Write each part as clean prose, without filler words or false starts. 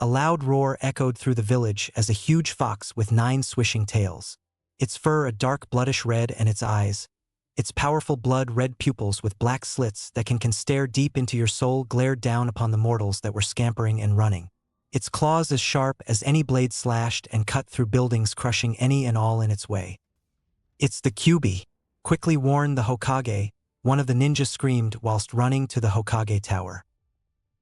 A loud roar echoed through the village as a huge fox with 9 swishing tails. Its fur a dark bloodish red and its eyes, its powerful blood-red pupils with black slits that can stare deep into your soul glared down upon the mortals that were scampering and running. Its claws as sharp as any blade slashed and cut through buildings, crushing any and all in its way. "It's the Kyuubi," quickly warned the Hokage. One of the ninjas screamed whilst running to the Hokage tower.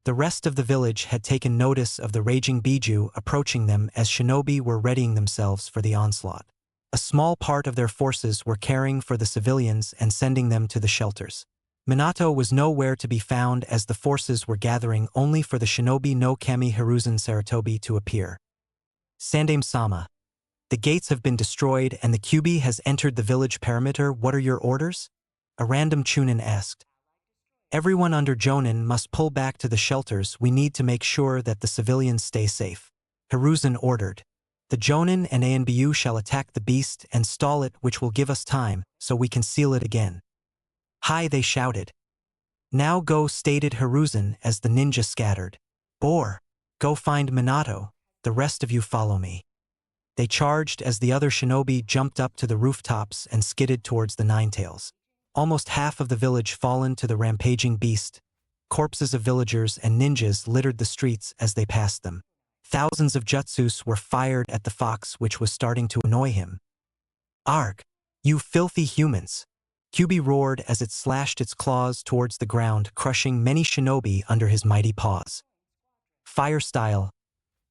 The rest of the village had taken notice of the raging Biju approaching them as shinobi were readying themselves for the onslaught. A small part of their forces were caring for the civilians and sending them to the shelters. Minato was nowhere to be found as the forces were gathering only for the shinobi no Kami Hiruzen Sarutobi to appear. "Sandaime-sama, the gates have been destroyed and the Kyuubi has entered the village perimeter. What are your orders?" a random Chunin asked. "Everyone under Jonin must pull back to the shelters. We need to make sure that the civilians stay safe," Hiruzen ordered. "The Jonin and Anbu shall attack the beast and stall it, which will give us time, so we can seal it again." "Hi," they shouted. "Now go," stated Hiruzen as the ninja scattered. "Or, go find Minato, the rest of you follow me." They charged as the other shinobi jumped up to the rooftops and skidded towards the Ninetails. Almost half of the village fallen to the rampaging beast. Corpses of villagers and ninjas littered the streets as they passed them. Thousands of jutsus were fired at the fox, which was starting to annoy him. "Arg! You filthy humans!" Kyuubi roared as it slashed its claws towards the ground, crushing many shinobi under his mighty paws. "Fire style!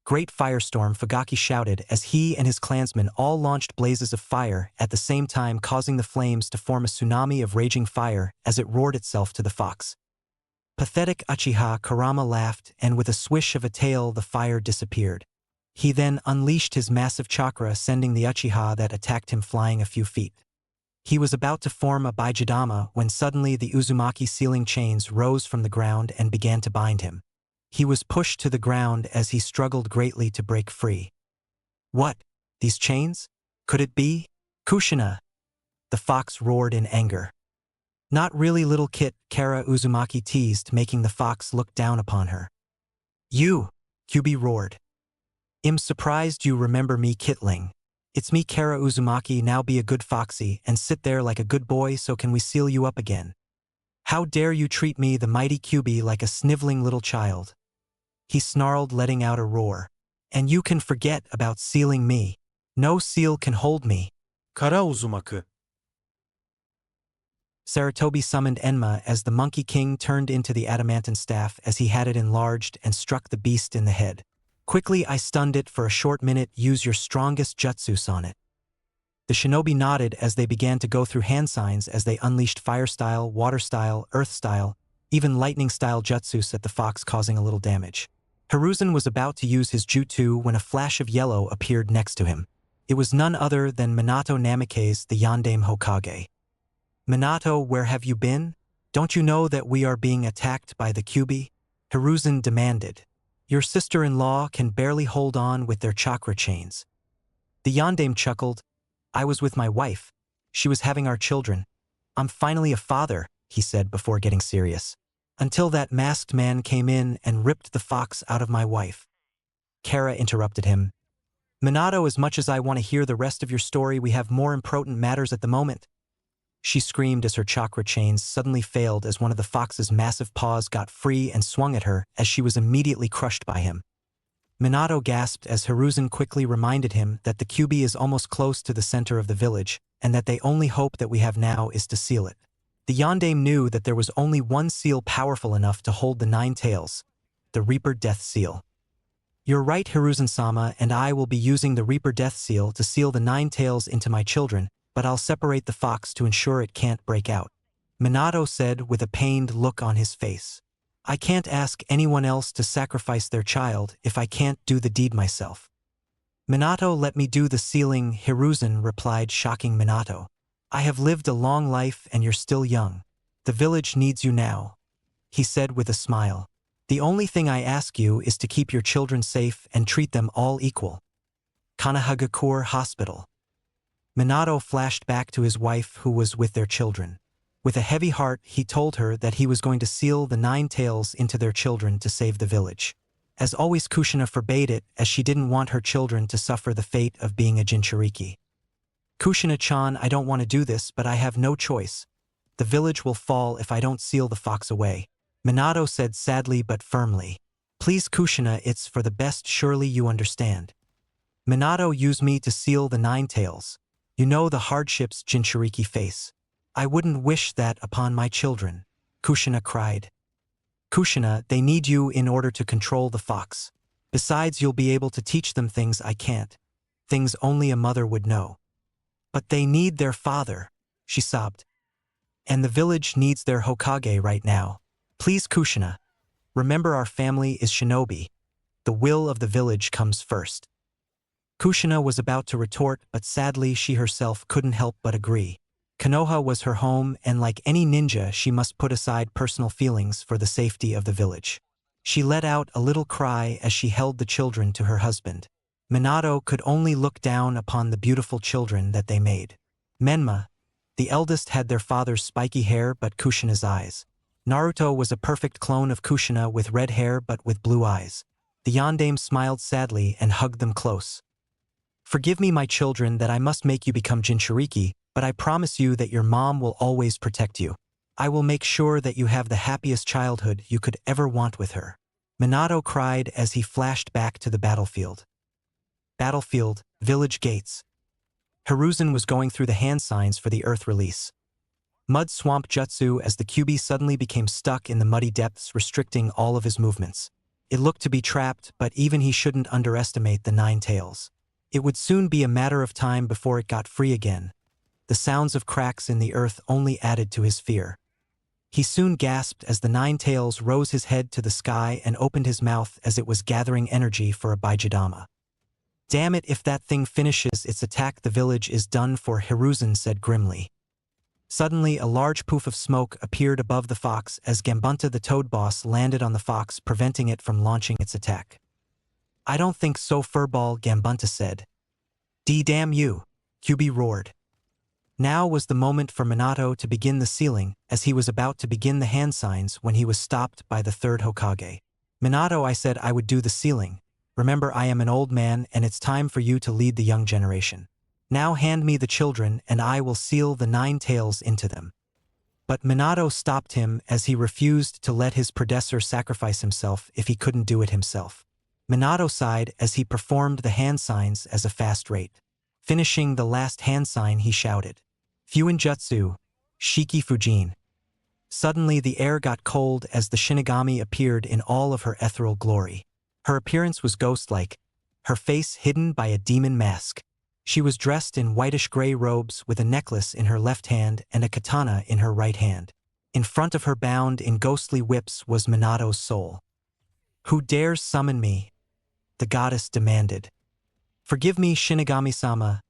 Great firestorm!" Fugaki shouted as he and his clansmen all launched blazes of fire at the same time, causing the flames to form a tsunami of raging fire as it roared itself to the fox. "Pathetic Uchiha!" Kurama laughed, and with a swish of a tail the fire disappeared. He then unleashed his massive chakra, sending the Uchiha that attacked him flying a few feet. He was about to form a Bijidama when suddenly the Uzumaki sealing chains rose from the ground and began to bind him. He was pushed to the ground as he struggled greatly to break free. "What? These chains? Could it be? Kushina!" The fox roared in anger. "Not really, little kit," Kara Uzumaki teased, making the fox look down upon her. "You!" Kyuubi roared. "I'm surprised you remember me, Kitling. It's me, Kara Uzumaki. Now be a good foxy and sit there like a good boy, so can we seal you up again? How dare you treat me, the mighty Kyuubi, like a sniveling little child?" He snarled, letting out a roar. "And you can forget about sealing me. No seal can hold me." Kara Uzumaki. Sarutobi summoned Enma as the Monkey King turned into the adamantine staff as he had it enlarged and struck the beast in the head. "Quickly, I stunned it for a short minute. Use your strongest jutsus on it." The shinobi nodded as they began to go through hand signs as they unleashed fire style, water style, earth style, even lightning style jutsus at the fox, causing a little damage. Hiruzen was about to use his jutsu when a flash of yellow appeared next to him. It was none other than Minato Namikaze, the Yondaime Hokage. "Minato, where have you been? Don't you know that we are being attacked by the Kyuubi?" Hiruzen demanded. "Your sister-in-law can barely hold on with their chakra chains." The Yondaime chuckled. "I was with my wife. She was having our children. I'm finally a father," he said before getting serious. "Until that masked man came in and ripped the fox out of my wife." Kara interrupted him. "Minato, as much as I want to hear the rest of your story, we have more important matters at the moment," she screamed as her chakra chains suddenly failed as one of the fox's massive paws got free and swung at her as she was immediately crushed by him. Minato gasped as Hiruzen quickly reminded him that the Kyuubi is almost close to the center of the village and that the only hope that we have now is to seal it. The Yondaime knew that there was only one seal powerful enough to hold the 9 tails, the Reaper Death Seal. "You're right, Hiruzen-sama, and I will be using the Reaper Death Seal to seal the 9 tails into my children, but I'll separate the fox to ensure it can't break out," Minato said with a pained look on his face. "I can't ask anyone else to sacrifice their child if I can't do the deed myself." "Minato, let me do the sealing," Hiruzen replied, shocking Minato. "I have lived a long life and you're still young. The village needs you now," he said with a smile. "The only thing I ask you is to keep your children safe and treat them all equal." Kanahagakure Hospital. Minato flashed back to his wife who was with their children. With a heavy heart, he told her that he was going to seal the 9 tails into their children to save the village. As always, Kushina forbade it as she didn't want her children to suffer the fate of being a Jinchuriki. Kushina-chan, I don't want to do this, but I have no choice. The village will fall if I don't seal the fox away. Minato said sadly but firmly. Please Kushina, it's for the best, surely you understand. Minato used me to seal the nine tails. You know the hardships Jinchuriki face. I wouldn't wish that upon my children. Kushina cried. Kushina, they need you in order to control the fox. Besides, you'll be able to teach them things I can't. Things only a mother would know. But they need their father, she sobbed. And the village needs their Hokage right now. Please Kushina. Remember our family is shinobi. The will of the village comes first. Kushina was about to retort, but sadly she herself couldn't help but agree. Konoha was her home, and like any ninja she must put aside personal feelings for the safety of the village. She let out a little cry as she held the children to her husband. Minato could only look down upon the beautiful children that they made. Menma, the eldest, had their father's spiky hair but Kushina's eyes. Naruto was a perfect clone of Kushina with red hair but with blue eyes. The yondaime smiled sadly and hugged them close. Forgive me, my children, that I must make you become Jinchuriki, but I promise you that your mom will always protect you. I will make sure that you have the happiest childhood you could ever want with her. Minato cried as he flashed back to the battlefield. Battlefield, village gates. Hiruzen was going through the hand signs for the earth release. Mud swamp jutsu as the Kyuubi suddenly became stuck in the muddy depths, restricting all of his movements. It looked to be trapped, but even he shouldn't underestimate the nine tails. It would soon be a matter of time before it got free again. The sounds of cracks in the earth only added to his fear. He soon gasped as the nine tails rose his head to the sky and opened his mouth as it was gathering energy for a Baijidama. Damn it, if that thing finishes its attack the village is done for, Hiruzen said grimly. Suddenly a large poof of smoke appeared above the fox as Gambunta the toad boss landed on the fox, preventing it from launching its attack. I don't think so, Furball, Gambunta said. Damn you, Kyuubi roared. Now was the moment for Minato to begin the sealing, as he was about to begin the hand signs when he was stopped by the third Hokage. Minato, I said I would do the sealing. Remember, I am an old man and it's time for you to lead the young generation. Now hand me the children and I will seal the nine tails into them. But Minato stopped him as he refused to let his predecessor sacrifice himself if he couldn't do it himself. Minato sighed as he performed the hand signs at a fast rate. Finishing the last hand sign, he shouted, Fuinjutsu, Shiki Fujin. Suddenly the air got cold as the Shinigami appeared in all of her ethereal glory. Her appearance was ghost-like, her face hidden by a demon mask. She was dressed in whitish-gray robes with a necklace in her left hand and a katana in her right hand. In front of her, bound in ghostly whips, was Minato's soul. Who dares summon me? The goddess demanded. Forgive me, Shinigami-sama,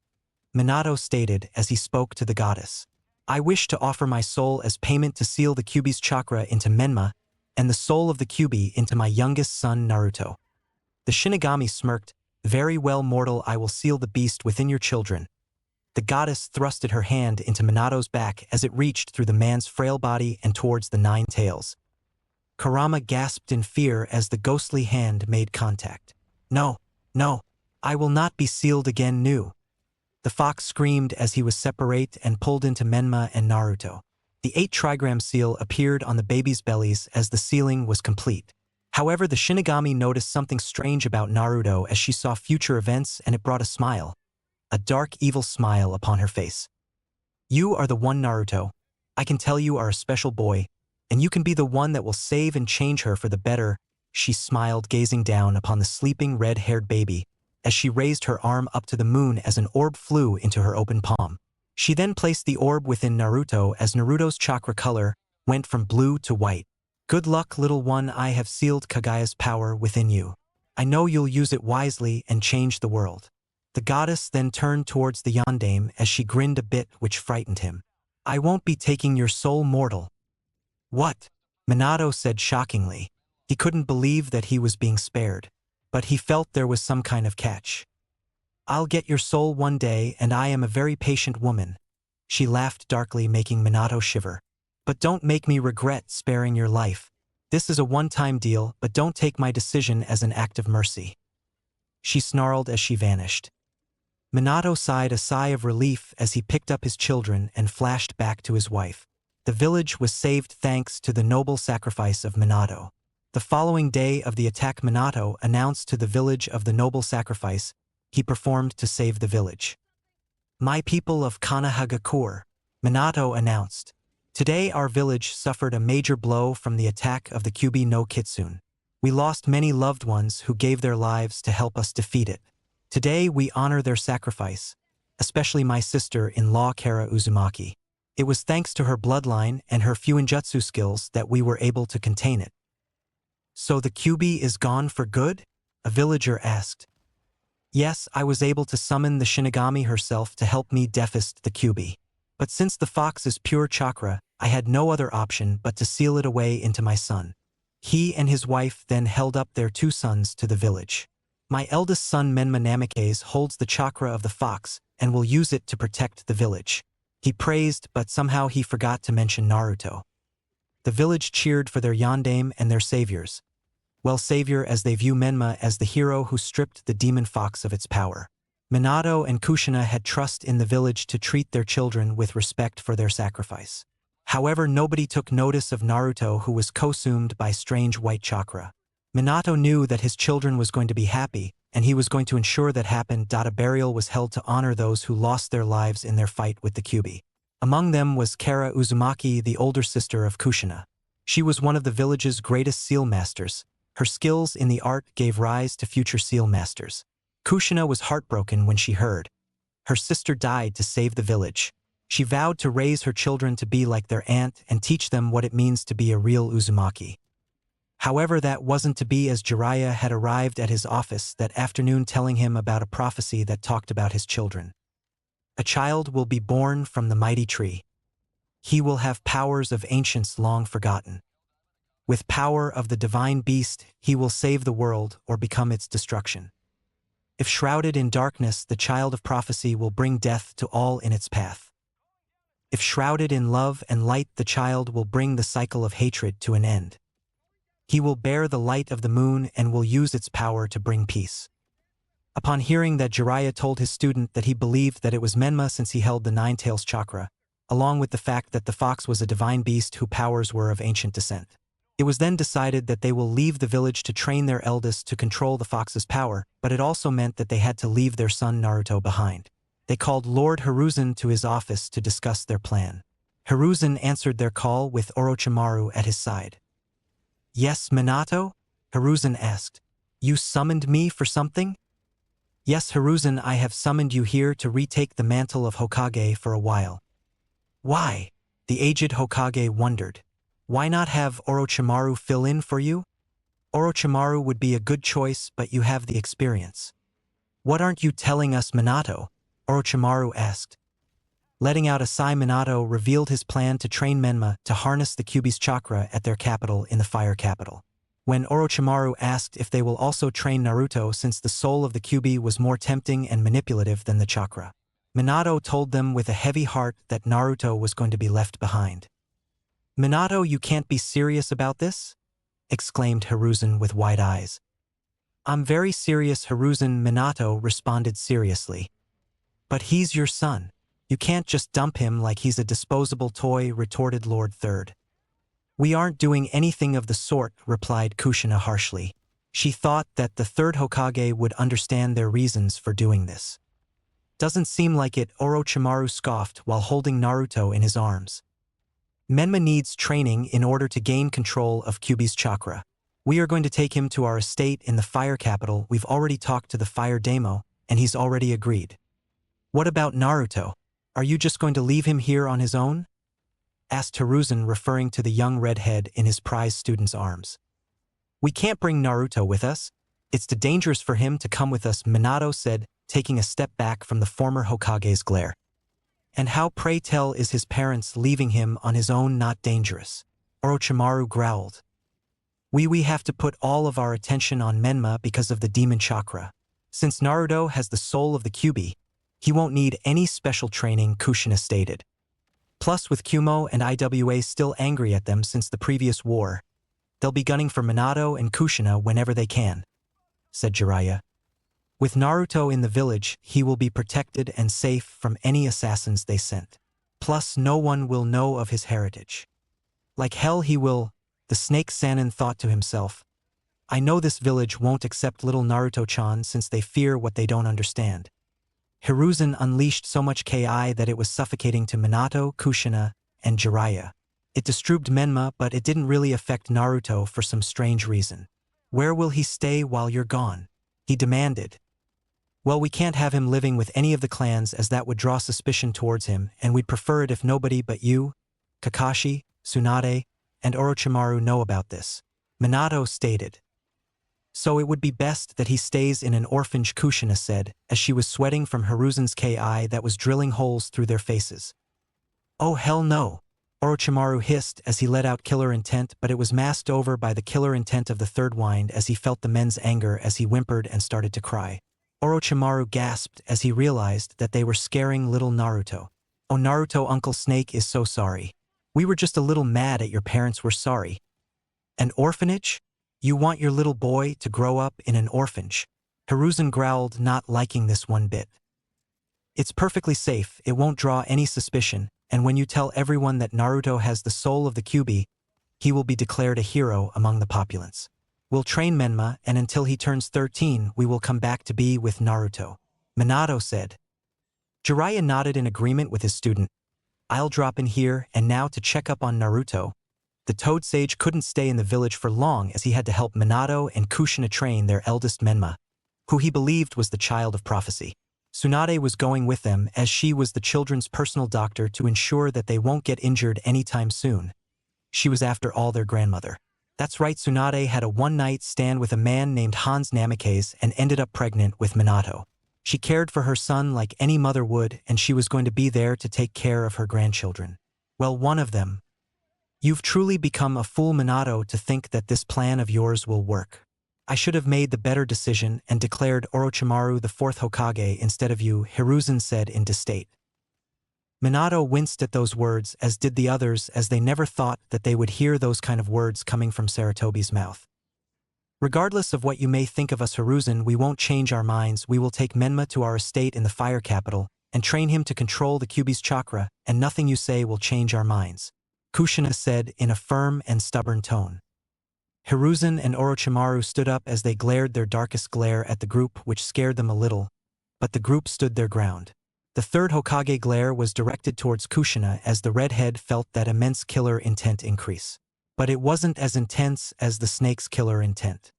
Minato stated as he spoke to the goddess. I wish to offer my soul as payment to seal the Kyuubi's chakra into Menma and the soul of the Kyuubi into my youngest son Naruto. The Shinigami smirked. Very well, mortal, I will seal the beast within your children. The goddess thrusted her hand into Minato's back as it reached through the man's frail body and towards the nine tails. Kurama gasped in fear as the ghostly hand made contact. No, no, I will not be sealed again. New. The fox screamed as he was separate and pulled into Menma and Naruto. The 8 trigram seal appeared on the babies' bellies as the sealing was complete. However, the Shinigami noticed something strange about Naruto as she saw future events, and it brought a smile. A dark, evil smile upon her face. You are the one, Naruto. I can tell you are a special boy, and you can be the one that will save and change her for the better, she smiled, gazing down upon the sleeping red-haired baby as she raised her arm up to the moon as an orb flew into her open palm. She then placed the orb within Naruto as Naruto's chakra color went from blue to white. Good luck, little one, I have sealed Kagaya's power within you. I know you'll use it wisely and change the world. The goddess then turned towards the yondaime as she grinned a bit, which frightened him. I won't be taking your soul, mortal. What? Minato said shockingly. He couldn't believe that he was being spared, but he felt there was some kind of catch. I'll get your soul one day, and I am a very patient woman. She laughed darkly, making Minato shiver. But don't make me regret sparing your life. This is a one-time deal, but don't take my decision as an act of mercy." She snarled as she vanished. Minato sighed a sigh of relief as he picked up his children and flashed back to his wife. The village was saved thanks to the noble sacrifice of Minato. The following day of the attack, Minato announced to the village of the noble sacrifice he performed to save the village. "My people of Kanahagakure," Minato announced. "Today our village suffered a major blow from the attack of the Kyuubi no Kitsune. We lost many loved ones who gave their lives to help us defeat it. Today we honor their sacrifice, especially my sister-in-law Kara Uzumaki. It was thanks to her bloodline and her fuinjutsu skills that we were able to contain it." "So the Kyuubi is gone for good?" a villager asked. "Yes, I was able to summon the Shinigami herself to help me defeat the Kyuubi. But since the fox is pure chakra, I had no other option but to seal it away into my son." He and his wife then held up their 2 sons to the village. "My eldest son Menma Namikaze holds the chakra of the fox and will use it to protect the village." He praised, but somehow he forgot to mention Naruto. The village cheered for their yondaime and their saviors. Well, savior as they view Menma as the hero who stripped the demon fox of its power. Minato and Kushina had trust in the village to treat their children with respect for their sacrifice. However, nobody took notice of Naruto, who was consumed by strange white chakra. Minato knew that his children was going to be happy, and he was going to ensure that happened. A burial was held to honor those who lost their lives in their fight with the Kyuubi. Among them was Kara Uzumaki, the older sister of Kushina. She was one of the village's greatest seal masters. Her skills in the art gave rise to future seal masters. Kushina was heartbroken when she heard her sister died to save the village. She vowed to raise her children to be like their aunt and teach them what it means to be a real Uzumaki. However, that wasn't to be, as Jiraiya had arrived at his office that afternoon telling him about a prophecy that talked about his children. "A child will be born from the mighty tree. He will have powers of ancients long forgotten. With power of the divine beast, he will save the world or become its destruction. If shrouded in darkness, the child of prophecy will bring death to all in its path. If shrouded in love and light, the child will bring the cycle of hatred to an end. He will bear the light of the moon and will use its power to bring peace." Upon hearing that, Jiraiya told his student that he believed that it was Menma, since he held the 9 tails chakra, along with the fact that the fox was a divine beast whose powers were of ancient descent. It was then decided that they will leave the village to train their eldest to control the fox's power, but it also meant that they had to leave their son Naruto behind. They called Lord Hiruzen to his office to discuss their plan. Hiruzen answered their call with Orochimaru at his side. "Yes, Minato?" Hiruzen asked. "You summoned me for something?" "Yes, Hiruzen, I have summoned you here to retake the mantle of Hokage for a while." "Why?" the aged Hokage wondered. "Why not have Orochimaru fill in for you?" "Orochimaru would be a good choice, but you have the experience." "What aren't you telling us, Minato?" Orochimaru asked. Letting out a sigh, Minato revealed his plan to train Menma to harness the Kyuubi's chakra at their capital in the Fire Capital. When Orochimaru asked if they will also train Naruto, since the soul of the Kyuubi was more tempting and manipulative than the chakra, Minato told them with a heavy heart that Naruto was going to be left behind. "Minato, you can't be serious about this?" exclaimed Hiruzen with wide eyes. "I'm very serious, Hiruzen," Minato responded seriously. "But he's your son. You can't just dump him like he's a disposable toy," retorted Lord Third. "We aren't doing anything of the sort," replied Kushina harshly. She thought that the third Hokage would understand their reasons for doing this. "Doesn't seem like it," Orochimaru scoffed while holding Naruto in his arms. "Menma needs training in order to gain control of Kyuubi's chakra. We are going to take him to our estate in the Fire Capital. We've already talked to the Fire Daimyo, and he's already agreed." "What about Naruto? Are you just going to leave him here on his own?" asked Hiruzen, referring to the young redhead in his prize student's arms. "We can't bring Naruto with us. It's too dangerous for him to come with us," Minato said, taking a step back from the former Hokage's glare. "And how, pray tell, is his parents leaving him on his own not dangerous?" Orochimaru growled. We have to put all of our attention on Menma because of the demon chakra. Since Naruto has the soul of the Kyuubi, he won't need any special training," Kushina stated. Plus, with Kumo and Iwa still angry at them since the previous war, They'll be gunning for Minato and Kushina whenever they can, said Jiraiya. With Naruto in the village, he will be protected and safe from any assassins they sent. Plus, no one will know of his heritage. Like hell he will, the snake Sannin thought to himself. I know this village won't accept little Naruto-chan since they fear what they don't understand. Hiruzen unleashed so much Ki that it was suffocating to Minato, Kushina, and Jiraiya. It disturbed Menma, but it didn't really affect Naruto for some strange reason. Where will he stay while you're gone? He demanded. Well, we can't have him living with any of the clans as that would draw suspicion towards him, and we'd prefer it if nobody but you, Kakashi, Tsunade, and Orochimaru know about this, Minato stated. So it would be best that he stays in an orphanage, Kushina said, as she was sweating from Hiruzen's Ki that was drilling holes through their faces. Oh hell no, Orochimaru hissed as he let out killer intent, but it was masked over by the killer intent of the third wind as he felt the men's anger as he whimpered and started to cry. Orochimaru gasped as he realized that they were scaring little Naruto. Oh Naruto, Uncle Snake is so sorry. We were just a little mad at your parents, we're sorry. An orphanage? You want your little boy to grow up in an orphanage? Hiruzen growled, not liking this one bit. It's perfectly safe, it won't draw any suspicion, and when you tell everyone that Naruto has the soul of the Kyuubi, he will be declared a hero among the populace. We'll train Menma, and until he turns 13, we will come back to be with Naruto, Minato said. Jiraiya nodded in agreement with his student. I'll drop in here, and now to check up on Naruto. The Toad Sage couldn't stay in the village for long as he had to help Minato and Kushina train their eldest Menma, who he believed was the child of prophecy. Tsunade was going with them as she was the children's personal doctor to ensure that they won't get injured anytime soon. She was after all their grandmother. That's right, Tsunade had a one-night stand with a man named Hans Namikaze and ended up pregnant with Minato. She cared for her son like any mother would, and she was going to be there to take care of her grandchildren. Well, one of them. You've truly become a fool, Minato, to think that this plan of yours will work. I should have made the better decision and declared Orochimaru the fourth Hokage instead of you, Hiruzen said in disdain. Minato winced at those words, as did the others, as they never thought that they would hear those kind of words coming from Saratobi's mouth. Regardless of what you may think of us, Hiruzen, we won't change our minds. We will take Menma to our estate in the fire capital and train him to control the Kyuubi's chakra, and nothing you say will change our minds, Kushina said in a firm and stubborn tone. Hiruzen and Orochimaru stood up as they glared their darkest glare at the group, which scared them a little, but the group stood their ground. The third Hokage glare was directed towards Kushina as the redhead felt that immense killer intent increase. But it wasn't as intense as the snake's killer intent.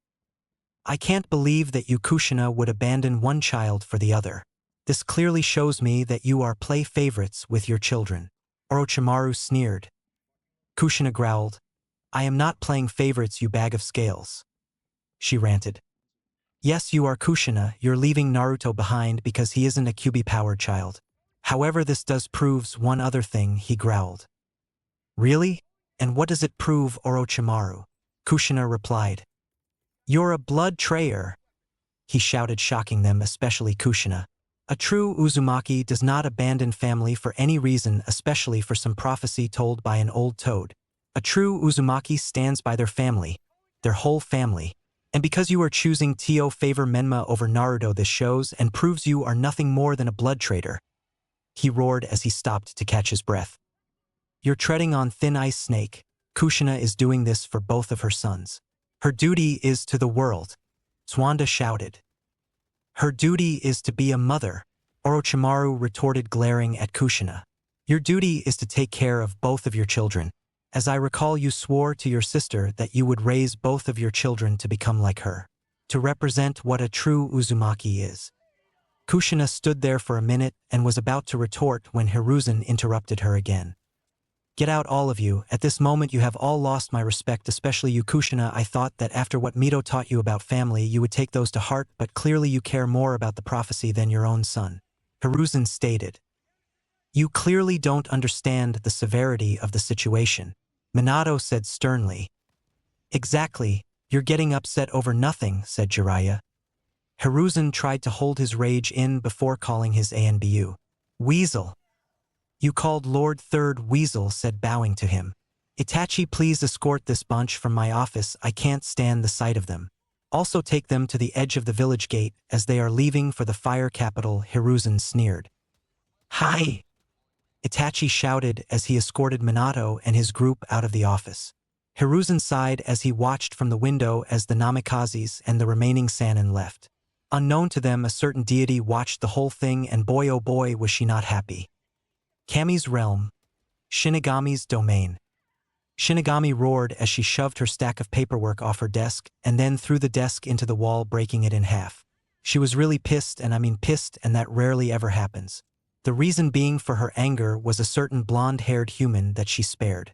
I can't believe that you, Kushina, would abandon one child for the other. This clearly shows me that you are play favorites with your children, Orochimaru sneered. Kushina growled, I am not playing favorites, you bag of scales. She ranted. Yes, you are, Kushina, you're leaving Naruto behind because he isn't a Kyuubi-powered child. However, this does proves one other thing, he growled. Really? And what does it prove, Orochimaru? Kushina replied. You're a blood trayer, he shouted, shocking them, especially Kushina. A true Uzumaki does not abandon family for any reason, especially for some prophecy told by an old toad. A true Uzumaki stands by their family, their whole family. And because you are choosing to favor Menma over Naruto, this shows and proves you are nothing more than a blood traitor, he roared as he stopped to catch his breath. You're treading on thin ice, Snake. Kushina is doing this for both of her sons. Her duty is to the world, Swanda shouted. Her duty is to be a mother, Orochimaru retorted, glaring at Kushina. Your duty is to take care of both of your children. As I recall, you swore to your sister that you would raise both of your children to become like her, to represent what a true Uzumaki is. Kushina stood there for a minute and was about to retort when Hiruzen interrupted her again. Get out, all of you. At this moment you have all lost my respect, especially you, Kushina. I thought that after what Mito taught you about family, you would take those to heart, but clearly you care more about the prophecy than your own son, Hiruzen stated. You clearly don't understand the severity of the situation, Minato said sternly. Exactly, you're getting upset over nothing, said Jiraiya. Hiruzen tried to hold his rage in before calling his Anbu. Weasel. You called Lord Third Weasel, said, bowing to him. Itachi, please escort this bunch from my office, I can't stand the sight of them. Also take them to the edge of the village gate as they are leaving for the fire capital, Hiruzen sneered. Hi! Itachi shouted as he escorted Minato and his group out of the office. Hiruzen sighed as he watched from the window as the Namikazes and the remaining Sannin left. Unknown to them, a certain deity watched the whole thing, and boy oh boy was she not happy. Kami's realm. Shinigami's domain. Shinigami roared as she shoved her stack of paperwork off her desk and then threw the desk into the wall, breaking it in half. She was really pissed, and I mean pissed, and that rarely ever happens. The reason being for her anger was a certain blonde-haired human that she spared.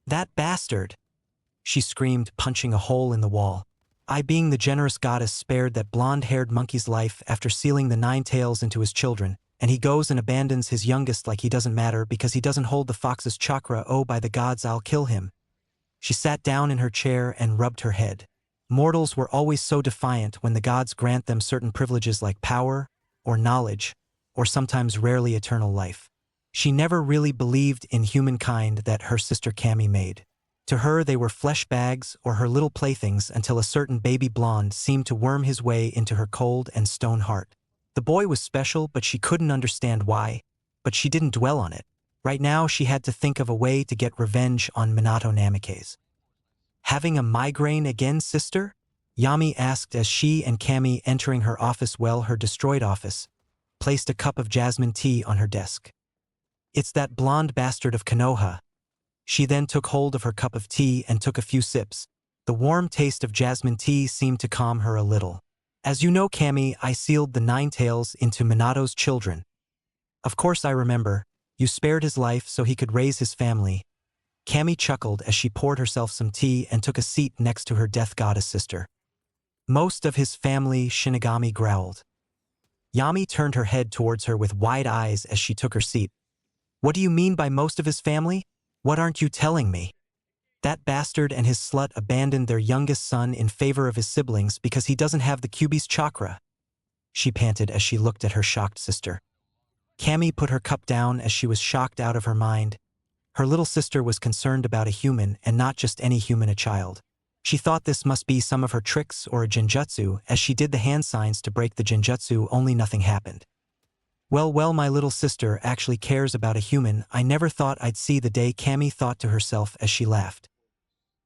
That bastard! She screamed, punching a hole in the wall. I, being the generous goddess, spared that blonde-haired monkey's life after sealing the 9 tails into his children, and he goes and abandons his youngest like he doesn't matter because he doesn't hold the fox's chakra. Oh, by the gods, I'll kill him. She sat down in her chair and rubbed her head. Mortals were always so defiant when the gods grant them certain privileges like power, or knowledge, or sometimes rarely eternal life. She never really believed in humankind that her sister Kami made. To her they were flesh bags or her little playthings until a certain baby blonde seemed to worm his way into her cold and stone heart. The boy was special, but she couldn't understand why, but she didn't dwell on it. Right now she had to think of a way to get revenge on Minato Namikaze. Having a migraine again, sister? Yami asked as she and Kami, entering her office, her destroyed office, placed a cup of jasmine tea on her desk. It's that blonde bastard of Konoha. She then took hold of her cup of tea and took a few sips. The warm taste of jasmine tea seemed to calm her a little. As you know, Kami, I sealed the 9 tails into Minato's children. Of course I remember. You spared his life so he could raise his family. Kami chuckled as she poured herself some tea and took a seat next to her death goddess sister. Most of his family, Shinigami growled. Yami turned her head towards her with wide eyes as she took her seat. What do you mean by most of his family? What aren't you telling me? That bastard and his slut abandoned their youngest son in favor of his siblings because he doesn't have the Kyuubi's chakra. She panted as she looked at her shocked sister. Kami put her cup down as she was shocked out of her mind. Her little sister was concerned about a human, and not just any human, a child. She thought this must be some of her tricks or a genjutsu. As she did the hand signs to break the genjutsu, only nothing happened. Well, my little sister actually cares about a human. I never thought I'd see the day, Kami thought to herself as she laughed.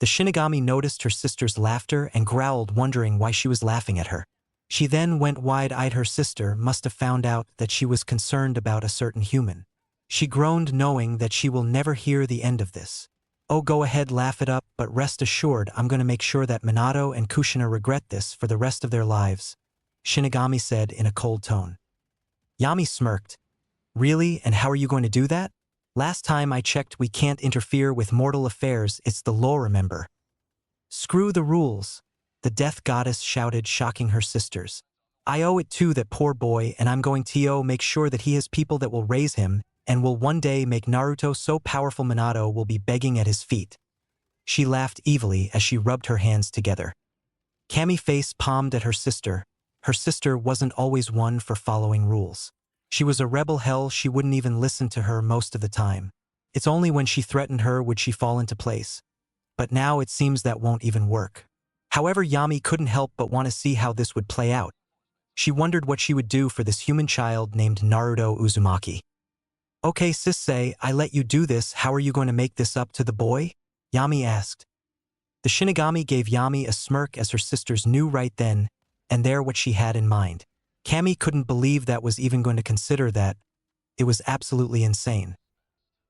The Shinigami noticed her sister's laughter and growled, wondering why she was laughing at her. She then went wide-eyed. Her sister must have found out that she was concerned about a certain human. She groaned, knowing that she will never hear the end of this. Oh, go ahead, laugh it up, but rest assured I'm going to make sure that Minato and Kushina regret this for the rest of their lives, Shinigami said in a cold tone. Yami smirked. Really, and how are you going to do that? Last time I checked, we can't interfere with mortal affairs, it's the law, remember? Screw the rules, the death goddess shouted, shocking her sisters. I owe it to that poor boy, and I'm going to make sure that he has people that will raise him, and will one day make Naruto so powerful Minato will be begging at his feet. She laughed evilly as she rubbed her hands together. Kami face palmed at her sister. Her sister wasn't always one for following rules. She was a rebel. Hell, she wouldn't even listen to her most of the time. It's only when she threatened her would she fall into place. But now it seems that won't even work. However, Yami couldn't help but want to see how this would play out. She wondered what she would do for this human child named Naruto Uzumaki. Okay, sis, I let you do this. How are you going to make this up to the boy? Yami asked. The Shinigami gave Yami a smirk as her sisters knew right then and there what she had in mind. Kami couldn't believe that was even going to consider that. It was absolutely insane.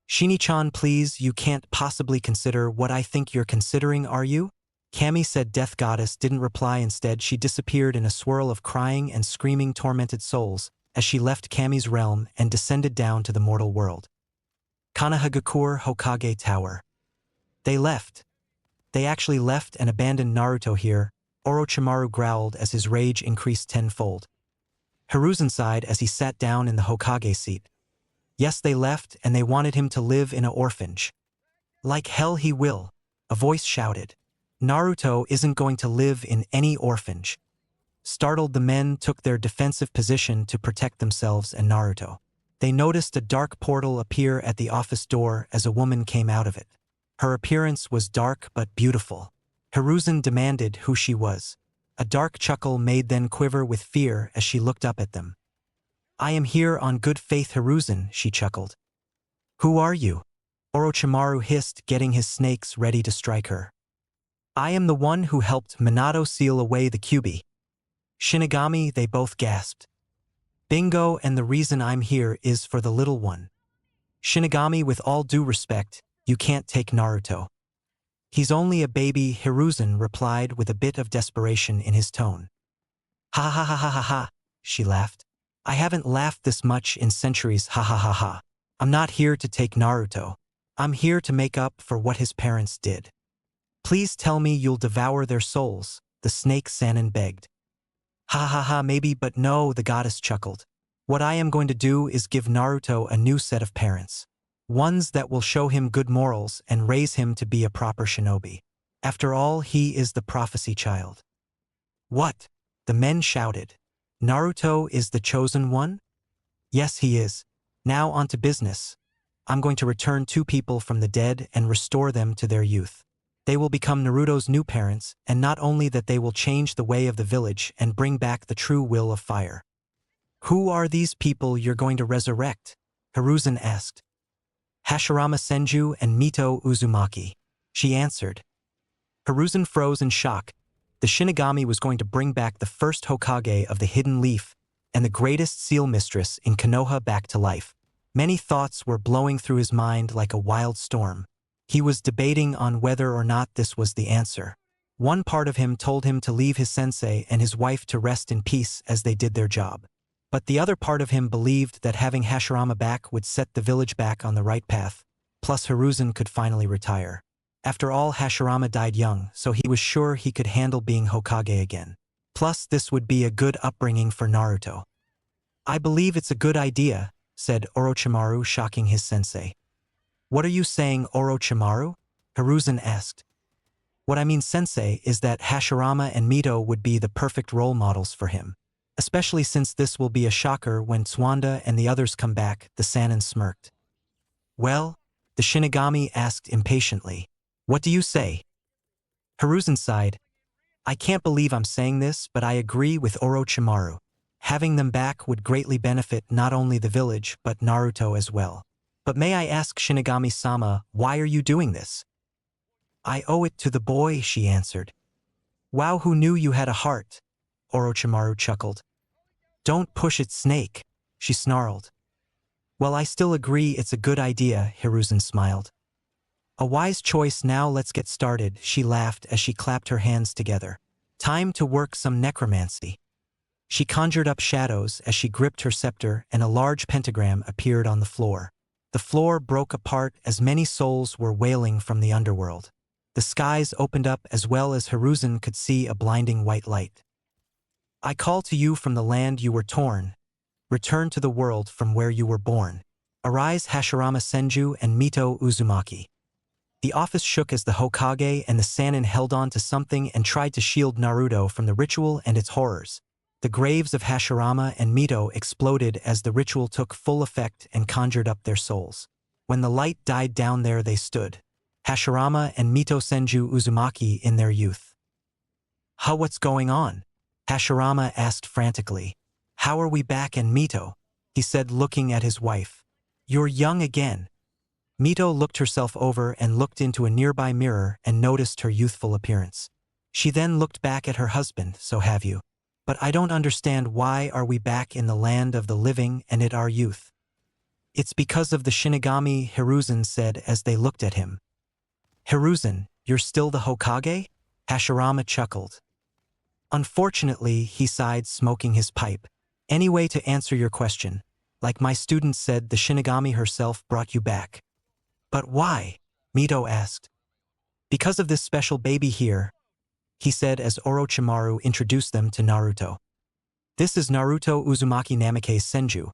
Shini-chan, please, you can't possibly consider what I think you're considering, are you? Kami said. Death Goddess didn't reply. Instead, she disappeared in a swirl of crying and screaming tormented souls as she left Kami's realm and descended down to the mortal world. Konohagakure Hokage Tower. They left. They actually left and abandoned Naruto here, Orochimaru growled as his rage increased tenfold. Hiruzen sighed as he sat down in the Hokage seat. Yes, they left, and they wanted him to live in an orphanage. Like hell he will, a voice shouted. Naruto isn't going to live in any orphanage. Startled, the men took their defensive position to protect themselves and Naruto. They noticed a dark portal appear at the office door as a woman came out of it. Her appearance was dark but beautiful. Hiruzen demanded who she was. A dark chuckle made them quiver with fear as she looked up at them. I am here on good faith, Hiruzen, she chuckled. Who are you? Orochimaru hissed, getting his snakes ready to strike her. I am the one who helped Minato seal away the Kyuubi. Shinigami, they both gasped. Bingo, and the reason I'm here is for the little one. Shinigami, with all due respect, you can't take Naruto. He's only a baby, Hiruzen replied with a bit of desperation in his tone. Ha ha ha ha ha ha, she laughed. I haven't laughed this much in centuries, ha ha ha ha. I'm not here to take Naruto. I'm here to make up for what his parents did. Please tell me you'll devour their souls, the snake Sannin begged. Ha ha ha, maybe, but no, the goddess chuckled. What I am going to do is give Naruto a new set of parents. Ones that will show him good morals and raise him to be a proper shinobi. After all, he is the prophecy child. What? The men shouted. Naruto is the chosen one? Yes, he is. Now on to business. I'm going to return 2 people from the dead and restore them to their youth. They will become Naruto's new parents, and not only that, they will change the way of the village and bring back the true will of fire. Who are these people you're going to resurrect? Hiruzen asked. Hashirama Senju and Mito Uzumaki. She answered. Hiruzen froze in shock. The Shinigami was going to bring back the first Hokage of the Hidden Leaf and the greatest seal mistress in Konoha back to life. Many thoughts were blowing through his mind like a wild storm. He was debating on whether or not this was the answer. One part of him told him to leave his sensei and his wife to rest in peace as they did their job. But the other part of him believed that having Hashirama back would set the village back on the right path, plus Hiruzen could finally retire. After all, Hashirama died young, so he was sure he could handle being Hokage again. Plus, this would be a good upbringing for Naruto. I believe it's a good idea, said Orochimaru, shocking his sensei. What are you saying, Orochimaru? Hiruzen asked. What I mean, sensei, is that Hashirama and Mito would be the perfect role models for him. Especially since this will be a shocker when Tsuwanda and the others come back, the Sannin smirked. Well? The Shinigami asked impatiently. What do you say? Hiruzen sighed. I can't believe I'm saying this, but I agree with Orochimaru. Having them back would greatly benefit not only the village, but Naruto as well. But may I ask, Shinigami-sama, why are you doing this? I owe it to the boy, she answered. Wow, who knew you had a heart? Orochimaru chuckled. Don't push it, snake, she snarled. Well, I still agree it's a good idea, Hiruzen smiled. A wise choice. Now let's get started, she laughed as she clapped her hands together. Time to work some necromancy. She conjured up shadows as she gripped her scepter, and a large pentagram appeared on the floor. The floor broke apart as many souls were wailing from the underworld. The skies opened up as well as Hiruzen could see a blinding white light. I call to you from the land you were torn. Return to the world from where you were born. Arise, Hashirama Senju and Mito Uzumaki. The office shook as the Hokage and the Sannin held on to something and tried to shield Naruto from the ritual and its horrors. The graves of Hashirama and Mito exploded as the ritual took full effect and conjured up their souls. When the light died down, there they stood, Hashirama and Mito Senju Uzumaki in their youth. What's going on? Hashirama asked frantically. How are we back? And Mito, he said, looking at his wife. You're young again. Mito looked herself over and looked into a nearby mirror and noticed her youthful appearance. She then looked back at her husband. So have you? But I don't understand, why are we back in the land of the living and at our youth? It's because of the Shinigami, Hiruzen said as they looked at him. Hiruzen, you're still the Hokage? Hashirama chuckled. Unfortunately, he sighed, smoking his pipe. Anyway, to answer your question, like my student said, the Shinigami herself brought you back. But why? Mito asked. Because of this special baby here, he said as Orochimaru introduced them to Naruto. This is Naruto Uzumaki Namikaze Senju,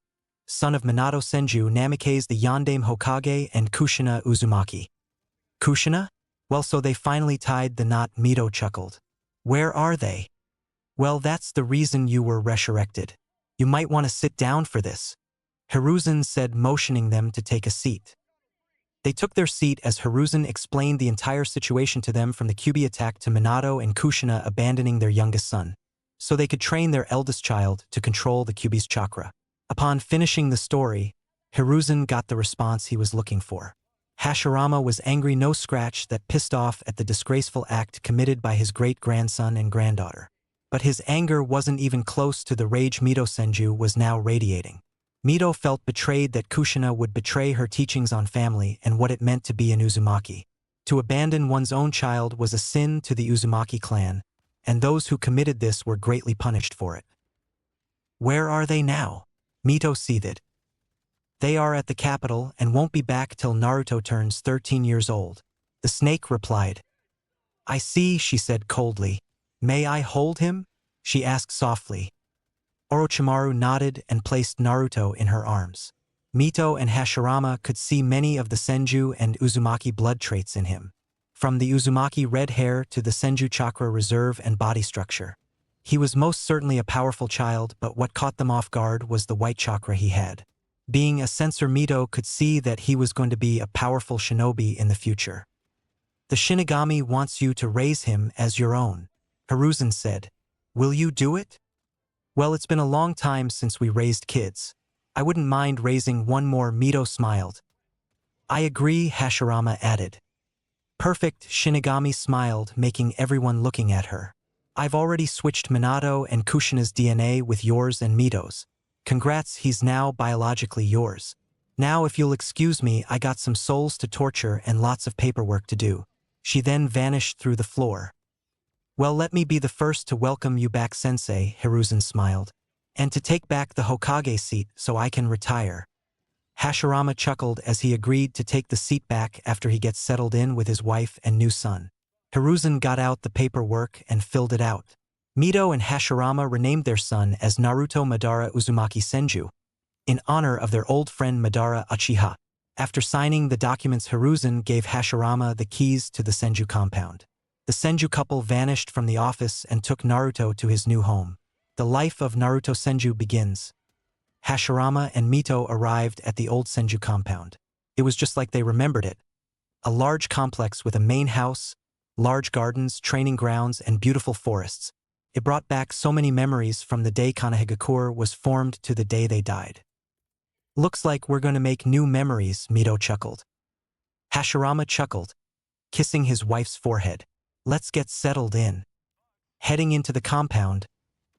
son of Minato Senju. Namikaze the Yondaime Hokage and Kushina Uzumaki. Kushina? Well, so they finally tied the knot, Mito chuckled. Where are they? Well, that's the reason you were resurrected. You might want to sit down for this, Hiruzen said, motioning them to take a seat. They took their seat as Hiruzen explained the entire situation to them, from the Kyuubi attack to Minato and Kushina abandoning their youngest son, so they could train their eldest child to control the Kyuubi's chakra. Upon finishing the story, Hiruzen got the response he was looking for. Hashirama was angry no scratch, that pissed off at the disgraceful act committed by his great-grandson and granddaughter. But his anger wasn't even close to the rage Mito Senju was now radiating. Mito felt betrayed that Kushina would betray her teachings on family and what it meant to be an Uzumaki. To abandon one's own child was a sin to the Uzumaki clan, and those who committed this were greatly punished for it. "Where are they now?" Mito seethed. "They are at the capital and won't be back till Naruto turns 13 years old," the snake replied. "I see," she said coldly. "May I hold him?" she asked softly. Orochimaru nodded and placed Naruto in her arms. Mito and Hashirama could see many of the Senju and Uzumaki blood traits in him. From the Uzumaki red hair to the Senju chakra reserve and body structure. He was most certainly a powerful child, but what caught them off guard was the white chakra he had. Being a censor, Mito could see that he was going to be a powerful shinobi in the future. "The Shinigami wants you to raise him as your own," Hiruzen said. "Will you do it?" "Well, it's been a long time since we raised kids. I wouldn't mind raising one more," Mito smiled. "I agree," Hashirama added. "Perfect," Shinigami smiled, making everyone looking at her. "I've already switched Minato and Kushina's DNA with yours and Mito's. Congrats, he's now biologically yours. Now if you'll excuse me, I got some souls to torture and lots of paperwork to do." She then vanished through the floor. "Well, let me be the first to welcome you back, Sensei," Hiruzen smiled. "And to take back the Hokage seat so I can retire." Hashirama chuckled as he agreed to take the seat back after he gets settled in with his wife and new son. Hiruzen got out the paperwork and filled it out. Mito and Hashirama renamed their son as Naruto Madara Uzumaki Senju, in honor of their old friend Madara Uchiha. After signing the documents, Hiruzen gave Hashirama the keys to the Senju compound. The Senju couple vanished from the office and took Naruto to his new home. The life of Naruto Senju begins. Hashirama and Mito arrived at the old Senju compound. It was just like they remembered it. A large complex with a main house, large gardens, training grounds, and beautiful forests. It brought back so many memories from the day Konohagakure was formed to the day they died. "Looks like we're going to make new memories," Mito chuckled. Hashirama chuckled, kissing his wife's forehead. "Let's get settled in." Heading into the compound,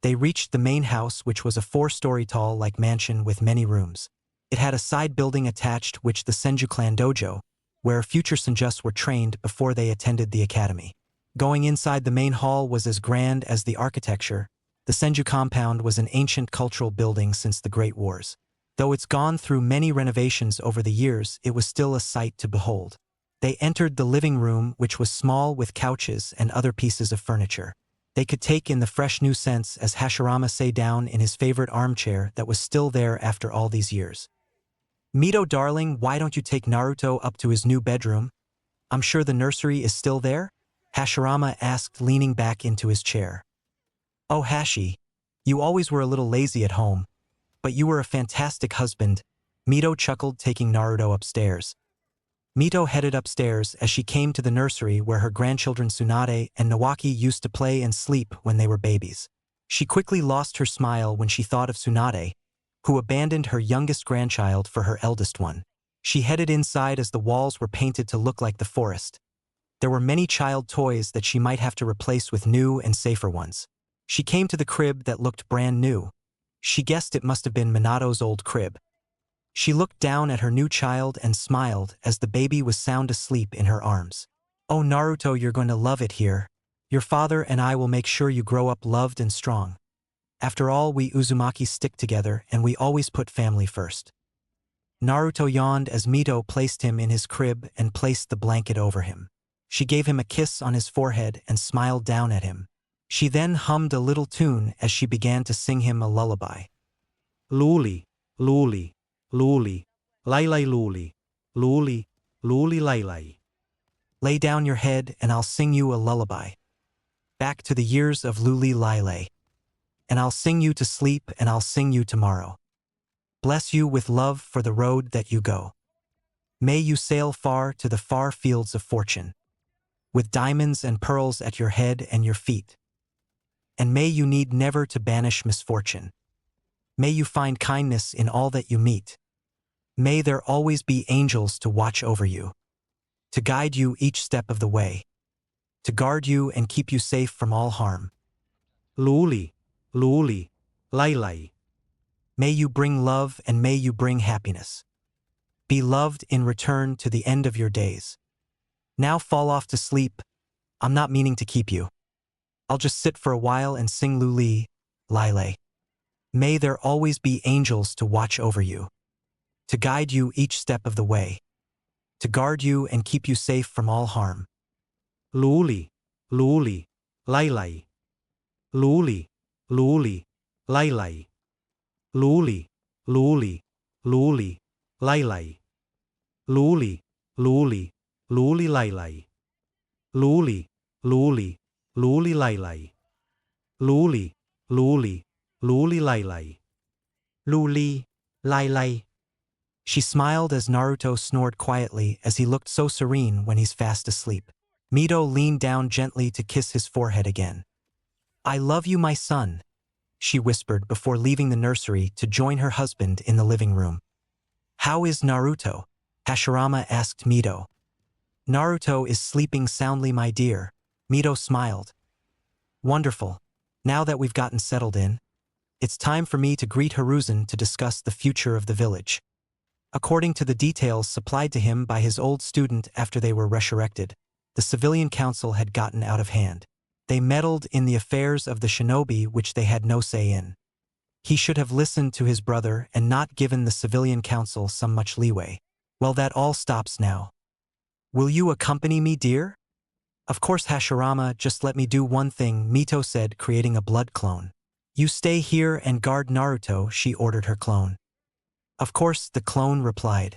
they reached the main house, which was a 4-story tall-like mansion with many rooms. It had a side building attached, which the Senju clan dojo, where future Senjus were trained before they attended the academy. Going inside, the main hall was as grand as the architecture. The Senju compound was an ancient cultural building since the Great Wars. Though it's gone through many renovations over the years, it was still a sight to behold. They entered the living room, which was small with couches and other pieces of furniture. They could take in the fresh new scents as Hashirama sat down in his favorite armchair that was still there after all these years. "Mito, darling, why don't you take Naruto up to his new bedroom? I'm sure the nursery is still there?" Hashirama asked, leaning back into his chair. "Oh, Hashi, you always were a little lazy at home, but you were a fantastic husband," Mito chuckled, taking Naruto upstairs. Mito headed upstairs as she came to the nursery where her grandchildren Tsunade and Nawaki used to play and sleep when they were babies. She quickly lost her smile when she thought of Tsunade, who abandoned her youngest grandchild for her eldest one. She headed inside as the walls were painted to look like the forest. There were many child toys that she might have to replace with new and safer ones. She came to the crib that looked brand new. She guessed it must have been Minato's old crib. She looked down at her new child and smiled as the baby was sound asleep in her arms. "Oh, Naruto, you're going to love it here. Your father and I will make sure you grow up loved and strong. After all, we Uzumaki stick together and we always put family first." Naruto yawned as Mito placed him in his crib and placed the blanket over him. She gave him a kiss on his forehead and smiled down at him. She then hummed a little tune as she began to sing him a lullaby. "Luli, luli, luli, lay luli, luli, luli lay. Lay down your head and I'll sing you a lullaby. Back to the years of Luli Lyle. And I'll sing you to sleep and I'll sing you tomorrow. Bless you with love for the road that you go." May you sail far to the far fields of fortune, with diamonds and pearls at your head and your feet. And may you need never to banish misfortune. May you find kindness in all that you meet. May there always be angels to watch over you, to guide you each step of the way, to guard you and keep you safe from all harm. Luli, Luli, Lai Lai. May you bring love and may you bring happiness. Be loved in return to the end of your days. Now fall off to sleep. I'm not meaning to keep you. I'll just sit for a while and sing Luli, Lai Lai. May there always be angels to watch over you, to guide you each step of the way, to guard you and keep you safe from all harm. Luli, Luli, Lai Lai. Luli, Luli, Lai Lai. Luli, Luli, Luli, Lai Lai. Luli, Luli, Luli, Lai Lai. Luli, Luli, Luli, Lai Lai. Luli, Luli, Luli, Lai Lai. Luli, Lai Lai. She smiled as Naruto snored quietly as he looked so serene when he's fast asleep. Mito leaned down gently to kiss his forehead again. I love you, my son, she whispered before leaving the nursery to join her husband in the living room. How is Naruto? Hashirama asked Mito. Naruto is sleeping soundly, my dear, Mito smiled. Wonderful. Now that we've gotten settled in, it's time for me to greet Hiruzen to discuss the future of the village. According to the details supplied to him by his old student after they were resurrected, the civilian council had gotten out of hand. They meddled in the affairs of the shinobi which they had no say in. He should have listened to his brother and not given the civilian council some much leeway. Well, that all stops now. Will you accompany me, dear? Of course, Hashirama, just let me do one thing, Mito said, creating a blood clone. You stay here and guard Naruto, she ordered her clone. Of course, the clone replied.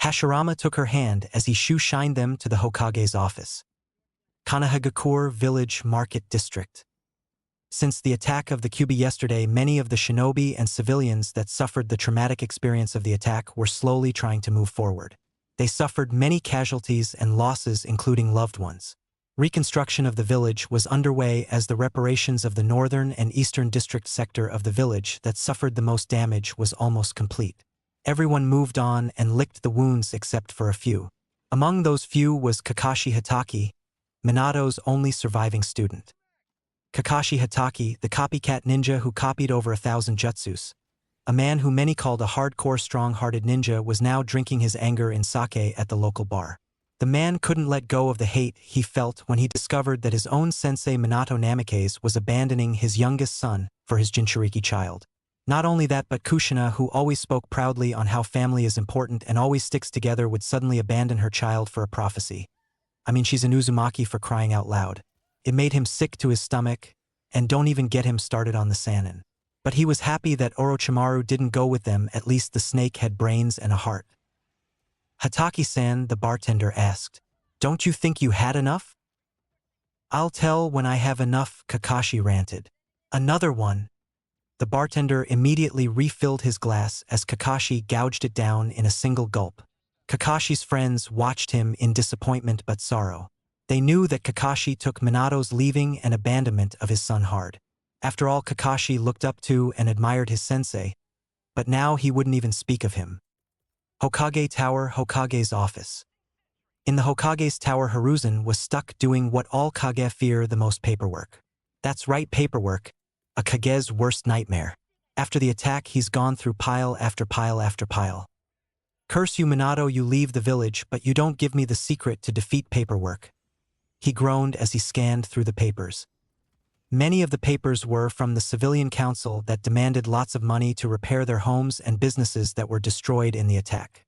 Hashirama took her hand as he shoe-shined them to the Hokage's office. Kanahagakure Village Market District. Since the attack of the Kyuubi yesterday, many of the shinobi and civilians that suffered the traumatic experience of the attack were slowly trying to move forward. They suffered many casualties and losses, including loved ones. Reconstruction of the village was underway as the reparations of the northern and eastern district sector of the village that suffered the most damage was almost complete. Everyone moved on and licked the wounds except for a few. Among those few was Kakashi Hatake, Minato's only surviving student. Kakashi Hatake, the copycat ninja who copied over 1,000 jutsus, a man who many called a hardcore strong-hearted ninja, was now drinking his anger in sake at the local bar. The man couldn't let go of the hate he felt when he discovered that his own sensei Minato Namikaze was abandoning his youngest son for his Jinchuriki child. Not only that, but Kushina, who always spoke proudly on how family is important and always sticks together, would suddenly abandon her child for a prophecy. I mean, she's an Uzumaki, for crying out loud. It made him sick to his stomach, and don't even get him started on the Sannin. But he was happy that Orochimaru didn't go with them. At least the snake had brains and a heart. Hatake-san, the bartender asked, don't you think you had enough? I'll tell when I have enough, Kakashi ranted. Another one. The bartender immediately refilled his glass as Kakashi gouged it down in a single gulp. Kakashi's friends watched him in disappointment but sorrow. They knew that Kakashi took Minato's leaving and abandonment of his son hard. After all, Kakashi looked up to and admired his sensei, but now he wouldn't even speak of him. Hokage Tower, Hokage's office. In the Hokage's tower, Hiruzen was stuck doing what all Kage fear the most: paperwork. That's right, paperwork, a Kage's worst nightmare. After the attack, he's gone through pile after pile after pile. Curse you, Minato, you leave the village, but you don't give me the secret to defeat paperwork. He groaned as he scanned through the papers. Many of the papers were from the civilian council that demanded lots of money to repair their homes and businesses that were destroyed in the attack.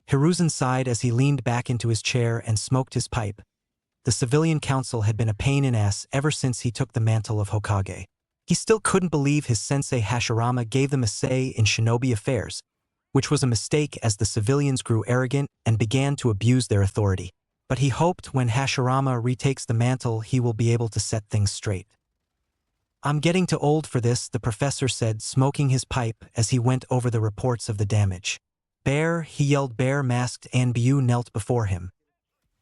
Hiruzen sighed as he leaned back into his chair and smoked his pipe. The civilian council had been a pain in the ass ever since he took the mantle of Hokage. He still couldn't believe his sensei Hashirama gave them a say in shinobi affairs, which was a mistake as the civilians grew arrogant and began to abuse their authority. But he hoped when Hashirama retakes the mantle he will be able to set things straight. I'm getting too old for this, the professor said, smoking his pipe as he went over the reports of the damage. Bear, he yelled. Bear masked Anbu knelt before him.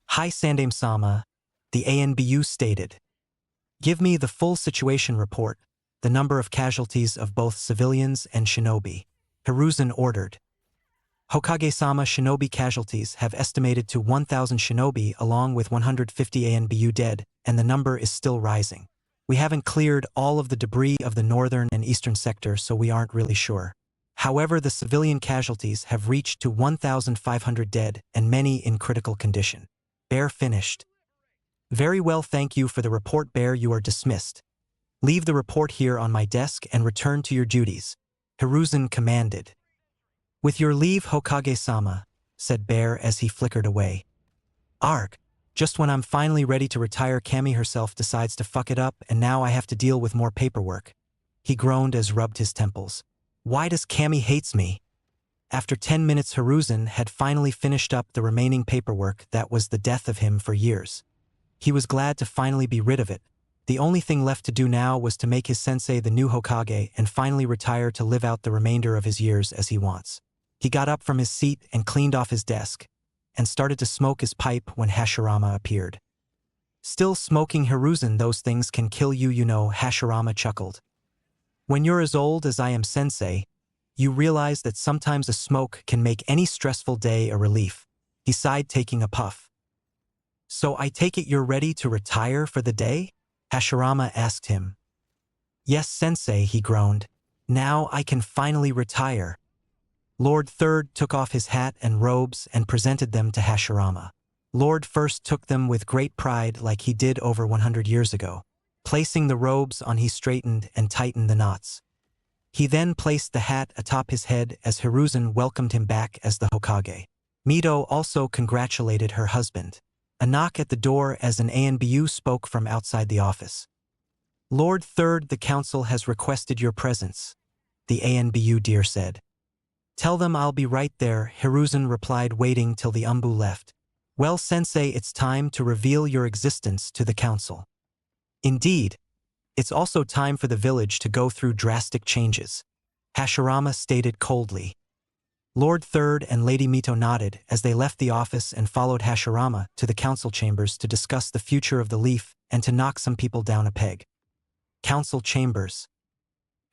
Hi Sandame-sama, the Anbu stated. Give me the full situation report, the number of casualties of both civilians and shinobi. Hiruzen ordered. Hokage-sama, shinobi casualties have estimated to 1,000 shinobi along with 150 Anbu dead, and the number is still rising. We haven't cleared all of the debris of the northern and eastern sector, so we aren't really sure. However, the civilian casualties have reached to 1,500 dead and many in critical condition. Bear finished. Very well, thank you for the report, Bear. You are dismissed. Leave the report here on my desk and return to your duties, Hiruzen commanded. With your leave, Hokage-sama, said Bear as he flickered away. Arg! Just when I'm finally ready to retire, Cammy herself decides to fuck it up, and now I have to deal with more paperwork. He groaned as rubbed his temples. Why does Cammy hates me? After 10 minutes, Hiruzen had finally finished up the remaining paperwork that was the death of him for years. He was glad to finally be rid of it. The only thing left to do now was to make his sensei the new Hokage and finally retire to live out the remainder of his years as he wants. He got up from his seat and cleaned off his desk, and started to smoke his pipe when Hashirama appeared. Still smoking, Hiruzen? Those things can kill you, you know, Hashirama chuckled. When you're as old as I am, sensei, you realize that sometimes a smoke can make any stressful day a relief. He sighed, taking a puff. So I take it you're ready to retire for the day? Hashirama asked him. Yes, sensei, he groaned. Now I can finally retire. Lord Third took off his hat and robes and presented them to Hashirama. Lord First took them with great pride like he did over 100 years ago. Placing the robes on, he straightened and tightened the knots. He then placed the hat atop his head as Hiruzen welcomed him back as the Hokage. Mito also congratulated her husband. A knock at the door as an Anbu spoke from outside the office. Lord Third, the council has requested your presence, the Anbu dear said. Tell them I'll be right there, Hiruzen replied, waiting till the Umbu left. Well, sensei, it's time to reveal your existence to the council. Indeed, it's also time for the village to go through drastic changes, Hashirama stated coldly. Lord Third and Lady Mito nodded as they left the office and followed Hashirama to the council chambers to discuss the future of the leaf and to knock some people down a peg. Council chambers.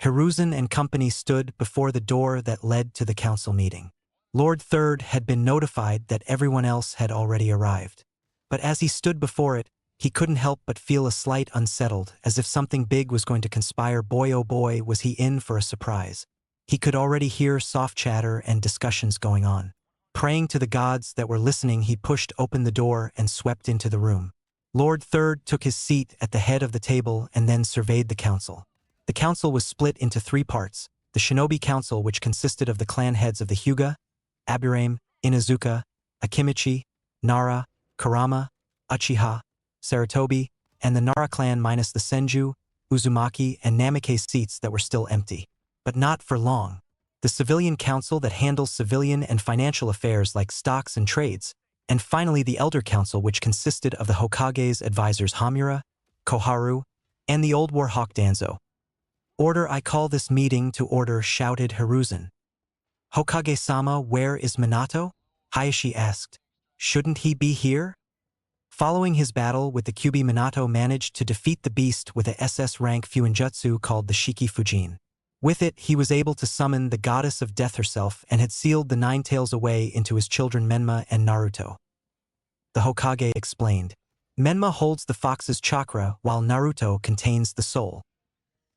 Hiruzen and company stood before the door that led to the council meeting. Lord Third had been notified that everyone else had already arrived. But as he stood before it, he couldn't help but feel a slight unsettled, as if something big was going to conspire. Boy oh boy, was he in for a surprise. He could already hear soft chatter and discussions going on. Praying to the gods that were listening, he pushed open the door and swept into the room. Lord Third took his seat at the head of the table and then surveyed the council. The council was split into 3 parts. The Shinobi Council, which consisted of the clan heads of the Hyuga, Aburame, Inazuka, Akimichi, Nara, Kurama, Uchiha, Sarutobi, and the Nara clan minus the Senju, Uzumaki, and Namikaze seats that were still empty. But not for long. The Civilian Council that handles civilian and financial affairs like stocks and trades, and finally the Elder Council, which consisted of the Hokage's advisors Hamura, Koharu, and the Old War Hawk Danzo. Order, I call this meeting to order, shouted Hiruzen. Hokage-sama, where is Minato? Hayashi asked. Shouldn't he be here? Following his battle with the Kyuubi, Minato managed to defeat the beast with a SS rank Fuinjutsu called the Shiki Fujin. With it, he was able to summon the goddess of death herself and had sealed the 9 tails away into his children Menma and Naruto. The Hokage explained. Menma holds the fox's chakra while Naruto contains the soul.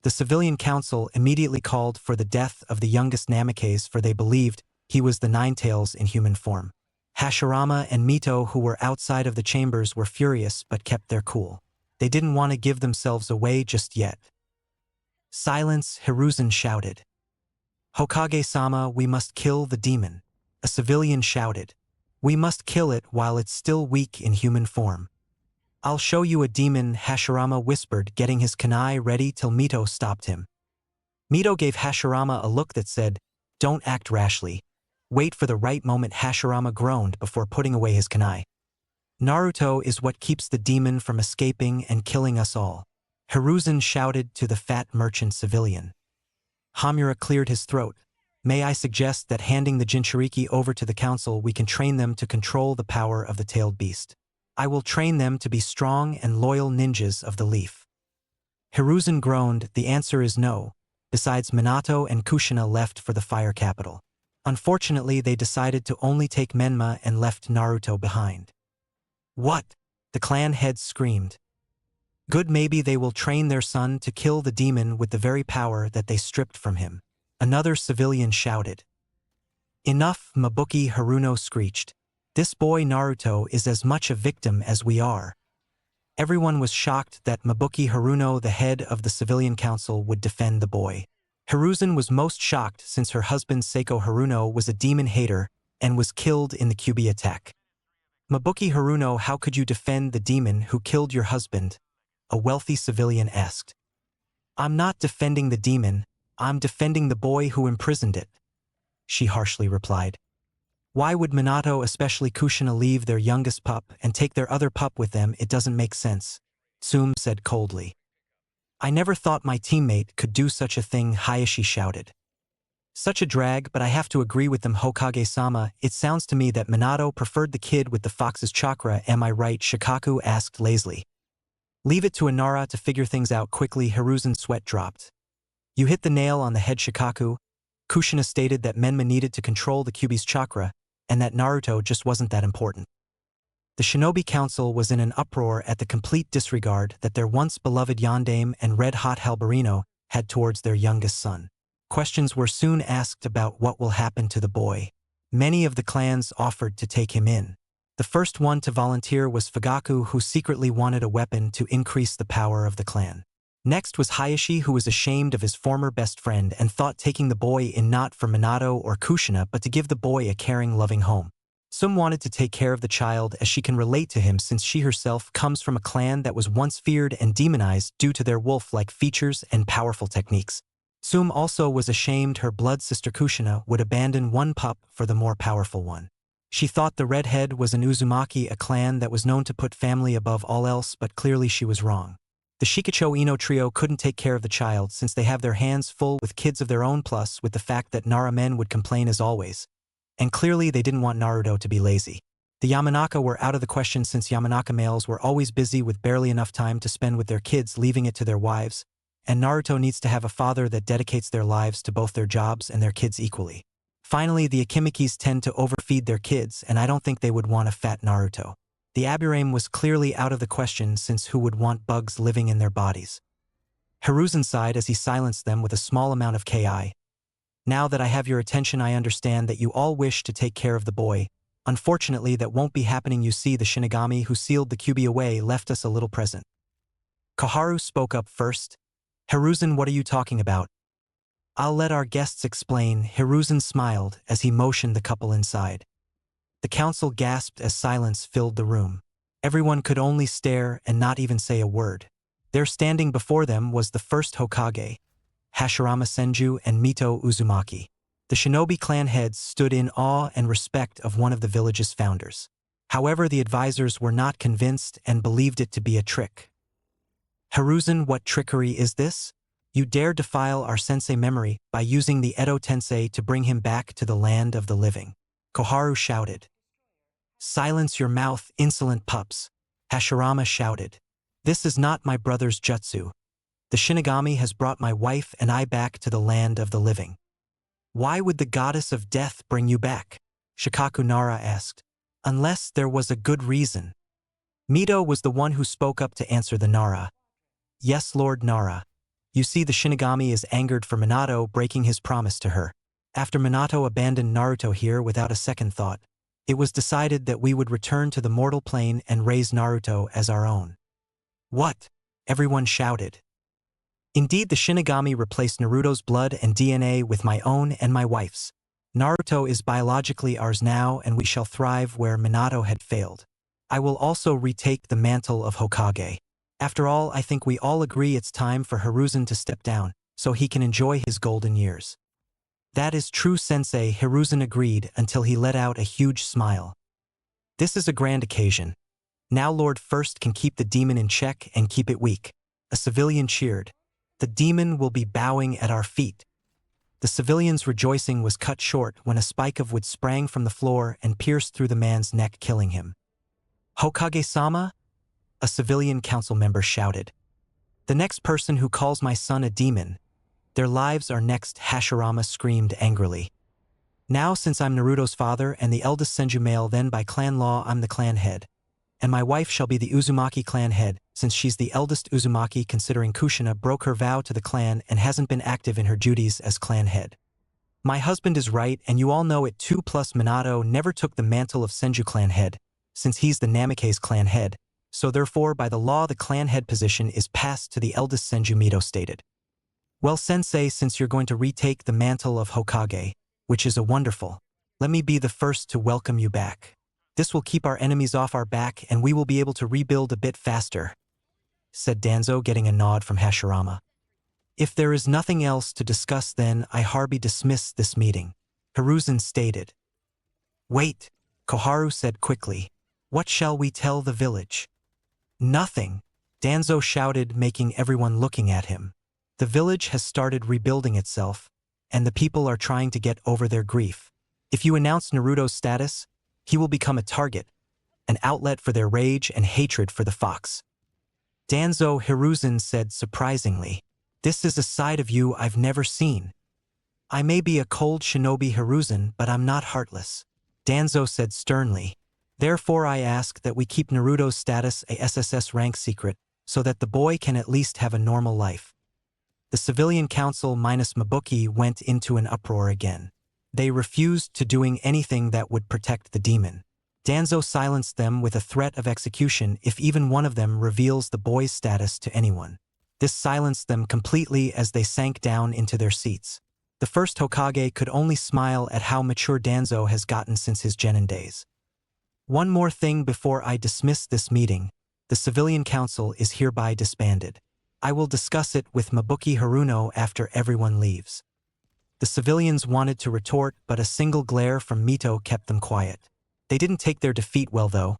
The Civilian Council immediately called for the death of the youngest Namikaze, for they believed he was the 9 tails in human form. Hashirama and Mito, who were outside of the chambers, were furious but kept their cool. They didn't want to give themselves away just yet. Silence, Hiruzen shouted. Hokage-sama, we must kill the demon. A civilian shouted. We must kill it while it's still weak in human form. I'll show you a demon, Hashirama whispered, getting his kunai ready till Mito stopped him. Mito gave Hashirama a look that said, Don't act rashly. Wait for the right moment. Hashirama groaned before putting away his kunai. Naruto is what keeps the demon from escaping and killing us all, Hiruzen shouted to the fat merchant civilian. Hamura cleared his throat. May I suggest that handing the Jinchuriki over to the council we can train them to control the power of the tailed beast. I will train them to be strong and loyal ninjas of the leaf. Hiruzen groaned, the answer is no. Besides, Minato and Kushina left for the fire capital. Unfortunately, they decided to only take Menma and left Naruto behind. What? The clan heads screamed. Good, maybe they will train their son to kill the demon with the very power that they stripped from him. Another civilian shouted. Enough, Mabuki Haruno screeched. This boy Naruto is as much a victim as we are. Everyone was shocked that Mabuki Haruno, the head of the civilian council, would defend the boy. Hiruzen was most shocked since her husband Seiko Haruno was a demon hater and was killed in the Kyuubi attack. Mabuki Haruno, how could you defend the demon who killed your husband? A wealthy civilian asked. I'm not defending the demon, I'm defending the boy who imprisoned it, she harshly replied. Why would Minato, especially Kushina, leave their youngest pup and take their other pup with them? It doesn't make sense, Tsume said coldly. I never thought my teammate could do such a thing, Hayashi shouted. Such a drag, but I have to agree with them, Hokage-sama. It sounds to me that Minato preferred the kid with the fox's chakra, am I right? Shikaku asked lazily. Leave it to Inara to figure things out quickly. Hiruzen's sweat dropped. You hit the nail on the head, Shikaku. Kushina stated that Menma needed to control the Kyuubi's chakra, and that Naruto just wasn't that important. The Shinobi Council was in an uproar at the complete disregard that their once beloved Yondaime and red-hot Halberino had towards their youngest son. Questions were soon asked about what will happen to the boy. Many of the clans offered to take him in. The first one to volunteer was Fugaku, who secretly wanted a weapon to increase the power of the clan. Next was Hayashi, who was ashamed of his former best friend and thought taking the boy in not for Minato or Kushina but to give the boy a caring, loving home. Tsume wanted to take care of the child as she can relate to him since she herself comes from a clan that was once feared and demonized due to their wolf-like features and powerful techniques. Tsume also was ashamed her blood sister Kushina would abandon one pup for the more powerful one. She thought the redhead was an Uzumaki, a clan that was known to put family above all else, but clearly she was wrong. The Shikacho Ino trio couldn't take care of the child since they have their hands full with kids of their own, plus with the fact that Nara men would complain as always. And clearly they didn't want Naruto to be lazy. The Yamanaka were out of the question since Yamanaka males were always busy with barely enough time to spend with their kids, leaving it to their wives, and Naruto needs to have a father that dedicates their lives to both their jobs and their kids equally. Finally, the Akimikis tend to overfeed their kids, and I don't think they would want a fat Naruto. The Aburame was clearly out of the question since who would want bugs living in their bodies? Hiruzen sighed as he silenced them with a small amount of Ki. Now that I have your attention, I understand that you all wish to take care of the boy. Unfortunately, that won't be happening. You see, the Shinigami who sealed the Kyuubi away left us a little present. Koharu spoke up first. Hiruzen, what are you talking about? I'll let our guests explain. Hiruzen smiled as he motioned the couple inside. The council gasped as silence filled the room. Everyone could only stare and not even say a word. There standing before them was the first Hokage, Hashirama Senju and Mito Uzumaki. The shinobi clan heads stood in awe and respect of one of the village's founders. However, the advisors were not convinced and believed it to be a trick. Hiruzen, what trickery is this? You dare defile our sensei memory by using the Edo Tensei to bring him back to the land of the living. Koharu shouted. Silence your mouth, insolent pups, Hashirama shouted. This is not my brother's jutsu. The Shinigami has brought my wife and I back to the land of the living. Why would the goddess of death bring you back? Shikaku Nara asked. Unless there was a good reason. Mito was the one who spoke up to answer the Nara. Yes, Lord Nara. You see, the Shinigami is angered for Minato breaking his promise to her. After Minato abandoned Naruto here without a second thought, it was decided that we would return to the mortal plane and raise Naruto as our own. What? Everyone shouted. Indeed, the Shinigami replaced Naruto's blood and DNA with my own and my wife's. Naruto is biologically ours now, and we shall thrive where Minato had failed. I will also retake the mantle of Hokage. After all, I think we all agree it's time for Hiruzen to step down, so he can enjoy his golden years. That is true, Sensei, Hiruzen agreed until he let out a huge smile. This is a grand occasion. Now Lord First can keep the demon in check and keep it weak. A civilian cheered. The demon will be bowing at our feet. The civilians' rejoicing was cut short when a spike of wood sprang from the floor and pierced through the man's neck, killing him. "Hokage-sama?" a civilian council member shouted. "The next person who calls my son a demon, their lives are next," Hashirama screamed angrily. "Now, since I'm Naruto's father and the eldest Senju male, then by clan law I'm the clan head. And my wife shall be the Uzumaki clan head, since she's the eldest Uzumaki, considering Kushina broke her vow to the clan and hasn't been active in her duties as clan head. My husband is right, and you all know it too, plus Minato never took the mantle of Senju clan head, since he's the Namikaze clan head, so therefore by the law the clan head position is passed to the eldest Senju, Mito stated. Well, sensei, since you're going to retake the mantle of Hokage, which is a wonderful, let me be the first to welcome you back. This will keep our enemies off our back and we will be able to rebuild a bit faster," said Danzo, getting a nod from Hashirama. "If there is nothing else to discuss, then I hereby dismiss this meeting," Hiruzen stated. "Wait," Koharu said quickly. "What shall we tell the village?" "Nothing," Danzo shouted, making everyone looking at him. "The village has started rebuilding itself, and the people are trying to get over their grief. If you announce Naruto's status, he will become a target, an outlet for their rage and hatred for the fox." Danzo, Hiruzen said surprisingly. "This is a side of you I've never seen." "I may be a cold shinobi, Hiruzen, but I'm not heartless," Danzo said sternly. "Therefore I ask that we keep Naruto's status a SSS rank secret, so that the boy can at least have a normal life." The civilian council minus Mabuki went into an uproar again. They refused to doing anything that would protect the demon. Danzo silenced them with a threat of execution if even one of them reveals the boy's status to anyone. This silenced them completely as they sank down into their seats. The first Hokage could only smile at how mature Danzo has gotten since his genin days. "One more thing before I dismiss this meeting. The civilian council is hereby disbanded. I will discuss it with Mabuki Haruno after everyone leaves." The civilians wanted to retort, but a single glare from Mito kept them quiet. They didn't take their defeat well, though.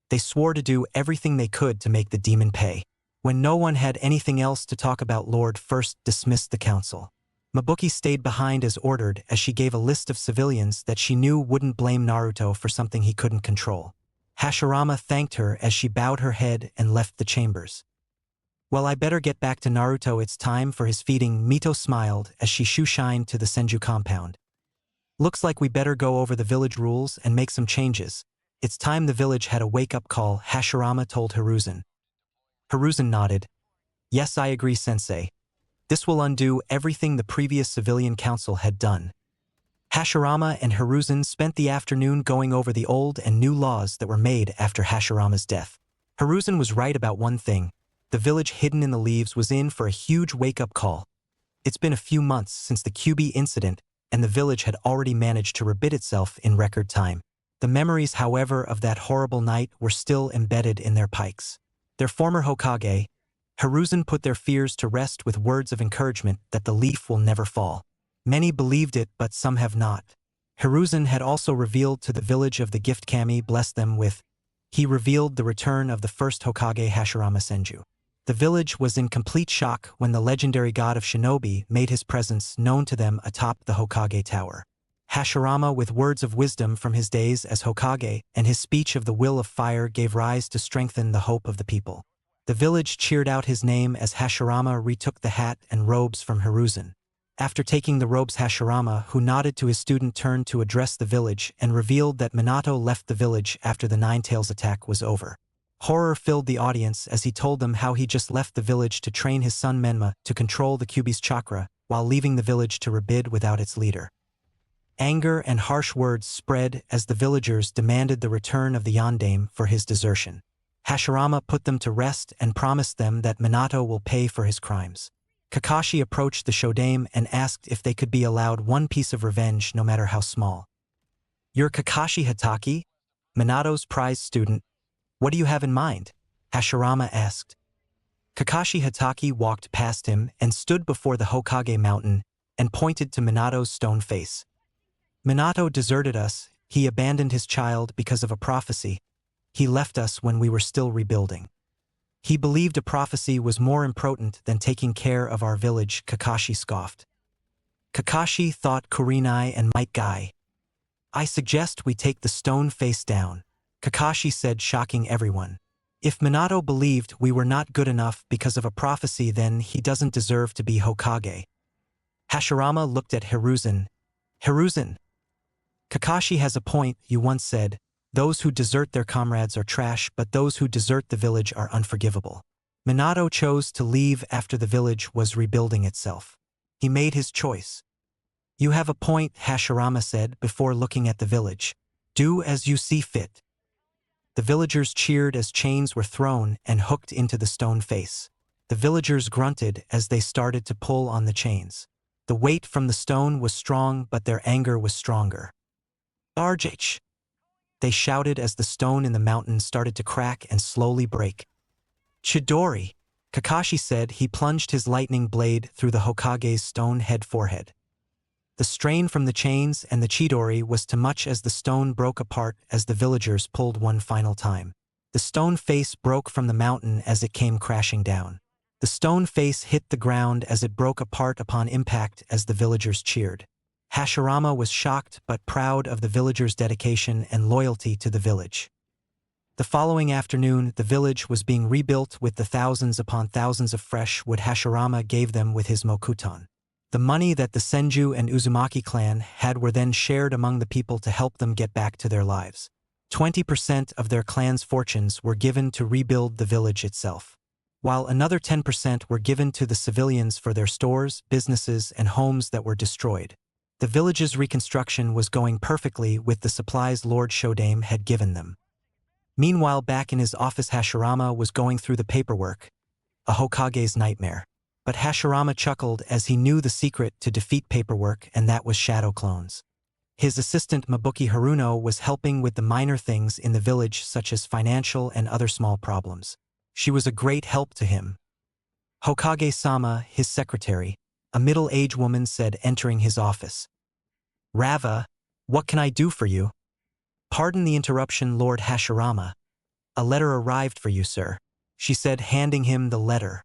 They swore to do everything they could to make the demon pay. When no one had anything else to talk about, Lord first dismissed the council. Mabuki stayed behind as ordered, as she gave a list of civilians that she knew wouldn't blame Naruto for something he couldn't control. Hashirama thanked her as she bowed her head and left the chambers. "Well, I better get back to Naruto, it's time for his feeding," Mito smiled as she shoeshined to the Senju compound. "Looks like we better go over the village rules and make some changes. It's time the village had a wake-up call," Hashirama told Hiruzen. Hiruzen nodded. "Yes, I agree, sensei. This will undo everything the previous civilian council had done." Hashirama and Hiruzen spent the afternoon going over the old and new laws that were made after Hashirama's death. Hiruzen was right about one thing. The village hidden in the leaves was in for a huge wake-up call. It's been a few months since the QB incident, and the village had already managed to rebid itself in record time. The memories, however, of that horrible night were still embedded in their pikes. Their former Hokage, Hiruzen, put their fears to rest with words of encouragement that the leaf will never fall. Many believed it, but some have not. Hiruzen had also revealed to the village of the gift Kami blessed them with. He revealed the return of the first Hokage, Hashirama Senju. The village was in complete shock when the legendary god of shinobi made his presence known to them atop the Hokage tower. Hashirama, with words of wisdom from his days as Hokage and his speech of the will of fire, gave rise to strengthen the hope of the people. The village cheered out his name as Hashirama retook the hat and robes from Hiruzen. After taking the robes, Hashirama, who nodded to his student, turned to address the village and revealed that Minato left the village after the Nine Tails attack was over. Horror filled the audience as he told them how he just left the village to train his son Menma to control the Kyuubi's chakra, while leaving the village to rebid without its leader. Anger and harsh words spread as the villagers demanded the return of the Yondaime for his desertion. Hashirama put them to rest and promised them that Minato will pay for his crimes. Kakashi approached the Shodaime and asked if they could be allowed one piece of revenge, no matter how small. "You're Kakashi Hatake, Minato's prized student. What do you have in mind?" Hashirama asked. Kakashi Hatake walked past him and stood before the Hokage mountain and pointed to Minato's stone face. "Minato deserted us. He abandoned his child because of a prophecy. He left us when we were still rebuilding. He believed a prophecy was more important than taking care of our village," Kakashi scoffed. Kakashi thought Kurenai and Might Guy. I suggest we take the stone face down, Kakashi said, shocking everyone. If Minato believed we were not good enough because of a prophecy, then he doesn't deserve to be Hokage. Hashirama looked at Hiruzen. Hiruzen, Kakashi has a point, you once said. Those who desert their comrades are trash, but those who desert the village are unforgivable. Minato chose to leave after the village was rebuilding itself. He made his choice. You have a point, Hashirama said before looking at the village. Do as you see fit. The villagers cheered as chains were thrown and hooked into the stone face. The villagers grunted as they started to pull on the chains. The weight from the stone was strong, but their anger was stronger. RJH! They shouted as the stone in the mountain started to crack and slowly break. Chidori! Kakashi said. He plunged his lightning blade through the Hokage's stone head forehead. The strain from the chains and the Chidori was too much as the stone broke apart as the villagers pulled one final time. The stone face broke from the mountain as it came crashing down. The stone face hit the ground as it broke apart upon impact as the villagers cheered. Hashirama was shocked but proud of the villagers' dedication and loyalty to the village. The following afternoon, the village was being rebuilt with the thousands upon thousands of fresh wood Hashirama gave them with his Mokuton. The money that the Senju and Uzumaki clan had were then shared among the people to help them get back to their lives. 20% of their clan's fortunes were given to rebuild the village itself, while another 10% were given to the civilians for their stores, businesses, and homes that were destroyed. The village's reconstruction was going perfectly with the supplies Lord Shodame had given them. Meanwhile, back in his office, Hashirama was going through the paperwork, a Hokage's nightmare. But Hashirama chuckled as he knew the secret to defeat paperwork, and that was shadow clones. His assistant Mabuki Haruno was helping with the minor things in the village, such as financial and other small problems. She was a great help to him. Hokage-sama, his secretary, a middle-aged woman, said, entering his office. Rava, what can I do for you? Pardon the interruption, Lord Hashirama. A letter arrived for you, sir, she said, handing him the letter.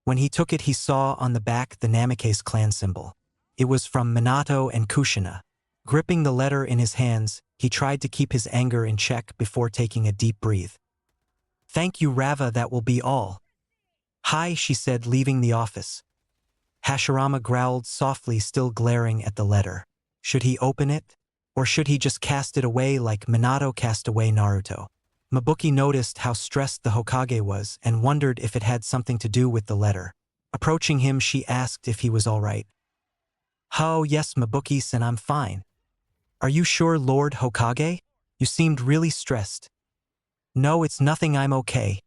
When he took it, he saw on the back the Namikaze clan symbol. It was from Minato and Kushina. Gripping the letter in his hands, he tried to keep his anger in check before taking a deep breath. Thank you, Rava, that will be all. Hi, she said, leaving the office. Hashirama growled softly, still glaring at the letter. Should he open it? Or should he just cast it away like Minato cast away Naruto? Mabuki noticed how stressed the Hokage was and wondered if it had something to do with the letter. Approaching him, she asked if he was all right. Oh yes, Mabuki-san, I'm fine. Are you sure, Lord Hokage? You seemed really stressed. No, it's nothing, I'm okay.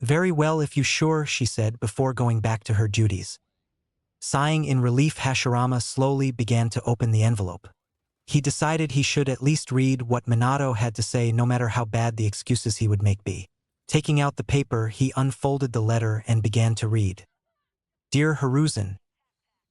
Very well if you're sure, she said before going back to her duties. Sighing in relief, Hashirama slowly began to open the envelope. He decided he should at least read what Minato had to say, no matter how bad the excuses he would make be. Taking out the paper, he unfolded the letter and began to read. Dear Hiruzen,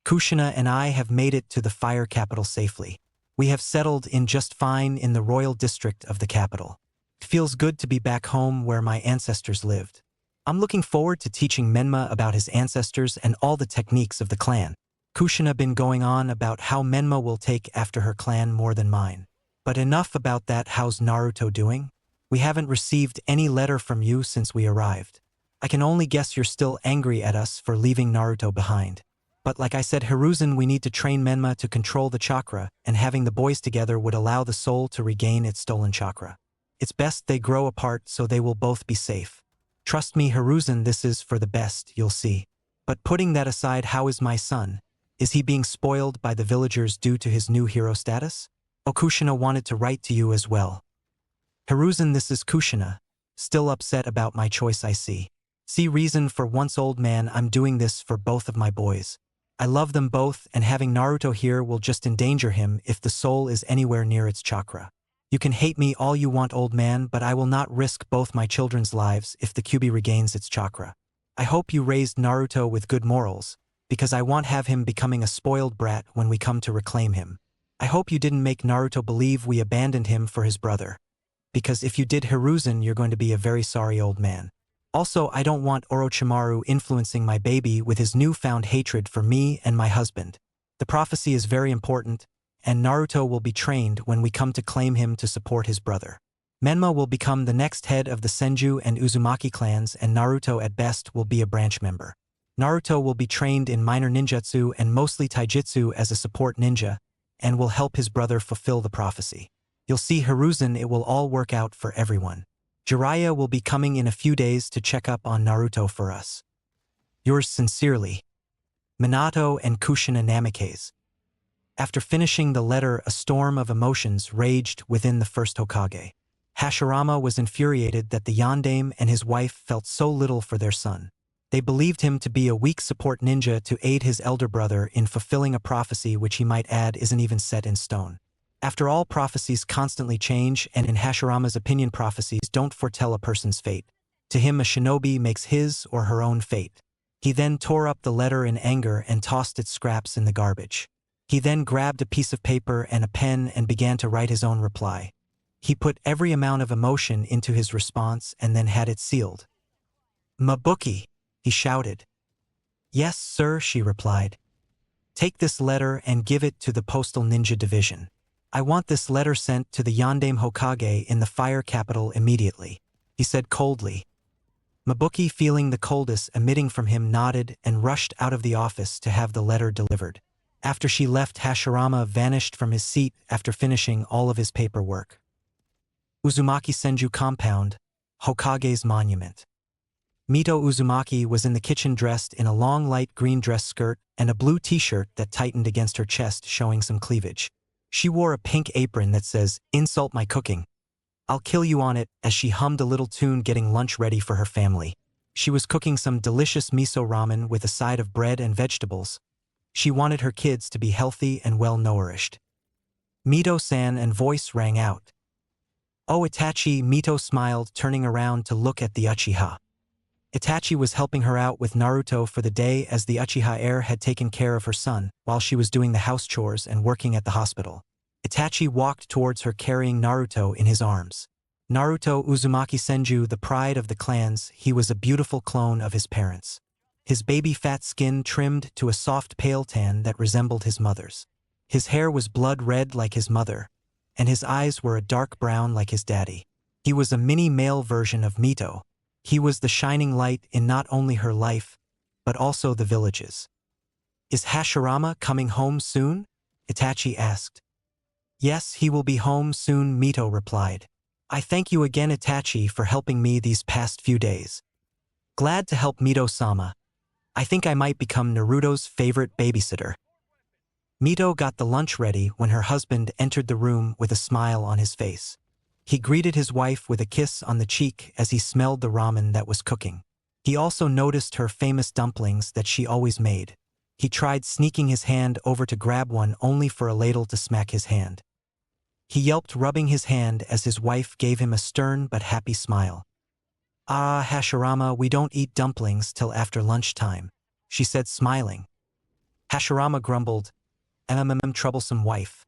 Kushina and I have made it to the fire capital safely. We have settled in just fine in the royal district of the capital. It feels good to be back home where my ancestors lived. I'm looking forward to teaching Menma about his ancestors and all the techniques of the clan. Kushina been going on about how Menma will take after her clan more than mine. But enough about that. How's Naruto doing? We haven't received any letter from you since we arrived. I can only guess you're still angry at us for leaving Naruto behind. But like I said, Hiruzen, we need to train Menma to control the chakra, and having the boys together would allow the soul to regain its stolen chakra. It's best they grow apart so they will both be safe. Trust me, Hiruzen, this is for the best, you'll see. But putting that aside, how is my son? Is he being spoiled by the villagers due to his new hero status? Kushina wanted to write to you as well. Hiruzen, this is Kushina. Still upset about my choice, I see. See reason for once, old man, I'm doing this for both of my boys. I love them both, and having Naruto here will just endanger him if the soul is anywhere near its chakra. You can hate me all you want, old man, but I will not risk both my children's lives if the Kyuubi regains its chakra. I hope you raised Naruto with good morals, because I won't have him becoming a spoiled brat when we come to reclaim him. I hope you didn't make Naruto believe we abandoned him for his brother. Because if you did, Hiruzen, you're going to be a very sorry old man. Also, I don't want Orochimaru influencing my baby with his newfound hatred for me and my husband. The prophecy is very important, and Naruto will be trained when we come to claim him to support his brother. Menma will become the next head of the Senju and Uzumaki clans, and Naruto at best will be a branch member. Naruto will be trained in minor ninjutsu and mostly taijutsu as a support ninja, and will help his brother fulfill the prophecy. You'll see Hiruzen, it will all work out for everyone. Jiraiya will be coming in a few days to check up on Naruto for us. Yours sincerely, Minato and Kushina Namikaze. After finishing the letter, a storm of emotions raged within the first Hokage. Hashirama was infuriated that the Yondaime and his wife felt so little for their son. They believed him to be a weak support ninja to aid his elder brother in fulfilling a prophecy which he might add isn't even set in stone. After all, prophecies constantly change, and in Hashirama's opinion, prophecies don't foretell a person's fate. To him, a shinobi makes his or her own fate. He then tore up the letter in anger and tossed its scraps in the garbage. He then grabbed a piece of paper and a pen and began to write his own reply. He put every amount of emotion into his response and then had it sealed. "Mabuki," he shouted. "Yes, sir," she replied. "Take this letter and give it to the Postal Ninja Division. I want this letter sent to the Yondaime Hokage in the fire capital immediately," he said coldly. Mabuki, feeling the coldness emitting from him, nodded and rushed out of the office to have the letter delivered. After she left, Hashirama vanished from his seat after finishing all of his paperwork. Uzumaki Senju Compound, Hokage's Monument. Mito Uzumaki was in the kitchen dressed in a long light green dress skirt and a blue t-shirt that tightened against her chest, showing some cleavage. She wore a pink apron that says, "Insult my cooking. I'll kill you" on it, as she hummed a little tune getting lunch ready for her family. She was cooking some delicious miso ramen with a side of bread and vegetables. She wanted her kids to be healthy and well-nourished. Mito-san, and voice rang out. "Oh, Itachi," Mito smiled, turning around to look at the Uchiha. Itachi was helping her out with Naruto for the day, as the Uchiha heir had taken care of her son while she was doing the house chores and working at the hospital. Itachi walked towards her carrying Naruto in his arms. Naruto Uzumaki Senju, the pride of the clans, he was a beautiful clone of his parents. His baby fat skin trimmed to a soft pale tan that resembled his mother's. His hair was blood red like his mother, and his eyes were a dark brown like his daddy. He was a mini male version of Mito. He was the shining light in not only her life, but also the village's. "Is Hashirama coming home soon?" Itachi asked. "Yes, he will be home soon," Mito replied. "I thank you again, Itachi, for helping me these past few days." "Glad to help, Mito-sama. I think I might become Naruto's favorite babysitter." Mito got the lunch ready when her husband entered the room with a smile on his face. He greeted his wife with a kiss on the cheek as he smelled the ramen that was cooking. He also noticed her famous dumplings that she always made. He tried sneaking his hand over to grab one, only for a ladle to smack his hand. He yelped, rubbing his hand, as his wife gave him a stern but happy smile. "Ah, Hashirama, we don't eat dumplings till after lunchtime," she said, smiling. Hashirama grumbled, troublesome wife.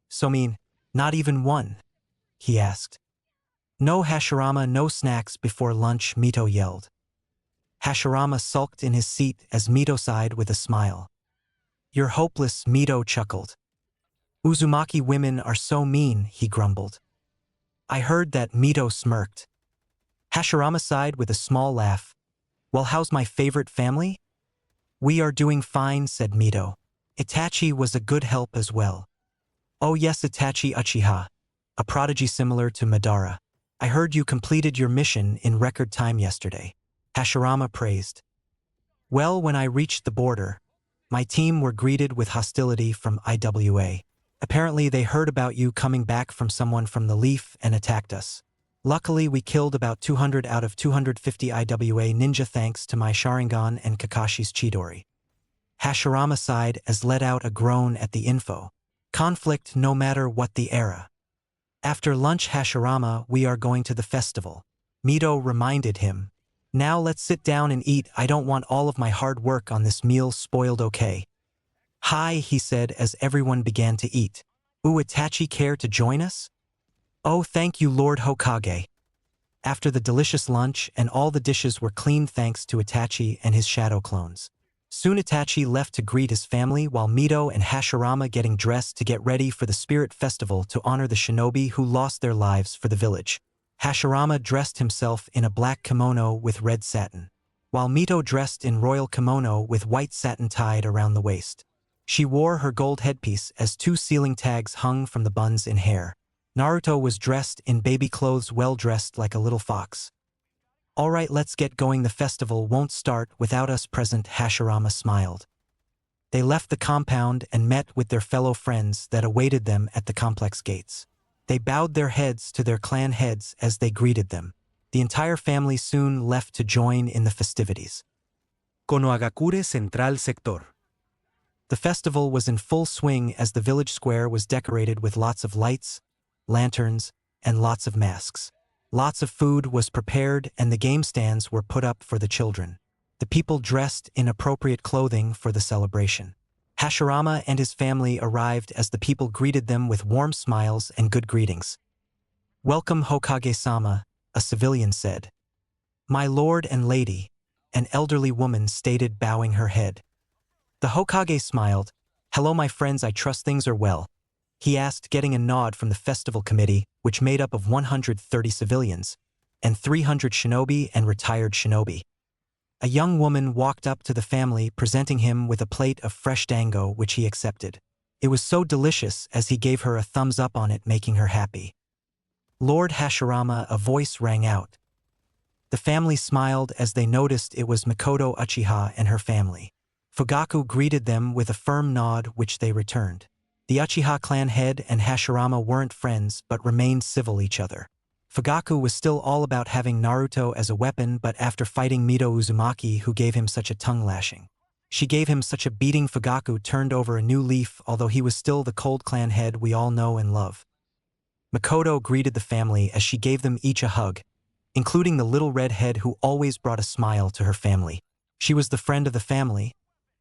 "So mean, not even one?" he asked. "No, Hashirama, no snacks before lunch," Mito yelled. Hashirama sulked in his seat as Mito sighed with a smile. "You're hopeless," Mito chuckled. "Uzumaki women are so mean," he grumbled. "I heard that," Mito smirked. Hashirama sighed with a small laugh. "Well, how's my favorite family?" "We are doing fine," said Mito. "Itachi was a good help as well." "Oh yes, Itachi Uchiha, a prodigy similar to Madara. I heard you completed your mission in record time yesterday," Hashirama praised. "Well, when I reached the border, my team were greeted with hostility from IWA. Apparently they heard about you coming back from someone from the Leaf and attacked us. Luckily, we killed about 200 out of 250 IWA ninja thanks to my Sharingan and Kakashi's Chidori." Hashirama sighed as let out a groan at the info. Conflict no matter what the era. "After lunch, Hashirama, we are going to the festival," Mito reminded him. "Now let's sit down and eat. I don't want all of my hard work on this meal spoiled, okay?" "Hi," he said as everyone began to eat. "Ooh, Itachi, care to join us?" "Oh, thank you, Lord Hokage." After the delicious lunch, and all the dishes were cleaned thanks to Itachi and his shadow clones. Soon Itachi left to greet his family while Mito and Hashirama getting dressed to get ready for the Spirit Festival to honor the shinobi who lost their lives for the village. Hashirama dressed himself in a black kimono with red satin, while Mito dressed in royal kimono with white satin tied around the waist. She wore her gold headpiece as 2 ceiling tags hung from the buns in hair. Naruto was dressed in baby clothes, well dressed like a little fox. "Alright, let's get going, the festival won't start without us present," Hashirama smiled. They left the compound and met with their fellow friends that awaited them at the complex gates. They bowed their heads to their clan heads as they greeted them. The entire family soon left to join in the festivities. Konohagakure Central Sector. The festival was in full swing as the village square was decorated with lots of lights, lanterns, and lots of masks. Lots of food was prepared and the game stands were put up for the children. The people dressed in appropriate clothing for the celebration. Hashirama and his family arrived as the people greeted them with warm smiles and good greetings. "Welcome, Hokage-sama," a civilian said. "My lord and lady," an elderly woman stated, bowing her head. The Hokage smiled. "Hello, my friends, I trust things are well," he asked, getting a nod from the festival committee, which made up of 130 civilians and 300 shinobi and retired shinobi. A young woman walked up to the family, presenting him with a plate of fresh dango, which he accepted. It was so delicious as he gave her a thumbs up on it, making her happy. "Lord Hashirama," a voice rang out. The family smiled as they noticed it was Mikoto Uchiha and her family. Fugaku greeted them with a firm nod, which they returned. The Uchiha clan head and Hashirama weren't friends but remained civil each other. Fugaku was still all about having Naruto as a weapon, but after fighting Mito Uzumaki, who gave him such a tongue lashing, she gave him such a beating, Fugaku turned over a new leaf, although he was still the cold clan head we all know and love. Mikoto greeted the family as she gave them each a hug, including the little red head who always brought a smile to her family. She was the friend of the family,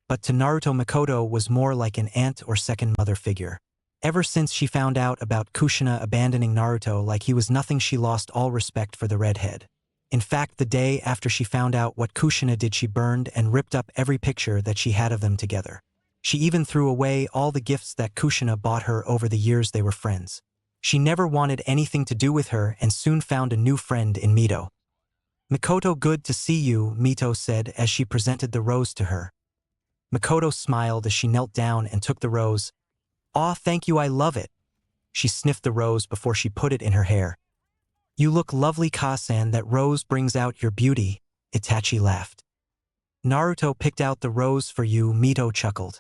but to Naruto, Mikoto was more like an aunt or second mother figure. Ever since she found out about Kushina abandoning Naruto like he was nothing, she lost all respect for the redhead. In fact, the day after she found out what Kushina did, she burned and ripped up every picture that she had of them together. She even threw away all the gifts that Kushina bought her over the years they were friends. She never wanted anything to do with her and soon found a new friend in Mito. "Mikoto, good to see you," Mito said as she presented the rose to her. Mikoto smiled as she knelt down and took the rose. "Aw, thank you, I love it." She sniffed the rose before she put it in her hair. "You look lovely, Kasan, that rose brings out your beauty," Itachi laughed. "Naruto picked out the rose for you," Mito chuckled.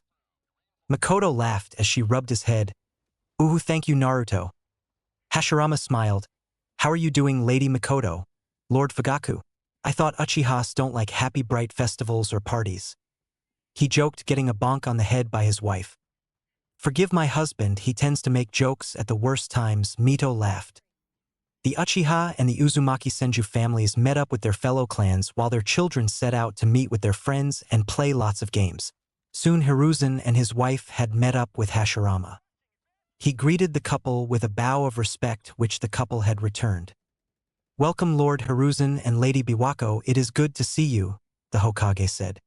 Mikoto laughed as she rubbed his head. "Ooh, thank you, Naruto." Hashirama smiled. "How are you doing, Lady Mikoto?" "Lord Fugaku. I thought Uchihas don't like happy bright festivals or parties," he joked, getting a bonk on the head by his wife. "Forgive my husband, he tends to make jokes at the worst times," Mito laughed. The Uchiha and the Uzumaki Senju families met up with their fellow clans while their children set out to meet with their friends and play lots of games. Soon Hiruzen and his wife had met up with Hashirama. He greeted the couple with a bow of respect, which the couple had returned. "Welcome, Lord Hiruzen and Lady Biwako, it is good to see you," the Hokage said.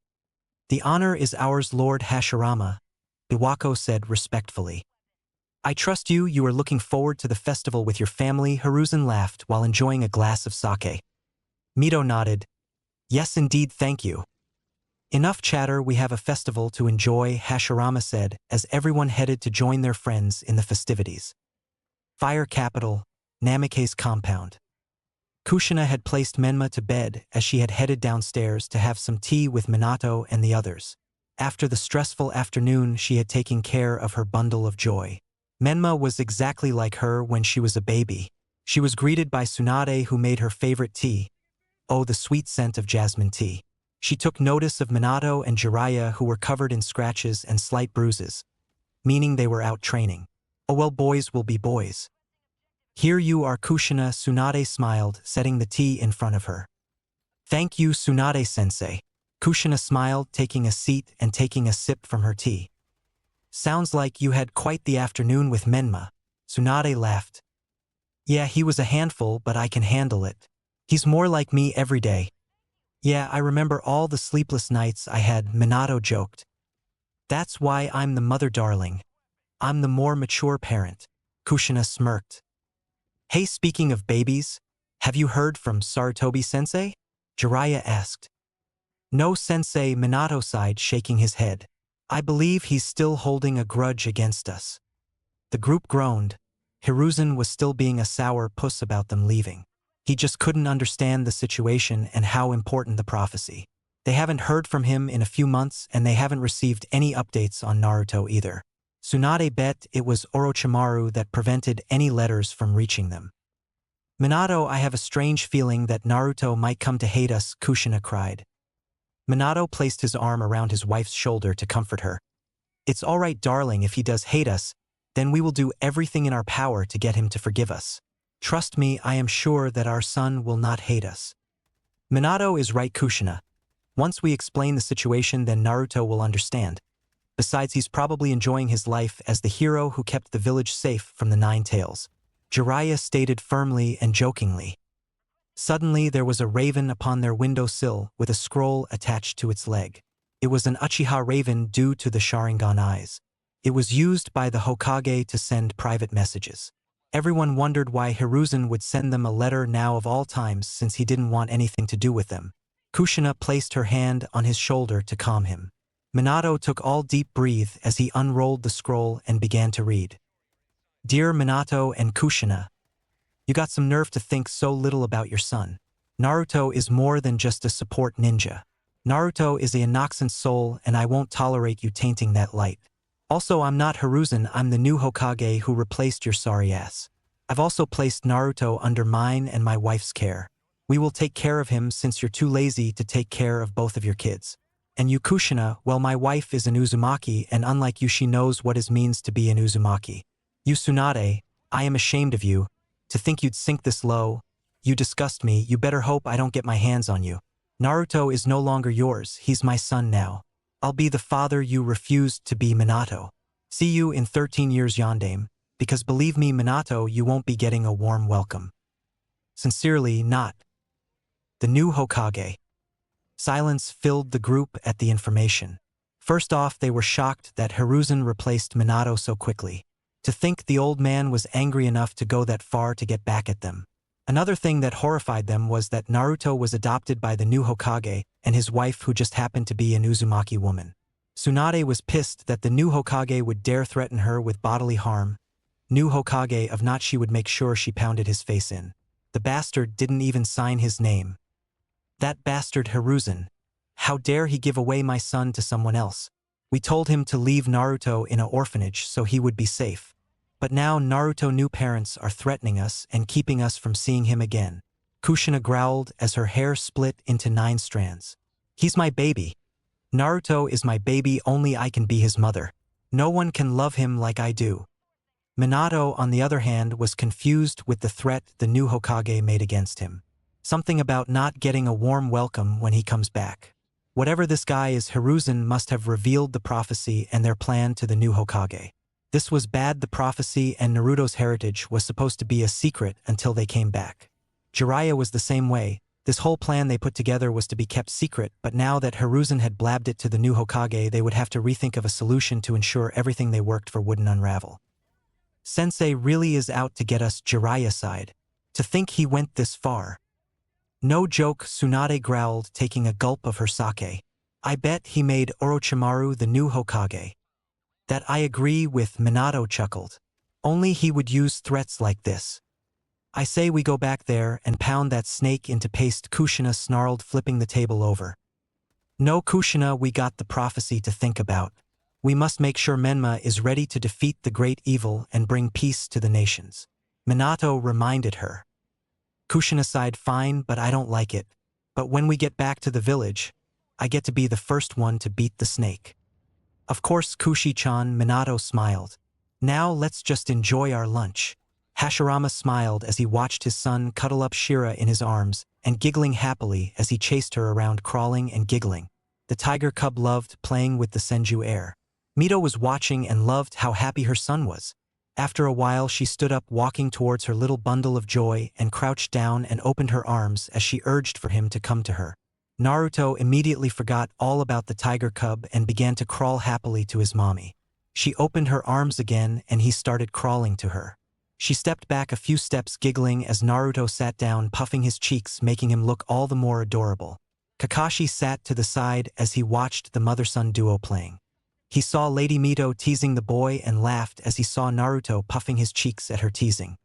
"The honor is ours, Lord Hashirama," Biwako said respectfully. "I trust you are looking forward to the festival with your family," Hiruzen laughed while enjoying a glass of sake. Mito nodded. "Yes, indeed, thank you." "Enough chatter, we have a festival to enjoy," Hashirama said as everyone headed to join their friends in the festivities. Fire capital, Namikaze's compound. Kushina had placed Menma to bed as she had headed downstairs to have some tea with Minato and the others. After the stressful afternoon, she had taken care of her bundle of joy. Menma was exactly like her when she was a baby. She was greeted by Tsunade, who made her favorite tea. Oh, the sweet scent of jasmine tea. She took notice of Minato and Jiraiya, who were covered in scratches and slight bruises, meaning they were out training. "Oh well, boys will be boys." "Here you are, Kushina," Tsunade smiled, setting the tea in front of her. "Thank you, Tsunade-sensei." Kushina smiled, taking a seat and taking a sip from her tea. "Sounds like you had quite the afternoon with Menma." Tsunade laughed. "Yeah, he was a handful, but I can handle it. He's more like me every day." Yeah, I remember all the sleepless nights I had, Minato joked. That's why I'm the mother darling. I'm the more mature parent. Kushina smirked. Hey, speaking of babies, have you heard from Sarutobi-sensei? Jiraiya asked. No, sensei, Minato sighed, shaking his head. I believe he's still holding a grudge against us. The group groaned. Hiruzen was still being a sour puss about them leaving. He just couldn't understand the situation and how important the prophecy. They haven't heard from him in a few months and they haven't received any updates on Naruto either. Tsunade bet it was Orochimaru that prevented any letters from reaching them. Minato, I have a strange feeling that Naruto might come to hate us, Kushina cried. Minato placed his arm around his wife's shoulder to comfort her. It's all right, darling, if he does hate us, then we will do everything in our power to get him to forgive us. Trust me, I am sure that our son will not hate us. Minato is right, Kushina. Once we explain the situation, then Naruto will understand. Besides, he's probably enjoying his life as the hero who kept the village safe from the Nine Tails. Jiraiya stated firmly and jokingly. Suddenly there was a raven upon their windowsill with a scroll attached to its leg. It was an Uchiha raven due to the Sharingan eyes. It was used by the Hokage to send private messages. Everyone wondered why Hiruzen would send them a letter now of all times since he didn't want anything to do with them. Kushina placed her hand on his shoulder to calm him. Minato took all deep breath as he unrolled the scroll and began to read. Dear Minato and Kushina, you got some nerve to think so little about your son. Naruto is more than just a support ninja. Naruto is a innocent soul and I won't tolerate you tainting that light. Also, I'm not Hiruzen, I'm the new Hokage who replaced your sorry ass. I've also placed Naruto under mine and my wife's care. We will take care of him since you're too lazy to take care of both of your kids. And you, Kushina, well, my wife is an Uzumaki and unlike you she knows what it means to be an Uzumaki. You Tsunade, I am ashamed of you. To think you'd sink this low. You disgust me, you better hope I don't get my hands on you. Naruto is no longer yours, he's my son now. I'll be the father you refused to be, Minato. See you in 13 years, Yondaime, because believe me, Minato, you won't be getting a warm welcome. Sincerely, not. The new Hokage. Silence filled the group at the information. First off, they were shocked that Hiruzen replaced Minato so quickly. To think the old man was angry enough to go that far to get back at them. Another thing that horrified them was that Naruto was adopted by the new Hokage and his wife who just happened to be an Uzumaki woman. Tsunade was pissed that the new Hokage would dare threaten her with bodily harm. New Hokage of not she would make sure she pounded his face in. The bastard didn't even sign his name. That bastard Hiruzen. How dare he give away my son to someone else? We told him to leave Naruto in an orphanage so he would be safe. But now Naruto new parents are threatening us and keeping us from seeing him again. Kushina growled as her hair split into 9 strands. He's my baby. Naruto is my baby, only I can be his mother. No one can love him like I do. Minato, on the other hand, was confused with the threat the new Hokage made against him. Something about not getting a warm welcome when he comes back. Whatever this guy is, Hiruzen must have revealed the prophecy and their plan to the new Hokage. This was bad. The prophecy and Naruto's heritage was supposed to be a secret until they came back. Jiraiya was the same way. This whole plan they put together was to be kept secret, but now that Hiruzen had blabbed it to the new Hokage, they would have to rethink of a solution to ensure everything they worked for wouldn't unravel. Sensei really is out to get us, Jiraiya sighed. To think he went this far. No joke, Tsunade growled, taking a gulp of her sake. I bet he made Orochimaru the new Hokage. That I agree with, Minato chuckled. Only he would use threats like this. I say we go back there and pound that snake into paste, Kushina snarled, flipping the table over. No, Kushina, we got the prophecy to think about. We must make sure Menma is ready to defeat the great evil and bring peace to the nations. Minato reminded her. Kushina sighed, fine, but I don't like it. But when we get back to the village, I get to be the first one to beat the snake. Of course, Kushi-chan, Minato smiled. Now let's just enjoy our lunch. Hashirama smiled as he watched his son cuddle up Shira in his arms and giggling happily as he chased her around, crawling and giggling. The tiger cub loved playing with the Senju air. Mito was watching and loved how happy her son was. After a while, she stood up, walking towards her little bundle of joy, and crouched down and opened her arms as she urged for him to come to her. Naruto immediately forgot all about the tiger cub and began to crawl happily to his mommy. She opened her arms again and he started crawling to her. She stepped back a few steps giggling as Naruto sat down, puffing his cheeks, making him look all the more adorable. Kakashi sat to the side as he watched the mother-son duo playing. He saw Lady Mito teasing the boy and laughed as he saw Naruto puffing his cheeks at her teasing.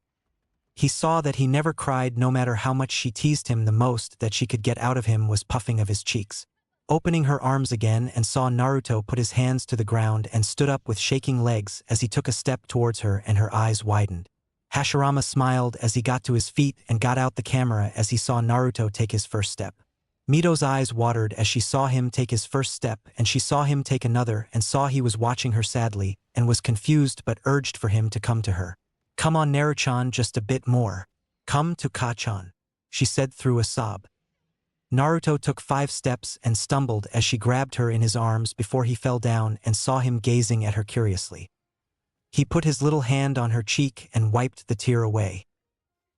He saw that he never cried no matter how much she teased him. The most that she could get out of him was puffing of his cheeks. Opening her arms again and saw Naruto put his hands to the ground and stood up with shaking legs as he took a step towards her and her eyes widened. Hashirama smiled as he got to his feet and got out the camera as he saw Naruto take his first step. Mito's eyes watered as she saw him take his first step and she saw him take another and saw he was watching her sadly and was confused but urged for him to come to her. "Come on Naruto-chan, just a bit more. Come to Ka-chan," she said through a sob. Naruto took 5 steps and stumbled as she grabbed her in his arms before he fell down and saw him gazing at her curiously. He put his little hand on her cheek and wiped the tear away.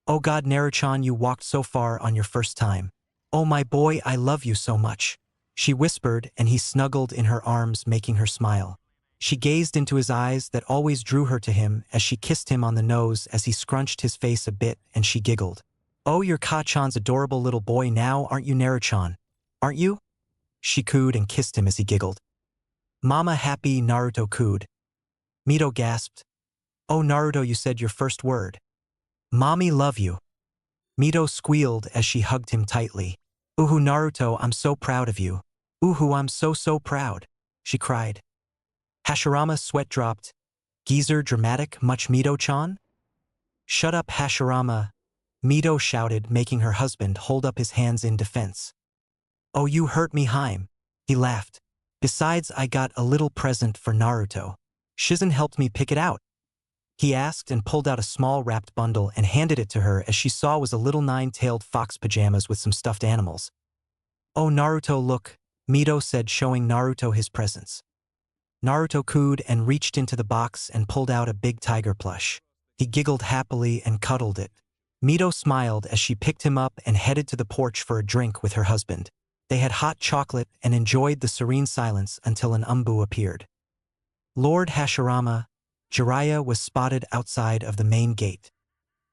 "Oh God Naruto-chan, you walked so far on your first time. Oh my boy, I love you so much," she whispered and he snuggled in her arms, making her smile. She gazed into his eyes that always drew her to him as she kissed him on the nose as he scrunched his face a bit and she giggled. "Oh, you're Ka-chan's adorable little boy now, aren't you Naruto-chan? Aren't you?" She cooed and kissed him as he giggled. "Mama happy," Naruto cooed. Mito gasped. "Oh Naruto, you said your first word. Mommy love you." Mito squealed as she hugged him tightly. "Ooh Naruto, I'm so proud of you. Ooh, I'm so proud," she cried. Hashirama's sweat dropped. "Geezer dramatic much Mito-chan?" "Shut up Hashirama," Mito shouted, making her husband hold up his hands in defense. "Oh, you hurt me Haim," he laughed. "Besides, I got a little present for Naruto. Shizen helped me pick it out," he asked and pulled out a small wrapped bundle and handed it to her as she saw was a little 9-tailed fox pajamas with some stuffed animals. "Oh Naruto, look," Mito said, showing Naruto his presents. Naruto cooed and reached into the box and pulled out a big tiger plush. He giggled happily and cuddled it. Mito smiled as she picked him up and headed to the porch for a drink with her husband. They had hot chocolate and enjoyed the serene silence until an Umbu appeared. Lord Hashirama, Jiraiya was spotted outside of the main gate.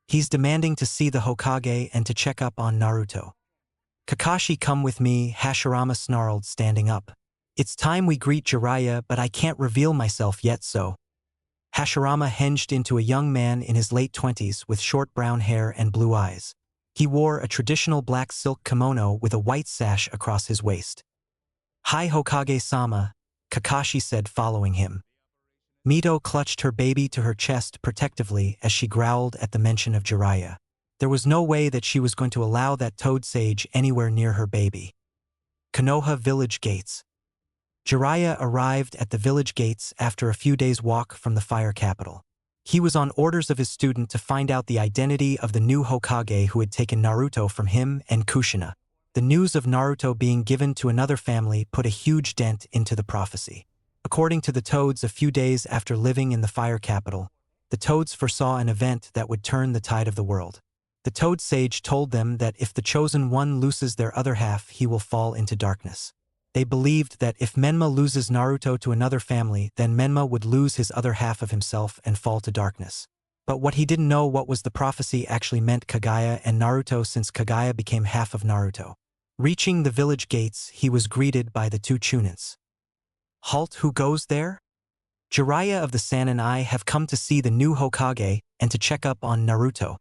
"He's demanding to see the Hokage and to check up on Naruto." "Kakashi, come with me," Hashirama snarled, standing up. "It's time we greet Jiraiya, but I can't reveal myself yet so." Hashirama hinged into a young man in his late 20s with short brown hair and blue eyes. He wore a traditional black silk kimono with a white sash across his waist. "Hi Hokage-sama," Kakashi said, following him. Mito clutched her baby to her chest protectively as she growled at the mention of Jiraiya. There was no way that she was going to allow that toad sage anywhere near her baby. Konoha Village Gates. Jiraiya arrived at the village gates after a few days' walk from the fire capital. He was on orders of his student to find out the identity of the new Hokage who had taken Naruto from him and Kushina. The news of Naruto being given to another family put a huge dent into the prophecy. According to the Toads, a few days after living in the fire capital, the Toads foresaw an event that would turn the tide of the world. The Toad Sage told them that if the chosen one loses their other half, he will fall into darkness. They believed that if Menma loses Naruto to another family, then Menma would lose his other half of himself and fall to darkness. But what he didn't know what was the prophecy actually meant Kaguya and Naruto, since Kaguya became half of Naruto. Reaching the village gates, he was greeted by the 2 Chunins. "Halt, who goes there?" "Jiraiya of the San and I have come to see the new Hokage and to check up on Naruto."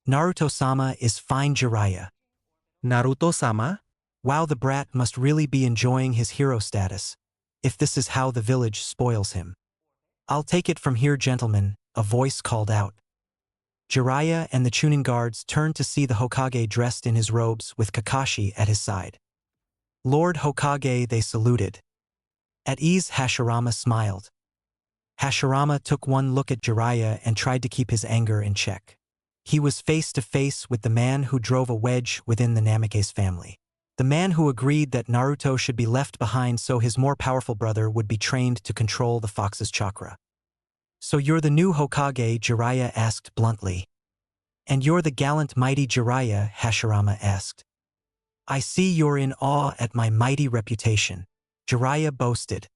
"Naruto-sama is fine Jiraiya." Naruto-sama? "Wow, the brat must really be enjoying his hero status, if this is how the village spoils him." "I'll take it from here, gentlemen," a voice called out. Jiraiya and the Chunin guards turned to see the Hokage dressed in his robes with Kakashi at his side. "Lord Hokage," they saluted. At ease, Hashirama smiled. Hashirama took one look at Jiraiya and tried to keep his anger in check. He was face to face with the man who drove a wedge within the Namikaze family. The man who agreed that Naruto should be left behind so his more powerful brother would be trained to control the fox's chakra. "So you're the new Hokage?" Jiraiya asked bluntly. "And you're the gallant mighty Jiraiya?" Hashirama asked. I see you're in awe at my mighty reputation, Jiraiya boasted.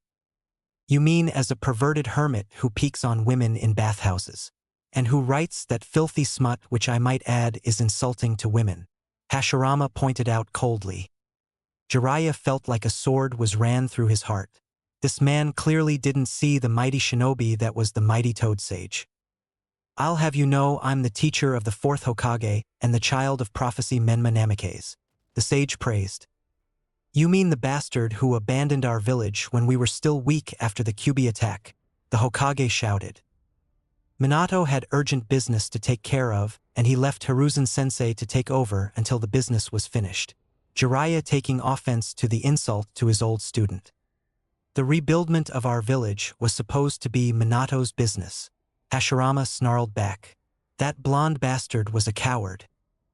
You mean as a perverted hermit who peeks on women in bathhouses, and who writes that filthy smut which I might add is insulting to women, Hashirama pointed out coldly. Jiraiya felt like a sword was ran through his heart. This man clearly didn't see the mighty shinobi that was the mighty Toad Sage. I'll have you know I'm the teacher of the fourth Hokage and the child of prophecy Menma Namikaze, the sage praised. You mean the bastard who abandoned our village when we were still weak after the Kyuubi attack, the Hokage shouted. Minato had urgent business to take care of, and he left Hiruzen-sensei to take over until the business was finished. Jiraiya taking offense to the insult to his old student. The rebuildment of our village was supposed to be Minato's business. Hashirama snarled back. That blonde bastard was a coward.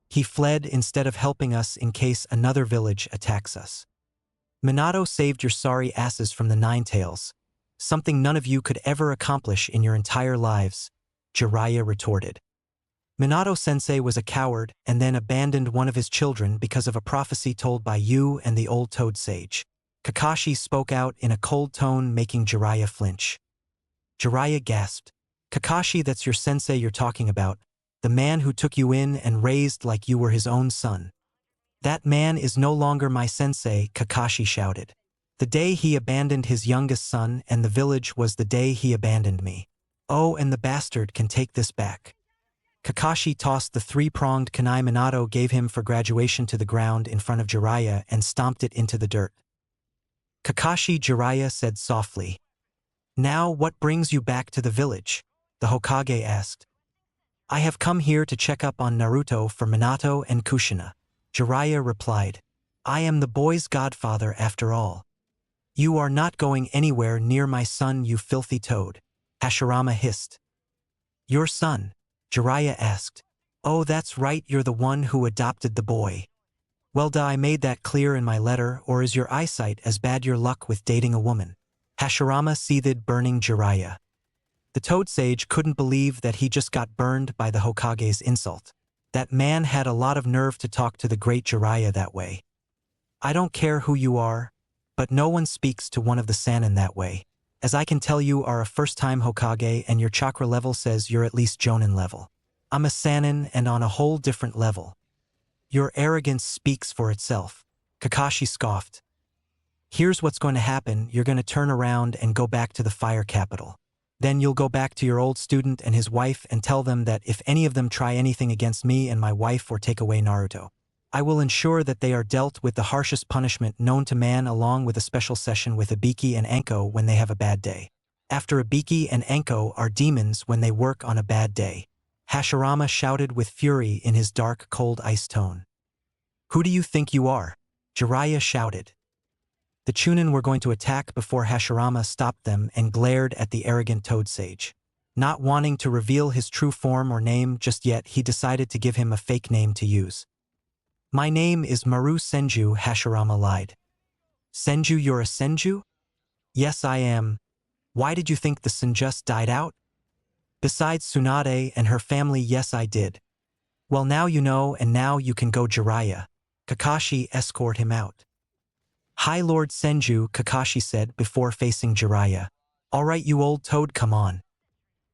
He fled instead of helping us in case another village attacks us. Minato saved your sorry asses from the Nine Tails, something none of you could ever accomplish in your entire lives, Jiraiya retorted. Minato-sensei was a coward and then abandoned one of his children because of a prophecy told by you and the old Toad Sage. Kakashi spoke out in a cold tone, making Jiraiya flinch. Jiraiya gasped. Kakashi, that's your sensei you're talking about, the man who took you in and raised like you were his own son. That man is no longer my sensei, Kakashi shouted. The day he abandoned his youngest son and the village was the day he abandoned me. Oh, and the bastard can take this back. Kakashi tossed the three-pronged kunai Minato gave him for graduation to the ground in front of Jiraiya and stomped it into the dirt. Kakashi, Jiraiya said softly. Now what brings you back to the village? The Hokage asked. I have come here to check up on Naruto for Minato and Kushina. Jiraiya replied. I am the boy's godfather after all. You are not going anywhere near my son, you filthy toad, Hashirama hissed. Your son? Jiraiya asked. Oh, that's right, you're the one who adopted the boy. Well, I made that clear in my letter, or is your eyesight as bad your luck with dating a woman? Hashirama seethed, burning Jiraiya. The Toad Sage couldn't believe that he just got burned by the Hokage's insult. That man had a lot of nerve to talk to the great Jiraiya that way. I don't care who you are, but no one speaks to one of the Sannin that way. As I can tell, you are a first-time Hokage and your chakra level says you're at least Jonin level. I'm a Sannin and on a whole different level. Your arrogance speaks for itself, Kakashi scoffed. Here's what's going to happen, you're going to turn around and go back to the fire capital. Then you'll go back to your old student and his wife and tell them that if any of them try anything against me and my wife or take away Naruto, I will ensure that they are dealt with the harshest punishment known to man, along with a special session with Ibiki and Anko when they have a bad day. After Ibiki and Anko are demons when they work on a bad day. Hashirama shouted with fury in his dark, cold ice tone. Who do you think you are? Jiraiya shouted. The Chunin were going to attack before Hashirama stopped them and glared at the arrogant Toad Sage. Not wanting to reveal his true form or name just yet, he decided to give him a fake name to use. My name is Maru Senju, Hashirama lied. Senju, you're a Senju? Yes, I am. Why did you think the sun just died out? Besides Tsunade and her family, yes I did. Well, now you know, and now you can go, Jiraiya. Kakashi escort him out. Hi Lord Senju, Kakashi said before facing Jiraiya. Alright you old toad, come on.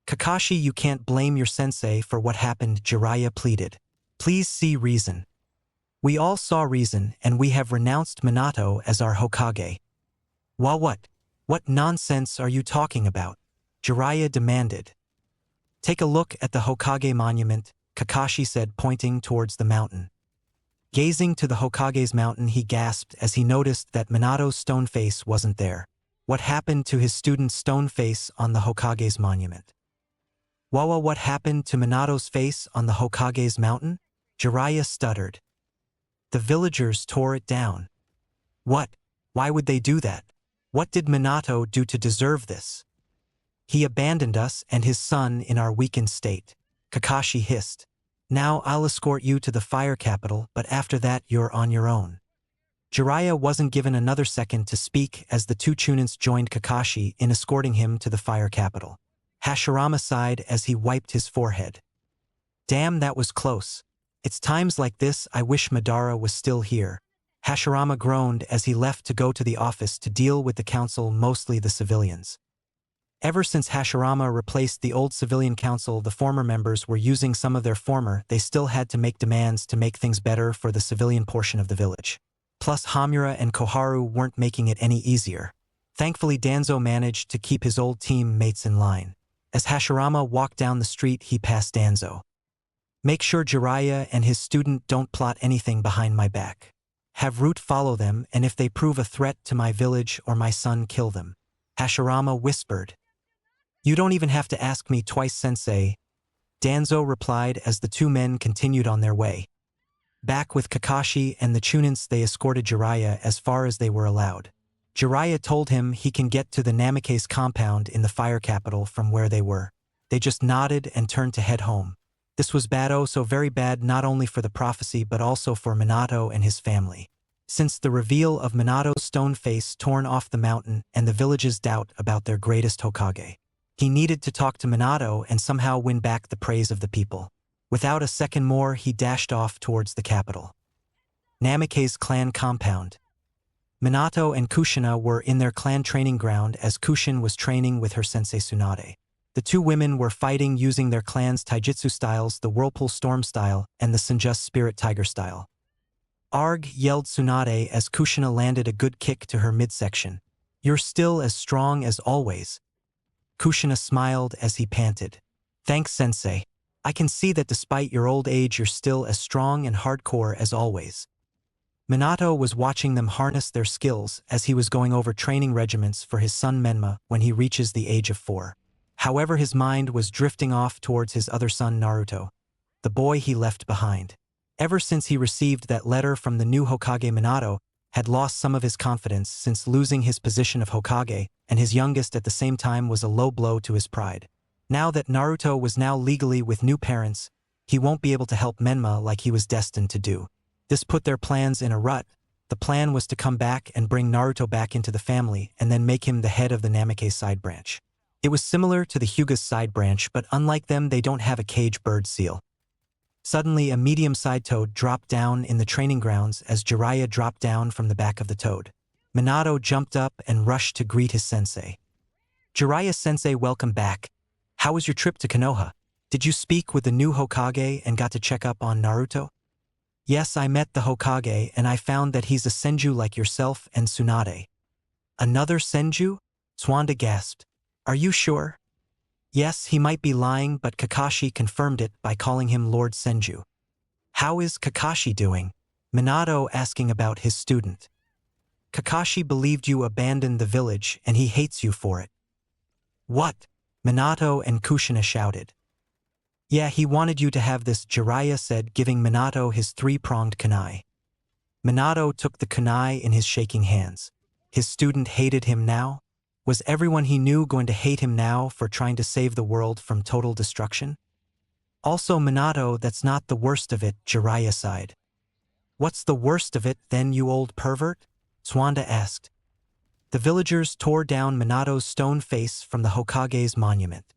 Kakashi, you can't blame your sensei for what happened, Jiraiya pleaded. Please see reason. We all saw reason and we have renounced Minato as our Hokage. What? What nonsense are you talking about? Jiraiya demanded. Take a look at the Hokage monument, Kakashi said, pointing towards the mountain. Gazing to the Hokage's mountain, he gasped as he noticed that Minato's stone face wasn't there. What happened to his student's stone face on the Hokage's monument? Wawa, what happened to Minato's face on the Hokage's mountain? Jiraiya stuttered. The villagers tore it down. What? Why would they do that? What did Minato do to deserve this? He abandoned us and his son in our weakened state, Kakashi hissed. Now I'll escort you to the fire capital, but after that you're on your own. Jiraiya wasn't given another second to speak as the two Chunins joined Kakashi in escorting him to the fire capital. Hashirama sighed as he wiped his forehead. Damn, that was close. It's times like this I wish Madara was still here. Hashirama groaned as he left to go to the office to deal with the council, mostly the civilians. Ever since Hashirama replaced the old civilian council, the former members were using some of their former, they still had to make demands to make things better for the civilian portion of the village. Plus Hamura and Koharu weren't making it any easier. Thankfully Danzo managed to keep his old team mates in line. As Hashirama walked down the street he passed Danzo. Make sure Jiraiya and his student don't plot anything behind my back. Have Root follow them, and if they prove a threat to my village or my son, kill them. Hashirama whispered. You don't even have to ask me twice, sensei. Danzo replied as the two men continued on their way. Back with Kakashi and the Chunins they escorted Jiraiya as far as they were allowed. Jiraiya told him he can get to the Namikaze compound in the fire capital from where they were. They just nodded and turned to head home. This was bad, oh so very bad, not only for the prophecy but also for Minato and his family. Since the reveal of Minato's stone face torn off the mountain and the village's doubt about their greatest Hokage. He needed to talk to Minato and somehow win back the praise of the people. Without a second more he dashed off towards the capital. Namikaze clan compound. Minato and Kushina were in their clan training ground as Kushin was training with her sensei Tsunade. The two women were fighting using their clan's taijutsu styles, the Whirlpool Storm style and the Senju Spirit Tiger style. Arg, yelled Tsunade as Kushina landed a good kick to her midsection. You're still as strong as always. Kushina smiled as he panted. Thanks, sensei. I can see that despite your old age you're still as strong and hardcore as always. Minato was watching them harness their skills as he was going over training regiments for his son Menma when he reaches the age of 4. However, his mind was drifting off towards his other son Naruto, the boy he left behind. Ever since he received that letter from the new Hokage, Minato had lost some of his confidence since losing his position of Hokage, and his youngest at the same time was a low blow to his pride. Now that Naruto was now legally with new parents, he won't be able to help Menma like he was destined to do. This put their plans in a rut. The plan was to come back and bring Naruto back into the family and then make him the head of the Namikaze side branch. It was similar to the Hyuga's side branch, but unlike them they don't have a cage bird seal. Suddenly a medium-sized toad dropped down in the training grounds as Jiraiya dropped down from the back of the toad. Minato jumped up and rushed to greet his sensei. Jiraiya sensei, welcome back. How was your trip to Konoha? Did you speak with the new Hokage and got to check up on Naruto? Yes, I met the Hokage and I found that he's a Senju like yourself and Tsunade. Another Senju? Tsunade gasped. Are you sure? Yes, he might be lying, but Kakashi confirmed it by calling him Lord Senju. How is Kakashi doing? Minato asking about his student. Kakashi believed you abandoned the village and he hates you for it. What? Minato and Kushina shouted. Yeah, he wanted you to have this, Jiraiya said, giving Minato his 3-pronged kunai. Minato took the kunai in his shaking hands. His student hated him now? Was everyone he knew going to hate him now for trying to save the world from total destruction? Also, Minato, that's not the worst of it, Jiraiya sighed. What's the worst of it then, you old pervert? Tsunade asked. The villagers tore down Minato's stone face from the Hokage's monument.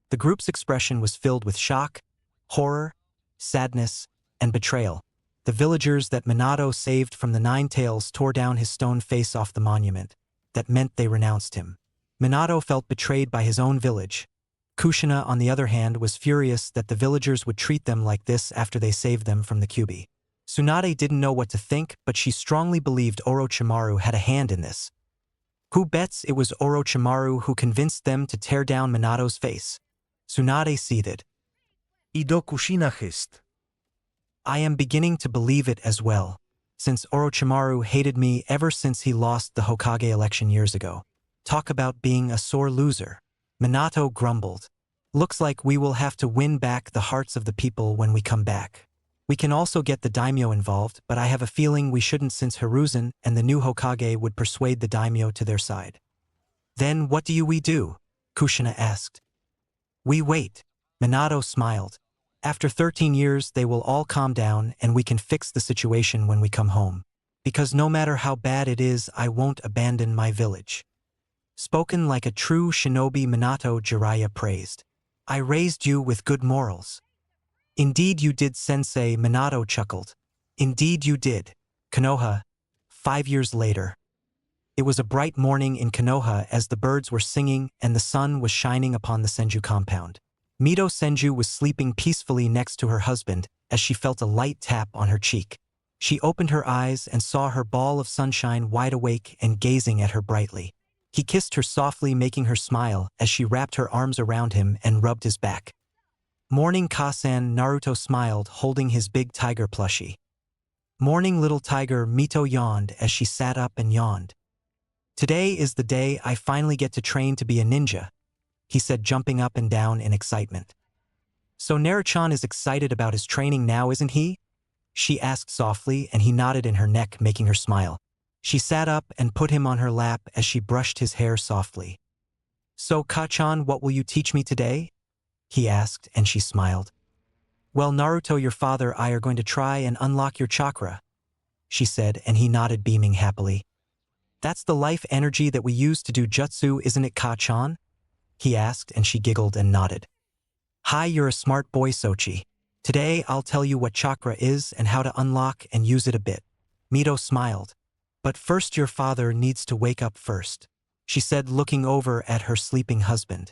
The group's expression was filled with shock, horror, sadness, and betrayal. The villagers that Minato saved from the 9 tails tore down his stone face off the monument. That meant they renounced him. Minato felt betrayed by his own village. Kushina, on the other hand, was furious that the villagers would treat them like this after they saved them from the Kyuubi. Tsunade didn't know what to think, but she strongly believed Orochimaru had a hand in this. Who bets it was Orochimaru who convinced them to tear down Minato's face? Tsunade seethed. Ido Kushina hissed. I am beginning to believe it as well, since Orochimaru hated me ever since he lost the Hokage election years ago. Talk about being a sore loser. Minato grumbled. Looks like we will have to win back the hearts of the people when we come back. We can also get the daimyo involved, but I have a feeling we shouldn't since Hiruzen and the new Hokage would persuade the daimyo to their side. Then what do we do? Kushina asked. We wait. Minato smiled. After 13 years they will all calm down and we can fix the situation when we come home. Because no matter how bad it is, I won't abandon my village. Spoken like a true shinobi, Minato, Jiraiya praised. I raised you with good morals. Indeed you did, sensei, Minato chuckled. Indeed you did. Konoha, 5 years later. It was a bright morning in Konoha as the birds were singing and the sun was shining upon the Senju compound. Mito Senju was sleeping peacefully next to her husband as she felt a light tap on her cheek. She opened her eyes and saw her ball of sunshine wide awake and gazing at her brightly. He kissed her softly, making her smile as she wrapped her arms around him and rubbed his back. Morning, Kasan, Naruto smiled, holding his big tiger plushie. Morning, little tiger, Mito yawned as she sat up and yawned. Today is the day I finally get to train to be a ninja, he said, jumping up and down in excitement. So Naruto-chan is excited about his training now, isn't he? She asked softly, and he nodded in her neck, making her smile. She sat up and put him on her lap as she brushed his hair softly. So, Ka-chan, what will you teach me today? He asked, and she smiled. Well, Naruto, your father and I are going to try and unlock your chakra, she said, and he nodded, beaming happily. That's the life energy that we use to do jutsu, isn't it, Ka-chan? He asked, and she giggled and nodded. Hi, you're a smart boy, Sochi. Today I'll tell you what chakra is and how to unlock and use it a bit. Mito smiled. But first, your father needs to wake up first, she said, looking over at her sleeping husband.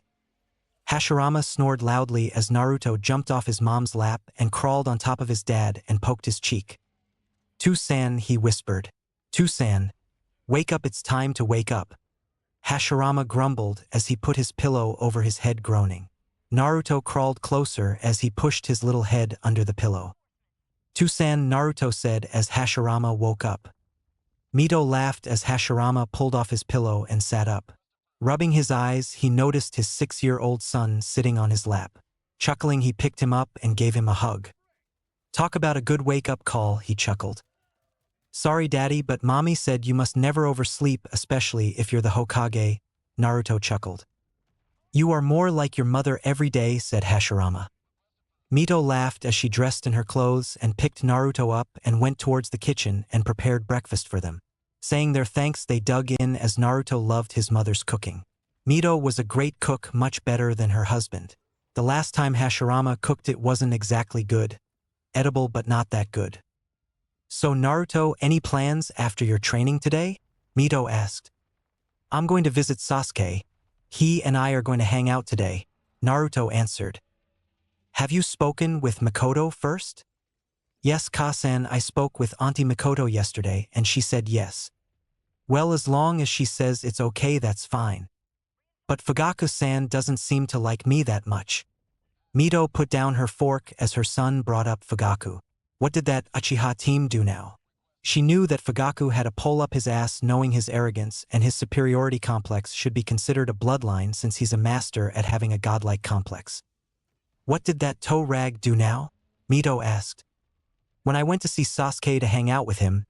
Hashirama snored loudly as Naruto jumped off his mom's lap and crawled on top of his dad and poked his cheek. "Two-san," he whispered. "Two-san, wake up, it's time to wake up." Hashirama grumbled as he put his pillow over his head, groaning. Naruto crawled closer as he pushed his little head under the pillow. "Two-san," Naruto said as Hashirama woke up. Mito laughed as Hashirama pulled off his pillow and sat up. Rubbing his eyes, he noticed his 6-year-old son sitting on his lap. Chuckling, he picked him up and gave him a hug. "Talk about a good wake-up call," he chuckled. "Sorry, Daddy, but Mommy said you must never oversleep, especially if you're the Hokage," Naruto chuckled. "You are more like your mother every day," said Hashirama. Mito laughed as she dressed in her clothes and picked Naruto up and went towards the kitchen and prepared breakfast for them. Saying their thanks, they dug in as Naruto loved his mother's cooking. Mito was a great cook, much better than her husband. The last time Hashirama cooked, it wasn't exactly good. Edible, but not that good. "So Naruto, any plans after your training today?" Mito asked. "I'm going to visit Sasuke. He and I are going to hang out today," Naruto answered. "Have you spoken with Mikoto first?" "Yes, Kasan, I spoke with Auntie Mikoto yesterday and she said yes." "Well, as long as she says it's okay, that's fine. But Fugaku-san doesn't seem to like me that much." Mito put down her fork as her son brought up Fugaku. What did that Uchiha team do now? She knew that Fugaku had to pull up his ass, knowing his arrogance and his superiority complex should be considered a bloodline since he's a master at having a godlike complex. "What did that toe rag do now?" Mito asked. "When I went to see Sasuke to hang out with him,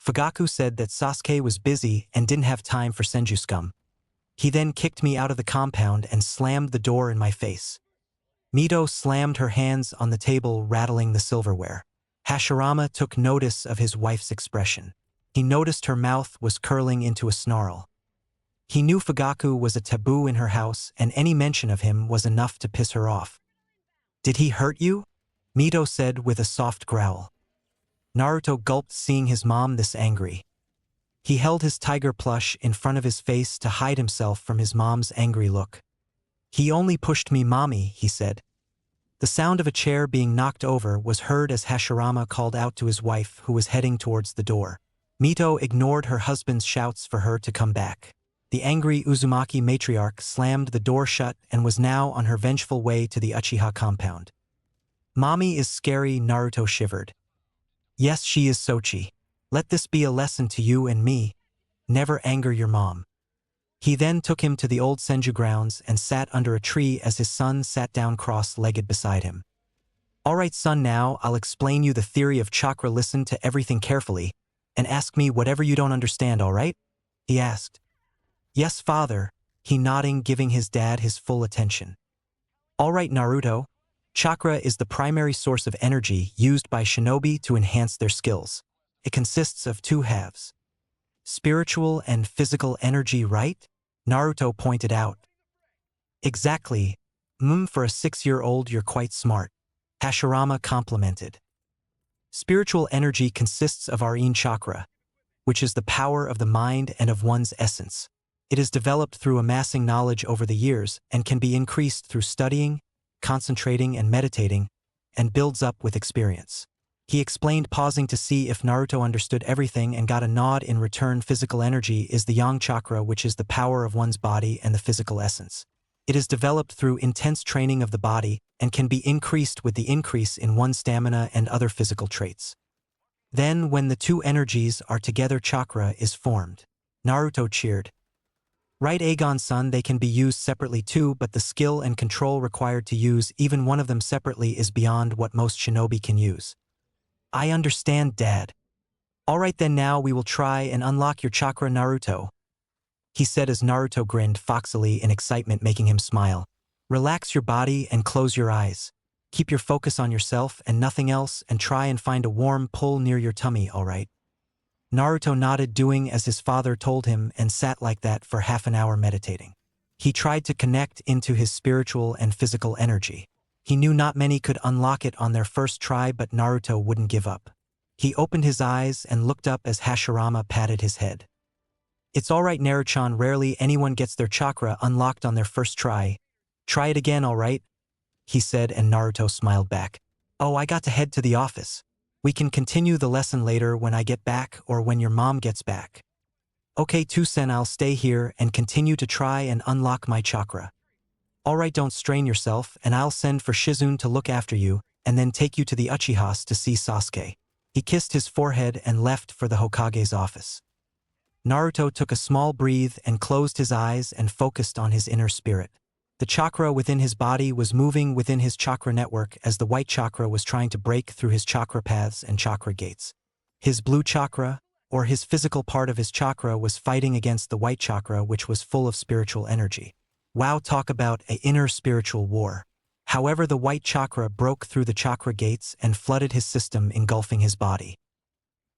Fugaku said that Sasuke was busy and didn't have time for Senju scum. He then kicked me out of the compound and slammed the door in my face." Mito slammed her hands on the table, rattling the silverware. Hashirama took notice of his wife's expression. He noticed her mouth was curling into a snarl. He knew Fugaku was a taboo in her house, and any mention of him was enough to piss her off. "Did he hurt you?" Mito said with a soft growl. Naruto gulped, seeing his mom this angry. He held his tiger plush in front of his face to hide himself from his mom's angry look. "He only pushed me, Mommy," he said. The sound of a chair being knocked over was heard as Hashirama called out to his wife, who was heading towards the door. Mito ignored her husband's shouts for her to come back. The angry Uzumaki matriarch slammed the door shut and was now on her vengeful way to the Uchiha compound. "Mommy is scary," Naruto shivered. "Yes, she is, Sochi. Let this be a lesson to you and me. Never anger your mom." He then took him to the old Senju grounds and sat under a tree as his son sat down cross-legged beside him. "All right, son, now I'll explain you the theory of chakra. Listen to everything carefully and ask me whatever you don't understand, all right?" he asked. "Yes, father," he nodding, giving his dad his full attention. "All right, Naruto. Chakra is the primary source of energy used by shinobi to enhance their skills. It consists of two halves. Spiritual and physical energy, right?" Naruto pointed out. "Exactly. For a 6-year-old, you're quite smart," Hashirama complimented. Spiritual energy consists of our yin chakra, which is the power of the mind and of one's essence. It is developed through amassing knowledge over the years and can be increased through studying, concentrating and meditating, and builds up with experience. He explained, pausing to see if Naruto understood everything, and got a nod in return. Physical energy is the yang chakra, which is the power of one's body and the physical essence. It is developed through intense training of the body and can be increased with the increase in one's stamina and other physical traits. Then, when the two energies are together, chakra is formed. Naruto cheered. Right, Aegon-san, they can be used separately too, but the skill and control required to use even one of them separately is beyond what most shinobi can use. I understand, Dad. Alright then, now we will try and unlock your chakra, Naruto, he said as Naruto grinned foxily in excitement, making him smile. Relax your body and close your eyes. Keep your focus on yourself and nothing else, and try and find a warm pull near your tummy, alright? Naruto nodded, doing as his father told him, and sat like that for half an hour meditating. He tried to connect into his spiritual and physical energy. He knew not many could unlock it on their first try, but Naruto wouldn't give up. He opened his eyes and looked up as Hashirama patted his head. It's alright, Naruto-chan, rarely anyone gets their chakra unlocked on their first try. Try it again, alright? He said, and Naruto smiled back. Oh, I got to head to the office. We can continue the lesson later when I get back or when your mom gets back. Okay, Tusen, I'll stay here and continue to try and unlock my chakra. Alright, don't strain yourself, and I'll send for Shizune to look after you, and then take you to the Uchihas to see Sasuke. He kissed his forehead and left for the Hokage's office. Naruto took a small breath and closed his eyes and focused on his inner spirit. The chakra within his body was moving within his chakra network as the white chakra was trying to break through his chakra paths and chakra gates. His blue chakra, or his physical part of his chakra, was fighting against the white chakra, which was full of spiritual energy. Wow, talk about an inner spiritual war. However, the white chakra broke through the chakra gates and flooded his system, engulfing his body.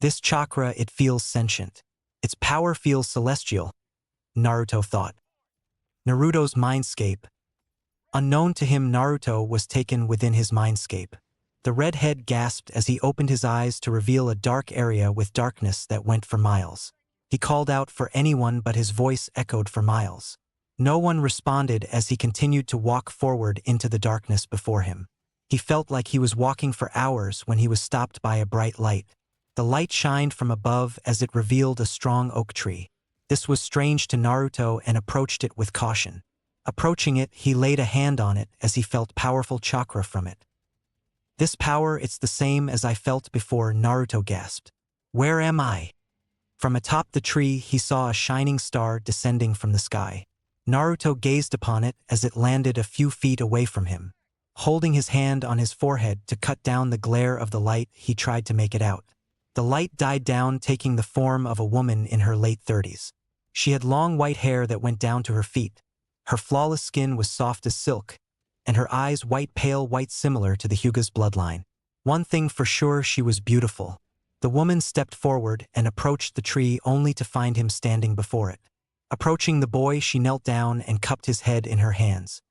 This chakra, it feels sentient. Its power feels celestial, Naruto thought. Naruto's mindscape. Unknown to him, Naruto was taken within his mindscape. The redhead gasped as he opened his eyes to reveal a dark area with darkness that went for miles. He called out for anyone, but his voice echoed for miles. No one responded as he continued to walk forward into the darkness before him. He felt like he was walking for hours when he was stopped by a bright light. The light shined from above as it revealed a strong oak tree. This was strange to Naruto and approached it with caution. Approaching it, he laid a hand on it as he felt powerful chakra from it. This power, it's the same as I felt before, Naruto gasped. Where am I? From atop the tree, he saw a shining star descending from the sky. Naruto gazed upon it as it landed a few feet away from him. Holding his hand on his forehead to cut down the glare of the light, he tried to make it out. The light died down, taking the form of a woman in her late 30s. She had long white hair that went down to her feet. Her flawless skin was soft as silk, and her eyes pale white, similar to the Hyuga's bloodline. One thing for sure, she was beautiful. The woman stepped forward and approached the tree, only to find him standing before it. Approaching the boy, she knelt down and cupped his head in her hands.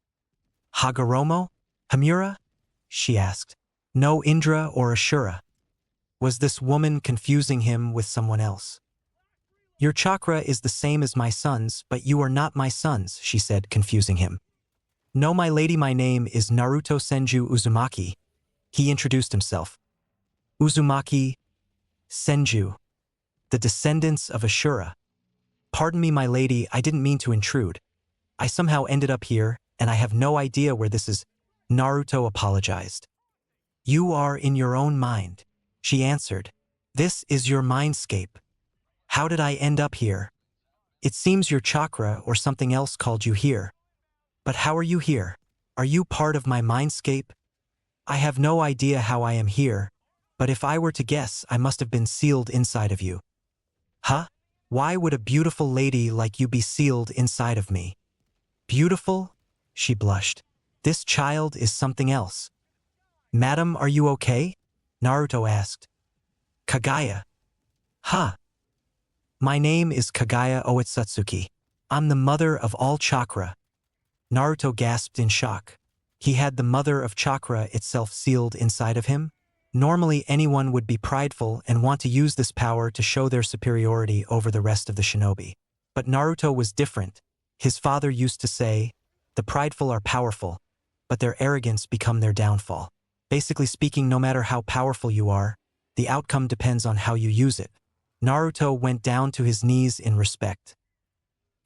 Hagoromo? Hamura? She asked. No Indra or Ashura. Was this woman confusing him with someone else? Your chakra is the same as my son's, but you are not my sons, she said, confusing him. No, my lady, my name is Naruto Senju Uzumaki. He introduced himself. Uzumaki, Senju, the descendants of Ashura. Pardon me, my lady, I didn't mean to intrude. I somehow ended up here, and I have no idea where this is. Naruto apologized. You are in your own mind, she answered. This is your mindscape. How did I end up here? It seems your chakra or something else called you here. But how are you here? Are you part of my mindscape? I have no idea how I am here, but if I were to guess, I must have been sealed inside of you. Huh? Why would a beautiful lady like you be sealed inside of me? Beautiful? She blushed. This child is something else. Madam, are you okay? Naruto asked. Kagaya. Huh. My name is Kagaya Oitsutsuki. I'm the mother of all chakra. Naruto gasped in shock. He had the mother of chakra itself sealed inside of him? Normally anyone would be prideful and want to use this power to show their superiority over the rest of the shinobi. But Naruto was different. His father used to say, "The prideful are powerful, but their arrogance become their downfall." Basically speaking, no matter how powerful you are, the outcome depends on how you use it. Naruto went down to his knees in respect.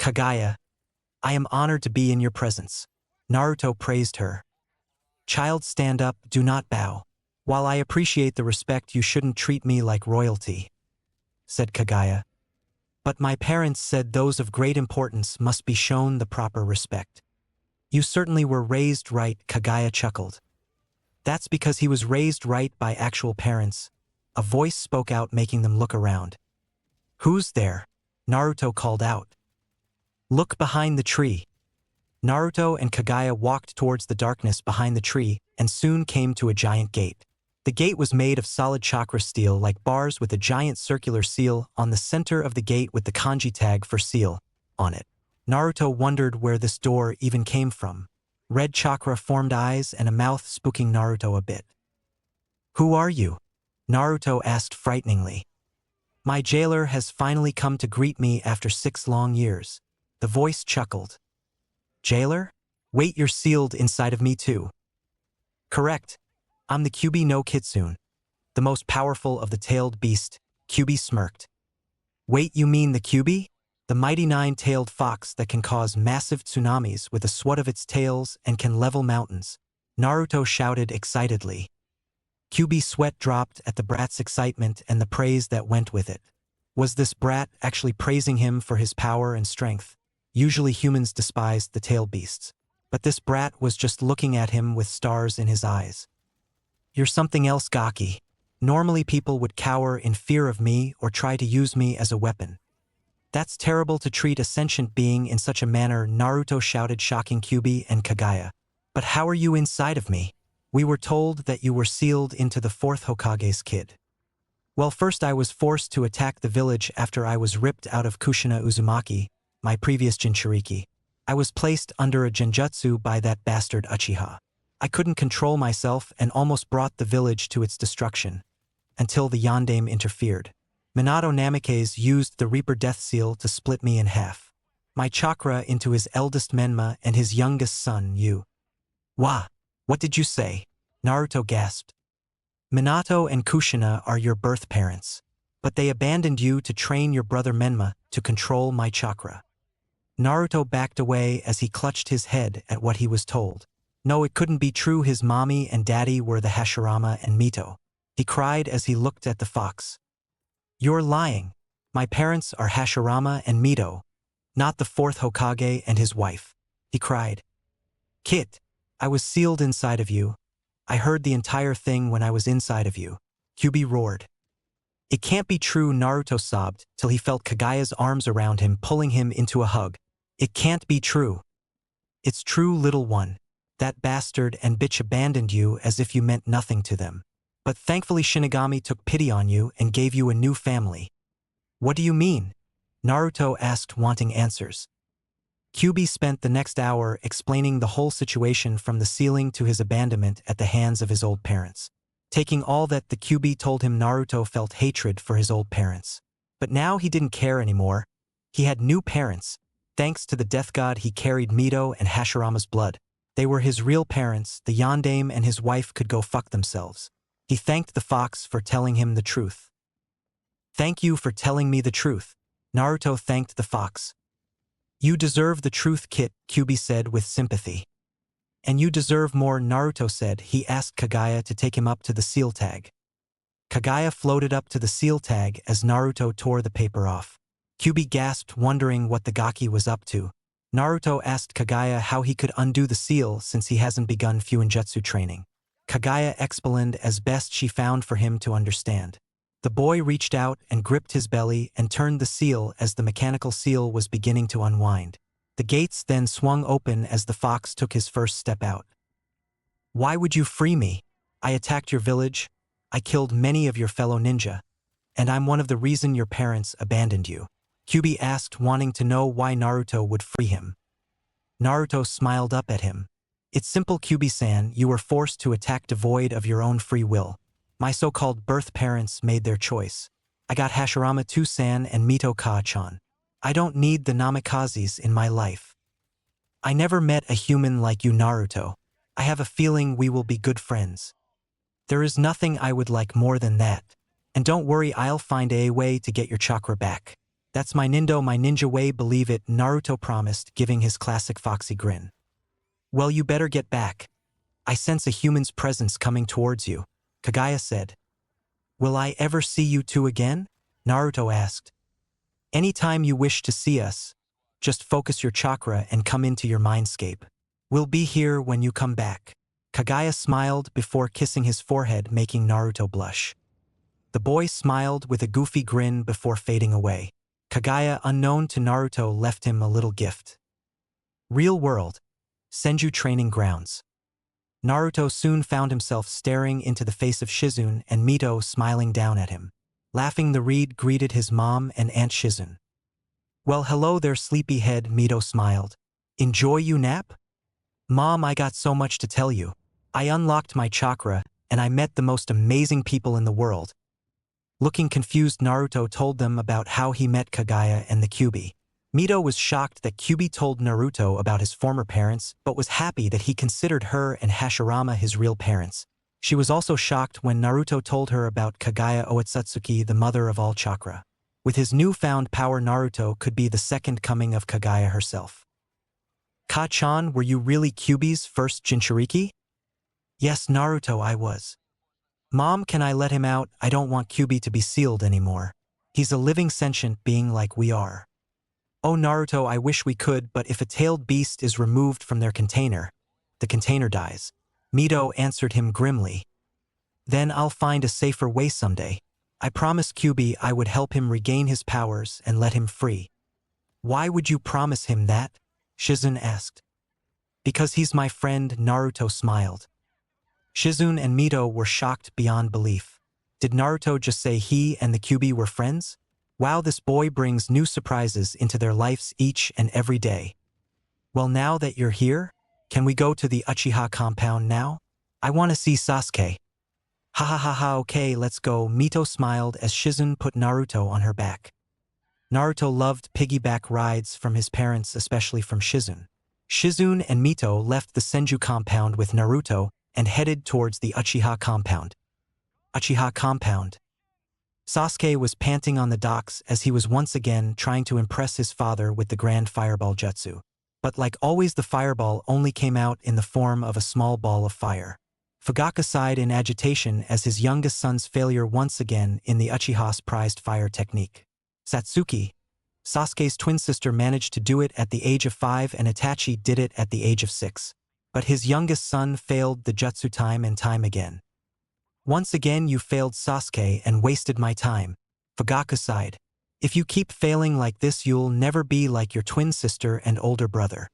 "Kaguya, I am honored to be in your presence." Naruto praised her. "Child, stand up, do not bow. While I appreciate the respect, you shouldn't treat me like royalty," said Kaguya. "But my parents said those of great importance must be shown the proper respect." "You certainly were raised right," Kaguya chuckled. "That's because he was raised right by actual parents." A voice spoke out, making them look around. "Who's there?" Naruto called out. "Look behind the tree." Naruto and Kaguya walked towards the darkness behind the tree and soon came to a giant gate. The gate was made of solid chakra steel like bars with a giant circular seal on the center of the gate with the kanji tag for seal on it. Naruto wondered where this door even came from. Red chakra formed eyes and a mouth spooking Naruto a bit. "Who are you?" Naruto asked frighteningly. "My jailer has finally come to greet me after 6 long years." The voice chuckled. "Jailer? Wait, you're sealed inside of me too." "Correct. I'm the Kyuubi no Kitsune, the most powerful of the tailed beast." Kyuubi smirked. "Wait, you mean the Kyuubi? The mighty 9-tailed fox that can cause massive tsunamis with a swat of its tails and can level mountains?" Naruto shouted excitedly. Kyuubi's sweat dropped at the brat's excitement and the praise that went with it. Was this brat actually praising him for his power and strength? Usually humans despised the tailed beasts, but this brat was just looking at him with stars in his eyes. "You're something else, Gaki. Normally people would cower in fear of me or try to use me as a weapon. That's terrible to treat a sentient being in such a manner," Naruto shouted, shocking Kyuubi and Kaguya. "But how are you inside of me? We were told that you were sealed into the 4th Hokage's kid." "Well, first I was forced to attack the village after I was ripped out of Kushina Uzumaki, my previous Jinchuriki. I was placed under a genjutsu by that bastard Uchiha. I couldn't control myself and almost brought the village to its destruction, until the Yondaime interfered. Minato Namikaze used the Reaper Death Seal to split me in half. My chakra into his eldest Menma and his youngest son, Yu." "Wah! What did you say?" Naruto gasped. "Minato and Kushina are your birth parents, but they abandoned you to train your brother Menma to control my chakra." Naruto backed away as he clutched his head at what he was told. No, it couldn't be true. His mommy and daddy were the Hashirama and Mito. He cried as he looked at the fox. "You're lying. My parents are Hashirama and Mito, not the 4th Hokage and his wife," he cried. "Kit, I was sealed inside of you. I heard the entire thing when I was inside of you," Kyuubi roared. "It can't be true," Naruto sobbed till he felt Kaguya's arms around him, pulling him into a hug. "It can't be true." "It's true, little one. That bastard and bitch abandoned you as if you meant nothing to them. But thankfully Shinigami took pity on you and gave you a new family." "What do you mean?" Naruto asked, wanting answers. Kyuubi spent the next hour explaining the whole situation from the sealing to his abandonment at the hands of his old parents. Taking all that the Kyuubi told him, Naruto felt hatred for his old parents. But now he didn't care anymore. He had new parents. Thanks to the death god, he carried Mito and Hashirama's blood. They were his real parents. The Yondaime and his wife could go fuck themselves. He thanked the fox for telling him the truth. "Thank you for telling me the truth." Naruto thanked the fox. "You deserve the truth, Kit," Kyuubi said with sympathy. "And you deserve more," Naruto said. He asked Kaguya to take him up to the seal tag. Kaguya floated up to the seal tag as Naruto tore the paper off. Kyuubi gasped, wondering what the Gaki was up to. Naruto asked Kaguya how he could undo the seal since he hasn't begun Fuinjutsu training. Kaguya explained as best she found for him to understand. The boy reached out and gripped his belly and turned the seal as the mechanical seal was beginning to unwind. The gates then swung open as the fox took his first step out. "Why would you free me? I attacked your village. I killed many of your fellow ninja. And I'm one of the reason your parents abandoned you." Kyuubi asked, wanting to know why Naruto would free him. Naruto smiled up at him. "It's simple, Kyuubi-san. You were forced to attack devoid of your own free will. My so-called birth parents made their choice. I got Hashirama Tusan and Mito Ka-chan. I don't need the Namikazes in my life. I never met a human like you, Naruto. I have a feeling we will be good friends. There is nothing I would like more than that. And don't worry, I'll find a way to get your chakra back. That's my ninja way, believe it, Naruto promised, giving his classic foxy grin. Well, you better get back. I sense a human's presence coming towards you, Kagaya said. Will I ever see you two again? Naruto asked. Anytime you wish to see us, just focus your chakra and come into your mindscape. We'll be here when you come back. Kagaya smiled before kissing his forehead, making Naruto blush. The boy smiled with a goofy grin before fading away. Kagaya, unknown to Naruto, left him a little gift. Real world. Senju training grounds. Naruto soon found himself staring into the face of Shizune and Mito smiling down at him. Laughing, the Reed greeted his mom and Aunt Shizune. Well, hello there, sleepyhead, Mito smiled. Enjoy you nap? Mom, I got so much to tell you. I unlocked my chakra, and I met the most amazing people in the world. Looking confused, Naruto told them about how he met Kagaya and the Kyuubi. Mito was shocked that Kyuubi told Naruto about his former parents, but was happy that he considered her and Hashirama his real parents. She was also shocked when Naruto told her about Kagaya Otsutsuki, the mother of all chakra. With his newfound power, Naruto could be the second coming of Kagaya herself. Ka-chan, were you really Kyuubi's first Jinchuriki? Yes, Naruto, I was. Mom, can I let him out? I don't want Kyuubi to be sealed anymore. He's a living sentient being like we are. Oh Naruto, I wish we could, but if a tailed beast is removed from their container, the container dies. Mito answered him grimly. Then I'll find a safer way someday. I promised Kyuubi I would help him regain his powers and let him free. Why would you promise him that? Shizune asked. Because he's my friend, Naruto smiled. Shizune and Mito were shocked beyond belief. Did Naruto just say he and the Kyuubi were friends? Wow, this boy brings new surprises into their lives each and every day. Well, now that you're here, can we go to the Uchiha compound now? I want to see Sasuke. Ha ha ha ha, okay, let's go. Mito smiled as Shizune put Naruto on her back. Naruto loved piggyback rides from his parents, especially from Shizune. Shizune and Mito left the Senju compound with Naruto and headed towards the Uchiha compound. Uchiha compound. Sasuke was panting on the docks as he was once again trying to impress his father with the grand fireball jutsu. But like always, the fireball only came out in the form of a small ball of fire. Fugaku sighed in agitation as his youngest son's failure once again in the Uchiha's prized fire technique. Satsuki, Sasuke's twin sister, managed to do it at the age of 5 and Itachi did it at the age of 6. But his youngest son failed the jutsu time and time again. Once again you failed, Sasuke, and wasted my time. Fugaku sighed. If you keep failing like this, you'll never be like your twin sister and older brother.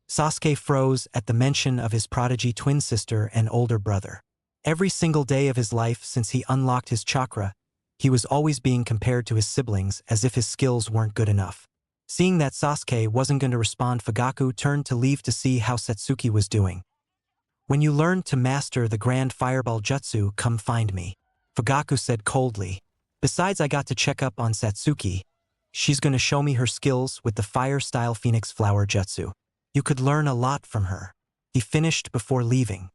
Sasuke froze at the mention of his prodigy twin sister and older brother. Every single day of his life since he unlocked his chakra, he was always being compared to his siblings as if his skills weren't good enough. Seeing that Sasuke wasn't going to respond, Fugaku turned to leave to see how Satsuki was doing. When you learn to master the grand fireball jutsu, come find me, Fugaku said coldly. Besides, I got to check up on Satsuki. She's going to show me her skills with the fire-style phoenix flower jutsu. You could learn a lot from her. He finished before leaving.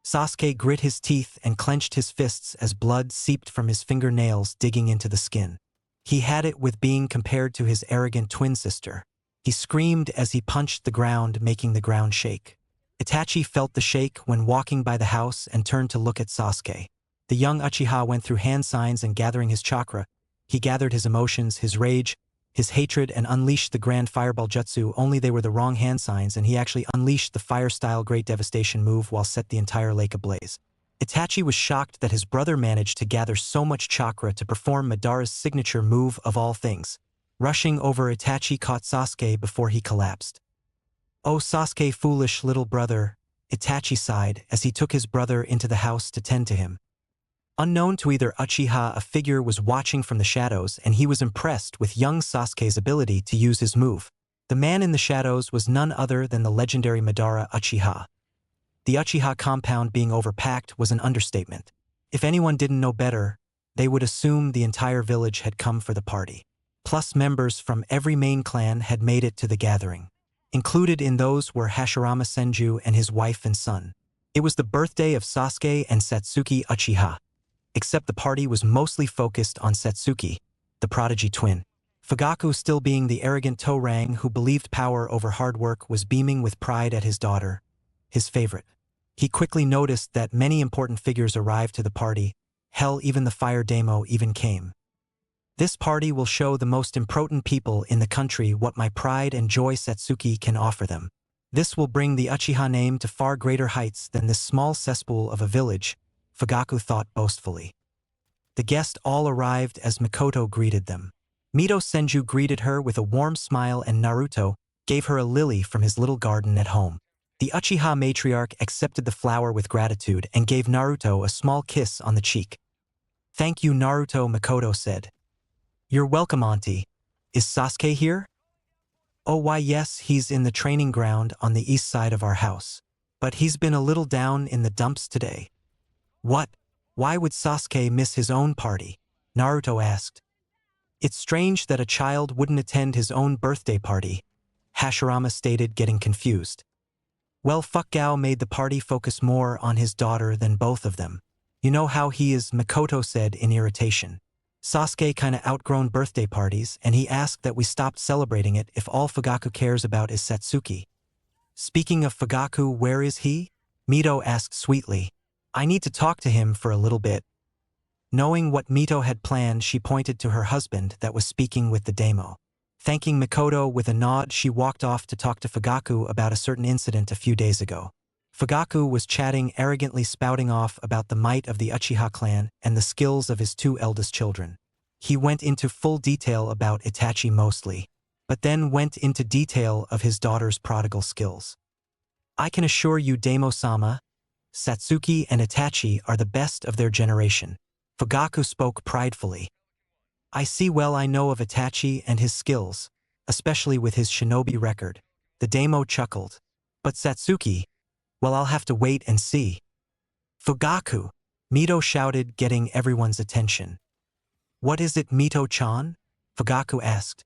Sasuke grit his teeth and clenched his fists as blood seeped from his fingernails, digging into the skin. He had it with being compared to his arrogant twin sister. He screamed as he punched the ground, making the ground shake. Itachi felt the shake when walking by the house and turned to look at Sasuke. The young Uchiha went through hand signs and gathering his chakra. He gathered his emotions, his rage, his hatred, and unleashed the grand fireball jutsu, only they were the wrong hand signs and he actually unleashed the fire-style great devastation move while set the entire lake ablaze. Itachi was shocked that his brother managed to gather so much chakra to perform Madara's signature move of all things. Rushing over, Itachi caught Sasuke before he collapsed. Oh Sasuke, foolish little brother, Itachi sighed as he took his brother into the house to tend to him. Unknown to either Uchiha, a figure was watching from the shadows and he was impressed with young Sasuke's ability to use his move. The man in the shadows was none other than the legendary Madara Uchiha. The Uchiha compound being overpacked was an understatement. If anyone didn't know better, they would assume the entire village had come for the party. Plus members from every main clan had made it to the gathering. Included in those were Hashirama Senju and his wife and son. It was the birthday of Sasuke and Satsuki Uchiha. Except the party was mostly focused on Satsuki, the prodigy twin. Fugaku, still being the arrogant Torang who believed power over hard work, was beaming with pride at his daughter, his favorite. He quickly noticed that many important figures arrived to the party. Hell, even the fire demo even came. This party will show the most important people in the country what my pride and joy Satsuki can offer them. This will bring the Uchiha name to far greater heights than this small cesspool of a village, Fugaku thought boastfully. The guests all arrived as Mikoto greeted them. Mito Senju greeted her with a warm smile, and Naruto gave her a lily from his little garden at home. The Uchiha matriarch accepted the flower with gratitude and gave Naruto a small kiss on the cheek. "Thank you, Naruto," Mikoto said. "You're welcome, Auntie. Is Sasuke here?" "Oh, why yes, he's in the training ground on the east side of our house. But he's been a little down in the dumps today." "What? Why would Sasuke miss his own party?" Naruto asked. "It's strange that a child wouldn't attend his own birthday party," Hashirama stated, getting confused. "Well, Fuckgao made the party focus more on his daughter than both of them. You know how he is," Mikoto said in irritation. "Sasuke kinda outgrown birthday parties, and he asked that we stopped celebrating it if all Fugaku cares about is Satsuki." "Speaking of Fugaku, where is he?" Mito asked sweetly. "I need to talk to him for a little bit." Knowing what Mito had planned, she pointed to her husband that was speaking with the demo. Thanking Mikoto with a nod, she walked off to talk to Fugaku about a certain incident a few days ago. Fugaku was chatting, arrogantly spouting off about the might of the Uchiha clan and the skills of his two eldest children. He went into full detail about Itachi mostly, but then went into detail of his daughter's prodigal skills. "I can assure you, Demo-sama, Satsuki and Itachi are the best of their generation." Fugaku spoke pridefully. "I see, well, I know of Itachi and his skills, especially with his shinobi record." The demo chuckled. "But Satsuki, well, I'll have to wait and see." "Fugaku!" Mito shouted, getting everyone's attention. "What is it, Mito-chan?" Fugaku asked.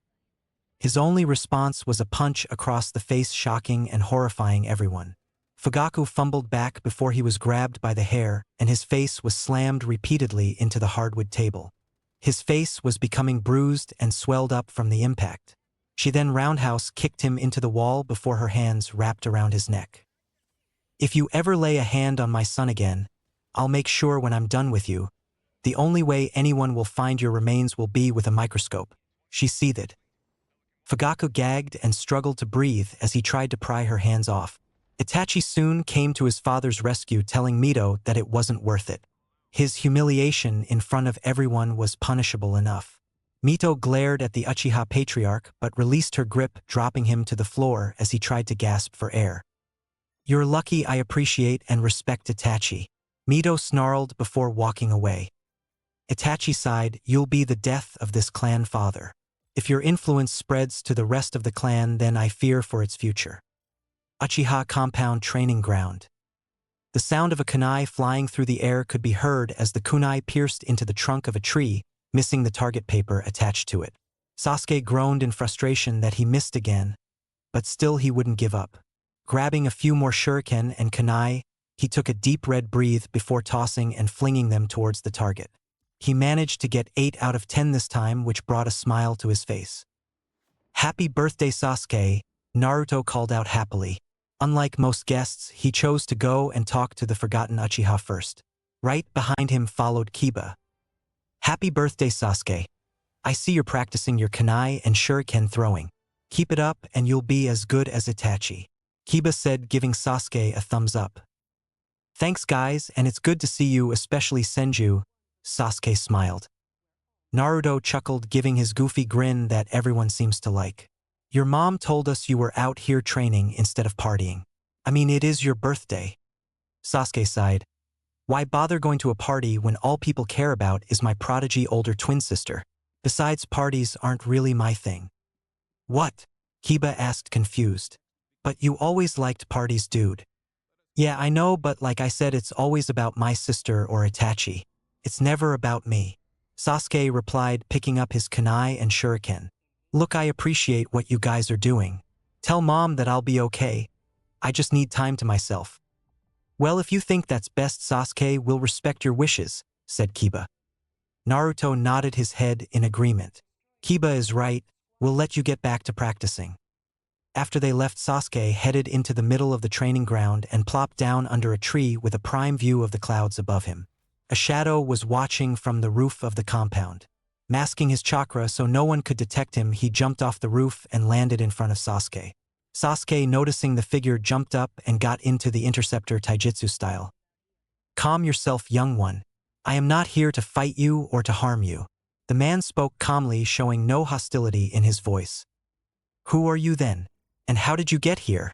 His only response was a punch across the face, shocking and horrifying everyone. Fugaku fumbled back before he was grabbed by the hair, and his face was slammed repeatedly into the hardwood table. His face was becoming bruised and swelled up from the impact. She then roundhouse kicked him into the wall before her hands wrapped around his neck. "If you ever lay a hand on my son again, I'll make sure when I'm done with you. The only way anyone will find your remains will be with a microscope," she seethed. Fugaku gagged and struggled to breathe as he tried to pry her hands off. Itachi soon came to his father's rescue, telling Mito that it wasn't worth it. His humiliation in front of everyone was punishable enough. Mito glared at the Uchiha patriarch but released her grip, dropping him to the floor as he tried to gasp for air. "You're lucky I appreciate and respect Itachi," Mito snarled before walking away. Itachi sighed. "You'll be the death of this clan, father. If your influence spreads to the rest of the clan, then I fear for its future." Uchiha compound training ground. The sound of a kunai flying through the air could be heard as the kunai pierced into the trunk of a tree, missing the target paper attached to it. Sasuke groaned in frustration that he missed again, but still he wouldn't give up. Grabbing a few more shuriken and kunai, he took a deep red breath before tossing and flinging them towards the target. He managed to get 8 out of 10 this time, which brought a smile to his face. "Happy birthday, Sasuke," Naruto called out happily. Unlike most guests, he chose to go and talk to the forgotten Uchiha first. Right behind him followed Kiba. "Happy birthday, Sasuke. I see you're practicing your kunai and shuriken throwing. Keep it up and you'll be as good as Itachi," Kiba said, giving Sasuke a thumbs up. "Thanks, guys, and it's good to see you, especially Senju," Sasuke smiled. Naruto chuckled, giving his goofy grin that everyone seems to like. "Your mom told us you were out here training instead of partying. I mean, it is your birthday." Sasuke sighed. "Why bother going to a party when all people care about is my prodigy older twin sister? Besides, parties aren't really my thing." "What?" Kiba asked, confused. "But you always liked parties, dude." "Yeah, I know, but like I said, it's always about my sister or Itachi." It's never about me. Sasuke replied, picking up his kunai and shuriken. Look, I appreciate what you guys are doing. Tell mom that I'll be okay. I just need time to myself. Well, if you think that's best, Sasuke, will respect your wishes, said Kiba. Naruto nodded his head in agreement. Kiba is right, we'll let you get back to practicing. After they left, Sasuke headed into the middle of the training ground and plopped down under a tree with a prime view of the clouds above him. A shadow was watching from the roof of the compound. Masking his chakra so no one could detect him, he jumped off the roof and landed in front of Sasuke. Sasuke, noticing the figure, jumped up and got into the interceptor taijutsu style. Calm yourself, young one. I am not here to fight you or to harm you. The man spoke calmly, showing no hostility in his voice. Who are you then? And how did you get here?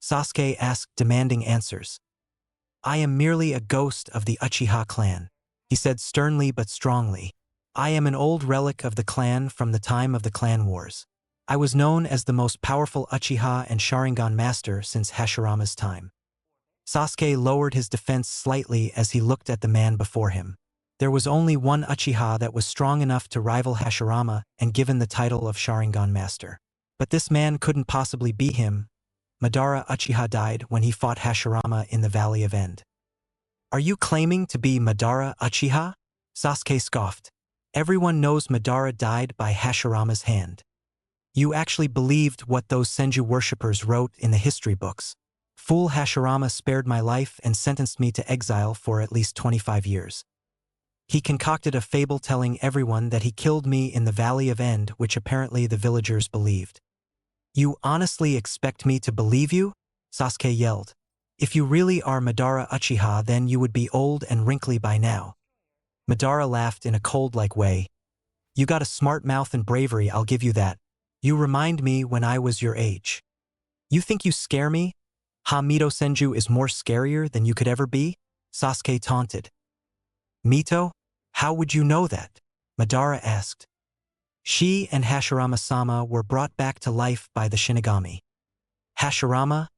Sasuke asked, demanding answers. I am merely a ghost of the Uchiha clan, he said sternly but strongly. I am an old relic of the clan from the time of the clan wars. I was known as the most powerful Uchiha and Sharingan master since Hashirama's time. Sasuke lowered his defense slightly as he looked at the man before him. There was only one Uchiha that was strong enough to rival Hashirama and given the title of Sharingan master. But this man couldn't possibly be him. Madara Uchiha died when he fought Hashirama in the Valley of End. Are you claiming to be Madara Uchiha? Sasuke scoffed. Everyone knows Madara died by Hashirama's hand. You actually believed what those Senju worshippers wrote in the history books. Fool, Hashirama spared my life and sentenced me to exile for at least 25 years. He concocted a fable telling everyone that he killed me in the Valley of End, which apparently the villagers believed. You honestly expect me to believe you? Sasuke yelled. If you really are Madara Uchiha, then you would be old and wrinkly by now. Madara laughed in a cold-like way. You got a smart mouth and bravery, I'll give you that. You remind me when I was your age. You think you scare me? Mito Senju is more scarier than you could ever be? Sasuke taunted. Mito? How would you know that? Madara asked. She and Hashirama-sama were brought back to life by the Shinigami. Hashirama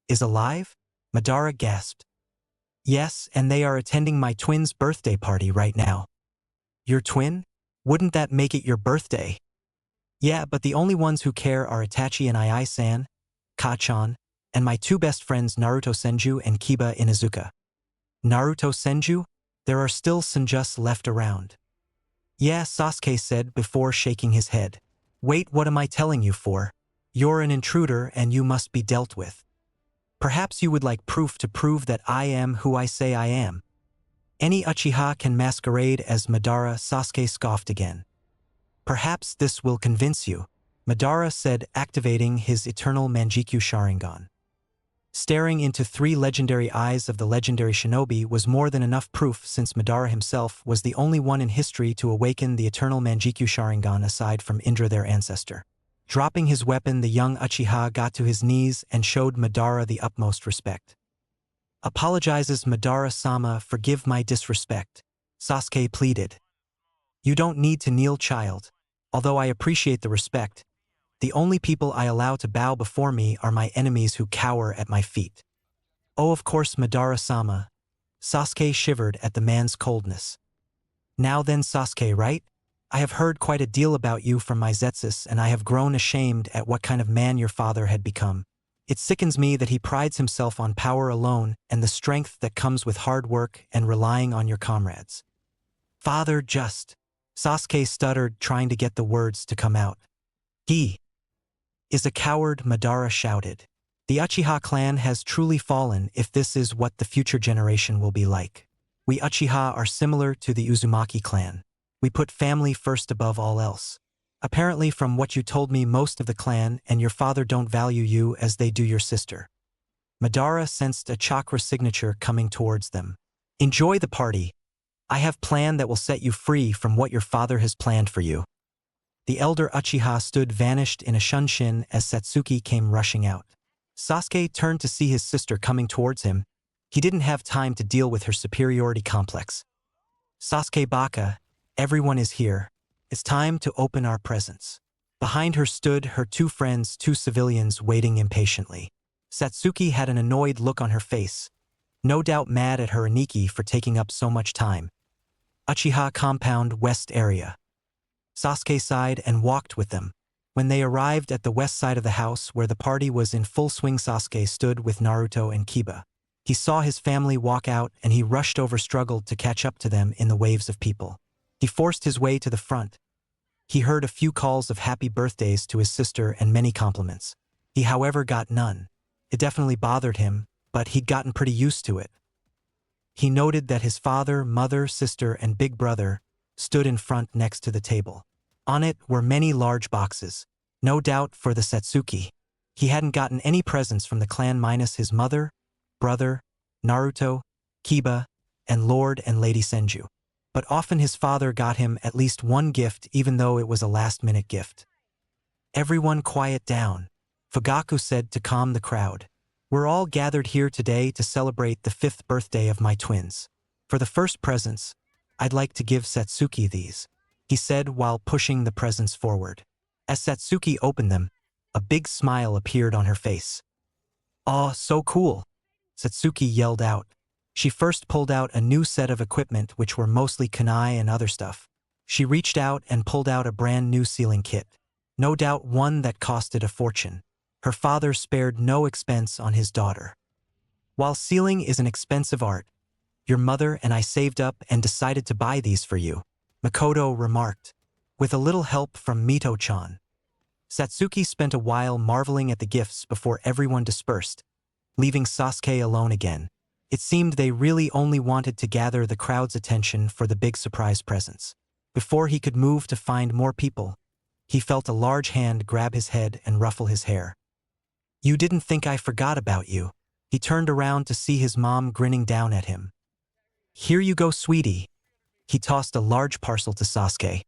is alive? Madara gasped. Yes, and they are attending my twin's birthday party right now. Your twin? Wouldn't that make it your birthday? Yeah, but the only ones who care are Itachi and Ai-san, Kachan, and my two best friends Naruto Senju and Kiba Inuzuka. Naruto Senju? There are still Senjus left around. Yeah, Sasuke said before shaking his head. Wait, what am I telling you for? You're an intruder and you must be dealt with. Perhaps you would like proof to prove that I am who I say I am. Any Uchiha can masquerade as Madara, Sasuke scoffed again. Perhaps this will convince you, Madara said, activating his eternal Manjikyu Sharingan. Staring into 3 legendary eyes of the legendary shinobi was more than enough proof, since Madara himself was the only one in history to awaken the eternal Manjikyu Sharingan aside from Indra, their ancestor. Dropping his weapon, the young Uchiha got to his knees and showed Madara the utmost respect. Apologizes, Madara-sama, forgive my disrespect, Sasuke pleaded. You don't need to kneel, child. Although I appreciate the respect, the only people I allow to bow before me are my enemies who cower at my feet. Oh, of course, Madara-sama. Sasuke shivered at the man's coldness. Now then, Sasuke, right? I have heard quite a deal about you from my Zetsus, and I have grown ashamed at what kind of man your father had become. It sickens me that he prides himself on power alone and the strength that comes with hard work and relying on your comrades. Father, just... Sasuke stuttered, trying to get the words to come out. He is a coward, Madara shouted. The Uchiha clan has truly fallen if this is what the future generation will be like. We Uchiha are similar to the Uzumaki clan. We put family first above all else. Apparently, from what you told me, most of the clan and your father don't value you as they do your sister. Madara sensed a chakra signature coming towards them. Enjoy the party. I have a plan that will set you free from what your father has planned for you. The elder Uchiha stood vanished in a shunshin as Satsuki came rushing out. Sasuke turned to see his sister coming towards him. He didn't have time to deal with her superiority complex. Sasuke Baka, everyone is here. It's time to open our presents. Behind her stood her 2 friends, 2 civilians waiting impatiently. Satsuki had an annoyed look on her face, no doubt mad at her Aniki for taking up so much time. Uchiha Compound West area. Sasuke sighed and walked with them. When they arrived at the west side of the house where the party was in full swing, Sasuke stood with Naruto and Kiba. He saw his family walk out and he rushed over, struggled to catch up to them in the waves of people. He forced his way to the front. He heard a few calls of happy birthdays to his sister and many compliments. He, however, got none. It definitely bothered him, but he'd gotten pretty used to it. He noted that his father, mother, sister, and big brother stood in front next to the table. On it were many large boxes, no doubt for the Satsuki. He hadn't gotten any presents from the clan minus his mother, brother, Naruto, Kiba, and Lord and Lady Senju. But often his father got him at least one gift, even though it was a last-minute gift. "Everyone quiet down," Fugaku said to calm the crowd. "We're all gathered here today to celebrate the 5th birthday of my twins. For the first presents, I'd like to give Satsuki these," he said while pushing the presents forward. As Satsuki opened them, a big smile appeared on her face. "Aw, so cool," Satsuki yelled out. She first pulled out a new set of equipment, which were mostly kunai and other stuff. She reached out and pulled out a brand new sealing kit. No doubt one that costed a fortune. Her father spared no expense on his daughter. "While sealing is an expensive art, your mother and I saved up and decided to buy these for you," Makoto remarked. "With a little help from Mito-chan." Satsuki spent a while marveling at the gifts before everyone dispersed, leaving Sasuke alone again. It seemed they really only wanted to gather the crowd's attention for the big surprise presents. Before he could move to find more people, he felt a large hand grab his head and ruffle his hair. "You didn't think I forgot about you." He turned around to see his mom grinning down at him. "Here you go, sweetie." He tossed a large parcel to Sasuke.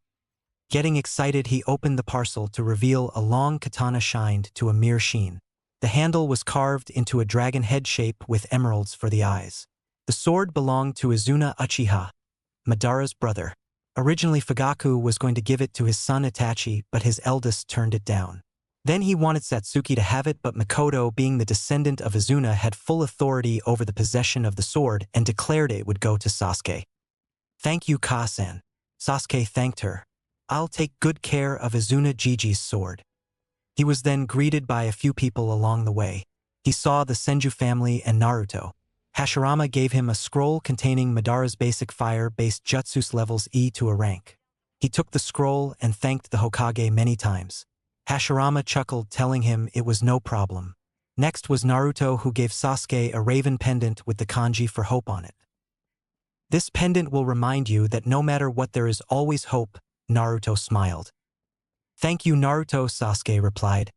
Getting excited, he opened the parcel to reveal a long katana shined to a mere sheen. The handle was carved into a dragon head shape with emeralds for the eyes. The sword belonged to Izuna Uchiha, Madara's brother. Originally, Fugaku was going to give it to his son Itachi, but his eldest turned it down. Then he wanted Satsuki to have it, but Makoto, being the descendant of Izuna, had full authority over the possession of the sword and declared it would go to Sasuke. "Thank you, Ka-san." Sasuke thanked her. "I'll take good care of Izuna Jiji's sword." He was then greeted by a few people along the way. He saw the Senju family and Naruto. Hashirama gave him a scroll containing Madara's basic fire-based jutsus levels E to a rank. He took the scroll and thanked the Hokage many times. Hashirama chuckled, telling him it was no problem. Next was Naruto, who gave Sasuke a raven pendant with the kanji for hope on it. "This pendant will remind you that no matter what there is always hope," Naruto smiled. "Thank you, Naruto," Sasuke replied.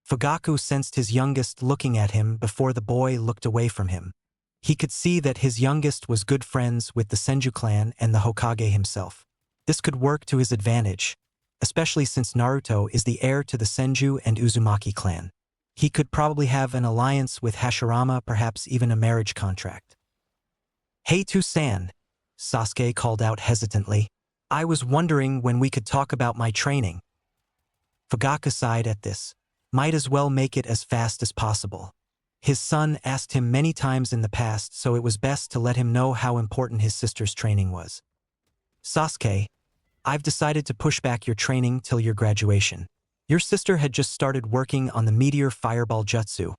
Fugaku sensed his youngest looking at him before the boy looked away from him. He could see that his youngest was good friends with the Senju clan and the Hokage himself. This could work to his advantage, especially since Naruto is the heir to the Senju and Uzumaki clan. He could probably have an alliance with Hashirama, perhaps even a marriage contract. "Hey Toussaint," Sasuke called out hesitantly. "I was wondering when we could talk about my training." Fugaku sighed at this. Might as well make it as fast as possible. His son asked him many times in the past, so it was best to let him know how important his sister's training was. "Sasuke, I've decided to push back your training till your graduation. Your sister had just started working on the Meteor Fireball Jutsu,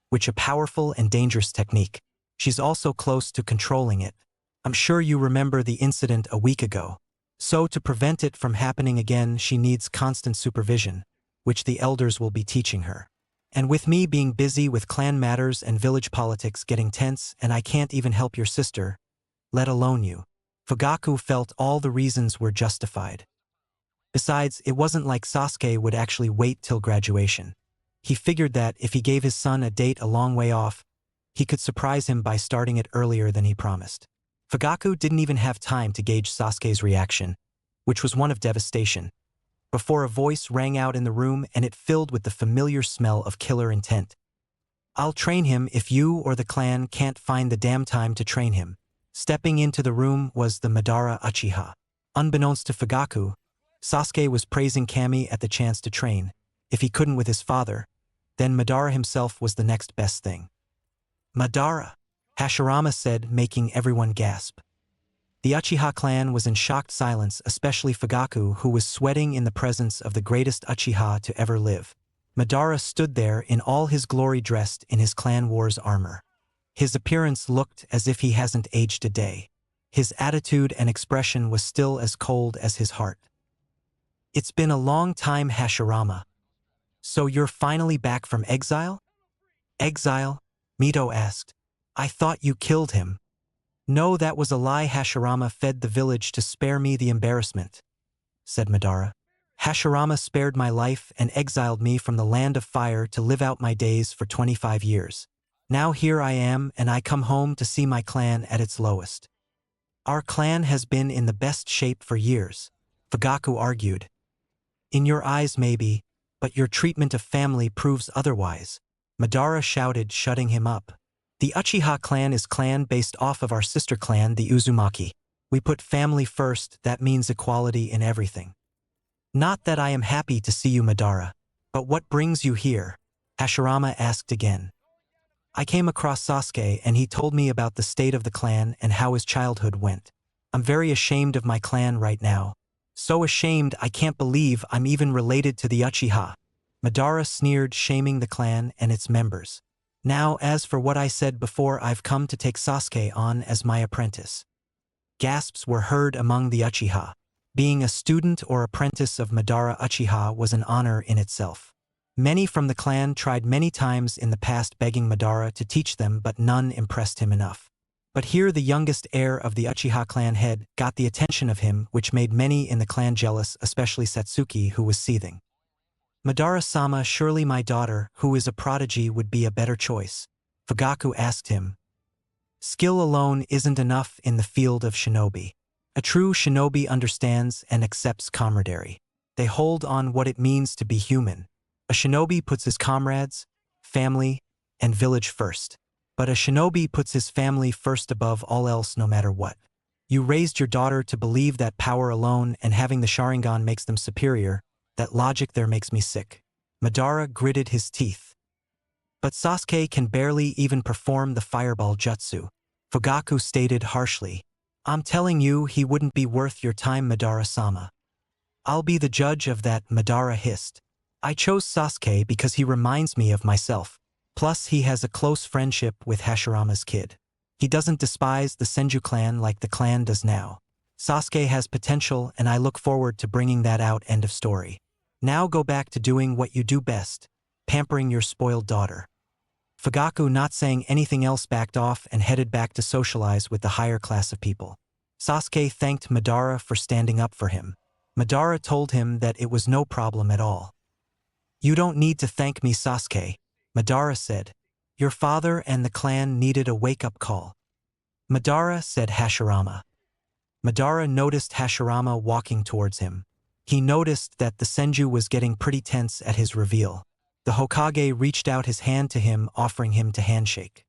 which a powerful and dangerous technique. She's also close to controlling it. I'm sure you remember the incident a week ago. So to prevent it from happening again, she needs constant supervision, which the elders will be teaching her. And with me being busy with clan matters and village politics getting tense, and I can't even help your sister, let alone you." Fugaku felt all the reasons were justified. Besides, it wasn't like Sasuke would actually wait till graduation. He figured that if he gave his son a date a long way off, he could surprise him by starting it earlier than he promised. Fugaku didn't even have time to gauge Sasuke's reaction, which was one of devastation, before a voice rang out in the room and it filled with the familiar smell of killer intent. "I'll train him if you or the clan can't find the damn time to train him." Stepping into the room was the Madara Uchiha. Unbeknownst to Fugaku, Sasuke was praising Kami at the chance to train. If he couldn't with his father, then Madara himself was the next best thing. "Madara," Hashirama said, making everyone gasp. The Uchiha clan was in shocked silence, especially Fugaku, who was sweating in the presence of the greatest Uchiha to ever live. Madara stood there in all his glory, dressed in his clan war's armor. His appearance looked as if he hasn't aged a day. His attitude and expression was still as cold as his heart. "It's been a long time, Hashirama. So you're finally back from exile?" "Exile?" Mito asked. "I thought you killed him." "No, that was a lie. Hashirama fed the village to spare me the embarrassment," said Madara. "Hashirama spared my life and exiled me from the land of fire to live out my days for 25 years. Now here I am, and I come home to see my clan at its lowest." "Our clan has been in the best shape for years," Fugaku argued. "In your eyes maybe, but your treatment of family proves otherwise," Madara shouted, shutting him up. "The Uchiha clan is clan based off of our sister clan, the Uzumaki. We put family first. That means equality in everything." "Not that I am happy to see you, Madara. But what brings you here?" Hashirama asked again. "I came across Sasuke and he told me about the state of the clan and how his childhood went. I'm very ashamed of my clan right now. So ashamed I can't believe I'm even related to the Uchiha." Madara sneered, shaming the clan and its members. "Now, as for what I said before, I've come to take Sasuke on as my apprentice." Gasps were heard among the Uchiha. Being a student or apprentice of Madara Uchiha was an honor in itself. Many from the clan tried many times in the past begging Madara to teach them, but none impressed him enough. But here the youngest heir of the Uchiha clan head got the attention of him, which made many in the clan jealous, especially Satsuki, who was seething. "Madara-sama, surely my daughter, who is a prodigy, would be a better choice," Fugaku asked him. "Skill alone isn't enough in the field of shinobi. A true shinobi understands and accepts camaraderie. They hold on what it means to be human. A shinobi puts his comrades, family, and village first. But a shinobi puts his family first above all else, no matter what. You raised your daughter to believe that power alone and having the Sharingan makes them superior. That logic there makes me sick." Madara gritted his teeth. "But Sasuke can barely even perform the fireball jutsu," Fugaku stated harshly. "I'm telling you, he wouldn't be worth your time, Madara-sama." "I'll be the judge of that," Madara hissed. "I chose Sasuke because he reminds me of myself. Plus, he has a close friendship with Hashirama's kid. He doesn't despise the Senju clan like the clan does now. Sasuke has potential, and I look forward to bringing that out." End of story. "Now go back to doing what you do best, pampering your spoiled daughter." Fugaku, not saying anything else, backed off and headed back to socialize with the higher class of people. Sasuke thanked Madara for standing up for him. Madara told him that it was no problem at all. "You don't need to thank me, Sasuke," Madara said. "Your father and the clan needed a wake-up call." "Madara," said Hashirama. Madara noticed Hashirama walking towards him. He noticed that the Senju was getting pretty tense at his reveal. The Hokage reached out his hand to him, offering him to handshake.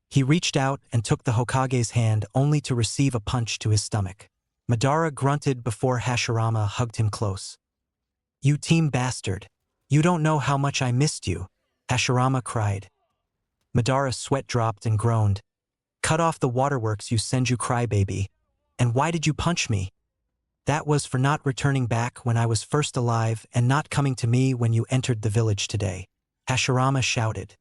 He reached out and took the Hokage's hand, only to receive a punch to his stomach. Madara grunted before Hashirama hugged him close. "You team bastard. You don't know how much I missed you," Hashirama cried. Madara's sweat dropped and groaned. "Cut off the waterworks, you Senju crybaby. And why did you punch me?" "That was for not returning back when I was first alive and not coming to me when you entered the village today," Hashirama shouted.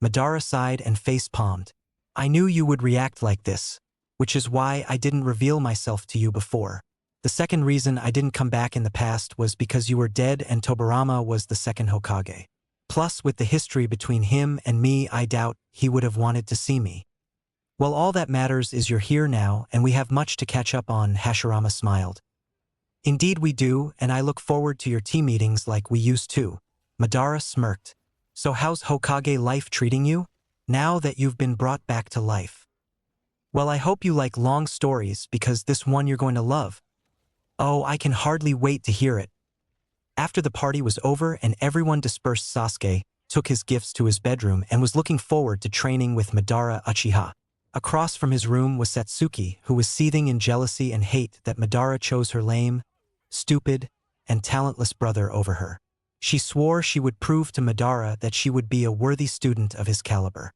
Madara sighed and face-palmed. "I knew you would react like this, which is why I didn't reveal myself to you before. The second reason I didn't come back in the past was because you were dead and Tobirama was the second Hokage. Plus, with the history between him and me, I doubt he would have wanted to see me. Well, all that matters is you're here now, and we have much to catch up on," Hashirama smiled. "Indeed we do, and I look forward to your team meetings like we used to." Madara smirked. "So how's Hokage life treating you, now that you've been brought back to life?" "Well, I hope you like long stories, because this one you're going to love." "Oh, I can hardly wait to hear it." After the party was over and everyone dispersed, Sasuke took his gifts to his bedroom and was looking forward to training with Madara Uchiha. Across from his room was Satsuki, who was seething in jealousy and hate that Madara chose her lame, stupid, and talentless brother over her. She swore she would prove to Madara that she would be a worthy student of his caliber.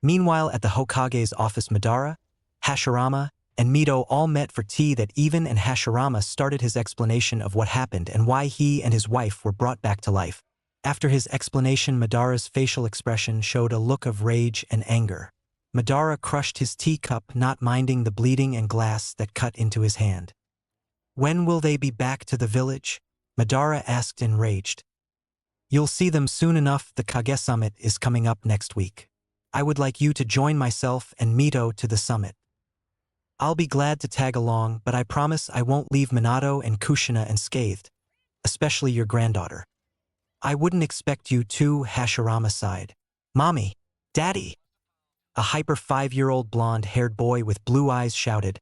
Meanwhile, at the Hokage's office, Madara, Hashirama, and Mito all met for tea. That even and Hashirama started his explanation of what happened and why he and his wife were brought back to life. After his explanation, Madara's facial expression showed a look of rage and anger. Madara crushed his teacup, not minding the bleeding and glass that cut into his hand. "When will they be back to the village?" Madara asked, enraged. "You'll see them soon enough. The Kage Summit is coming up next week. I would like you to join myself and Mito to the summit. I'll be glad to tag along, but I promise I won't leave Minato and Kushina unscathed, especially your granddaughter." "I wouldn't expect you to," Hashirama sighed. "Mommy, Daddy!" A hyper 5-year-old blonde-haired boy with blue eyes shouted,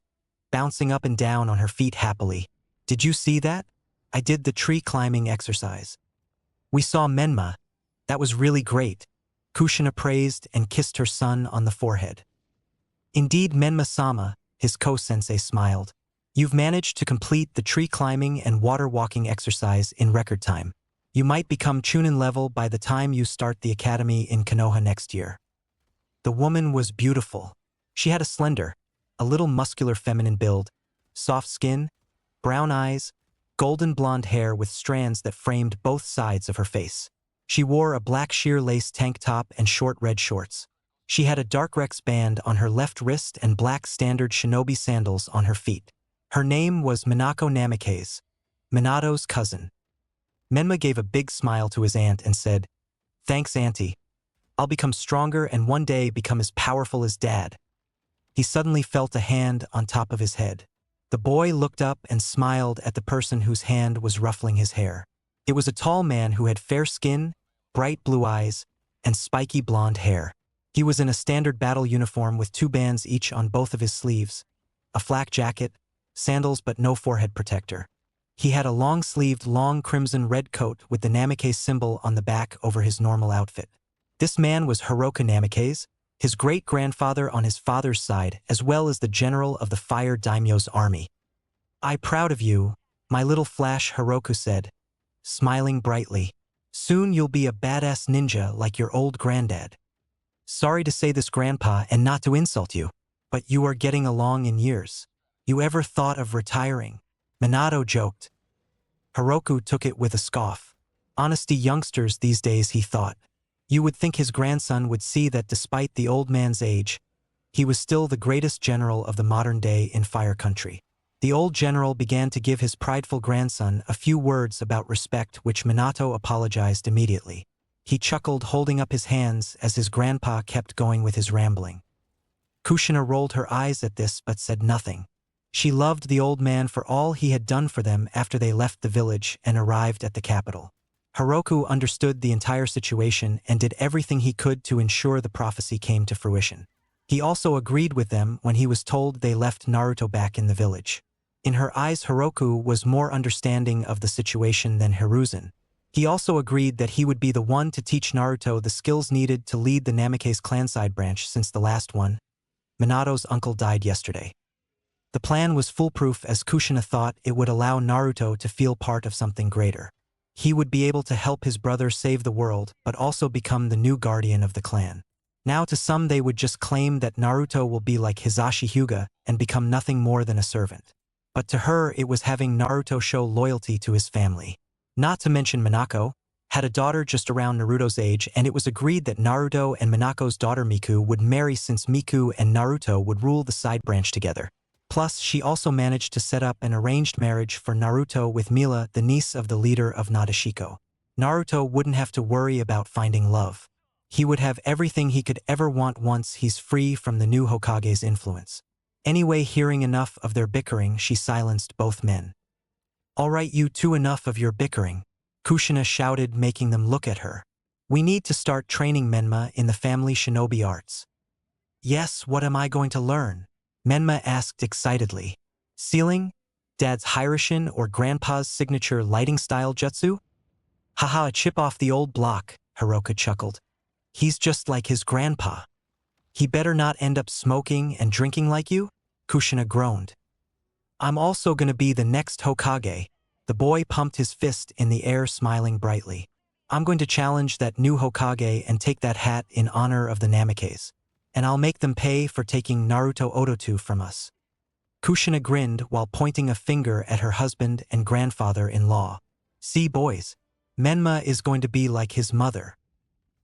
bouncing up and down on her feet happily. "Did you see that? I did the tree climbing exercise." "We saw Menma. That was really great," Kushina praised and kissed her son on the forehead. "Indeed, Menma-sama," his ko-sensei smiled. "You've managed to complete the tree climbing and water walking exercise in record time. You might become Chunin level by the time you start the academy in Konoha next year." The woman was beautiful. She had a little muscular feminine build, soft skin, brown eyes, golden blonde hair with strands that framed both sides of her face. She wore a black sheer lace tank top and short red shorts. She had a dark Rex band on her left wrist and black standard shinobi sandals on her feet. Her name was Minako Namikaze, Minato's cousin. Menma gave a big smile to his aunt and said, "Thanks, Auntie. I'll become stronger and one day become as powerful as Dad." He suddenly felt a hand on top of his head. The boy looked up and smiled at the person whose hand was ruffling his hair. It was a tall man who had fair skin, bright blue eyes, and spiky blonde hair. He was in a standard battle uniform with 2 bands each on both of his sleeves, a flak jacket, sandals but no forehead protector. He had a long-sleeved, long crimson-red coat with the Namikaze symbol on the back over his normal outfit. This man was Hiroka Namikaze, his great-grandfather on his father's side, as well as the general of the Fire Daimyo's army. "I'm proud of you, my little Flash," Hiroku said, smiling brightly. "Soon you'll be a badass ninja like your old granddad." "Sorry to say this, Grandpa, and not to insult you, but you are getting along in years. You ever thought of retiring?" Minato joked. Hiroku took it with a scoff. Honesty youngsters these days, he thought. You would think his grandson would see that despite the old man's age, he was still the greatest general of the modern day in Fire Country. The old general began to give his prideful grandson a few words about respect, which Minato apologized immediately. He chuckled, holding up his hands as his grandpa kept going with his rambling. Kushina rolled her eyes at this but said nothing. She loved the old man for all he had done for them after they left the village and arrived at the capital. Hiroku understood the entire situation and did everything he could to ensure the prophecy came to fruition. He also agreed with them when he was told they left Naruto back in the village. In her eyes, Hiroku was more understanding of the situation than Hiruzen. He also agreed that he would be the one to teach Naruto the skills needed to lead the Namikaze clan side branch, since the last one, Minato's uncle, died yesterday. The plan was foolproof, as Kushina thought it would allow Naruto to feel part of something greater. He would be able to help his brother save the world, but also become the new guardian of the clan. Now to some they would just claim that Naruto will be like Hisashi Hyuga and become nothing more than a servant. But to her it was having Naruto show loyalty to his family. Not to mention Minako had a daughter just around Naruto's age, and it was agreed that Naruto and Minako's daughter Miku would marry, since Miku and Naruto would rule the side branch together. Plus, she also managed to set up an arranged marriage for Naruto with Mila, the niece of the leader of Nadeshiko. Naruto wouldn't have to worry about finding love. He would have everything he could ever want once he's free from the new Hokage's influence. Anyway, hearing enough of their bickering, she silenced both men. "All right, you two, enough of your bickering," Kushina shouted, making them look at her. "We need to start training Menma in the family shinobi arts." "Yes, what am I going to learn?" Menma asked excitedly. "Sealing? Dad's Hiroshin or Grandpa's signature lighting style jutsu?" "Haha, a chip off the old block," Hiroka chuckled. "He's just like his grandpa." "He better not end up smoking and drinking like you?" Kushina groaned. "I'm also gonna be the next Hokage." The boy pumped his fist in the air, smiling brightly. "I'm going to challenge that new Hokage and take that hat in honor of the Namikaze. And I'll make them pay for taking Naruto Odotu from us." Kushina grinned while pointing a finger at her husband and grandfather-in-law. See, boys, Menma is going to be like his mother.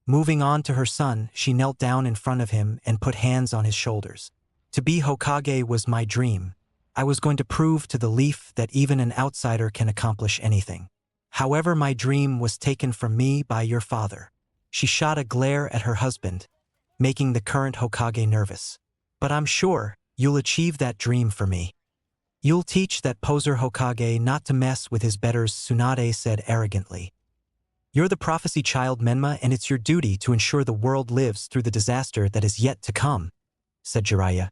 Moving on to her son, she knelt down in front of him and put hands on his shoulders. To be Hokage was my dream. I was going to prove to the Leaf that even an outsider can accomplish anything. However, my dream was taken from me by your father. She shot a glare at her husband, making the current Hokage nervous. But I'm sure you'll achieve that dream for me. You'll teach that poser Hokage not to mess with his betters, Tsunade said arrogantly. You're the prophecy child, Menma, and it's your duty to ensure the world lives through the disaster that is yet to come, said Jiraiya.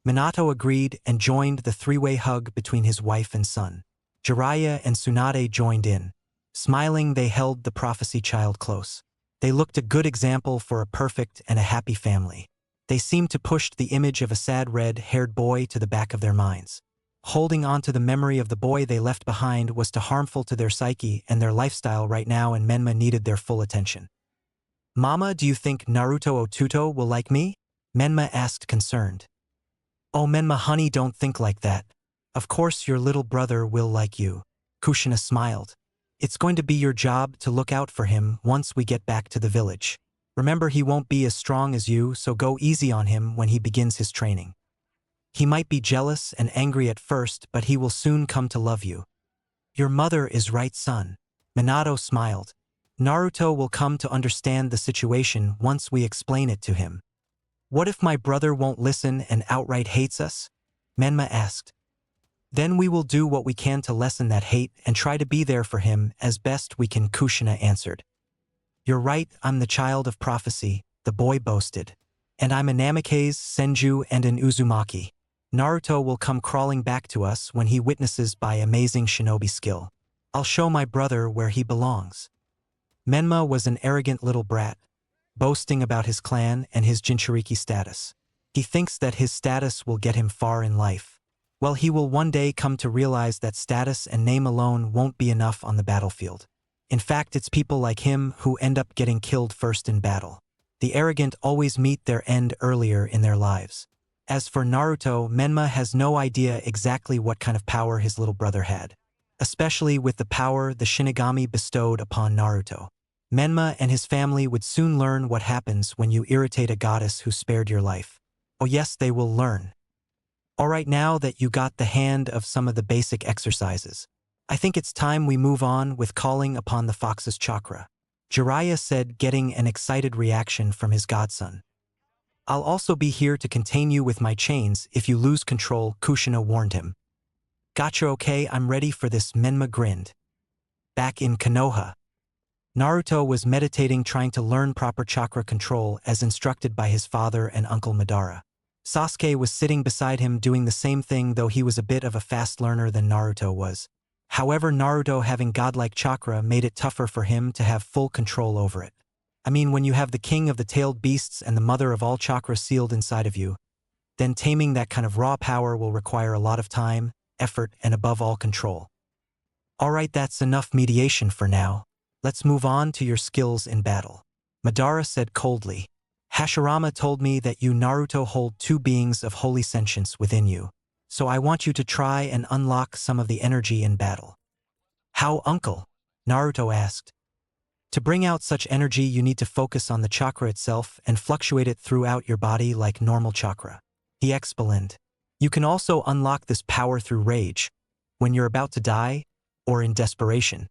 Minato agreed and joined the three-way hug between his wife and son. Jiraiya and Tsunade joined in. Smiling, they held the prophecy child close. They looked a good example for a perfect and a happy family. They seemed to push the image of a sad red-haired boy to the back of their minds. Holding on to the memory of the boy they left behind was too harmful to their psyche and their lifestyle right now, and Menma needed their full attention. Mama, do you think Naruto Otuto will like me? Menma asked, concerned. Oh, Menma honey, don't think like that. Of course your little brother will like you. Kushina smiled. It's going to be your job to look out for him once we get back to the village. Remember, he won't be as strong as you, so go easy on him when he begins his training. He might be jealous and angry at first, but he will soon come to love you. Your mother is right, son. Minato smiled. Naruto will come to understand the situation once we explain it to him. What if my brother won't listen and outright hates us? Menma asked. Then we will do what we can to lessen that hate and try to be there for him as best we can, Kushina answered. You're right, I'm the child of prophecy, the boy boasted. And I'm a Namikaze, Senju, and an Uzumaki. Naruto will come crawling back to us when he witnesses by amazing shinobi skill. I'll show my brother where he belongs. Menma was an arrogant little brat, boasting about his clan and his Jinchuriki status. He thinks that his status will get him far in life. Well, he will one day come to realize that status and name alone won't be enough on the battlefield. In fact, it's people like him who end up getting killed first in battle. The arrogant always meet their end earlier in their lives. As for Naruto, Menma has no idea exactly what kind of power his little brother had, especially with the power the Shinigami bestowed upon Naruto. Menma and his family would soon learn what happens when you irritate a goddess who spared your life. Oh yes, they will learn. Alright, now that you got the hand of some of the basic exercises, I think it's time we move on with calling upon the fox's chakra. Jiraiya said, getting an excited reaction from his godson. I'll also be here to contain you with my chains if you lose control, Kushina warned him. Gotcha, okay, I'm ready for this, Menma grinned. Back in Konoha, Naruto was meditating, trying to learn proper chakra control as instructed by his father and Uncle Madara. Sasuke was sitting beside him doing the same thing, though he was a bit of a fast learner than Naruto was. However, Naruto having godlike chakra made it tougher for him to have full control over it. I mean, when you have the king of the tailed beasts and the mother of all chakra sealed inside of you, then taming that kind of raw power will require a lot of time, effort, and above all control. Alright, that's enough mediation for now. Let's move on to your skills in battle. Madara said coldly. Hashirama told me that you, Naruto, hold two beings of holy sentience within you, so I want you to try and unlock some of the energy in battle. How, uncle? Naruto asked. To bring out such energy, you need to focus on the chakra itself and fluctuate it throughout your body like normal chakra. He explained. You can also unlock this power through rage, when you're about to die, or in desperation.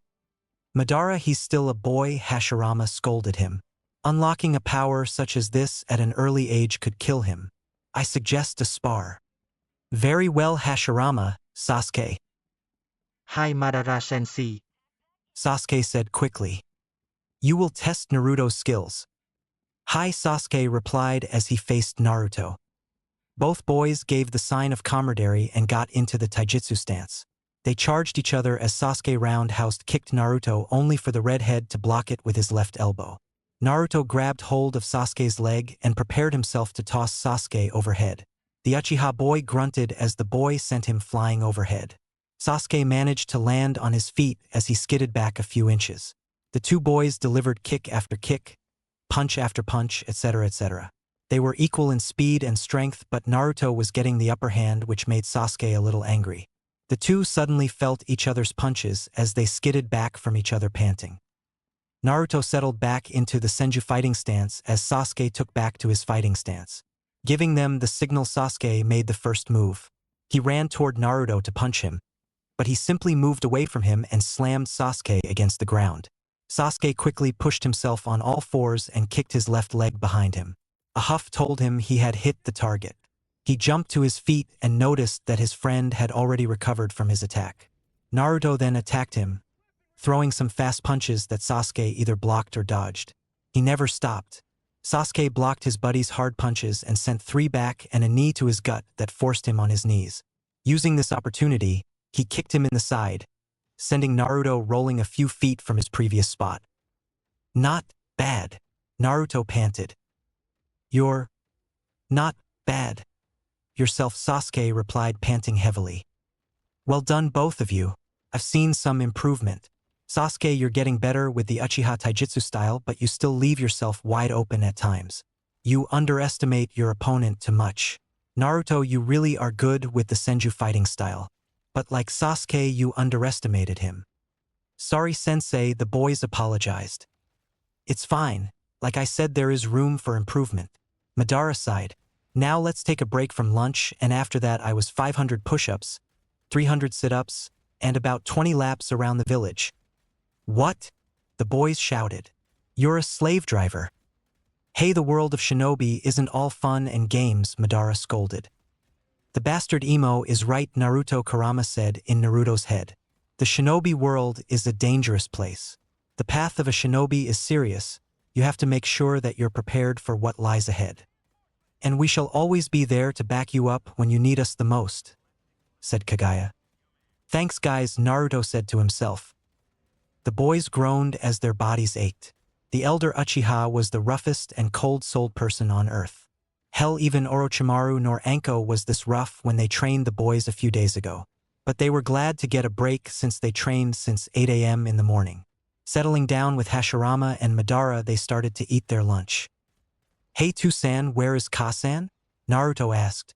Madara, he's still a boy, Hashirama scolded him. Unlocking a power such as this at an early age could kill him. I suggest a spar. Very well, Hashirama, Sasuke. Hi, Madara-sensei. Sasuke said quickly. You will test Naruto's skills. Hi, Sasuke replied as he faced Naruto. Both boys gave the sign of camaraderie and got into the taijutsu stance. They charged each other as Sasuke roundhouse kicked Naruto, only for the redhead to block it with his left elbow. Naruto grabbed hold of Sasuke's leg and prepared himself to toss Sasuke overhead. The Uchiha boy grunted as the boy sent him flying overhead. Sasuke managed to land on his feet as he skidded back a few inches. The two boys delivered kick after kick, punch after punch, etc., etc. They were equal in speed and strength, but Naruto was getting the upper hand, which made Sasuke a little angry. The two suddenly felt each other's punches as they skidded back from each other panting. Naruto settled back into the Senju fighting stance as Sasuke took back to his fighting stance. Giving them the signal, Sasuke made the first move. He ran toward Naruto to punch him, but he simply moved away from him and slammed Sasuke against the ground. Sasuke quickly pushed himself on all fours and kicked his left leg behind him. A huff told him he had hit the target. He jumped to his feet and noticed that his friend had already recovered from his attack. Naruto then attacked him, throwing some fast punches that Sasuke either blocked or dodged. He never stopped. Sasuke blocked his buddy's hard punches and sent 3 back and a knee to his gut that forced him on his knees. Using this opportunity, he kicked him in the side, sending Naruto rolling a few feet from his previous spot. "Not bad," Naruto panted. "You're not bad yourself," Sasuke replied, panting heavily. "Well done, both of you. I've seen some improvement. Sasuke, you're getting better with the Uchiha Taijutsu style, but you still leave yourself wide open at times. You underestimate your opponent too much. Naruto, you really are good with the Senju fighting style. But like Sasuke, you underestimated him." "Sorry, sensei," the boys apologized. "It's fine. Like I said, there is room for improvement." Madara sighed. "Now let's take a break from lunch, and after that I was 500 push-ups, 300 sit-ups, and about 20 laps around the village." "What?" the boys shouted. "You're a slave driver." "Hey, the world of shinobi isn't all fun and games," Madara scolded. "The bastard emo is right," Naruto Kurama said in Naruto's head. "The shinobi world is a dangerous place. The path of a shinobi is serious. You have to make sure that you're prepared for what lies ahead. And we shall always be there to back you up when you need us the most," said Kagaya. "Thanks, guys," Naruto said to himself. The boys groaned as their bodies ached. The elder Uchiha was the roughest and cold-souled person on earth. Hell, even Orochimaru nor Anko was this rough when they trained the boys a few days ago. But they were glad to get a break since they trained since 8 a.m. in the morning. Settling down with Hashirama and Madara, they started to eat their lunch. "Hey, Tusan, where is Kasan?" Naruto asked.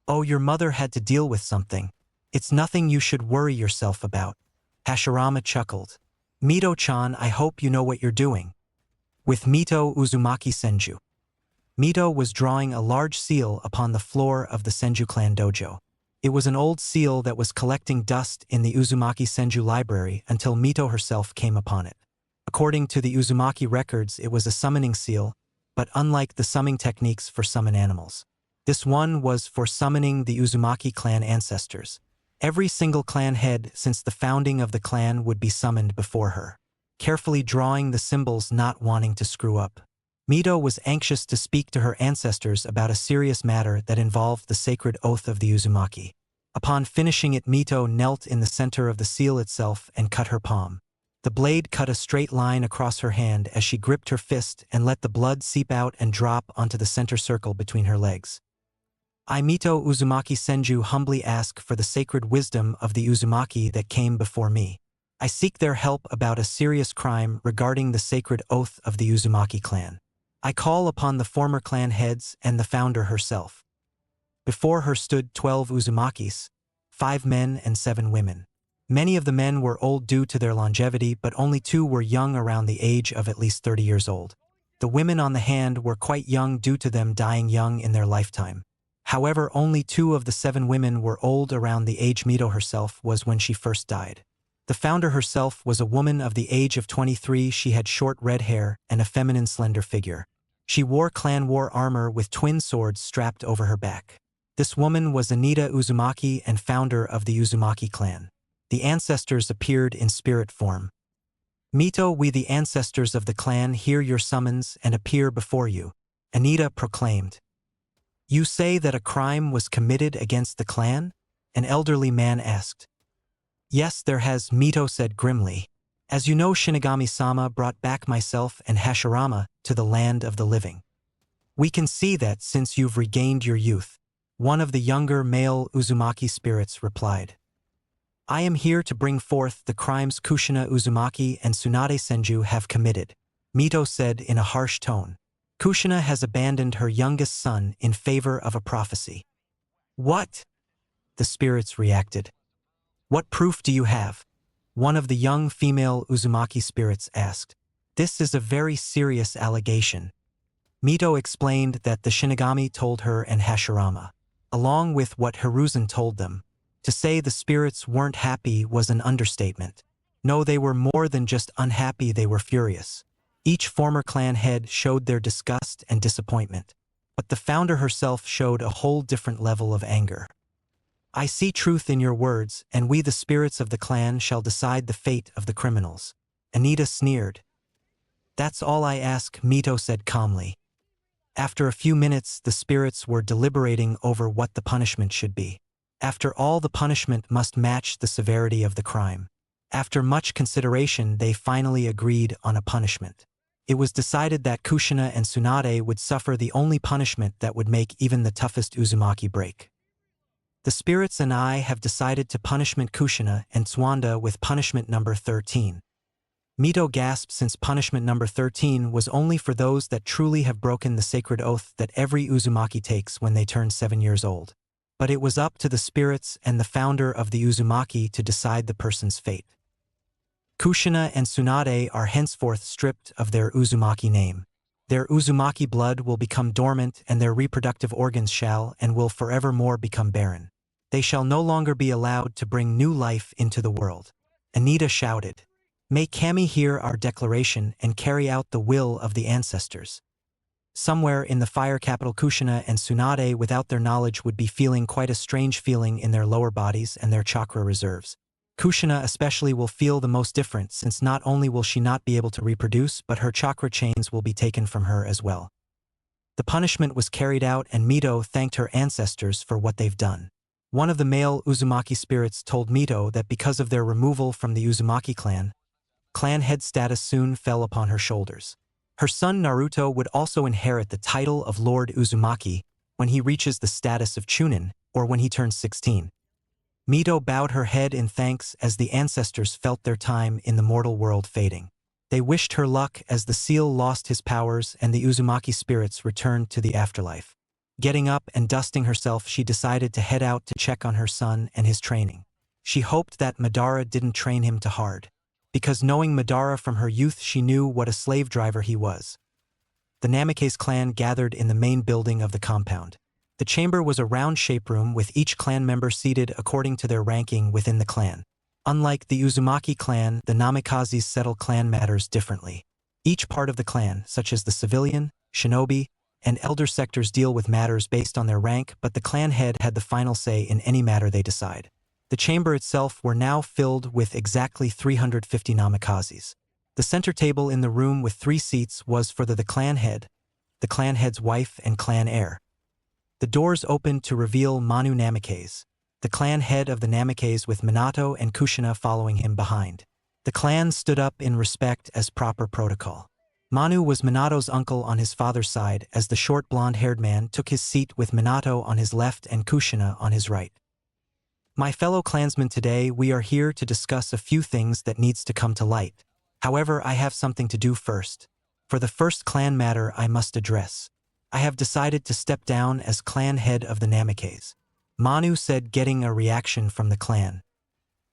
"Oh, your mother had to deal with something. It's nothing you should worry yourself about." Hashirama chuckled. "Mito-chan, I hope you know what you're doing." With Mito Uzumaki Senju. Mito was drawing a large seal upon the floor of the Senju clan dojo. It was an old seal that was collecting dust in the Uzumaki Senju library until Mito herself came upon it. According to the Uzumaki records, it was a summoning seal, but unlike the summoning techniques for summon animals. This one was for summoning the Uzumaki clan ancestors. Every single clan head since the founding of the clan would be summoned before her, carefully drawing the symbols, not wanting to screw up. Mito was anxious to speak to her ancestors about a serious matter that involved the sacred oath of the Uzumaki. Upon finishing it, Mito knelt in the center of the seal itself and cut her palm. The blade cut a straight line across her hand as she gripped her fist and let the blood seep out and drop onto the center circle between her legs. "I, Mito Uzumaki Senju, humbly ask for the sacred wisdom of the Uzumaki that came before me. I seek their help about a serious crime regarding the sacred oath of the Uzumaki clan. I call upon the former clan heads and the founder herself." Before her stood 12 Uzumakis, 5 men and 7 women. Many of the men were old due to their longevity, but only 2 were young, around the age of at least 30 years old. The women on the hand were quite young due to them dying young in their lifetime. However, only 2 of the 7 women were old, around the age Mito herself was when she first died. The founder herself was a woman of the age of 23. She had short red hair and a feminine slender figure. She wore clan war armor with twin swords strapped over her back. This woman was Anita Uzumaki and founder of the Uzumaki clan. The ancestors appeared in spirit form. "Mito, we the ancestors of the clan hear your summons and appear before you," Anita proclaimed. "You say that a crime was committed against the clan?" an elderly man asked. "Yes, there has," Mito said grimly. "As you know, Shinigami-sama brought back myself and Hashirama to the land of the living. We can see that since you've regained your youth," one of the younger male Uzumaki spirits replied. "I am here to bring forth the crimes Kushina Uzumaki and Tsunade Senju have committed," Mito said in a harsh tone. Kushina has abandoned her youngest son in favor of a prophecy. What? The spirits reacted. What proof do you have? One of the young female Uzumaki spirits asked. This is a very serious allegation. Mito explained that the Shinigami told her and Hashirama, along with what Hiruzen told them. To say the spirits weren't happy was an understatement. No, they were more than just unhappy, they were furious. Each former clan head showed their disgust and disappointment. But the founder herself showed a whole different level of anger. I see truth in your words, and we the spirits of the clan shall decide the fate of the criminals. Anita sneered. That's all I ask, Mito said calmly. After a few minutes, the spirits were deliberating over what the punishment should be. After all, the punishment must match the severity of the crime. After much consideration, they finally agreed on a punishment. It was decided that Kushina and Tsunade would suffer the only punishment that would make even the toughest Uzumaki break. The spirits and I have decided to punishment Kushina and Tsuanda with punishment number 13. Mito gasped, since punishment number 13 was only for those that truly have broken the sacred oath that every Uzumaki takes when they turn 7 years old. But it was up to the spirits and the founder of the Uzumaki to decide the person's fate. Kushina and Tsunade are henceforth stripped of their Uzumaki name. Their Uzumaki blood will become dormant and their reproductive organs shall and will forevermore become barren. They shall no longer be allowed to bring new life into the world. Anita shouted. May Kami hear our declaration and carry out the will of the ancestors. Somewhere in the fire capital, Kushina and Tsunade, without their knowledge, would be feeling quite a strange feeling in their lower bodies and their chakra reserves. Kushina especially will feel the most different, since not only will she not be able to reproduce, but her chakra chains will be taken from her as well. The punishment was carried out and Mito thanked her ancestors for what they've done. One of the male Uzumaki spirits told Mito that because of their removal from the Uzumaki clan head status soon fell upon her shoulders. Her son Naruto would also inherit the title of Lord Uzumaki when he reaches the status of Chunin, or when he turns 16. Mito bowed her head in thanks as the ancestors felt their time in the mortal world fading. They wished her luck as the seal lost his powers and the Uzumaki spirits returned to the afterlife. Getting up and dusting herself, she decided to head out to check on her son and his training. She hoped that Madara didn't train him too hard, because knowing Madara from her youth, she knew what a slave driver he was. The Namikaze clan gathered in the main building of the compound. The chamber was a round-shaped room with each clan member seated according to their ranking within the clan. Unlike the Uzumaki clan, the Namikazes settle clan matters differently. Each part of the clan, such as the civilian, shinobi, and elder sectors, deal with matters based on their rank, but the clan head had the final say in any matter they decide. The chamber itself were now filled with exactly 350 Namikazes. The center table in the room with 3 seats was for the clan head, the clan head's wife, and clan heir. The doors opened to reveal Manu Namikaze, the clan head of the Namikaze, with Minato and Kushina following him behind. The clan stood up in respect as proper protocol. Manu was Minato's uncle on his father's side, as the short blonde-haired man took his seat with Minato on his left and Kushina on his right. My fellow clansmen, today we are here to discuss a few things that needs to come to light. However, I have something to do first. For the first clan matter I must address, I have decided to step down as clan head of the Namikaze. Manu said, getting a reaction from the clan.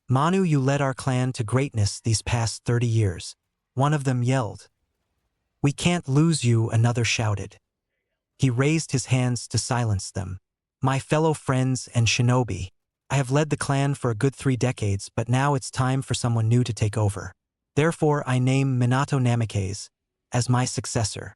Manu, you led our clan to greatness these past 30 years. One of them yelled. We can't lose you, another shouted. He raised his hands to silence them. My fellow friends and shinobi, I have led the clan for a good 3 decades, but now it's time for someone new to take over. Therefore, I name Minato Namikaze as my successor.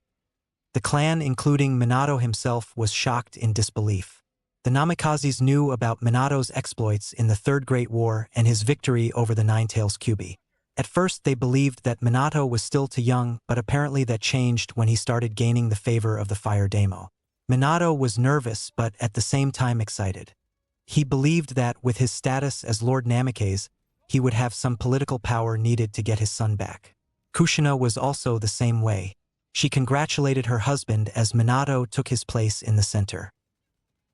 The clan, including Minato himself, was shocked in disbelief. The Namikazes knew about Minato's exploits in the Third Great War and his victory over the Nine-Tails Kyuubi. At first, they believed that Minato was still too young, but apparently that changed when he started gaining the favor of the Fire Daimyo. Minato was nervous, but at the same time excited. He believed that, with his status as Lord Namikaze, he would have some political power needed to get his son back. Kushina was also the same way. She congratulated her husband as Minato took his place in the center.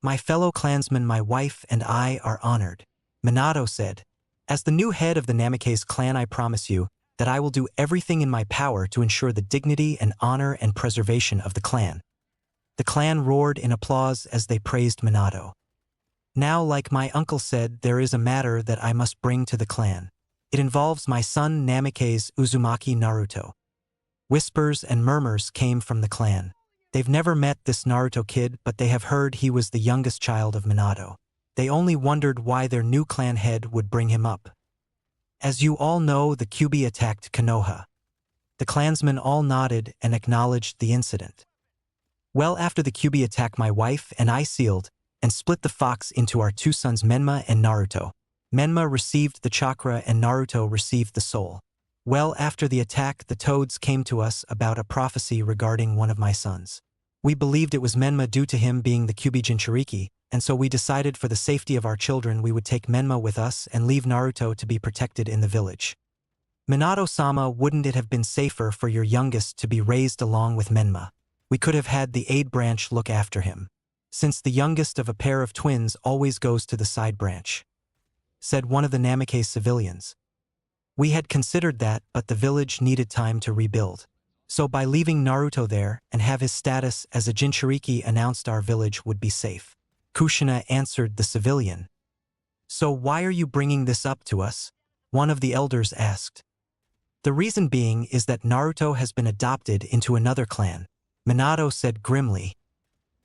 My fellow clansmen, my wife and I are honored, Minato said. As the new head of the Namikaze clan, I promise you, that I will do everything in my power to ensure the dignity and honor and preservation of the clan. The clan roared in applause as they praised Minato. Now, like my uncle said, there is a matter that I must bring to the clan. It involves my son Namikaze Uzumaki Naruto. Whispers and murmurs came from the clan. They've never met this Naruto kid, but they have heard he was the youngest child of Minato. They only wondered why their new clan head would bring him up. As you all know, the Kyuubi attacked Konoha. The clansmen all nodded and acknowledged the incident. Well, after the Kyuubi attack, my wife and I sealed and split the fox into our two sons Menma and Naruto. Menma received the chakra and Naruto received the soul. Well, after the attack, the toads came to us about a prophecy regarding one of my sons. We believed it was Menma due to him being the Kyuubi Jinchuriki, and so we decided for the safety of our children we would take Menma with us and leave Naruto to be protected in the village. Minato-sama, wouldn't it have been safer for your youngest to be raised along with Menma? We could have had the aid branch look after him, since the youngest of a pair of twins always goes to the side branch," said one of the Namikaze civilians. "We had considered that, but the village needed time to rebuild. So by leaving Naruto there and have his status as a Jinchuriki announced our village would be safe." Kushina answered the civilian. "So why are you bringing this up to us?" one of the elders asked. "The reason being is that Naruto has been adopted into another clan," Minato said grimly.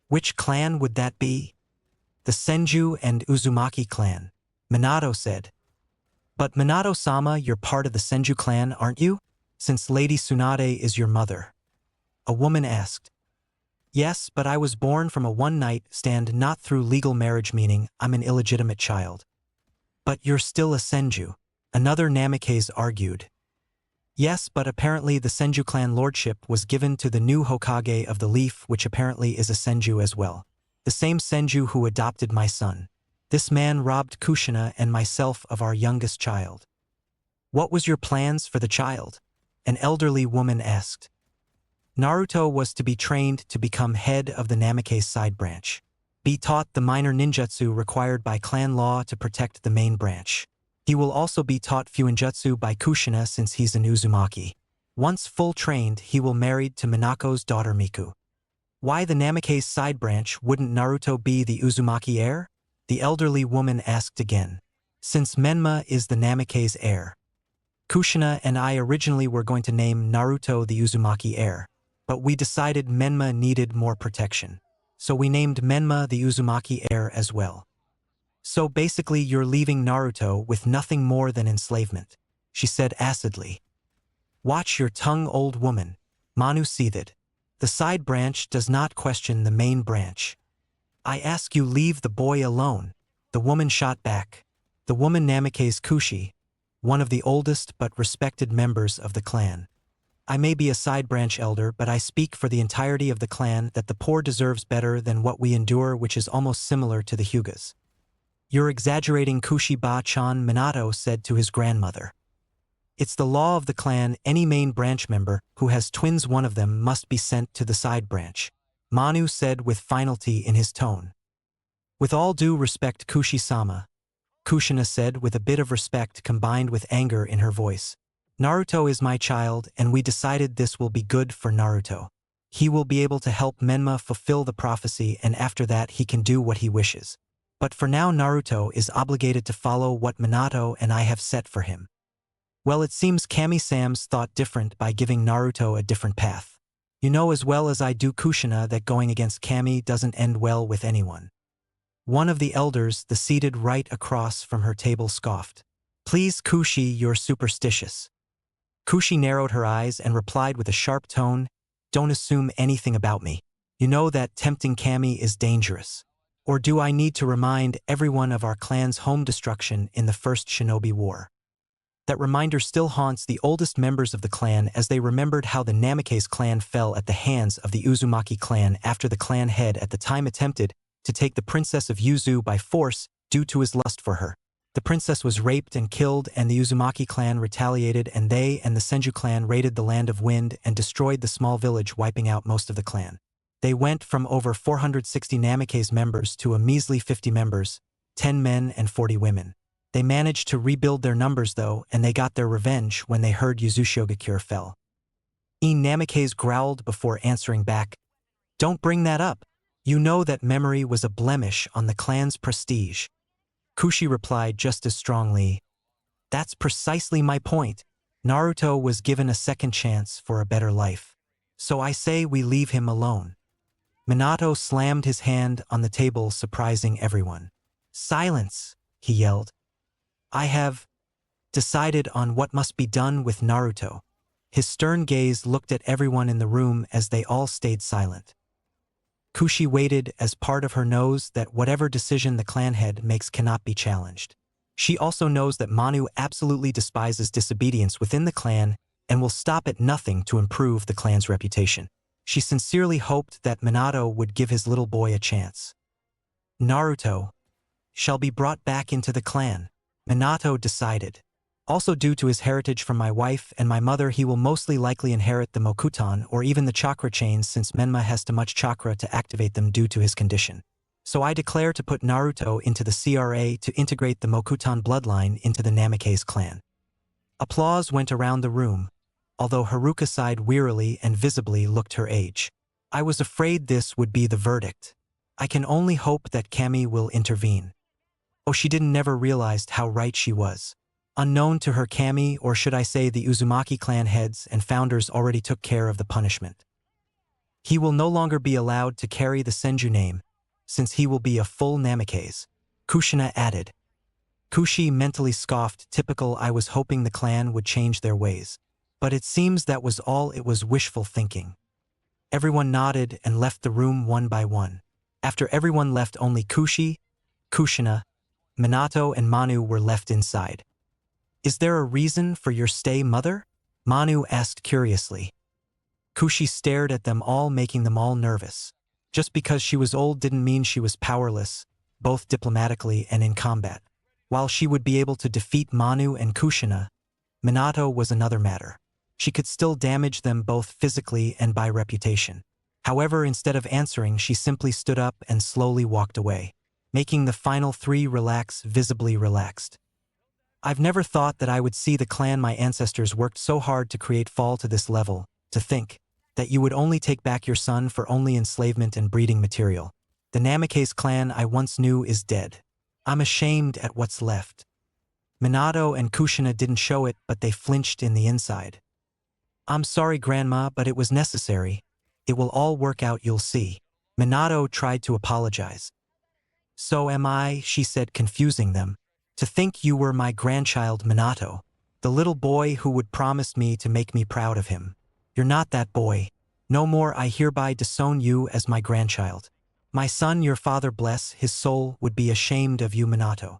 "Which clan would that be?" "The Senju and Uzumaki clan," Minato said. "But Minato-sama, you're part of the Senju clan, aren't you? Since Lady Tsunade is your mother," a woman asked. "Yes, but I was born from a one-night stand, not through legal marriage, meaning I'm an illegitimate child." "But you're still a Senju," another Namikaze argued. "Yes, but apparently the Senju clan lordship was given to the new Hokage of the Leaf, which apparently is a Senju as well. The same Senju who adopted my son. This man robbed Kushina and myself of our youngest child." "What was your plans for the child?" an elderly woman asked. "Naruto was to be trained to become head of the Namikaze side branch. Be taught the minor ninjutsu required by clan law to protect the main branch. He will also be taught Fuinjutsu by Kushina since he's an Uzumaki. Once full trained, he will married to Minako's daughter Miku." "Why the Namikaze side branch? Wouldn't Naruto be the Uzumaki heir?" the elderly woman asked again. "Since Menma is the Namikaze heir. Kushina and I originally were going to name Naruto the Uzumaki heir, but we decided Menma needed more protection. So we named Menma the Uzumaki heir as well." "So basically you're leaving Naruto with nothing more than enslavement," she said acidly. "Watch your tongue, old woman," Manu seethed. "The side branch does not question the main branch." "I ask you, leave the boy alone," the woman shot back. The woman Namikaze Kushi, one of the oldest but respected members of the clan. "I may be a side branch elder, but I speak for the entirety of the clan that the poor deserves better than what we endure, which is almost similar to the Hyugas." "You're exaggerating, Kushi-ba-chan," Minato said to his grandmother. "It's the law of the clan. Any main branch member who has twins, one of them must be sent to the side branch," Manu said with finality in his tone. "With all due respect, Kushi-sama," Kushina said with a bit of respect combined with anger in her voice. "Naruto is my child, and we decided this will be good for Naruto. He will be able to help Menma fulfill the prophecy, and after that he can do what he wishes. But for now Naruto is obligated to follow what Minato and I have set for him." "Well, it seems Kami-sam's thought different by giving Naruto a different path. You know as well as I do, Kushina, that going against Kami doesn't end well with anyone." One of the elders, the seated right across from her table, scoffed. "Please, Kushi, you're superstitious." Kushi narrowed her eyes and replied with a sharp tone, "Don't assume anything about me. You know that tempting Kami is dangerous. Or do I need to remind everyone of our clan's home destruction in the First Shinobi War?" That reminder still haunts the oldest members of the clan as they remembered how the Namikaze clan fell at the hands of the Uzumaki clan after the clan head at the time attempted to take the princess of Yuzu by force due to his lust for her. The princess was raped and killed, and the Uzumaki clan retaliated, and they and the Senju clan raided the Land of Wind and destroyed the small village, wiping out most of the clan. They went from over 460 Namikaze members to a measly 50 members, 10 men and 40 women. They managed to rebuild their numbers though, and they got their revenge when they heard Yuzushiogakure fell. Namikaze growled before answering back. Don't bring that up. You know that memory was a blemish on the clan's prestige. Kushi replied just as strongly. That's precisely my point. Naruto was given a second chance for a better life. So I say we leave him alone. Minato slammed his hand on the table, surprising everyone. Silence, he yelled. I have decided on what must be done with Naruto. His stern gaze looked at everyone in the room as they all stayed silent. Kushi waited as part of her knows that whatever decision the clan head makes cannot be challenged. She also knows that Manu absolutely despises disobedience within the clan and will stop at nothing to improve the clan's reputation. She sincerely hoped that Minato would give his little boy a chance. Naruto shall be brought back into the clan, Minato decided. Also due to his heritage from my wife and my mother, he will mostly likely inherit the Mokuton or even the chakra chains, since Menma has too much chakra to activate them due to his condition. So I declare to put Naruto into the CRA to integrate the Mokuton bloodline into the Namikaze clan. Applause went around the room, although Haruka sighed wearily and visibly looked her age. I was afraid this would be the verdict. I can only hope that Kami will intervene. Oh, she didn't never realized how right she was. Unknown to her, Kami, or should I say the Uzumaki clan heads and founders, already took care of the punishment. He will no longer be allowed to carry the Senju name, since he will be a full Namikaze, Kushina added. Kushi mentally scoffed. Typical. I was hoping the clan would change their ways. But it seems that was all. It was wishful thinking. Everyone nodded and left the room one by one. After everyone left, only Kushi, Kushina, Minato and Manu were left inside. Is there a reason for your stay, mother? Manu asked curiously. Kushi stared at them all, making them all nervous. Just because she was old didn't mean she was powerless, both diplomatically and in combat. While she would be able to defeat Manu and Kushina, Minato was another matter. She could still damage them both physically and by reputation. However, instead of answering, she simply stood up and slowly walked away, making the final three relax, visibly relaxed. I've never thought that I would see the clan my ancestors worked so hard to create fall to this level. To think that you would only take back your son for only enslavement and breeding material. The Namikaze clan I once knew is dead. I'm ashamed at what's left. Minato and Kushina didn't show it, but they flinched in the inside. I'm sorry, Grandma, but it was necessary. It will all work out, you'll see. Minato tried to apologize. So am I, she said, confusing them. To think you were my grandchild, Minato, the little boy who would promise me to make me proud of him. You're not that boy. No more. I hereby disown you as my grandchild. My son, your father, bless his soul, would be ashamed of you, Minato.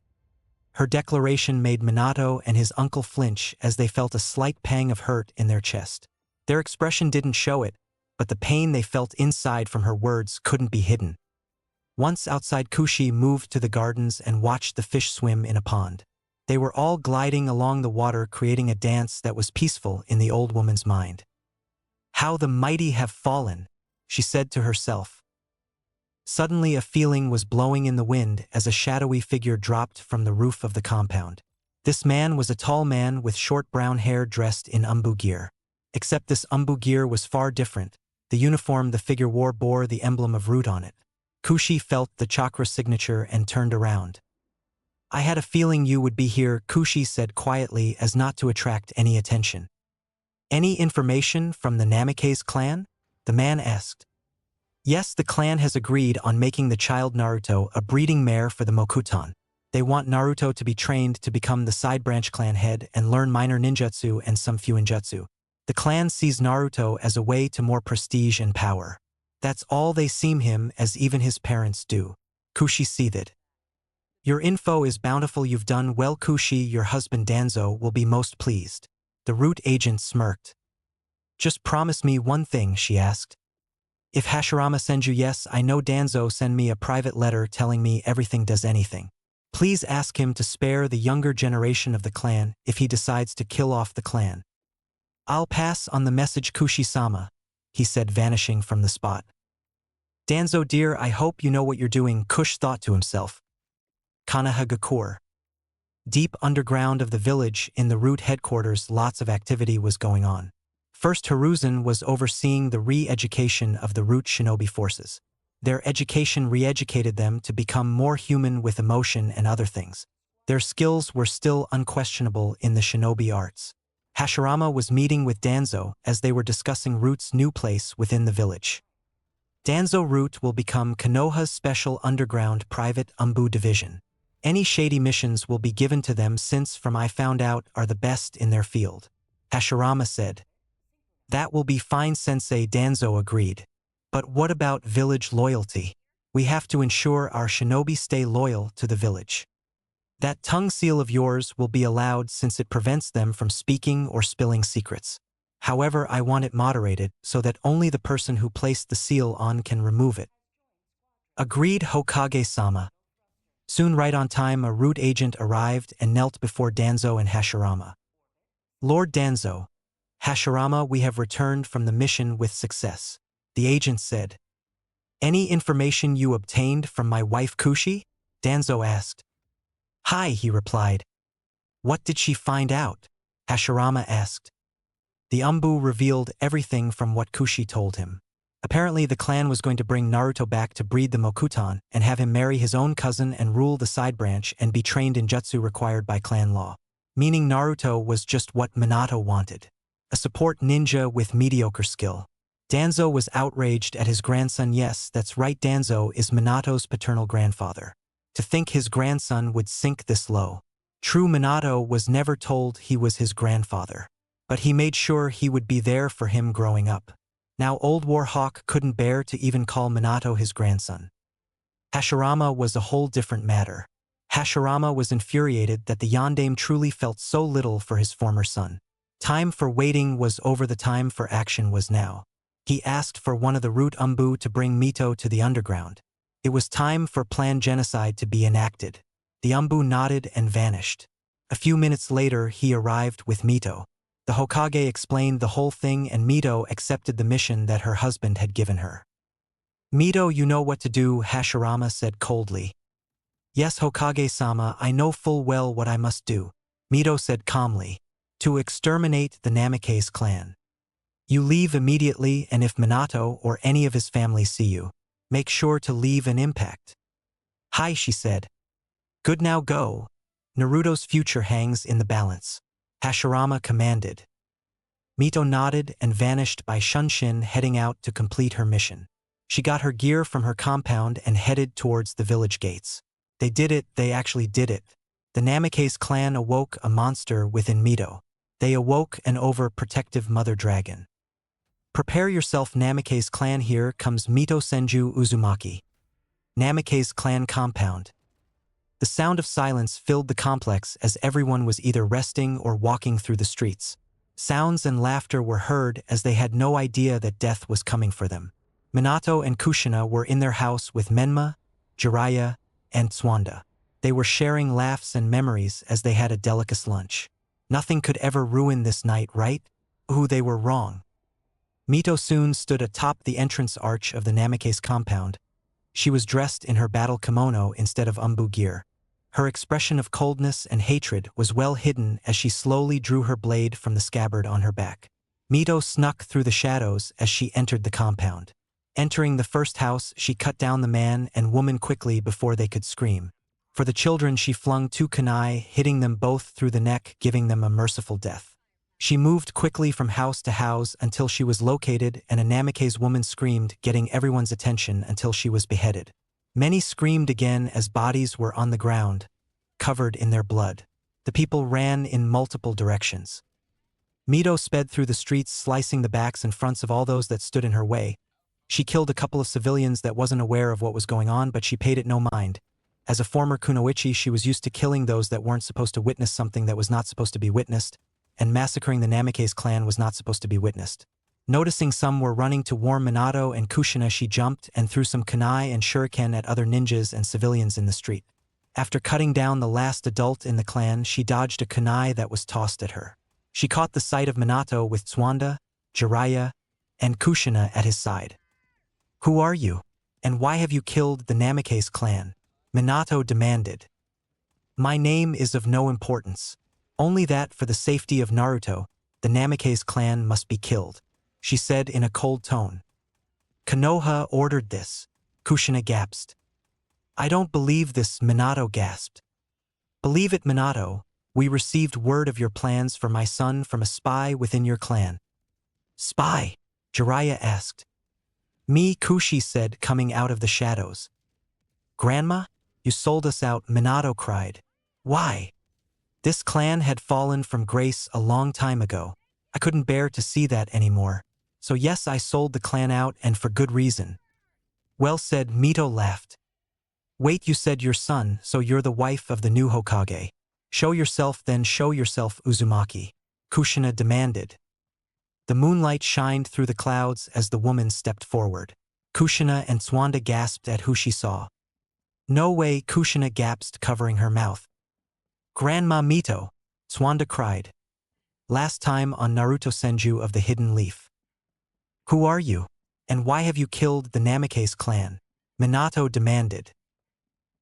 Her declaration made Minato and his uncle flinch as they felt a slight pang of hurt in their chest. Their expression didn't show it, but the pain they felt inside from her words couldn't be hidden. Once outside, Kushi moved to the gardens and watched the fish swim in a pond. They were all gliding along the water, creating a dance that was peaceful in the old woman's mind. How the mighty have fallen, she said to herself. Suddenly a feeling was blowing in the wind as a shadowy figure dropped from the roof of the compound. This man was a tall man with short brown hair dressed in umbu gear. Except this umbu gear was far different. The uniform the figure wore bore the emblem of root on it. Kushi felt the chakra signature and turned around. I had a feeling you would be here, Kushi said quietly as not to attract any attention. Any information from the Namikaze clan? The man asked. Yes, the clan has agreed on making the child Naruto a breeding mare for the Mokuton. They want Naruto to be trained to become the side branch clan head and learn minor ninjutsu and some fuinjutsu. The clan sees Naruto as a way to more prestige and power. That's all they see him as, even his parents do. Kushi seethed. Your info is bountiful. You've done well, Kushi. Your husband Danzo will be most pleased. The root agent smirked. Just promise me one thing, she asked. If Hashirama sends you, yes, I know Danzo, send me a private letter telling me everything, does anything. Please ask him to spare the younger generation of the clan if he decides to kill off the clan. I'll pass on the message, Kushi-sama, he said, vanishing from the spot. Danzo dear, I hope you know what you're doing, Kush thought to himself. Kanahagakure. Deep underground of the village, in the root headquarters, lots of activity was going on. First, Hiruzen was overseeing the re-education of the root shinobi forces. Their education re-educated them to become more human with emotion and other things. Their skills were still unquestionable in the shinobi arts. Hashirama was meeting with Danzo as they were discussing Root's new place within the village. Danzo Root will become Konoha's special underground private Umbu division. Any shady missions will be given to them since, from I found out, are the best in their field. Hashirama said. That will be fine, Sensei, Danzo agreed. But what about village loyalty? We have to ensure our shinobi stay loyal to the village. That tongue seal of yours will be allowed since it prevents them from speaking or spilling secrets. However, I want it moderated so that only the person who placed the seal on can remove it. Agreed, Hokage-sama. Soon, right on time, a root agent arrived and knelt before Danzo and Hashirama. Lord Danzo, Hashirama, we have returned from the mission with success. The agent said. Any information you obtained from my wife Kushi? Danzo asked. Hi, he replied. What did she find out? Hashirama asked. The Umbu revealed everything from what Kushi told him. Apparently the clan was going to bring Naruto back to breed the Mokutan and have him marry his own cousin and rule the side branch and be trained in jutsu required by clan law. Meaning Naruto was just what Minato wanted. A support ninja with mediocre skill. Danzo was outraged at his grandson. Yes, that's right, Danzo is Minato's paternal grandfather. To think his grandson would sink this low. True, Minato was never told he was his grandfather. But he made sure he would be there for him growing up. Now old Warhawk couldn't bear to even call Minato his grandson. Hashirama was a whole different matter. Hashirama was infuriated that the Yondaime truly felt so little for his former son. Time for waiting was over, the time for action was now. He asked for one of the root Umbu to bring Mito to the underground. It was time for planned genocide to be enacted. The Umbu nodded and vanished. A few minutes later he arrived with Mito. The Hokage explained the whole thing and Mito accepted the mission that her husband had given her. Mito, you know what to do, Hashirama said coldly. Yes, Hokage-sama, I know full well what I must do, Mito said calmly. To exterminate the Namikaze clan. You leave immediately, and if Minato or any of his family see you, make sure to leave an impact. Hi, she said. Good, now go. Naruto's future hangs in the balance. Hashirama commanded. Mito nodded and vanished by Shunshin, heading out to complete her mission. She got her gear from her compound and headed towards the village gates. They did it, they actually did it. The Namikaze clan awoke a monster within Mito. They awoke an overprotective mother dragon. Prepare yourself, Namikaze clan, here comes Mito Senju Uzumaki. Namikaze clan compound. The sound of silence filled the complex as everyone was either resting or walking through the streets. Sounds and laughter were heard as they had no idea that death was coming for them. Minato and Kushina were in their house with Menma, Jiraiya, and Tsuanda. They were sharing laughs and memories as they had a delicious lunch. Nothing could ever ruin this night, right? Ooh, they were wrong. Mito soon stood atop the entrance arch of the Namikaze compound. She was dressed in her battle kimono instead of Umbu gear. Her expression of coldness and hatred was well hidden as she slowly drew her blade from the scabbard on her back. Mito snuck through the shadows as she entered the compound. Entering the first house, she cut down the man and woman quickly before they could scream. For the children, she flung 2 kunai, hitting them both through the neck, giving them a merciful death. She moved quickly from house to house until she was located, and a Namikaze woman screamed, getting everyone's attention until she was beheaded. Many screamed again as bodies were on the ground, covered in their blood. The people ran in multiple directions. Mito sped through the streets, slicing the backs and fronts of all those that stood in her way. She killed a couple of civilians that wasn't aware of what was going on, but she paid it no mind. As a former kunoichi, she was used to killing those that weren't supposed to witness something that was not supposed to be witnessed, and massacring the Namikaze clan was not supposed to be witnessed. Noticing some were running to warn Minato and Kushina, she jumped and threw some kunai and shuriken at other ninjas and civilians in the street. After cutting down the last adult in the clan, she dodged a kunai that was tossed at her. She caught the sight of Minato with Tsuanda, Jiraiya, and Kushina at his side. Who are you? And why have you killed the Namikaze clan? Minato demanded. My name is of no importance. Only that for the safety of Naruto, the Namikaze clan must be killed, she said in a cold tone. Konoha ordered this. Kushina gasped. I don't believe this, Minato gasped. Believe it, Minato. We received word of your plans for my son from a spy within your clan. Spy? Jiraiya asked. Me, Kushi said, coming out of the shadows. Grandma? You sold us out, Minato cried. Why? This clan had fallen from grace a long time ago. I couldn't bear to see that anymore. So yes, I sold the clan out, and for good reason. Well said, Mito laughed. Wait, you said your son, so you're the wife of the new Hokage. Show yourself, then show yourself, Uzumaki, Kushina demanded. The moonlight shined through the clouds as the woman stepped forward. Kushina and Swanda gasped at who she saw. No way, Kushina gasped, covering her mouth. Grandma Mito, Swanda cried. Last time on Naruto Senju of the Hidden Leaf. Who are you? And why have you killed the Namikaze clan? Minato demanded.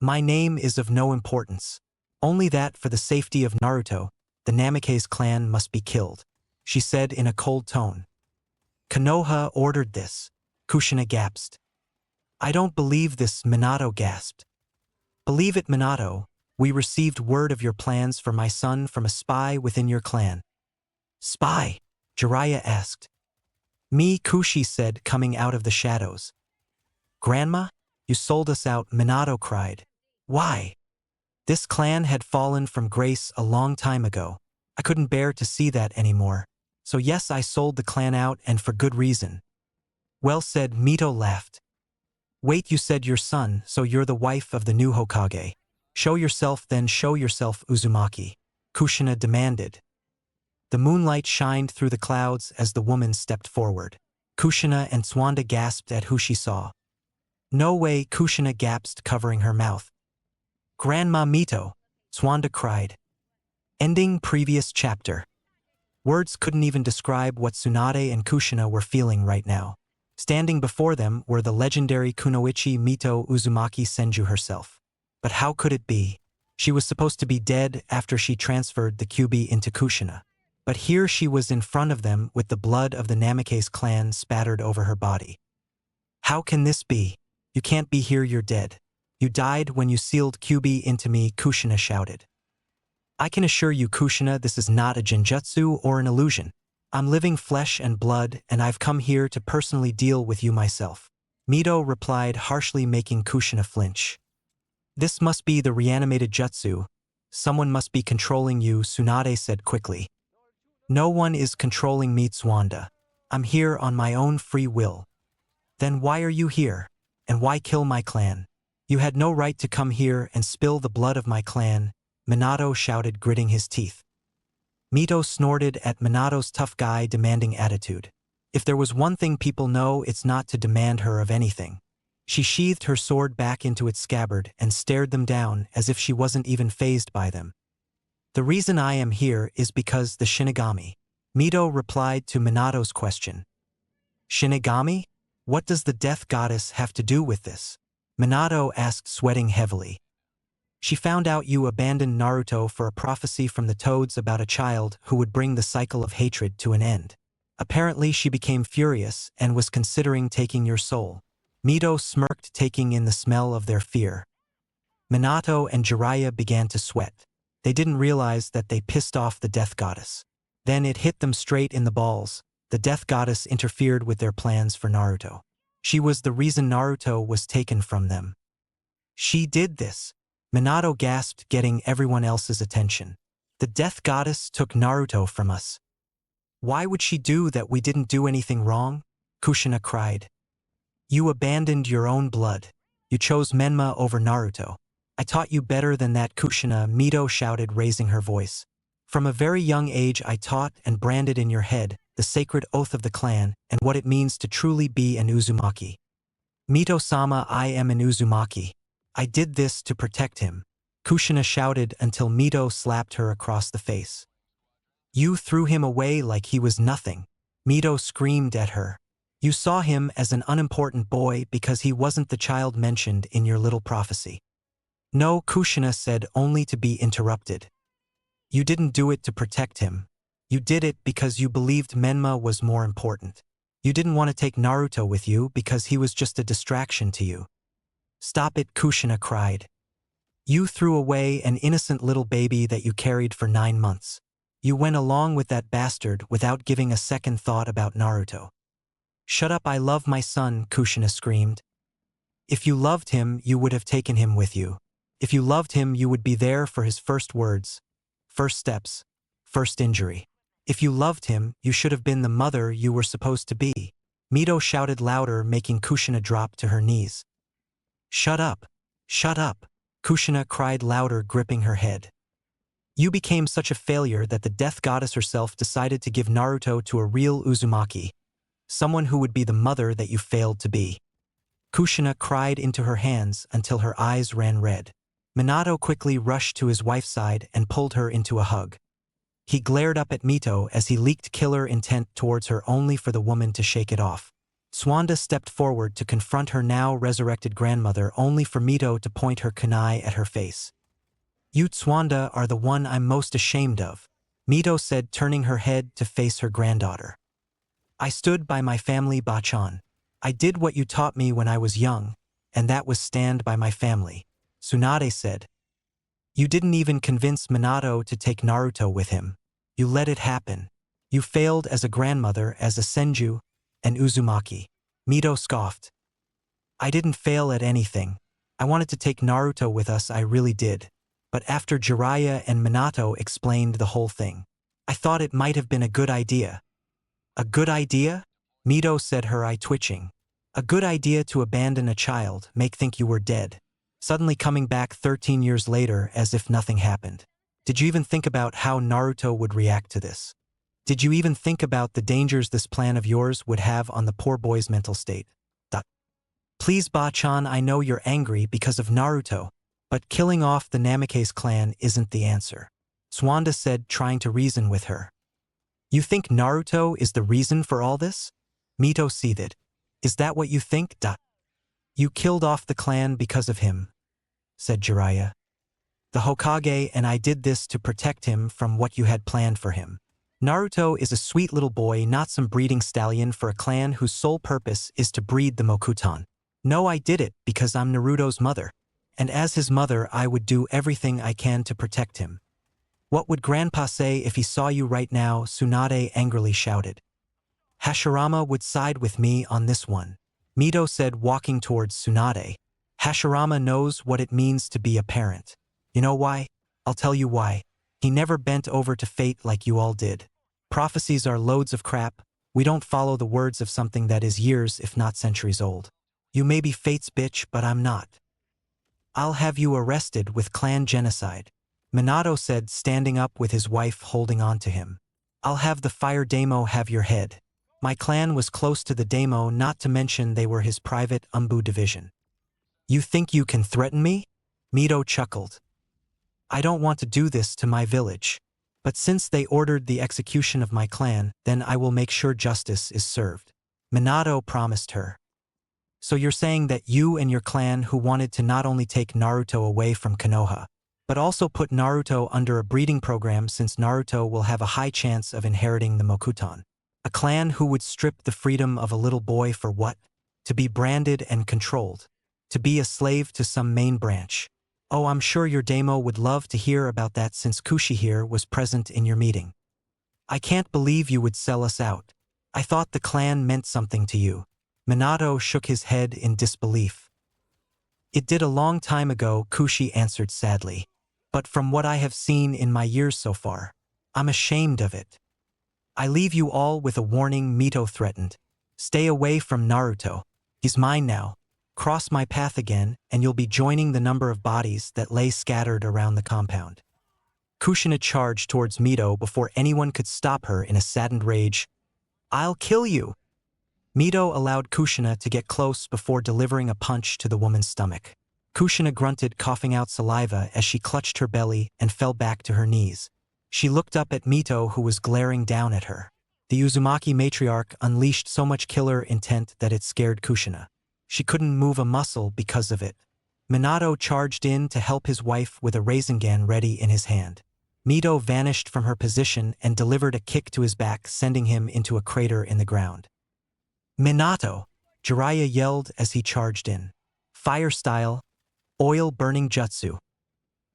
My name is of no importance. Only that for the safety of Naruto, the Namikaze clan must be killed, she said in a cold tone. Konoha ordered this. Kushina gasped. I don't believe this, Minato gasped. Believe it, Minato. We received word of your plans for my son from a spy within your clan. Spy? Jiraiya asked. Me, Kushi said, coming out of the shadows. Grandma? You sold us out, Minato cried. Why? This clan had fallen from grace a long time ago. I couldn't bear to see that anymore. So yes, I sold the clan out, and for good reason. Well said, Mito laughed. Wait, you said your son, so you're the wife of the new Hokage. Show yourself, then show yourself, Uzumaki, Kushina demanded. The moonlight shined through the clouds as the woman stepped forward. Kushina and Swanda gasped at who she saw. No way, Kushina gasped, covering her mouth. Grandma Mito, Swanda cried. Ending previous chapter. Words couldn't even describe what Tsunade and Kushina were feeling right now. Standing before them were the legendary Kunoichi Mito Uzumaki Senju herself. But how could it be? She was supposed to be dead after she transferred the Kyuubi into Kushina. But here she was in front of them with the blood of the Namikaze clan spattered over her body. How can this be? You can't be here, you're dead. You died when you sealed Kyuubi into me, Kushina shouted. I can assure you, Kushina, this is not a genjutsu or an illusion. I'm living flesh and blood, and I've come here to personally deal with you myself. Mito replied, harshly, making Kushina flinch. This must be the reanimated jutsu. Someone must be controlling you, Tsunade said quickly. No one is controlling me, Swanda. I'm here on my own free will. Then why are you here? And why kill my clan? You had no right to come here and spill the blood of my clan, Minato shouted, gritting his teeth. Mito snorted at Minato's tough guy demanding attitude. If there was one thing people know, it's not to demand her of anything. She sheathed her sword back into its scabbard and stared them down as if she wasn't even fazed by them. The reason I am here is because the Shinigami. Mito replied to Minato's question. Shinigami? What does the death goddess have to do with this? Minato asked, sweating heavily. She found out you abandoned Naruto for a prophecy from the toads about a child who would bring the cycle of hatred to an end. Apparently she became furious and was considering taking your soul. Mito smirked, taking in the smell of their fear. Minato and Jiraiya began to sweat. They didn't realize that they pissed off the death goddess. Then it hit them straight in the balls. The death goddess interfered with their plans for Naruto. She was the reason Naruto was taken from them. She did this. Minato gasped, getting everyone else's attention. The death goddess took Naruto from us. Why would she do that? We didn't do anything wrong? Kushina cried. You abandoned your own blood. You chose Menma over Naruto. I taught you better than that, Kushina, Mito shouted, raising her voice. From a very young age I taught and branded in your head the sacred oath of the clan and what it means to truly be an Uzumaki. Mito-sama, I am an Uzumaki. I did this to protect him, Kushina shouted until Mito slapped her across the face. You threw him away like he was nothing, Mito screamed at her. You saw him as an unimportant boy because he wasn't the child mentioned in your little prophecy. No, Kushina said, only to be interrupted. You didn't do it to protect him. You did it because you believed Menma was more important. You didn't want to take Naruto with you because he was just a distraction to you. Stop it, Kushina cried. You threw away an innocent little baby that you carried for 9 months. You went along with that bastard without giving a second thought about Naruto. Shut up, I love my son, Kushina screamed. If you loved him, you would have taken him with you. If you loved him, you would be there for his first words, first steps, first injury. If you loved him, you should have been the mother you were supposed to be. Mito shouted louder, making Kushina drop to her knees. Shut up! Shut up! Kushina cried louder, gripping her head. You became such a failure that the death goddess herself decided to give Naruto to a real Uzumaki, someone who would be the mother that you failed to be. Kushina cried into her hands until her eyes ran red. Minato quickly rushed to his wife's side and pulled her into a hug. He glared up at Mito as he leaked killer intent towards her only for the woman to shake it off. Swanda stepped forward to confront her now resurrected grandmother only for Mito to point her kunai at her face. You Swanda are the one I'm most ashamed of, Mito said, turning her head to face her granddaughter. I stood by my family, Bachan. I did what you taught me when I was young, and that was stand by my family, Tsunade said. You didn't even convince Minato to take Naruto with him. You let it happen. You failed as a grandmother, as a Senju, and Uzumaki. Mito scoffed. I didn't fail at anything. I wanted to take Naruto with us, I really did. But after Jiraiya and Minato explained the whole thing, I thought it might have been a good idea. A good idea? Mito said, her eye twitching. A good idea to abandon a child, make think you were dead, suddenly coming back 13 years later as if nothing happened. Did you even think about how Naruto would react to this? Did you even think about the dangers this plan of yours would have on the poor boy's mental state? Please, Bachan, I know you're angry because of Naruto, but killing off the Namikaze clan isn't the answer, Swanda said, trying to reason with her. You think Naruto is the reason for all this? Mito seethed. Is that what you think? You killed off the clan because of him, said Jiraiya. The Hokage and I did this to protect him from what you had planned for him. Naruto is a sweet little boy, not some breeding stallion for a clan whose sole purpose is to breed the Mokuton. No, I did it because I'm Naruto's mother, and as his mother I would do everything I can to protect him. What would Grandpa say if he saw you right now? Tsunade angrily shouted. Hashirama would side with me on this one, Mito said, walking towards Tsunade. Hashirama knows what it means to be a parent. You know why? I'll tell you why. He never bent over to fate like you all did. Prophecies are loads of crap. We don't follow the words of something that is years if not centuries old. You may be fate's bitch, but I'm not. I'll have you arrested with clan genocide, Minato said, standing up with his wife holding on to him. I'll have the fire Damo have your head. My clan was close to the Damo, not to mention they were his private Umbu division. You think you can threaten me? Mito chuckled. I don't want to do this to my village. But since they ordered the execution of my clan, then I will make sure justice is served, Minato promised her. So you're saying that you and your clan who wanted to not only take Naruto away from Konoha, but also put Naruto under a breeding program, since Naruto will have a high chance of inheriting the Mokuton. A clan who would strip the freedom of a little boy for what? To be branded and controlled. To be a slave to some main branch. Oh, I'm sure your Damo would love to hear about that since Kushi here was present in your meeting. I can't believe you would sell us out. I thought the clan meant something to you. Minato shook his head in disbelief. It did a long time ago, Kushi answered sadly. But from what I have seen in my years so far, I'm ashamed of it. I leave you all with a warning, Mito threatened. Stay away from Naruto. He's mine now. Cross my path again, and you'll be joining the number of bodies that lay scattered around the compound. Kushina charged towards Mito before anyone could stop her in a saddened rage. I'll kill you! Mito allowed Kushina to get close before delivering a punch to the woman's stomach. Kushina grunted, coughing out saliva as she clutched her belly and fell back to her knees. She looked up at Mito, who was glaring down at her. The Uzumaki matriarch unleashed so much killer intent that it scared Kushina. She couldn't move a muscle because of it. Minato charged in to help his wife with a Rasengan ready in his hand. Mito vanished from her position and delivered a kick to his back, sending him into a crater in the ground. Minato! Jiraiya yelled as he charged in. Fire style, oil burning jutsu.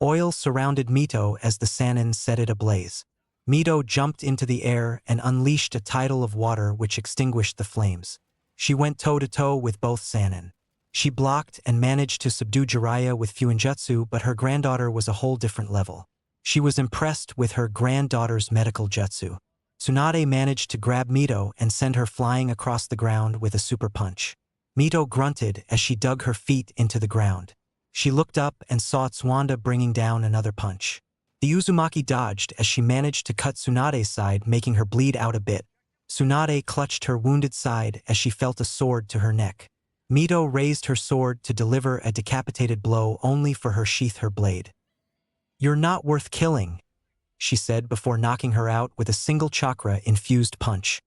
Oil surrounded Mito as the Sannin set it ablaze. Mito jumped into the air and unleashed a tidal of water which extinguished the flames. She went toe-to-toe with both Sannin. She blocked and managed to subdue Jiraiya with Fuinjutsu, but her granddaughter was a whole different level. She was impressed with her granddaughter's medical jutsu. Tsunade managed to grab Mito and send her flying across the ground with a super punch. Mito grunted as she dug her feet into the ground. She looked up and saw Tsuwanda bringing down another punch. The Uzumaki dodged as she managed to cut Tsunade's side, making her bleed out a bit. Tsunade clutched her wounded side as she felt a sword to her neck. Mito raised her sword to deliver a decapitated blow only for her sheath her blade. "You're not worth killing," she said before knocking her out with a single chakra-infused punch.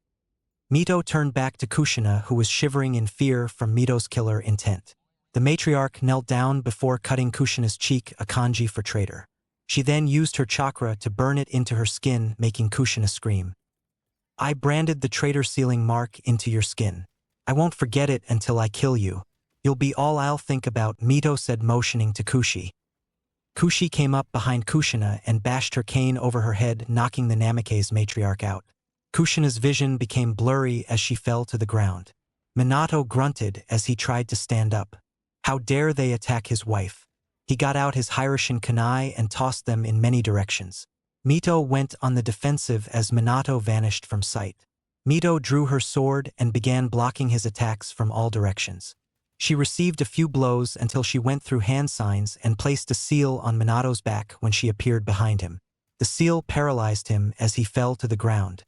Mito turned back to Kushina, who was shivering in fear from Mito's killer intent. The matriarch knelt down before cutting Kushina's cheek, a kanji for traitor. She then used her chakra to burn it into her skin, making Kushina scream. "I branded the traitor sealing mark into your skin. I won't forget it until I kill you. You'll be all I'll think about," Mito said, motioning to Kushi. Kushi came up behind Kushina and bashed her cane over her head, knocking the Namikaze matriarch out. Kushina's vision became blurry as she fell to the ground. Minato grunted as he tried to stand up. How dare they attack his wife? He got out his Hiraishin kunai and tossed them in many directions. Mito went on the defensive as Minato vanished from sight. Mito drew her sword and began blocking his attacks from all directions. She received a few blows until she went through hand signs and placed a seal on Minato's back when she appeared behind him. The seal paralyzed him as he fell to the ground.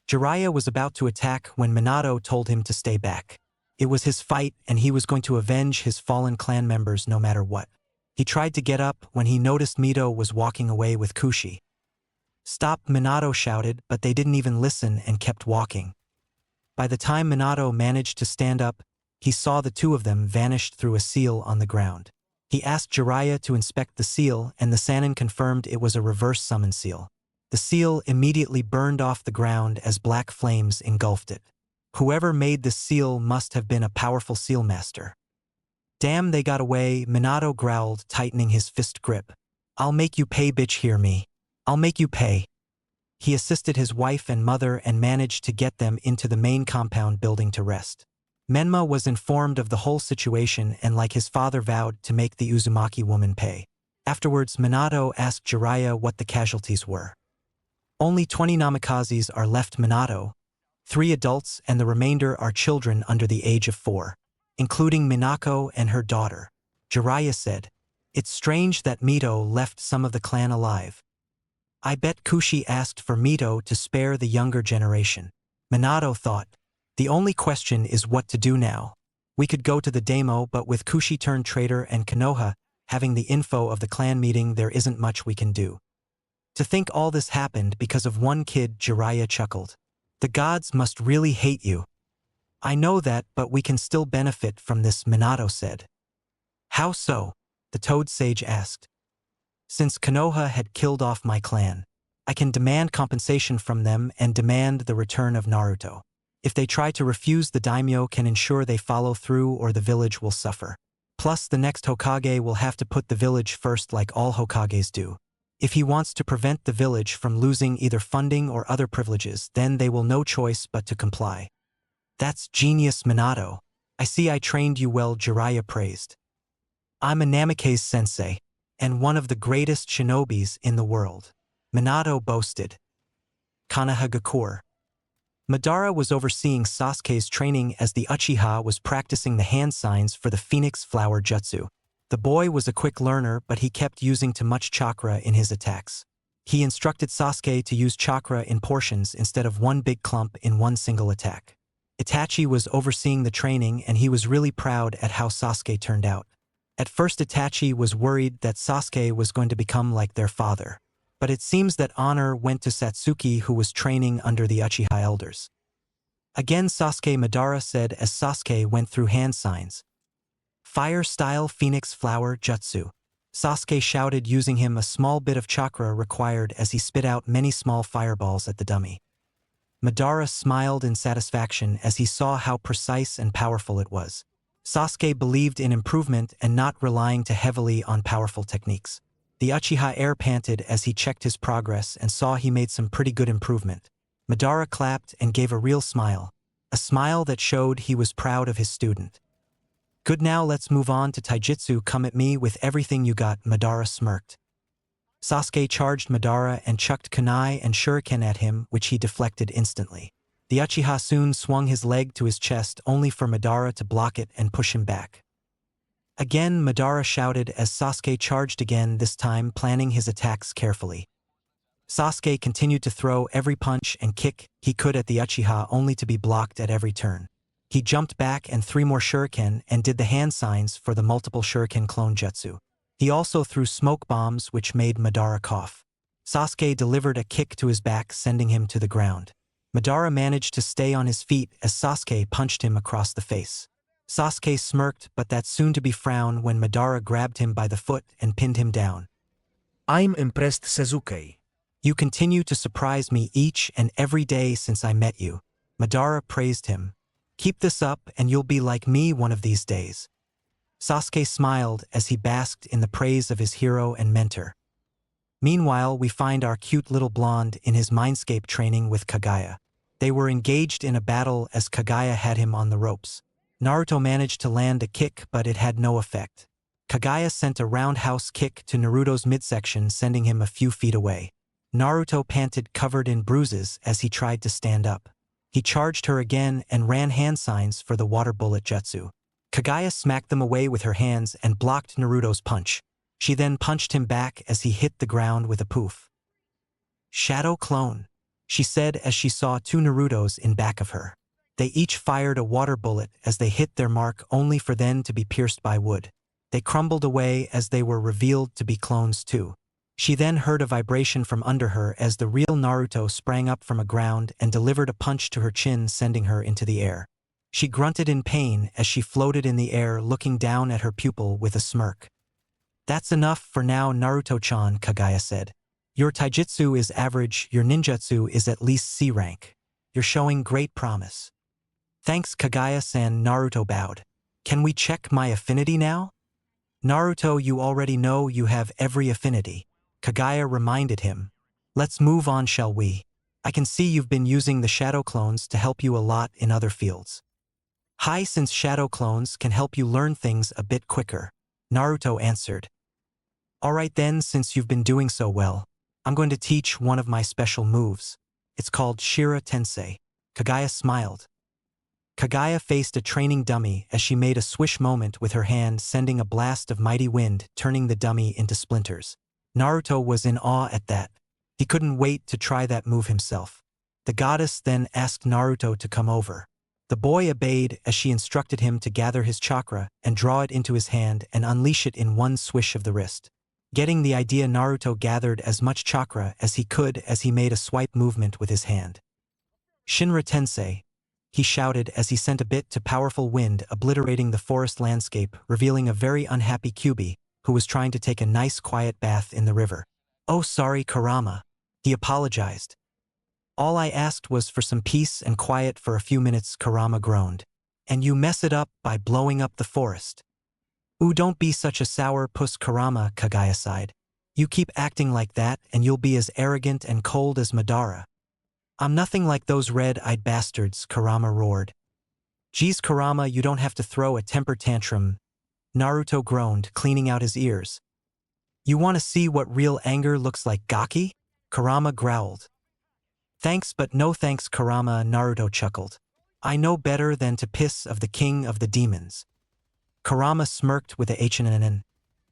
Jiraiya was about to attack when Minato told him to stay back. It was his fight and he was going to avenge his fallen clan members no matter what. He tried to get up when he noticed Mito was walking away with Kushi. "Stop," Minato shouted, but they didn't even listen and kept walking. By the time Minato managed to stand up, he saw the two of them vanished through a seal on the ground. He asked Jiraiya to inspect the seal, and the Sannin confirmed it was a reverse summon seal. The seal immediately burned off the ground as black flames engulfed it. Whoever made this seal must have been a powerful seal master. "Damn, they got away," Minato growled, tightening his fist grip. "I'll make you pay, bitch, hear me? I'll make you pay." He assisted his wife and mother and managed to get them into the main compound building to rest. Menma was informed of the whole situation and, like his father, vowed to make the Uzumaki woman pay. Afterwards, Minato asked Jiraiya what the casualties were. "Only 20 namikazes are left, Minato. 3 adults and the remainder are children under the age of 4, including Minako and her daughter," Jiraiya said. "It's strange that Mito left some of the clan alive. I bet Kushi asked for Mito to spare the younger generation." Minato thought, "The only question is what to do now. We could go to the demo, but with Kushi turned traitor and Konoha having the info of the clan meeting, there isn't much we can do." "To think all this happened because of one kid," Jiraiya chuckled. "The gods must really hate you." "I know that, but we can still benefit from this," Minato said. "How so?" the Toad Sage asked. "Since Konoha had killed off my clan, I can demand compensation from them and demand the return of Naruto. If they try to refuse, the daimyo can ensure they follow through or the village will suffer. Plus, the next Hokage will have to put the village first like all Hokages do. If he wants to prevent the village from losing either funding or other privileges, then they will no choice but to comply." "That's genius, Minato. I see I trained you well," Jiraiya praised. "I'm a Namikaze sensei, and one of the greatest shinobis in the world," Minato boasted. Konohagakure. Madara was overseeing Sasuke's training as the Uchiha was practicing the hand signs for the Phoenix Flower Jutsu. The boy was a quick learner, but he kept using too much chakra in his attacks. He instructed Sasuke to use chakra in portions instead of one big clump in one single attack. Itachi was overseeing the training and he was really proud at how Sasuke turned out. At first, Itachi was worried that Sasuke was going to become like their father. But it seems that honor went to Satsuki, who was training under the Uchiha elders. "Again, Sasuke," Madara said as Sasuke went through hand signs. Fire-style Phoenix Flower Jutsu. Sasuke shouted, using him a small bit of chakra required as he spit out many small fireballs at the dummy. Madara smiled in satisfaction as he saw how precise and powerful it was. Sasuke believed in improvement and not relying too heavily on powerful techniques. The Uchiha air panted as he checked his progress and saw he made some pretty good improvement. Madara clapped and gave a real smile, a smile that showed he was proud of his student. Good, now let's move on to Taijutsu. Come at me with everything you got, Madara smirked. Sasuke charged Madara and chucked kunai and shuriken at him, which he deflected instantly. The Uchiha soon swung his leg to his chest only for Madara to block it and push him back. Again, Madara shouted as Sasuke charged again, this time planning his attacks carefully. Sasuke continued to throw every punch and kick he could at the Uchiha only to be blocked at every turn. He jumped back and 3 more shuriken and did the hand signs for the multiple shuriken clone jutsu. He also threw smoke bombs, which made Madara cough. Sasuke delivered a kick to his back, sending him to the ground. Madara managed to stay on his feet as Sasuke punched him across the face. Sasuke smirked, but that soon-to-be frown when Madara grabbed him by the foot and pinned him down. I'm impressed, Sasuke. You continue to surprise me each and every day since I met you. Madara praised him. Keep this up and you'll be like me one of these days. Sasuke smiled as he basked in the praise of his hero and mentor. Meanwhile, we find our cute little blonde in his mindscape training with Kagaya. They were engaged in a battle as Kagaya had him on the ropes. Naruto managed to land a kick, but it had no effect. Kagaya sent a roundhouse kick to Naruto's midsection, sending him a few feet away. Naruto panted, covered in bruises, as he tried to stand up. He charged her again and ran hand signs for the water bullet jutsu. Kagaya smacked them away with her hands and blocked Naruto's punch. She then punched him back as he hit the ground with a poof. Shadow clone, she said as she saw 2 Narutos in back of her. They each fired a water bullet as they hit their mark only for then to be pierced by wood. They crumbled away as they were revealed to be clones too. She then heard a vibration from under her as the real Naruto sprang up from a ground and delivered a punch to her chin, sending her into the air. She grunted in pain as she floated in the air, looking down at her pupil with a smirk. That's enough for now, Naruto-chan, Kagaya said. Your taijutsu is average, your ninjutsu is at least C rank. You're showing great promise. Thanks, Kagaya-san, Naruto bowed. Can we check my affinity now? Naruto, you already know you have every affinity. Kagaya reminded him. Let's move on, shall we? I can see you've been using the shadow clones to help you a lot in other fields. Hi, since shadow clones can help you learn things a bit quicker, Naruto answered. Alright then, since you've been doing so well, I'm going to teach one of my special moves. It's called Shira Tensei. Kagaya smiled. Kagaya faced a training dummy as she made a swish moment with her hand, sending a blast of mighty wind, turning the dummy into splinters. Naruto was in awe at that. He couldn't wait to try that move himself. The goddess then asked Naruto to come over. The boy obeyed as she instructed him to gather his chakra and draw it into his hand and unleash it in one swish of the wrist. Getting the idea, Naruto gathered as much chakra as he could as he made a swipe movement with his hand. Shinra Tensei, he shouted as he sent a bit to powerful wind, obliterating the forest landscape, revealing a very unhappy Kyuubi, who was trying to take a nice quiet bath in the river. Oh, sorry, Kurama. He apologized. All I asked was for some peace and quiet for a few minutes, Kurama groaned. And you mess it up by blowing up the forest. Ooh, don't be such a sour puss, Kurama, Kagaya sighed. You keep acting like that and you'll be as arrogant and cold as Madara. I'm nothing like those red-eyed bastards, Kurama roared. Geez, Kurama, you don't have to throw a temper tantrum, Naruto groaned, cleaning out his ears. You want to see what real anger looks like, Gaki? Kurama growled. Thanks but no thanks, Kurama, Naruto chuckled. I know better than to piss of the king of the demons. Kurama smirked with a HNN.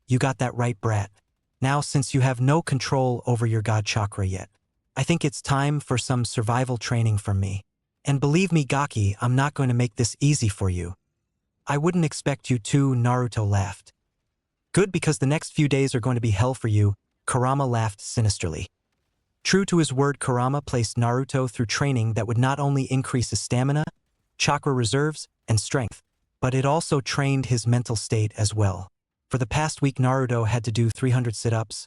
You got that right, brat. Now, since you have no control over your god chakra yet, I think it's time for some survival training from me. And believe me, Gaki, I'm not going to make this easy for you. I wouldn't expect you to, Naruto laughed. Good, because the next few days are going to be hell for you, Kurama laughed sinisterly. True to his word, Kurama placed Naruto through training that would not only increase his stamina, chakra reserves, and strength, but it also trained his mental state as well. For the past week, Naruto had to do 300 sit-ups,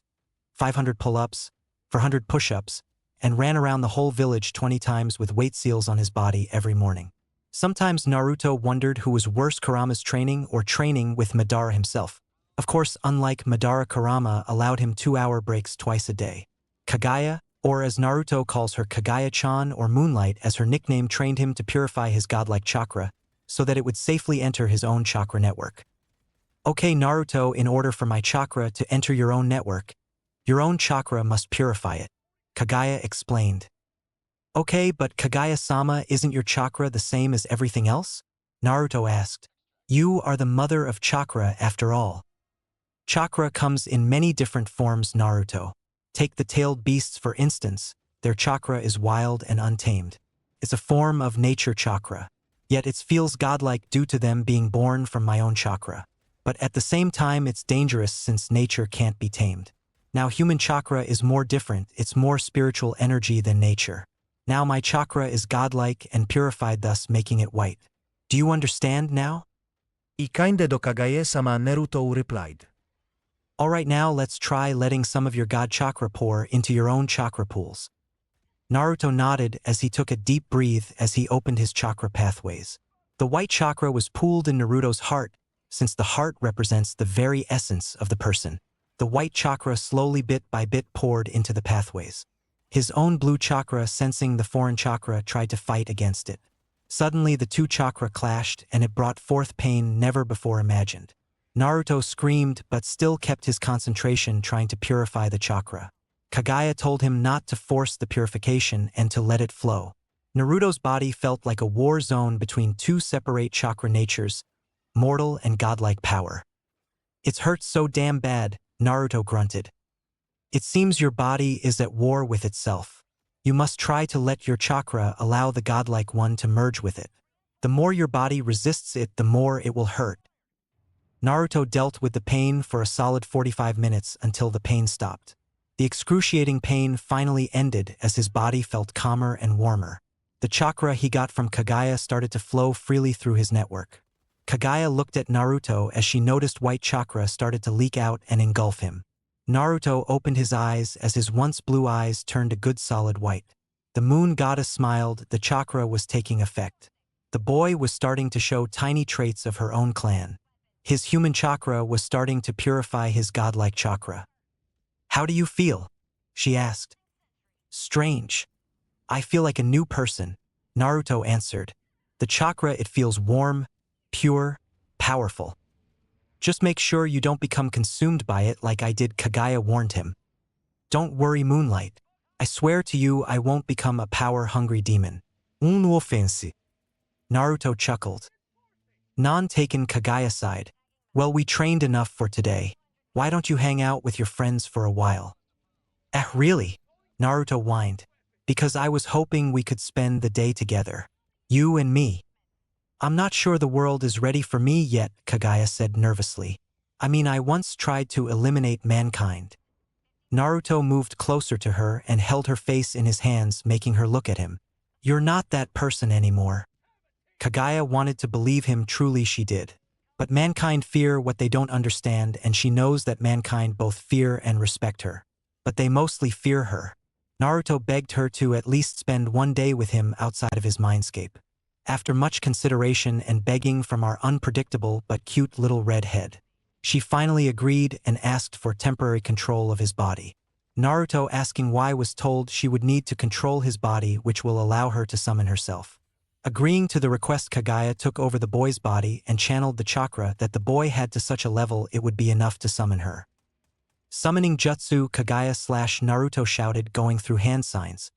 500 pull-ups, 400 push-ups, and ran around the whole village 20 times with weight seals on his body every morning. Sometimes Naruto wondered who was worse, Kurama's training or training with Madara himself. Of course, unlike Madara, Kurama allowed him 2-hour breaks twice a day. Kagaya, or as Naruto calls her, Kagaya-chan or Moonlight as her nickname, trained him to purify his godlike chakra so that it would safely enter his own chakra network. Okay, Naruto, in order for my chakra to enter your own network, your own chakra must purify it, Kagaya explained. Okay, but Kagaya-sama, isn't your chakra the same as everything else? Naruto asked. You are the mother of chakra after all. Chakra comes in many different forms, Naruto. Take the tailed beasts for instance, their chakra is wild and untamed. It's a form of nature chakra, yet it feels godlike due to them being born from my own chakra. But at the same time it's dangerous since nature can't be tamed. Now human chakra is more different, it's more spiritual energy than nature. Now my chakra is godlike and purified, thus making it white. Do you understand now? Ikinde do Kagaya-sama, Naruto replied. Alright, now let's try letting some of your god chakra pour into your own chakra pools. Naruto nodded as he took a deep breath as he opened his chakra pathways. The white chakra was pooled in Naruto's heart, since the heart represents the very essence of the person. The white chakra slowly bit by bit poured into the pathways. His own blue chakra, sensing the foreign chakra, tried to fight against it. Suddenly the two chakra clashed and it brought forth pain never before imagined. Naruto screamed but still kept his concentration, trying to purify the chakra. Kagaya told him not to force the purification and to let it flow. Naruto's body felt like a war zone between two separate chakra natures, mortal and godlike power. It's hurt so damn bad, Naruto grunted. It seems your body is at war with itself. You must try to let your chakra allow the godlike one to merge with it. The more your body resists it, the more it will hurt. Naruto dealt with the pain for a solid 45 minutes until the pain stopped. The excruciating pain finally ended as his body felt calmer and warmer. The chakra he got from Kagaya started to flow freely through his network. Kagaya looked at Naruto as she noticed white chakra started to leak out and engulf him. Naruto opened his eyes as his once blue eyes turned a good solid white. The moon goddess smiled, the chakra was taking effect. The boy was starting to show tiny traits of her own clan. His human chakra was starting to purify his godlike chakra. How do you feel? She asked. Strange. I feel like a new person, Naruto answered. The chakra, it feels warm, pure, powerful. Just make sure you don't become consumed by it like I did, Kagaya warned him. Don't worry, Moonlight. I swear to you I won't become a power-hungry demon. No offense. Naruto chuckled. Nan taken Kagaya sighed. Well, we trained enough for today. Why don't you hang out with your friends for a while? Really? Naruto whined. Because I was hoping we could spend the day together. You and me. I'm not sure the world is ready for me yet, Kagaya said nervously. I mean, I once tried to eliminate mankind. Naruto moved closer to her and held her face in his hands, making her look at him. You're not that person anymore. Kagaya wanted to believe him, truly she did. But mankind fear what they don't understand, and she knows that mankind both fear and respect her. But they mostly fear her. Naruto begged her to at least spend one day with him outside of his mindscape. After much consideration and begging from our unpredictable but cute little red head, she finally agreed and asked for temporary control of his body. Naruto, asking why, was told she would need to control his body, which will allow her to summon herself. Agreeing to the request, Kagaya took over the boy's body and channeled the chakra that the boy had to such a level it would be enough to summon her. Summoning Jutsu, Kagaya/Naruto shouted, going through hand signs.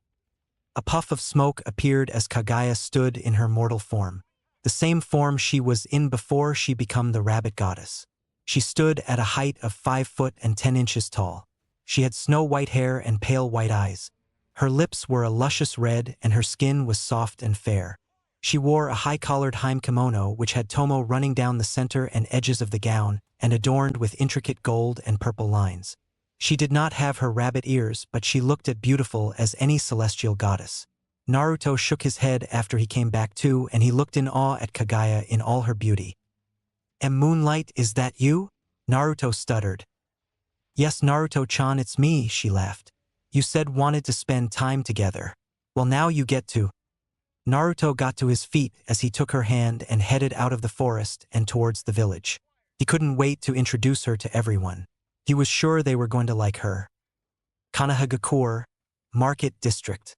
A puff of smoke appeared as Kagaya stood in her mortal form, the same form she was in before she became the rabbit goddess. She stood at a height of 5 foot and 10 inches tall. She had snow-white hair and pale white eyes. Her lips were a luscious red and her skin was soft and fair. She wore a high-collared hime kimono which had tomo running down the center and edges of the gown and adorned with intricate gold and purple lines. She did not have her rabbit ears, but she looked as beautiful as any celestial goddess. Naruto shook his head after he came back too, and he looked in awe at Kagaya in all her beauty. Moonlight, is that you? Naruto stuttered. Yes, Naruto-chan, it's me, she laughed. You said wanted to spend time together. Well, now you get to. Naruto got to his feet as he took her hand and headed out of the forest and towards the village. He couldn't wait to introduce her to everyone. He was sure they were going to like her. Kanahagakure, Market District.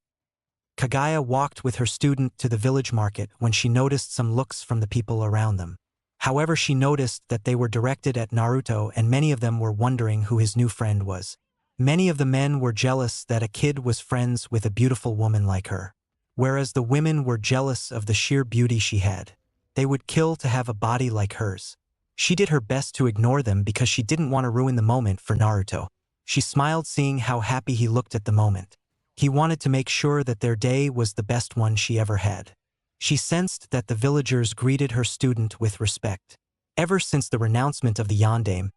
Kagaya walked with her student to the village market when she noticed some looks from the people around them. However, she noticed that they were directed at Naruto and many of them were wondering who his new friend was. Many of the men were jealous that a kid was friends with a beautiful woman like her, whereas the women were jealous of the sheer beauty she had. They would kill to have a body like hers. She did her best to ignore them because she didn't want to ruin the moment for Naruto. She smiled seeing how happy he looked at the moment. He wanted to make sure that their day was the best one she ever had. She sensed that the villagers greeted her student with respect. Ever since the renouncement of the Yondaime,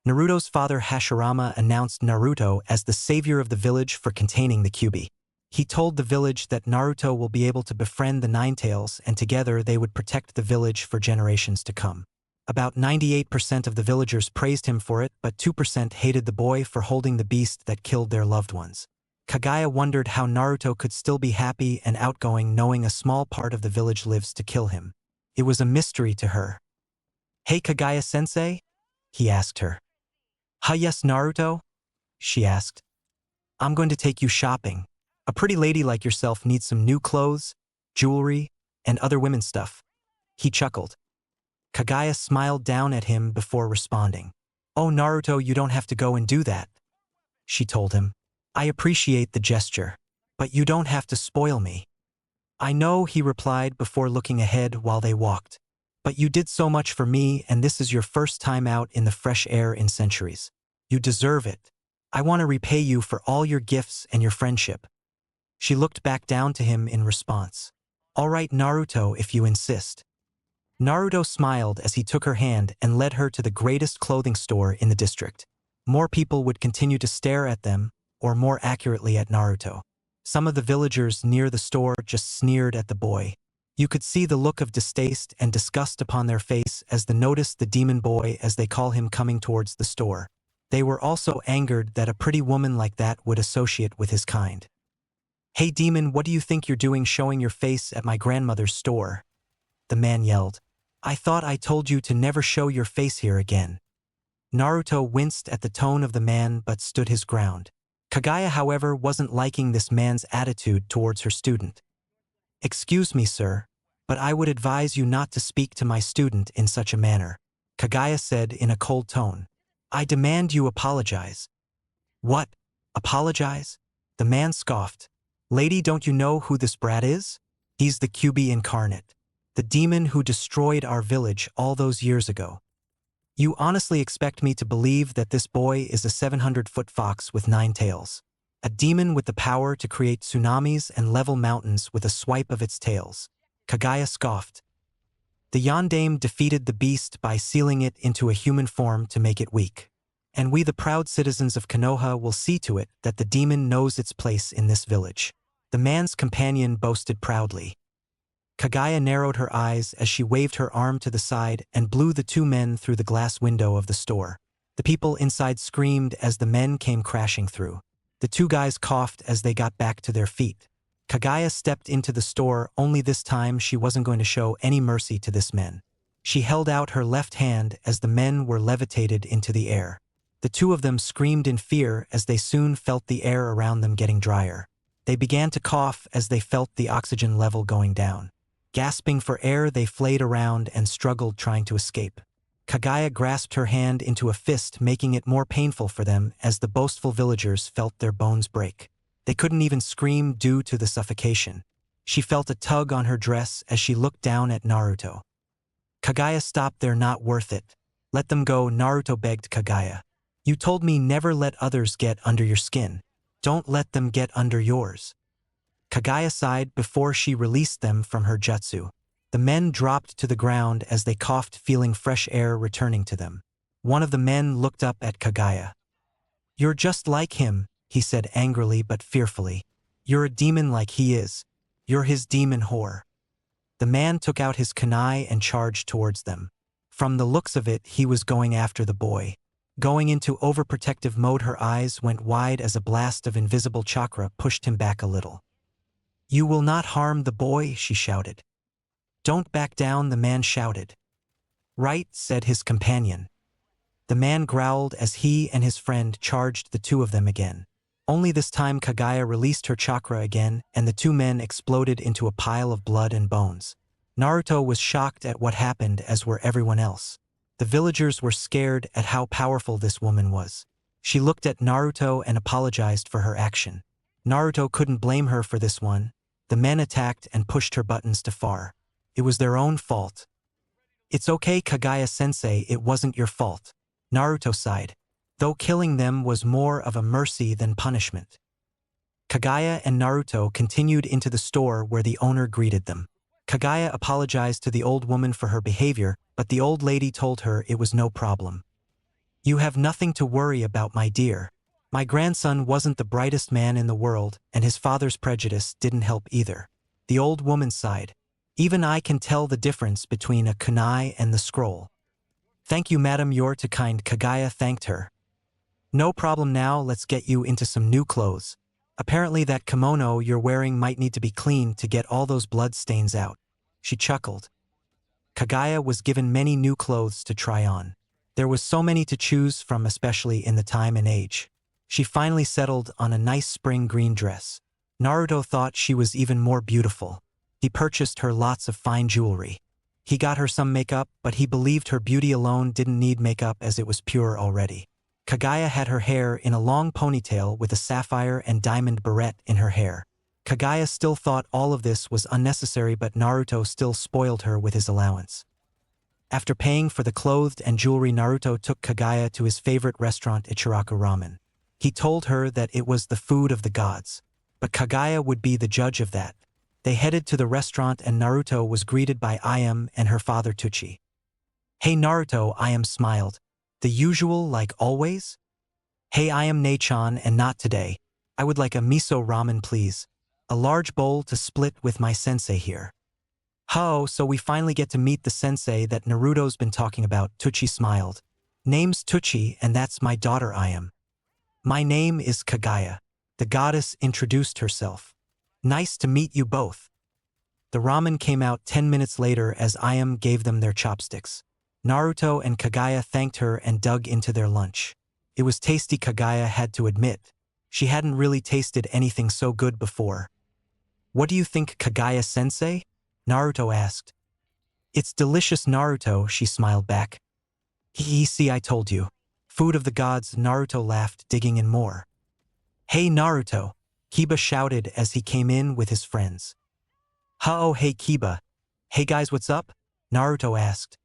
Naruto's father Hashirama announced Naruto as the savior of the village for containing the Kyuubi. He told the village that Naruto will be able to befriend the Ninetales and together they would protect the village for generations to come. About 98% of the villagers praised him for it, but 2% hated the boy for holding the beast that killed their loved ones. Kagaya wondered how Naruto could still be happy and outgoing knowing a small part of the village lives to kill him. It was a mystery to her. Hey Kagaya-sensei? He asked her. Huh, yes, Naruto? She asked. I'm going to take you shopping. A pretty lady like yourself needs some new clothes, jewelry, and other women's stuff. He chuckled. Kagaya smiled down at him before responding. Oh Naruto, you don't have to go and do that, she told him. I appreciate the gesture, but you don't have to spoil me. I know, he replied before looking ahead while they walked. But you did so much for me and this is your first time out in the fresh air in centuries. You deserve it. I want to repay you for all your gifts and your friendship. She looked back down to him in response. All right, Naruto, if you insist. Naruto smiled as he took her hand and led her to the greatest clothing store in the district. More people would continue to stare at them, or more accurately at Naruto. Some of the villagers near the store just sneered at the boy. You could see the look of distaste and disgust upon their face as they noticed the demon boy, as they call him, coming towards the store. They were also angered that a pretty woman like that would associate with his kind. Hey demon, what do you think you're doing showing your face at my grandmother's store? The man yelled. I thought I told you to never show your face here again. Naruto winced at the tone of the man but stood his ground. Kagaya, however, wasn't liking this man's attitude towards her student. Excuse me, sir, but I would advise you not to speak to my student in such a manner, Kagaya said in a cold tone. I demand you apologize. What? Apologize? The man scoffed. Lady, don't you know who this brat is? He's the Kyuubi incarnate, the demon who destroyed our village all those years ago. You honestly expect me to believe that this boy is a 700-foot fox with 9 tails, a demon with the power to create tsunamis and level mountains with a swipe of its tails? Kagaya scoffed. The Yondaime defeated the beast by sealing it into a human form to make it weak. And we, the proud citizens of Konoha, will see to it that the demon knows its place in this village. The man's companion boasted proudly. Kagaya narrowed her eyes as she waved her arm to the side and blew the 2 men through the glass window of the store. The people inside screamed as the men came crashing through. The 2 guys coughed as they got back to their feet. Kagaya stepped into the store, only this time she wasn't going to show any mercy to this men. She held out her left hand as the men were levitated into the air. The 2 of them screamed in fear as they soon felt the air around them getting drier. They began to cough as they felt the oxygen level going down. Gasping for air, they flayed around and struggled trying to escape. Kagaya grasped her hand into a fist, making it more painful for them as the boastful villagers felt their bones break. They couldn't even scream due to the suffocation. She felt a tug on her dress as she looked down at Naruto. Kagaya, stop, they're not worth it. Let them go, Naruto begged Kagaya. You told me never let others get under your skin. Don't let them get under yours. Kagaya sighed before she released them from her jutsu. The men dropped to the ground as they coughed, feeling fresh air returning to them. One of the men looked up at Kagaya. You're just like him, he said angrily but fearfully. You're a demon like he is. You're his demon whore. The man took out his kunai and charged towards them. From the looks of it, he was going after the boy. Going into overprotective mode, her eyes went wide as a blast of invisible chakra pushed him back a little. "You will not harm the boy," she shouted. "Don't back down," the man shouted. "Right," said his companion. The man growled as he and his friend charged the two of them again. Only this time Kaguya released her chakra again, and the two men exploded into a pile of blood and bones. Naruto was shocked at what happened, as were everyone else. The villagers were scared at how powerful this woman was. She looked at Naruto and apologized for her action. Naruto couldn't blame her for this one. The men attacked and pushed her buttons too far. It was their own fault. "It's okay, Kaguya-sensei, it wasn't your fault." Naruto sighed, though killing them was more of a mercy than punishment. Kaguya and Naruto continued into the store where the owner greeted them. Kaguya apologized to the old woman for her behavior, but the old lady told her it was no problem. "You have nothing to worry about, my dear. My grandson wasn't the brightest man in the world, and his father's prejudice didn't help either." The old woman sighed. "Even I can tell the difference between a kunai and the scroll." "Thank you, madam, you're too kind," Kaguya thanked her. "No problem, now let's get you into some new clothes. Apparently that kimono you're wearing might need to be cleaned to get all those blood stains out." She chuckled. Kaguya was given many new clothes to try on. There was so many to choose from, especially in the time and age. She finally settled on a nice spring green dress. Naruto thought she was even more beautiful. He purchased her lots of fine jewelry. He got her some makeup, but he believed her beauty alone didn't need makeup as it was pure already. Kaguya had her hair in a long ponytail with a sapphire and diamond barrette in her hair. Kaguya still thought all of this was unnecessary, but Naruto still spoiled her with his allowance. After paying for the clothes and jewelry, Naruto took Kaguya to his favorite restaurant, Ichiraku Ramen. He told her that it was the food of the gods, but Kaguya would be the judge of that. They headed to the restaurant and Naruto was greeted by Ayam and her father Tuchi. "Hey Naruto," Ayam smiled. "The usual, like always?" "Hey, Ayam Nei-chan, and not today. I would like a miso ramen, please. A large bowl to split with my sensei here." "Oh, so we finally get to meet the sensei that Naruto's been talking about," Tuchi smiled. "Name's Tuchi, and that's my daughter Ayam." "My name is Kaguya." The goddess introduced herself. "Nice to meet you both." The ramen came out 10 minutes later as Ayam gave them their chopsticks. Naruto and Kaguya thanked her and dug into their lunch. It was tasty, Kaguya had to admit. She hadn't really tasted anything so good before. "What do you think, Kaguya-sensei?" Naruto asked. "It's delicious, Naruto," she smiled back. See, I told you. Food of the gods," Naruto laughed, digging in more. "Hey Naruto," Kiba shouted as he came in with his friends. "Oh, hey Kiba." "Hey guys, what's up?" Naruto asked.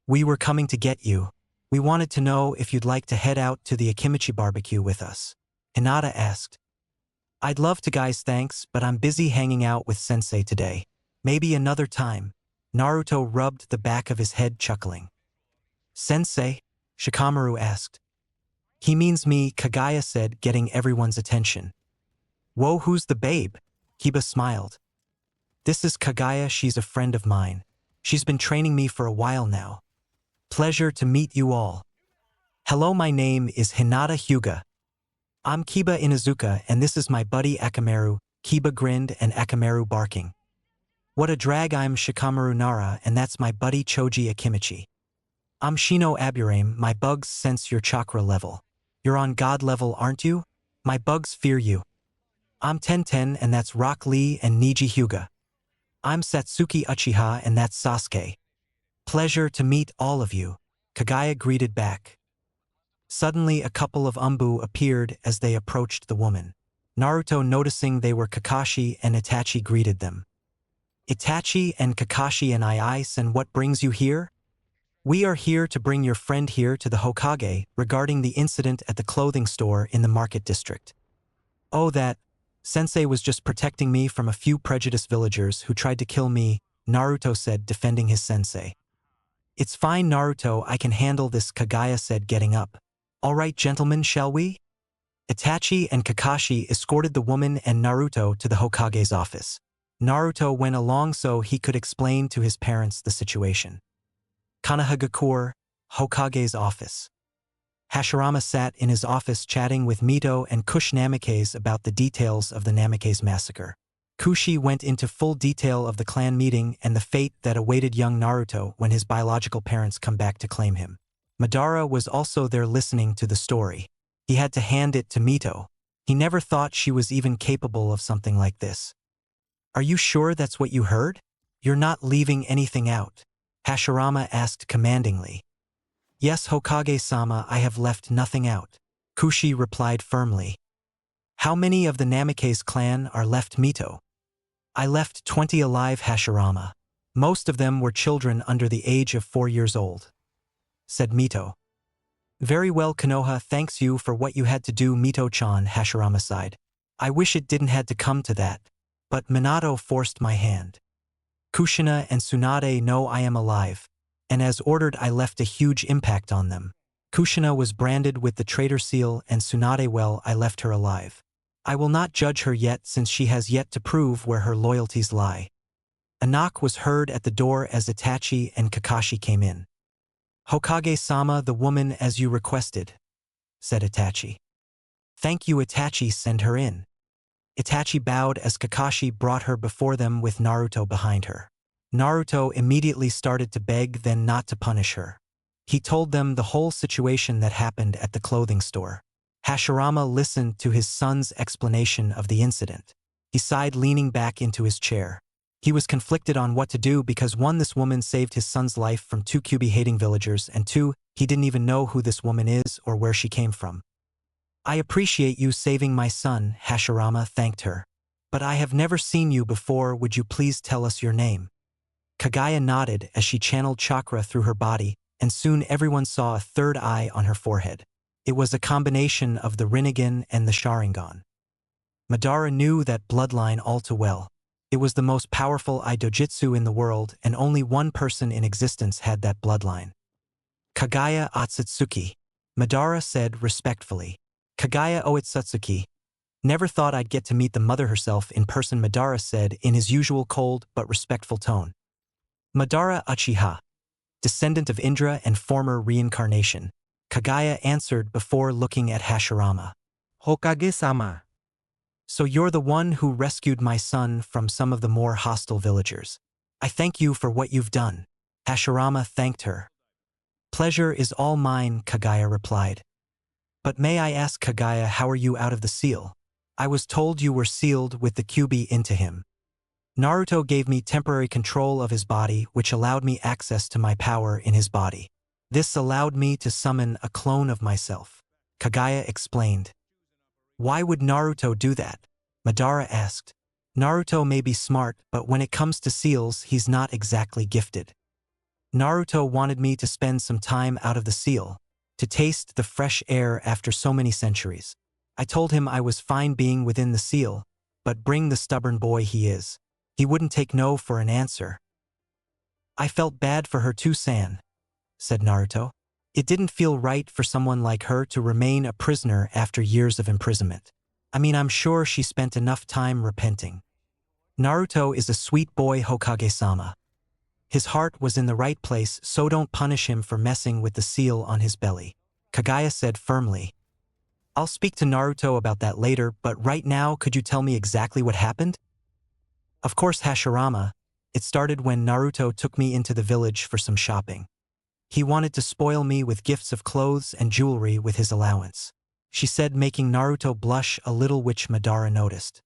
"We were coming to get you. We wanted to know if you'd like to head out to the Akimichi barbecue with us," Hinata asked. "I'd love to, guys, thanks, but I'm busy hanging out with Sensei today. Maybe another time." Naruto rubbed the back of his head, chuckling. "Sensei?" Shikamaru asked. "He means me," Kaguya said, getting everyone's attention. "Whoa, who's the babe?" Kiba smiled. "This is Kaguya, she's a friend of mine. She's been training me for a while now. Pleasure to meet you all." "Hello, my name is Hinata Hyuga. I'm Kiba Inuzuka, and this is my buddy Akamaru." Kiba grinned and Akamaru barking. "What a drag, I'm Shikamaru Nara, and that's my buddy Choji Akimichi. I'm Shino Aburame, my bugs sense your chakra level. You're on god level, aren't you? My bugs fear you. I'm Tenten, and that's Rock Lee and Niji Hyuga. I'm Satsuki Uchiha, and that's Sasuke. Pleasure to meet all of you," Kaguya greeted back. Suddenly, a couple of Umbu appeared as they approached the woman. Naruto, noticing they were Kakashi and Itachi, greeted them. "Itachi and Kakashi and Ice, and what brings you here?" "We are here to bring your friend here to the Hokage regarding the incident at the clothing store in the market district." "Oh, that. Sensei was just protecting me from a few prejudiced villagers who tried to kill me," Naruto said, defending his sensei. "It's fine, Naruto, I can handle this," Kaguya said, getting up. "All right, gentlemen, shall we?" Itachi and Kakashi escorted the woman and Naruto to the Hokage's office. Naruto went along so he could explain to his parents the situation. Kanahagakure, Hokage's office. Hashirama sat in his office chatting with Mito and Kush Namikaze about the details of the Namikaze massacre. Kushi went into full detail of the clan meeting and the fate that awaited young Naruto when his biological parents come back to claim him. Madara was also there listening to the story. He had to hand it to Mito. He never thought she was even capable of something like this. "Are you sure that's what you heard? You're not leaving anything out?" Hashirama asked commandingly. "Yes, Hokage-sama, I have left nothing out," Kushi replied firmly. "How many of the Namikaze clan are left, Mito?" "I left 20 alive, Hashirama. Most of them were children under the age of 4 years old," said Mito. "Very well, Konoha, thanks you for what you had to do, Mito-chan," Hashirama sighed. "I wish it didn't had to come to that, but Minato forced my hand. Kushina and Tsunade know I am alive, and as ordered I left a huge impact on them. Kushina was branded with the traitor seal and Tsunade, well, I left her alive. I will not judge her yet since she has yet to prove where her loyalties lie." A knock was heard at the door as Itachi and Kakashi came in. "Hokage-sama, the woman as you requested," said Itachi. "Thank you, Itachi, send her in." Itachi bowed as Kakashi brought her before them with Naruto behind her. Naruto immediately started to beg then not to punish her. He told them the whole situation that happened at the clothing store. Hashirama listened to his son's explanation of the incident. He sighed, leaning back into his chair. He was conflicted on what to do because 1, this woman saved his son's life from 2 Kyuubi-hating villagers, and 2, he didn't even know who this woman is or where she came from. "I appreciate you saving my son," Hashirama thanked her. "But I have never seen you before, would you please tell us your name?" Kagaya nodded as she channeled chakra through her body, and soon everyone saw a third eye on her forehead. It was a combination of the Rinnegan and the Sharingan. Madara knew that bloodline all too well. It was the most powerful Idojitsu in the world, and only one person in existence had that bloodline. "Kagaya Otsutsuki," Madara said respectfully. "Kagaya Otsutsuki. Never thought I'd get to meet the mother herself in person," Madara said in his usual cold but respectful tone. "Madara Uchiha, descendant of Indra and former reincarnation," Kagaya answered before looking at Hashirama. Hokage-sama. "So you're the one who rescued my son from some of the more hostile villagers. I thank you for what you've done." Hashirama thanked her. "Pleasure is all mine," Kagaya replied. "But may I ask, Kagaya, how are you out of the seal? I was told you were sealed with the Kyuubi into him. Naruto gave me temporary control of his body, which allowed me access to my power in his body. This allowed me to summon a clone of myself," Kagaya explained. "Why would Naruto do that?" Madara asked. "Naruto may be smart, but when it comes to seals, he's not exactly gifted. Naruto wanted me to spend some time out of the seal, to taste the fresh air after so many centuries. I told him I was fine being within the seal, but bring the stubborn boy he is. He wouldn't take no for an answer." "I felt bad for her too, San," said Naruto. "It didn't feel right for someone like her to remain a prisoner after years of imprisonment. I mean, I'm sure she spent enough time repenting. Naruto is a sweet boy, Hokage-sama. His heart was in the right place, so don't punish him for messing with the seal on his belly," Kagaya said firmly. "I'll speak to Naruto about that later, but right now could you tell me exactly what happened?" "Of course, Hashirama. It started when Naruto took me into the village for some shopping. He wanted to spoil me with gifts of clothes and jewelry with his allowance," she said, making Naruto blush a little, which Madara noticed.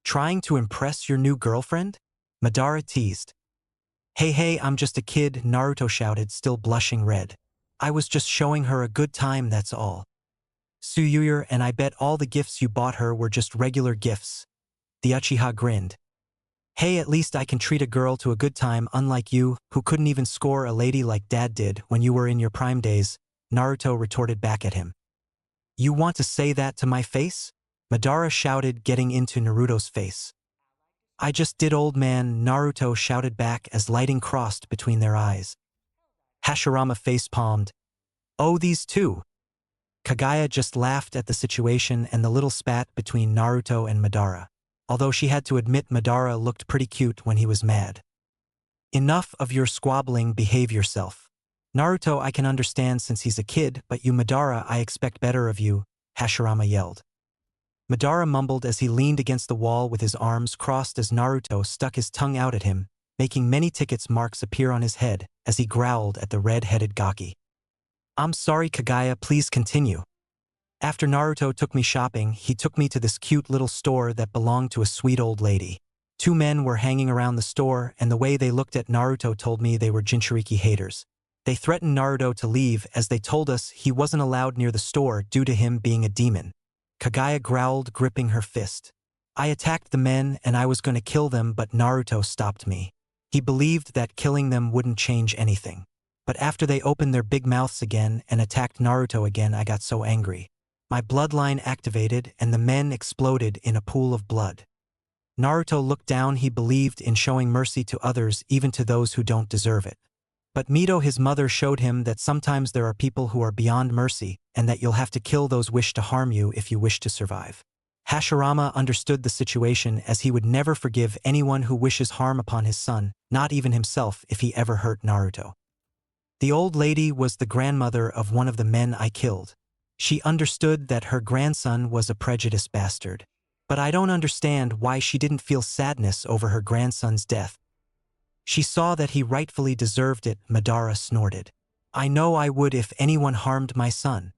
"Trying to impress your new girlfriend?" Madara teased. Hey, I'm just a kid," Naruto shouted, still blushing red. "I was just showing her a good time, that's all. Suyuyer, and I bet all the gifts you bought her were just regular gifts." The Uchiha grinned. "Hey, at least I can treat a girl to a good time, unlike you, who couldn't even score a lady like Dad did when you were in your prime days," Naruto retorted back at him. "You want to say that to my face?" Madara shouted, getting into Naruto's face. "I just did, old man," Naruto shouted back as lighting crossed between their eyes. Hashirama face-palmed. "Oh, these two?" Kagaya just laughed at the situation and the little spat between Naruto and Madara, although she had to admit Madara looked pretty cute when he was mad. "Enough of your squabbling, behave yourself," Naruto I can understand since he's a kid, but you Madara I expect better of you, Hashirama yelled. Madara mumbled as he leaned against the wall with his arms crossed as Naruto stuck his tongue out at him, making many tickets marks appear on his head as he growled at the red-headed Gaki. I'm sorry Kagaya, please continue. After Naruto took me shopping, he took me to this cute little store that belonged to a sweet old lady. Two men were hanging around the store, and the way they looked at Naruto told me they were Jinchuriki haters. They threatened Naruto to leave as they told us he wasn't allowed near the store due to him being a demon. Kagaya growled, gripping her fist. I attacked the men and I was going to kill them, but Naruto stopped me. He believed that killing them wouldn't change anything. But after they opened their big mouths again and attacked Naruto again, I got so angry. My bloodline activated and the men exploded in a pool of blood. Naruto looked down. He believed in showing mercy to others, even to those who don't deserve it. But Mito, his mother, showed him that sometimes there are people who are beyond mercy and that you'll have to kill those who wish to harm you if you wish to survive. Hashirama understood the situation as he would never forgive anyone who wishes harm upon his son, not even himself if he ever hurt Naruto. The old lady was the grandmother of one of the men I killed. She understood that her grandson was a prejudiced bastard. But I don't understand why she didn't feel sadness over her grandson's death. She saw that he rightfully deserved it, Madara snorted. I know I would if anyone harmed my son.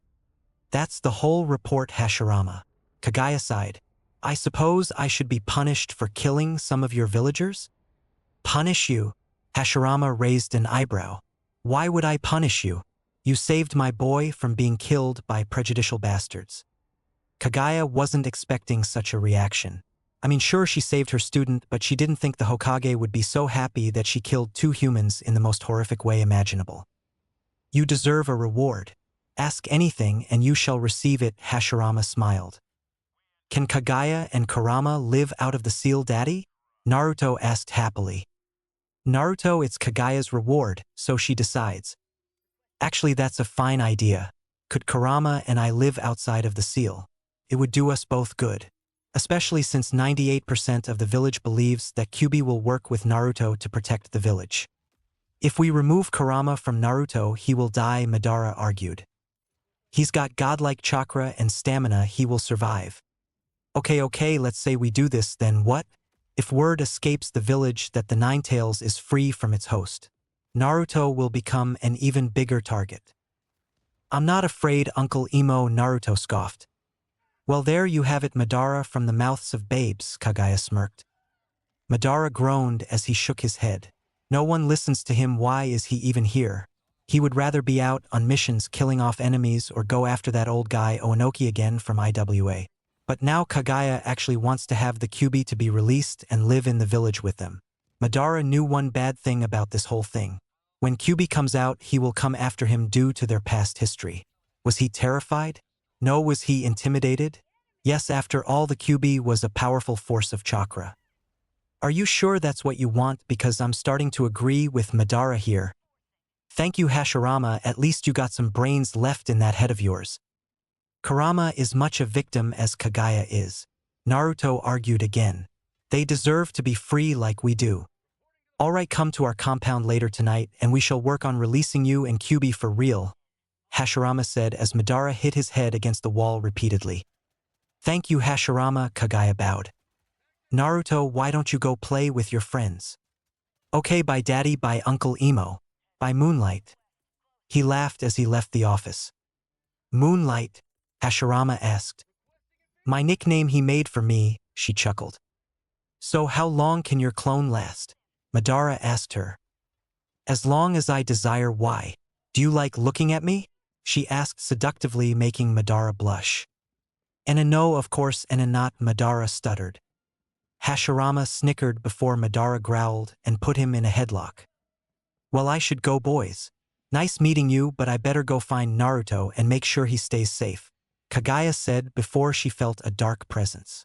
That's the whole report, Hashirama. Kagaya sighed. I suppose I should be punished for killing some of your villagers? Punish you? Hashirama raised an eyebrow. Why would I punish you? You saved my boy from being killed by prejudicial bastards. Kagaya wasn't expecting such a reaction. I mean, sure, she saved her student, but she didn't think the Hokage would be so happy that she killed two humans in the most horrific way imaginable. You deserve a reward. Ask anything and you shall receive it, Hashirama smiled. Can Kagaya and Kurama live out of the seal, Daddy? Naruto asked happily. Naruto, it's Kagaya's reward, so she decides. Actually, that's a fine idea. Could Kurama and I live outside of the seal? It would do us both good. Especially since 98% of the village believes that Kyuubi will work with Naruto to protect the village. If we remove Kurama from Naruto, he will die, Madara argued. He's got godlike chakra and stamina, he will survive. Okay, let's say we do this, then what? If word escapes the village that the Ninetales is free from its host, Naruto will become an even bigger target. I'm not afraid, Uncle Emo, Naruto scoffed. Well, there you have it, Madara, from the mouths of babes, Kagaya smirked. Madara groaned as he shook his head. No one listens to him, why is he even here? He would rather be out on missions killing off enemies or go after that old guy Onoki again from IWA. But now Kagaya actually wants to have the Kyuubi to be released and live in the village with them. Madara knew one bad thing about this whole thing. When Kyuubi comes out, he will come after him due to their past history. Was he terrified? No. Was he intimidated? Yes, after all, the Kyuubi was a powerful force of chakra. Are you sure that's what you want? Because I'm starting to agree with Madara here. Thank you, Hashirama, at least you got some brains left in that head of yours. Kurama is much a victim as Kagaya is. Naruto argued again. They deserve to be free like we do. Alright, come to our compound later tonight and we shall work on releasing you and Kyuubi for real, Hashirama said as Madara hit his head against the wall repeatedly. Thank you, Hashirama, Kagaya bowed. Naruto, why don't you go play with your friends? Okay, bye Daddy, bye Uncle Emo, bye Moonlight. He laughed as he left the office. Moonlight? Hashirama asked. My nickname he made for me, she chuckled. So how long can your clone last? Madara asked her. As long as I desire. Why? Do you like looking at me? She asked seductively, making Madara blush. And a no, of course, and a not, Madara stuttered. Hashirama snickered before Madara growled and put him in a headlock. Well, I should go, boys. Nice meeting you, but I better go find Naruto and make sure he stays safe, Kagaya said before she felt a dark presence.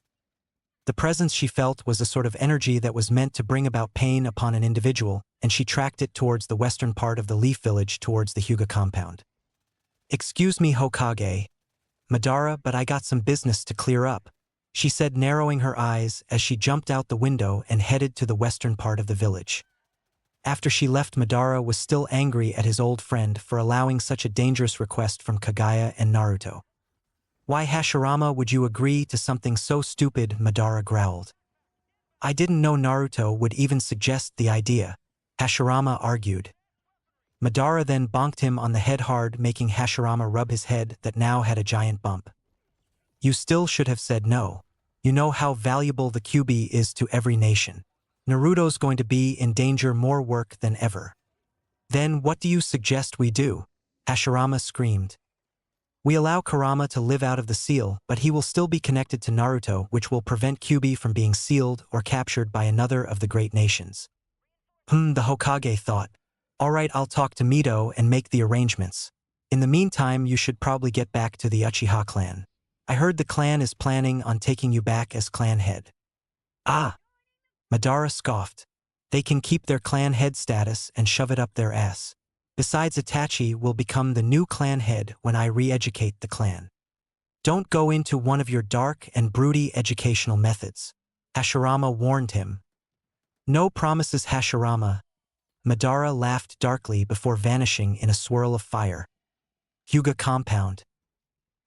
The presence she felt was a sort of energy that was meant to bring about pain upon an individual, and she tracked it towards the western part of the Leaf Village towards the Hyuga compound. Excuse me, Hokage. Madara, but I got some business to clear up, she said, narrowing her eyes as she jumped out the window and headed to the western part of the village. After she left, Madara was still angry at his old friend for allowing such a dangerous request from Kagaya and Naruto. Why, Hashirama, would you agree to something so stupid? Madara growled. I didn't know Naruto would even suggest the idea, Hashirama argued. Madara then bonked him on the head hard, making Hashirama rub his head that now had a giant bump. You still should have said no. You know how valuable the Kyuubi is to every nation. Naruto's going to be in danger, more work than ever. Then what do you suggest we do? Hashirama screamed. We allow Kurama to live out of the seal, but he will still be connected to Naruto, which will prevent Kyuubi from being sealed or captured by another of the great nations. The Hokage thought. Alright, I'll talk to Mito and make the arrangements. In the meantime, you should probably get back to the Uchiha clan. I heard the clan is planning on taking you back as clan head. Ah! Madara scoffed. They can keep their clan head status and shove it up their ass. Besides, Itachi will become the new clan head when I re-educate the clan. Don't go into one of your dark and broody educational methods, Hashirama warned him. No promises, Hashirama. Madara laughed darkly before vanishing in a swirl of fire. Hyuga compound.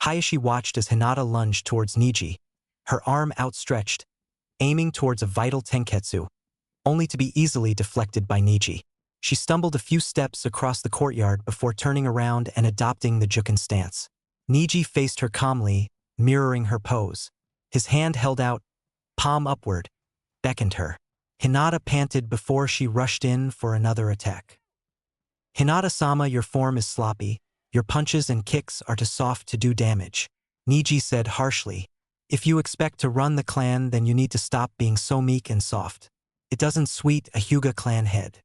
Hayashi watched as Hinata lunged towards Neji, her arm outstretched, aiming towards a vital tenketsu, only to be easily deflected by Neji. She stumbled a few steps across the courtyard before turning around and adopting the Juken stance. Neji faced her calmly, mirroring her pose. His hand held out, palm upward, beckoned her. Hinata panted before she rushed in for another attack. Hinata-sama, your form is sloppy. Your punches and kicks are too soft to do damage, Neji said harshly. If you expect to run the clan, then you need to stop being so meek and soft. It doesn't suit a Hyuga clan head.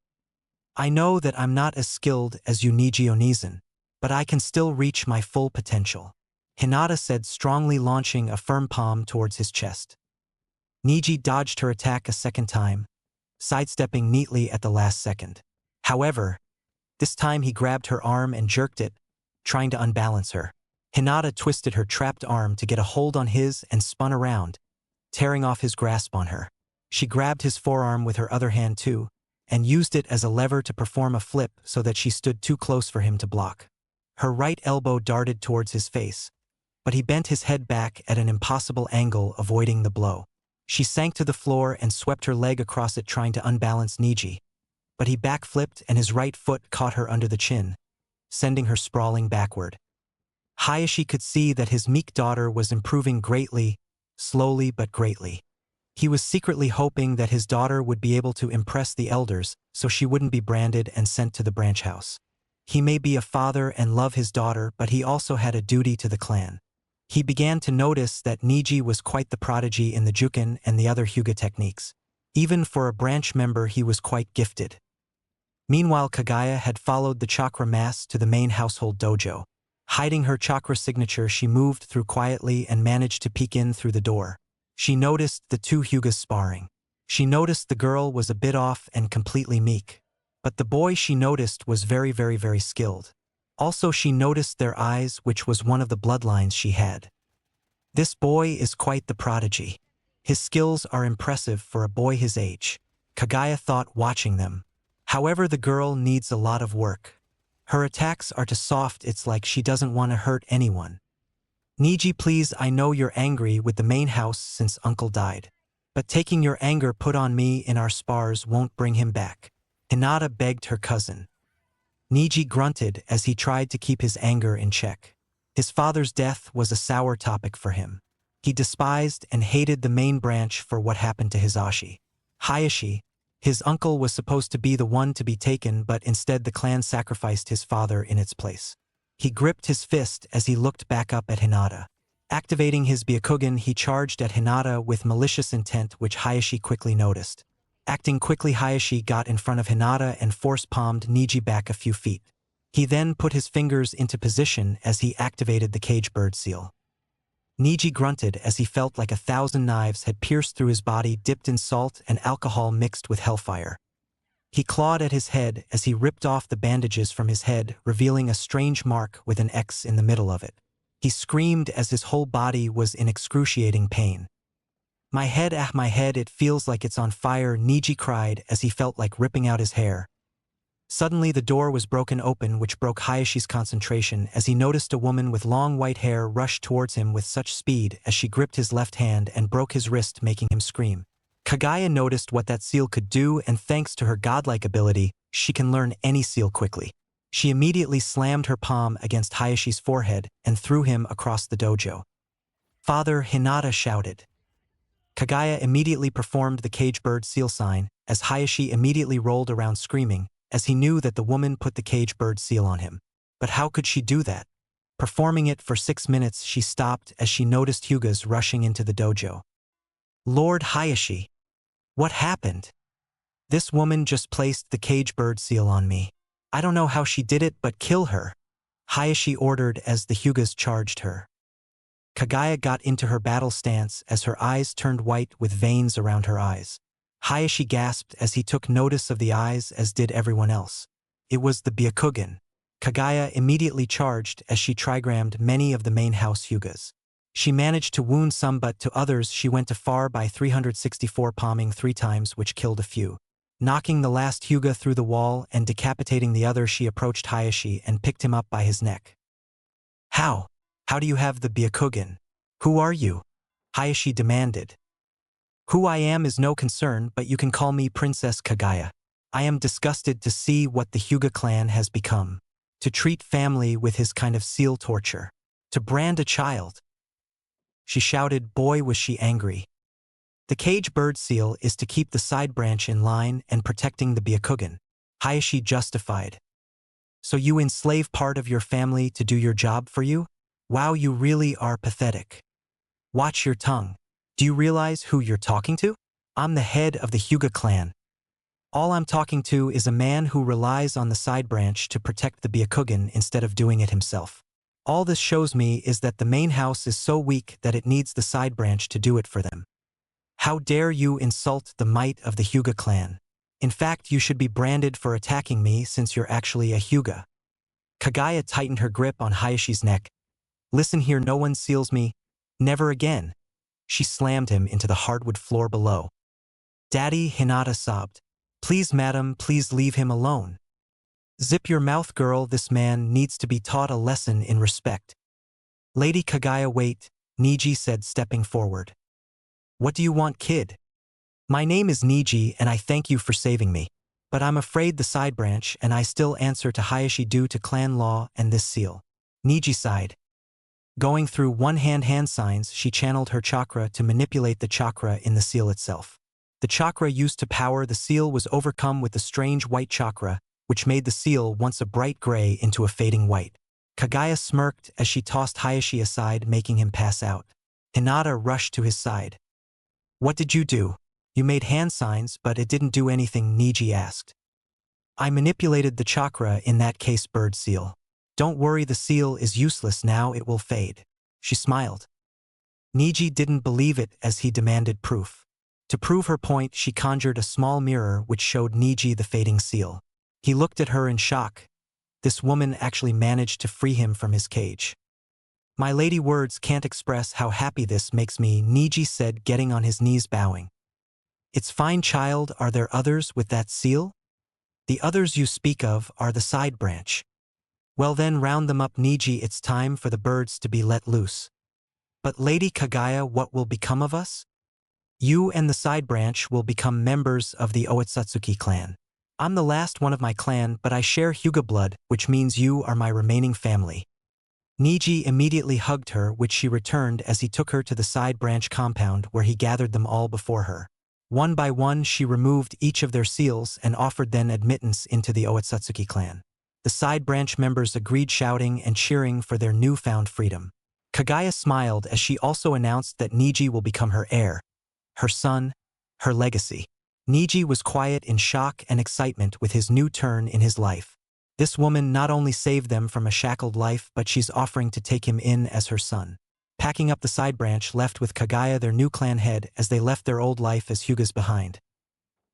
I know that I'm not as skilled as you, Neji Onizen, but I can still reach my full potential, Hinata said, strongly launching a firm palm towards his chest. Neji dodged her attack a second time, sidestepping neatly at the last second. However, this time he grabbed her arm and jerked it, trying to unbalance her. Hinata twisted her trapped arm to get a hold on his and spun around, tearing off his grasp on her. She grabbed his forearm with her other hand too, and used it as a lever to perform a flip so that she stood too close for him to block. Her right elbow darted towards his face, but he bent his head back at an impossible angle, avoiding the blow. She sank to the floor and swept her leg across it, trying to unbalance Neji, but he backflipped and his right foot caught her under the chin, sending her sprawling backward. Hayashi could see that his meek daughter was improving greatly, slowly but greatly. He was secretly hoping that his daughter would be able to impress the elders so she wouldn't be branded and sent to the branch house. He may be a father and love his daughter, but he also had a duty to the clan. He began to notice that Neji was quite the prodigy in the Juken and the other Hyuga techniques. Even for a branch member, he was quite gifted. Meanwhile, Kagaya had followed the chakra mass to the main household dojo. Hiding her chakra signature, she moved through quietly and managed to peek in through the door. She noticed the two Hyugas sparring. She noticed the girl was a bit off and completely meek. But the boy she noticed was very skilled. Also, she noticed their eyes, which was one of the bloodlines she had. This boy is quite the prodigy. His skills are impressive for a boy his age, Kagaya thought, watching them. However, the girl needs a lot of work. Her attacks are too soft, it's like she doesn't want to hurt anyone. Neji, please, I know you're angry with the main house since uncle died. But taking your anger put on me in our spars won't bring him back, Hinata begged her cousin. Neji grunted as he tried to keep his anger in check. His father's death was a sour topic for him. He despised and hated the main branch for what happened to Hisashi. Hayashi, his uncle, was supposed to be the one to be taken, but instead the clan sacrificed his father in its place. He gripped his fist as he looked back up at Hinata. Activating his Byakugan, he charged at Hinata with malicious intent, which Hayashi quickly noticed. Acting quickly, Hayashi got in front of Hinata and force-palmed Neji back a few feet. He then put his fingers into position as he activated the cage bird seal. Neji grunted as he felt like 1,000 knives had pierced through his body, dipped in salt and alcohol mixed with hellfire. He clawed at his head as he ripped off the bandages from his head, revealing a strange mark with an X in the middle of it. He screamed as his whole body was in excruciating pain. My head, it feels like it's on fire, Neji cried as he felt like ripping out his hair. Suddenly the door was broken open, which broke Hayashi's concentration as he noticed a woman with long white hair rush towards him with such speed as she gripped his left hand and broke his wrist, making him scream. Kaguya noticed what that seal could do, and thanks to her godlike ability, she can learn any seal quickly. She immediately slammed her palm against Hayashi's forehead and threw him across the dojo. "Father," Hinata shouted. Kaguya immediately performed the cage bird seal sign, as Hayashi immediately rolled around screaming, as he knew that the woman put the cage bird seal on him. But how could she do that? Performing it for 6 minutes, she stopped as she noticed Hyugas rushing into the dojo. "Lord Hayashi, what happened? This woman just placed the cage bird seal on me. I don't know how she did it, but kill her," Hayashi ordered as the Hyugas charged her. Kaguya got into her battle stance as her eyes turned white with veins around her eyes. Hayashi gasped as he took notice of the eyes, as did everyone else. It was the Byakugan. Kaguya immediately charged as she trigrammed many of the main house Hyugas. She managed to wound some, but to others she went too far by 364 palming 3 times, which killed a few. Knocking the last Hyuga through the wall and decapitating the other, she approached Hayashi and picked him up by his neck. "How? How do you have the Byakugan? Who are you?" Hayashi demanded. "Who I am is no concern, but you can call me Princess Kaguya. I am disgusted to see what the Hyuga clan has become. To treat family with his kind of seal torture. To brand a child." She shouted. Boy, was she angry. The cage bird seal is to keep the side branch in line and protecting the Byakugan. Hayashi justified. "So you enslave part of your family to do your job for you? Wow, you really are pathetic. Watch your tongue. Do you realize who you're talking to? I'm the head of the Hyuga clan. All I'm talking to is a man who relies on the side branch to protect the Byakugan instead of doing it himself. All this shows me is that the main house is so weak that it needs the side branch to do it for them. How dare you insult the might of the Hyuga clan? In fact, you should be branded for attacking me since you're actually a Hyuga." Kaguya tightened her grip on Hayashi's neck. "Listen here, no one seals me. Never again." She slammed him into the hardwood floor below. "Daddy," Hinata sobbed. "Please, madam, please leave him alone." "Zip your mouth, girl. This man needs to be taught a lesson in respect." "Lady Kaguya, wait," Niji said, stepping forward. "What do you want, kid?" "My name is Niji and I thank you for saving me. But I'm afraid the side branch and I still answer to Hayashi due to clan law and this seal." Niji sighed. Going through one-hand signs, she channeled her chakra to manipulate the chakra in the seal itself. The chakra used to power the seal was overcome with the strange white chakra, which made the seal once a bright gray into a fading white. Kaguya smirked as she tossed Hayashi aside, making him pass out. Hinata rushed to his side. "What did you do? You made hand signs, but it didn't do anything," Niji asked. "I manipulated the chakra in that case bird seal. Don't worry, the seal is useless now, it will fade." She smiled. Niji didn't believe it as he demanded proof. To prove her point, she conjured a small mirror which showed Niji the fading seal. He looked at her in shock. This woman actually managed to free him from his cage. "My lady, words can't express how happy this makes me," Niji said, getting on his knees, bowing. "It's fine, child. Are there others with that seal?" "The others you speak of are the side branch." "Well then, round them up, Niji. It's time for the birds to be let loose." "But Lady Kaguya, what will become of us?" "You and the side branch will become members of the Otsutsuki clan. I'm the last one of my clan, but I share Hyuga blood, which means you are my remaining family." Niji immediately hugged her, which she returned as he took her to the side branch compound where he gathered them all before her. One by one, she removed each of their seals and offered them admittance into the Otsutsuki clan. The side branch members agreed, shouting and cheering for their newfound freedom. Kaguya smiled as she also announced that Niji will become her heir, her son, her legacy. Niji was quiet in shock and excitement with his new turn in his life. This woman not only saved them from a shackled life, but she's offering to take him in as her son. Packing up, the side branch left with Kaguya, their new clan head, as they left their old life as Hyugas behind.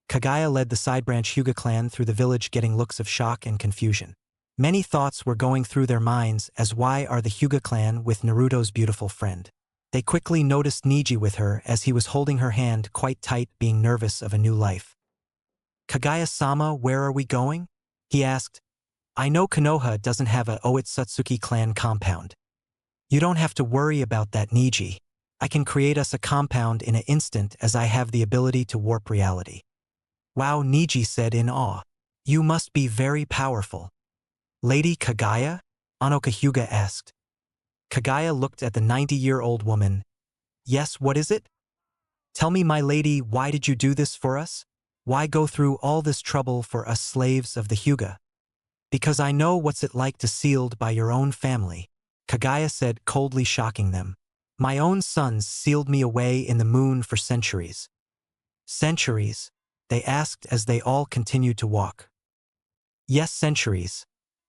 Kaguya led the side branch Hyuga clan through the village, getting looks of shock and confusion. Many thoughts were going through their minds as why are the Hyuga clan with Naruto's beautiful friend? They quickly noticed Niji with her as he was holding her hand quite tight, being nervous of a new life. "Kaguya-sama, where are we going?" He asked, I know Konoha doesn't have a Oitsutsuki clan compound. You don't have to worry about that, Niji. I can create us a compound in an instant as I have the ability to warp reality. Wow, Niji said in awe. You must be very powerful. Lady Kagaya? Anoka Hyuga asked. Kagaya looked at the 90-year-old woman. Yes, what is it? Tell me, my lady, why did you do this for us? Why go through all this trouble for us slaves of the Hyuga? Because I know what's it like to sealed by your own family, Kagaya said, coldly shocking them. My own sons sealed me away in the moon for centuries. Centuries? They asked as they all continued to walk. Yes, centuries.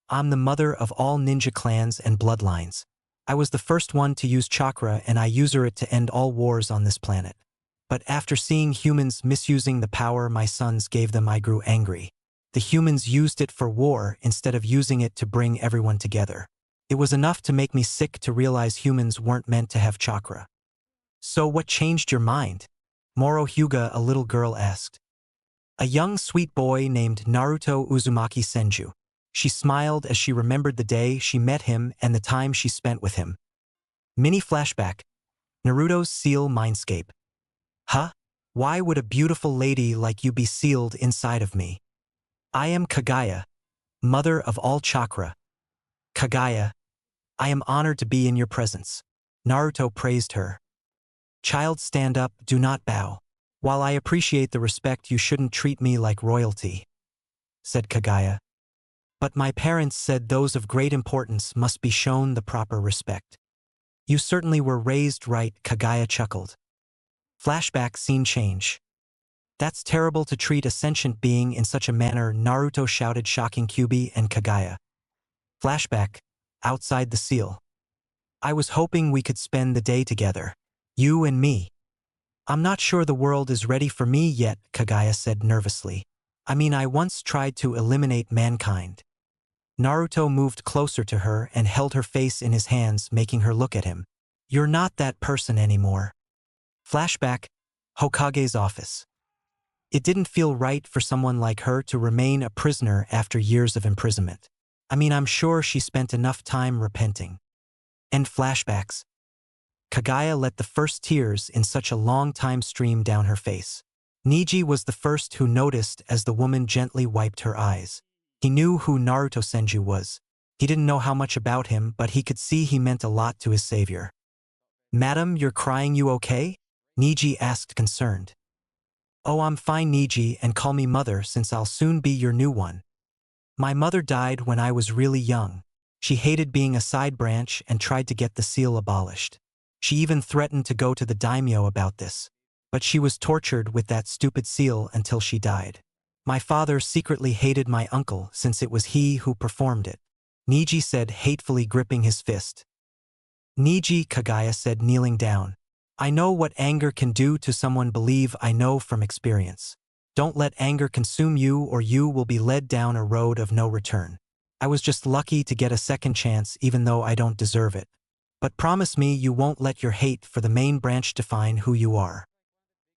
I'm the mother of all ninja clans and bloodlines. I was the first one to use chakra, and I use it to end all wars on this planet. But after seeing humans misusing the power my sons gave them, I grew angry. The humans used it for war instead of using it to bring everyone together. It was enough to make me sick to realize humans weren't meant to have chakra. So what changed your mind? Moro Hyuga, a little girl, asked. A young sweet boy named Naruto Uzumaki Senju. She smiled as she remembered the day she met him and the time she spent with him. Mini flashback. Naruto's seal mindscape. Huh? Why would a beautiful lady like you be sealed inside of me? I am Kagaya, mother of all chakra. Kagaya, I am honored to be in your presence. Naruto praised her. Child, stand up, do not bow. While I appreciate the respect, you shouldn't treat me like royalty, said Kagaya. But my parents said those of great importance must be shown the proper respect. You certainly were raised right, Kagaya chuckled. Flashback, scene change. That's terrible to treat a sentient being in such a manner, Naruto shouted, shocking Kyubi and Kagaya. Flashback, outside the seal. I was hoping we could spend the day together. You and me. I'm not sure the world is ready for me yet, Kagaya said nervously. I mean, I once tried to eliminate mankind. Naruto moved closer to her and held her face in his hands, making her look at him. You're not that person anymore. Flashback, Hokage's office. It didn't feel right for someone like her to remain a prisoner after years of imprisonment. I mean, I'm sure she spent enough time repenting. And flashbacks. Kagaya let the first tears in such a long time stream down her face. Niji was the first who noticed as the woman gently wiped her eyes. He knew who Naruto Senju was. He didn't know how much about him, but he could see he meant a lot to his savior. Madam, you're crying, you okay? Niji asked, concerned. Oh, I'm fine, Niji, and call me mother since I'll soon be your new one. My mother died when I was really young. She hated being a side branch and tried to get the seal abolished. She even threatened to go to the daimyo about this. But she was tortured with that stupid seal until she died. My father secretly hated my uncle since it was he who performed it. Niji said, hatefully gripping his fist. Niji, Kagaya said, kneeling down. I know what anger can do to someone, believe I know from experience. Don't let anger consume you or you will be led down a road of no return. I was just lucky to get a second chance even though I don't deserve it. But promise me you won't let your hate for the main branch define who you are.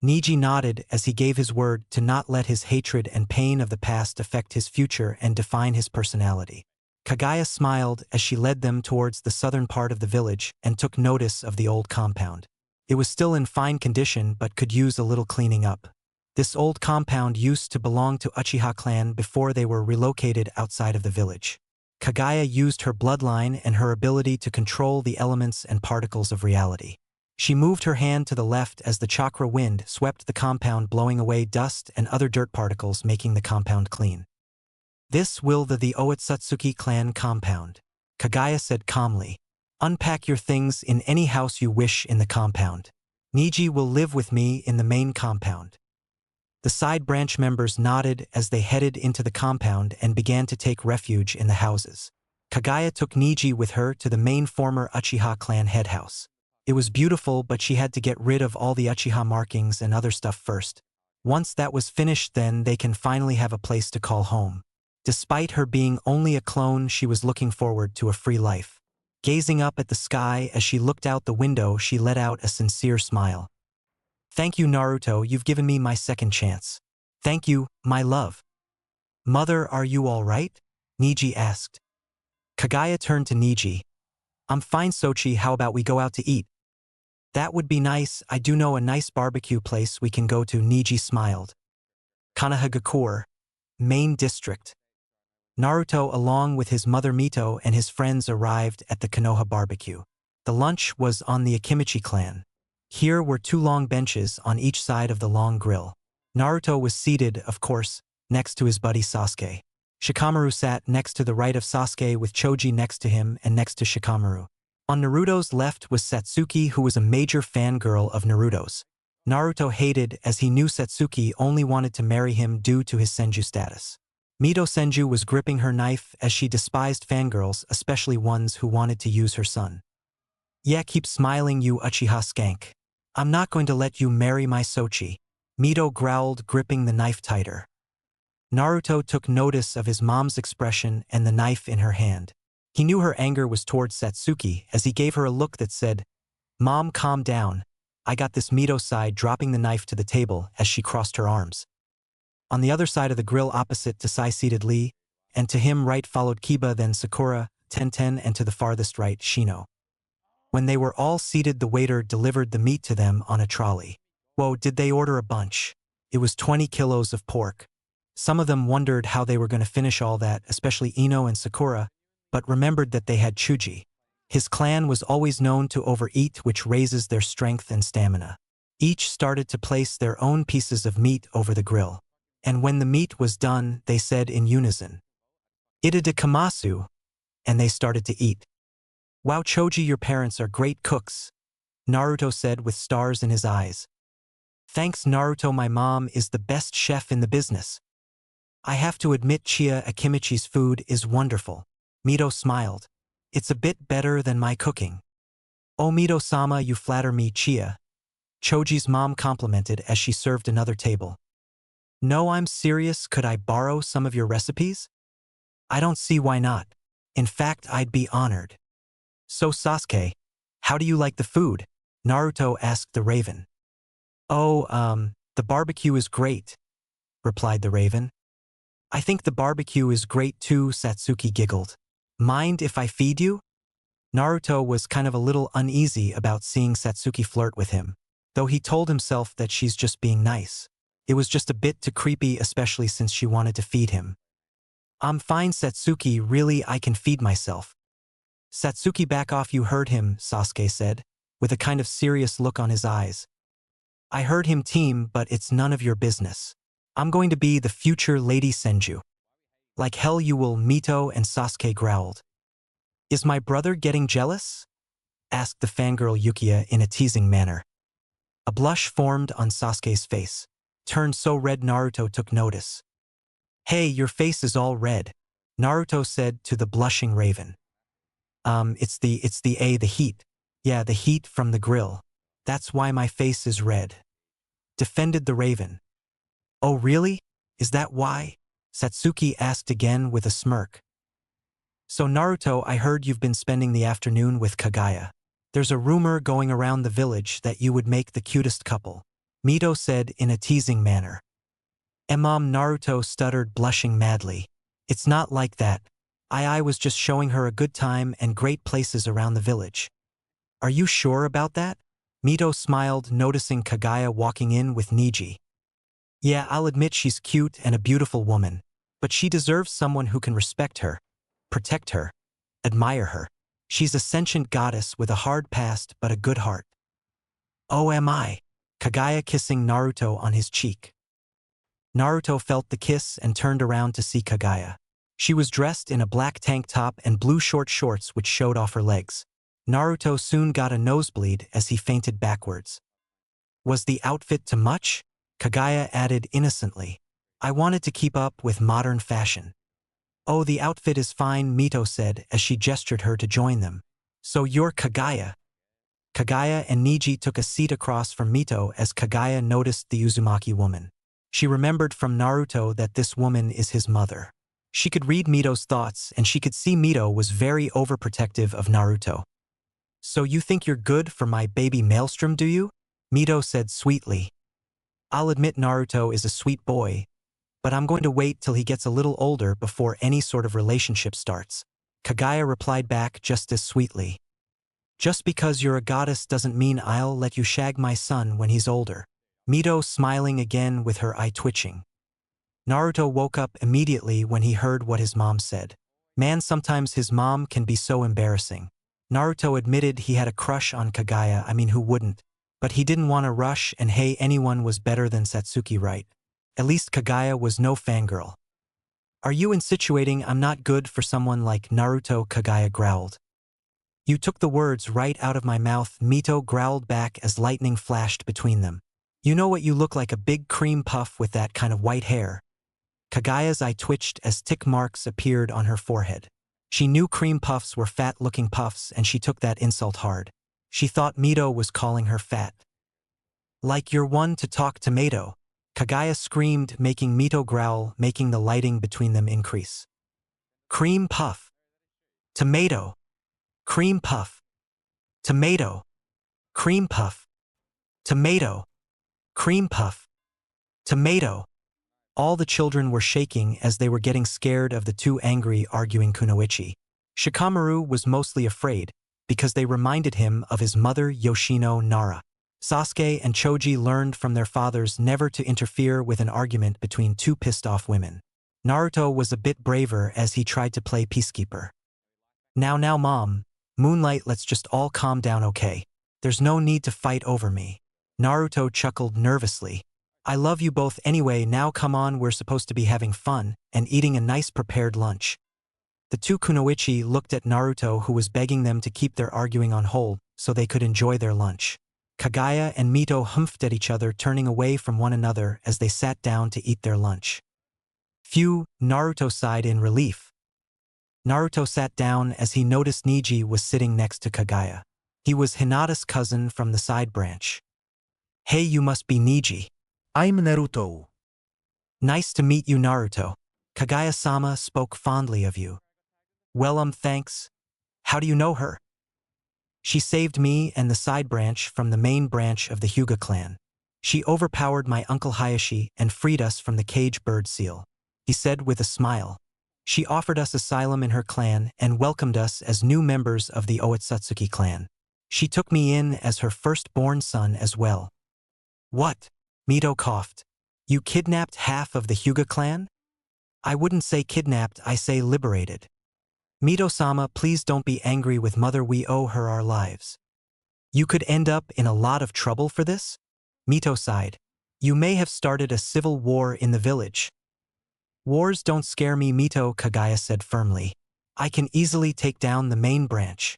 Niji nodded as he gave his word to not let his hatred and pain of the past affect his future and define his personality. Kagaya smiled as she led them towards the southern part of the village and took notice of the old compound. It was still in fine condition but could use a little cleaning up. This old compound used to belong to Uchiha clan before they were relocated outside of the village. Kagaya used her bloodline and her ability to control the elements and particles of reality. She moved her hand to the left as the chakra wind swept the compound, blowing away dust and other dirt particles, making the compound clean. This will the Oitsutsuki clan compound, Kagaya said calmly. Unpack your things in any house you wish in the compound. Niji will live with me in the main compound. The side branch members nodded as they headed into the compound and began to take refuge in the houses. Kagaya took Niji with her to the main former Uchiha clan head house. It was beautiful, but she had to get rid of all the Uchiha markings and other stuff first. Once that was finished, then they can finally have a place to call home. Despite her being only a clone, she was looking forward to a free life. Gazing up at the sky as she looked out the window, she let out a sincere smile. Thank you, Naruto, you've given me my second chance. Thank you, my love. Mother, are you all right? Niji asked. Kagaya turned to Niji. I'm fine, Sochi, how about we go out to eat? That would be nice, I do know a nice barbecue place we can go to, Niji smiled. Kanahagakure, Main District. Naruto along with his mother Mito and his friends arrived at the Konoha barbecue. The lunch was on the Akimichi clan. Here were 2 long benches on each side of the long grill. Naruto was seated, of course, next to his buddy Sasuke. Shikamaru sat next to the right of Sasuke with Choji next to him and next to Shikamaru. On Naruto's left was Satsuki, who was a major fangirl of Naruto's. Naruto hated as he knew Satsuki only wanted to marry him due to his Senju status. Mito Senju was gripping her knife as she despised fangirls, especially ones who wanted to use her son. Yeah, keep smiling, you Uchiha skank. I'm not going to let you marry my Sochi. Mito growled, gripping the knife tighter. Naruto took notice of his mom's expression and the knife in her hand. He knew her anger was towards Satsuki as he gave her a look that said, Mom, calm down. I got this. Mito sighed, dropping the knife to the table as she crossed her arms. On the other side of the grill opposite to Sai seated Lee, and to him right followed Kiba, then Sakura, Tenten, and to the farthest right, Shino. When they were all seated, the waiter delivered the meat to them on a trolley. Whoa, did they order a bunch? It was 20 kilos of pork. Some of them wondered how they were going to finish all that, especially Ino and Sakura, but remembered that they had Chuji. His clan was always known to overeat, which raises their strength and stamina. Each started to place their own pieces of meat over the grill. And when the meat was done, they said in unison, Ita de Kamasu, and they started to eat. Wow, Choji, your parents are great cooks, Naruto said with stars in his eyes. Thanks, Naruto, my mom is the best chef in the business. I have to admit, Chia Akimichi's food is wonderful. Mito smiled. It's a bit better than my cooking. Oh, Mito-sama, you flatter me, Chia. Choji's mom complimented as she served another table. No, I'm serious, could I borrow some of your recipes? I don't see why not. In fact, I'd be honored. So Sasuke, how do you like the food? Naruto asked the raven. Oh, the barbecue is great, replied the raven. I think the barbecue is great too, Satsuki giggled. Mind if I feed you? Naruto was kind of a little uneasy about seeing Satsuki flirt with him, though he told himself that she's just being nice. It was just a bit too creepy, especially since she wanted to feed him. I'm fine, Satsuki, really, I can feed myself. Satsuki, back off, you heard him, Sasuke said, with a kind of serious look on his eyes. I heard him, team, but it's none of your business. I'm going to be the future Lady Senju. Like hell you will, Mito and Sasuke growled. Is my brother getting jealous? Asked the fangirl Yukiya in a teasing manner. A blush formed on Sasuke's face. Turned so red Naruto took notice. Hey, your face is all red, Naruto said to the blushing raven. It's the heat. Yeah, the heat from the grill. That's why my face is red. Defended the raven. Oh really? Is that why? Satsuki asked again with a smirk. So Naruto, I heard you've been spending the afternoon with Kagaya. There's a rumor going around the village that you would make the cutest couple, Mito said in a teasing manner. Mom, Naruto stuttered, blushing madly. It's not like that. I was just showing her a good time and great places around the village. Are you sure about that? Mito smiled, noticing Kagaya walking in with Niji. Yeah, I'll admit she's cute and a beautiful woman, but she deserves someone who can respect her, protect her, admire her. She's a sentient goddess with a hard past but a good heart. Oh, am I? Kagaya kissing Naruto on his cheek. Naruto felt the kiss and turned around to see Kagaya. She was dressed in a black tank top and blue short shorts which showed off her legs. Naruto soon got a nosebleed as he fainted backwards. Was the outfit too much? Kagaya added innocently. I wanted to keep up with modern fashion. Oh, the outfit is fine, Mito said as she gestured her to join them. So you're Kagaya? Kagaya and Niji took a seat across from Mito as Kagaya noticed the Uzumaki woman. She remembered from Naruto that this woman is his mother. She could read Mito's thoughts and she could see Mito was very overprotective of Naruto. So you think you're good for my baby Maelstrom, do you? Mito said sweetly. I'll admit Naruto is a sweet boy, but I'm going to wait till he gets a little older before any sort of relationship starts. Kagaya replied back just as sweetly. Just because you're a goddess doesn't mean I'll let you shag my son when he's older. Mito smiling again with her eye twitching. Naruto woke up immediately when he heard what his mom said. Man, sometimes his mom can be so embarrassing. Naruto admitted he had a crush on Kagaya, who wouldn't? But he didn't want to rush, and hey, anyone was better than Satsuki, right? At least Kagaya was no fangirl. Are you insinuating I'm not good for someone like Naruto? Kagaya growled. You took the words right out of my mouth, Mito growled back as lightning flashed between them. You know what, you look like a big cream puff with that kind of white hair. Kagaya's eye twitched as tick marks appeared on her forehead. She knew cream puffs were fat-looking puffs, and she took that insult hard. She thought Mito was calling her fat. Like you're one to talk, tomato. Kagaya screamed, making Mito growl, making the lighting between them increase. Cream puff. Tomato. Cream puff. Tomato. Cream puff. Tomato. Cream puff. Tomato. All the children were shaking as they were getting scared of the two angry, arguing kunoichi. Shikamaru was mostly afraid, because they reminded him of his mother Yoshino Nara. Sasuke and Choji learned from their fathers never to interfere with an argument between two pissed-off women. Naruto was a bit braver as he tried to play peacekeeper. Now mom, Moonlight, let's just all calm down, okay? There's no need to fight over me. Naruto chuckled nervously. I love you both anyway, now come on, we're supposed to be having fun and eating a nice prepared lunch. The two kunoichi looked at Naruto, who was begging them to keep their arguing on hold so they could enjoy their lunch. Kagaya and Mito humphed at each other, turning away from one another as they sat down to eat their lunch. Phew, Naruto sighed in relief. Naruto sat down as he noticed Neji was sitting next to Kagaya. He was Hinata's cousin from the side branch. Hey, you must be Neji. I'm Naruto. Nice to meet you, Naruto. Kagaya-sama spoke fondly of you. Well, thanks. How do you know her? She saved me and the side branch from the main branch of the Hyuga clan. She overpowered my uncle Hayashi and freed us from the cage bird seal, he said with a smile. She offered us asylum in her clan and welcomed us as new members of the Otsutsuki clan. She took me in as her firstborn son as well. What? Mito coughed. You kidnapped half of the Hyuga clan? I wouldn't say kidnapped, I say liberated. Mito-sama, please don't be angry with mother, we owe her our lives. You could end up in a lot of trouble for this? Mito sighed. You may have started a civil war in the village. Wars don't scare me, Mito, Kagaya said firmly. I can easily take down the main branch.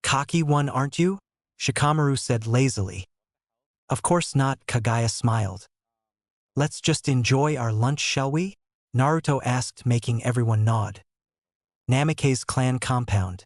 Cocky one, aren't you? Shikamaru said lazily. Of course not, Kagaya smiled. Let's just enjoy our lunch, shall we? Naruto asked, making everyone nod. Namake's clan compound.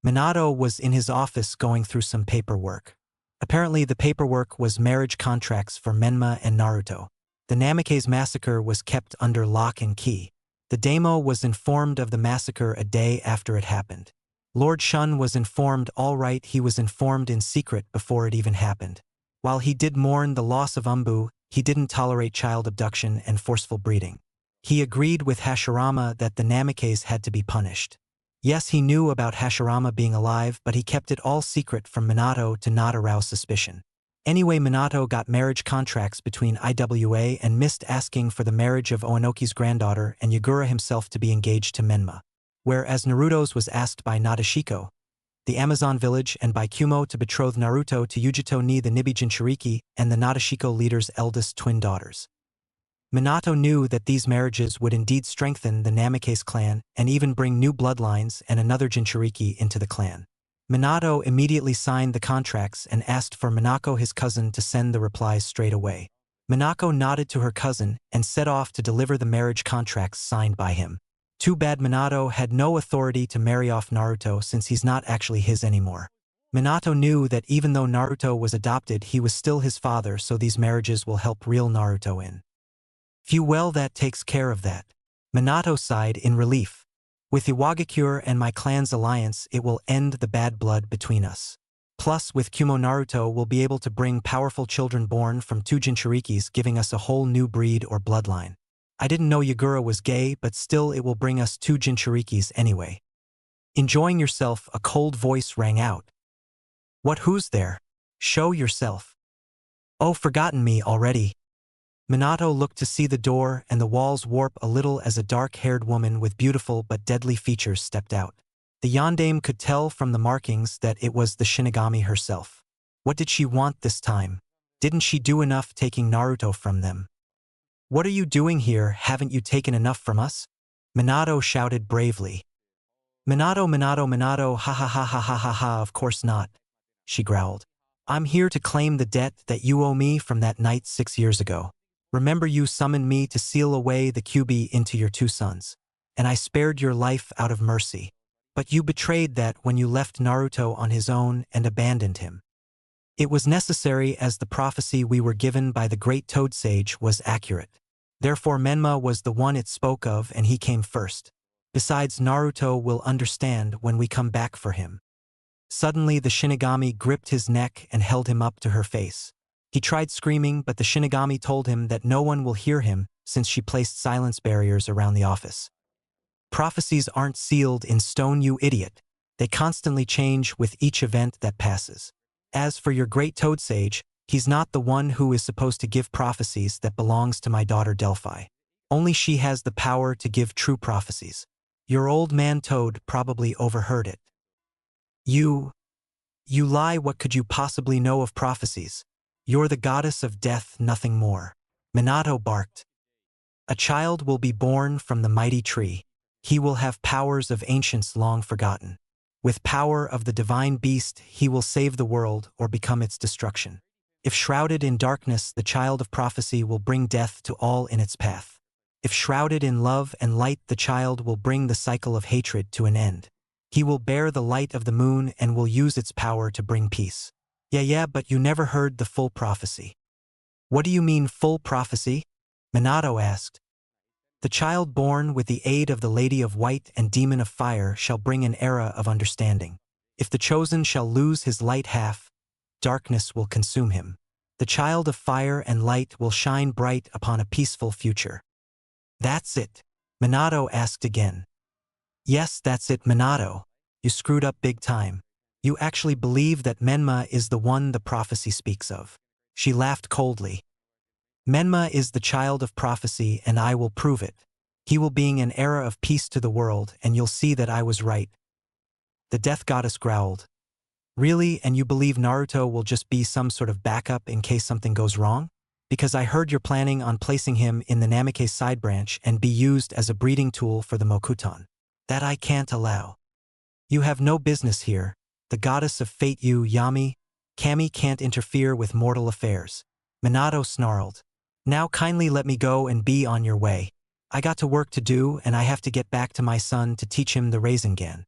Minato was in his office going through some paperwork. Apparently the paperwork was marriage contracts for Menma and Naruto. The Namake's massacre was kept under lock and key. The daimyo was informed of the massacre a day after it happened. Lord Shun was informed, all right, he was informed in secret before it even happened. While he did mourn the loss of Umbu, he didn't tolerate child abduction and forceful breeding. He agreed with Hashirama that the Namakes had to be punished. Yes, he knew about Hashirama being alive, but he kept it all secret from Minato to not arouse suspicion. Anyway, Minato got marriage contracts between IWA and missed asking for the marriage of Oanoki's granddaughter and Yagura himself to be engaged to Menma. Whereas Naruto's was asked by Nadeshiko, the Amazon village, and by Kumo to betroth Naruto to Yujito ni the Nibi Jinchuriki and the Nadeshiko leader's eldest twin daughters. Minato knew that these marriages would indeed strengthen the Namake's clan and even bring new bloodlines and another Jinchuriki into the clan. Minato immediately signed the contracts and asked for Minako, his cousin, to send the replies straight away. Minako nodded to her cousin and set off to deliver the marriage contracts signed by him. Too bad Minato had no authority to marry off Naruto since he's not actually his anymore. Minato knew that even though Naruto was adopted, he was still his father, so these marriages will help reel Naruto in. Phew, well, that takes care of that. Minato sighed in relief. With Iwagakure and my clan's alliance, it will end the bad blood between us. Plus, with Kumo, Naruto will be able to bring powerful children born from two Jinchurikis, giving us a whole new breed or bloodline. I didn't know Yagura was gay, but still it will bring us two Jinchurikis anyway. Enjoying yourself, a cold voice rang out. What, who's there? Show yourself. Oh, forgotten me already. Minato looked to see the door and the walls warp a little as a dark-haired woman with beautiful but deadly features stepped out. The yondaime could tell from the markings that it was the Shinigami herself. What did she want this time? Didn't she do enough taking Naruto from them? What are you doing here? Haven't you taken enough from us? Minato shouted bravely. Minato, Minato, Minato, ha ha ha ha ha ha ha, of course not, she growled. I'm here to claim the debt that you owe me from that night 6 years ago. Remember, you summoned me to seal away the Kyuubi into your two sons, and I spared your life out of mercy. But you betrayed that when you left Naruto on his own and abandoned him. It was necessary, as the prophecy we were given by the great Toad Sage was accurate. Therefore Menma was the one it spoke of, and he came first. Besides, Naruto will understand when we come back for him. Suddenly the Shinigami gripped his neck and held him up to her face. He tried screaming, but the Shinigami told him that no one will hear him since she placed silence barriers around the office. Prophecies aren't sealed in stone, you idiot. They constantly change with each event that passes. As for your great Toad Sage, he's not the one who is supposed to give prophecies that belongs to my daughter Delphi. Only she has the power to give true prophecies. Your old man Toad probably overheard it. You lie. What could you possibly know of prophecies? You're the goddess of death, nothing more. Minato barked. A child will be born from the mighty tree. He will have powers of ancients long forgotten. With power of the divine beast, he will save the world or become its destruction. If shrouded in darkness, the child of prophecy will bring death to all in its path. If shrouded in love and light, the child will bring the cycle of hatred to an end. He will bear the light of the moon and will use its power to bring peace. Yeah, but you never heard the full prophecy. What do you mean, full prophecy? Minato asked. The child born with the aid of the Lady of White and Demon of Fire shall bring an era of understanding. If the chosen shall lose his light half, darkness will consume him. The child of fire and light will shine bright upon a peaceful future. That's it? Minato asked again. Yes, that's it, Minato. You screwed up big time. You actually believe that Menma is the one the prophecy speaks of. She laughed coldly. Menma is the child of prophecy, and I will prove it. He will bring an era of peace to the world, and you'll see that I was right. The death goddess growled. Really, and you believe Naruto will just be some sort of backup in case something goes wrong? Because I heard you're planning on placing him in the Namikaze side branch and be used as a breeding tool for the Mokuton. That I can't allow. You have no business here. The goddess of fate, you, Yami, Kami, can't interfere with mortal affairs. Minato snarled. Now kindly let me go and be on your way. I got to work to do, and I have to get back to my son to teach him the Rasengan.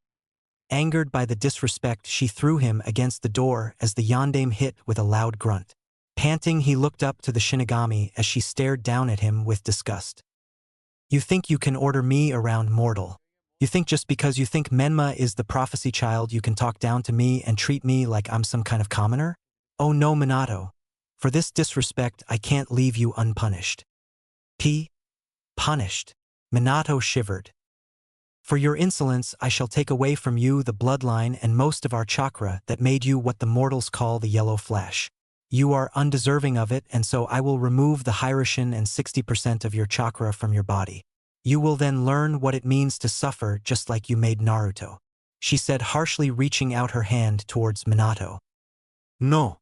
Angered by the disrespect, she threw him against the door as the yondaime hit with a loud grunt. Panting, he looked up to the Shinigami as she stared down at him with disgust. You think you can order me around, mortal? You think just because you think Menma is the prophecy child you can talk down to me and treat me like I'm some kind of commoner? Oh no, Minato. For this disrespect, I can't leave you unpunished. Punished? Minato shivered. For your insolence, I shall take away from you the bloodline and most of our chakra that made you what the mortals call the yellow flash. You are undeserving of it, and so I will remove the Hiraishin and 60% of your chakra from your body. You will then learn what it means to suffer just like you made Naruto, she said harshly, reaching out her hand towards Minato. No.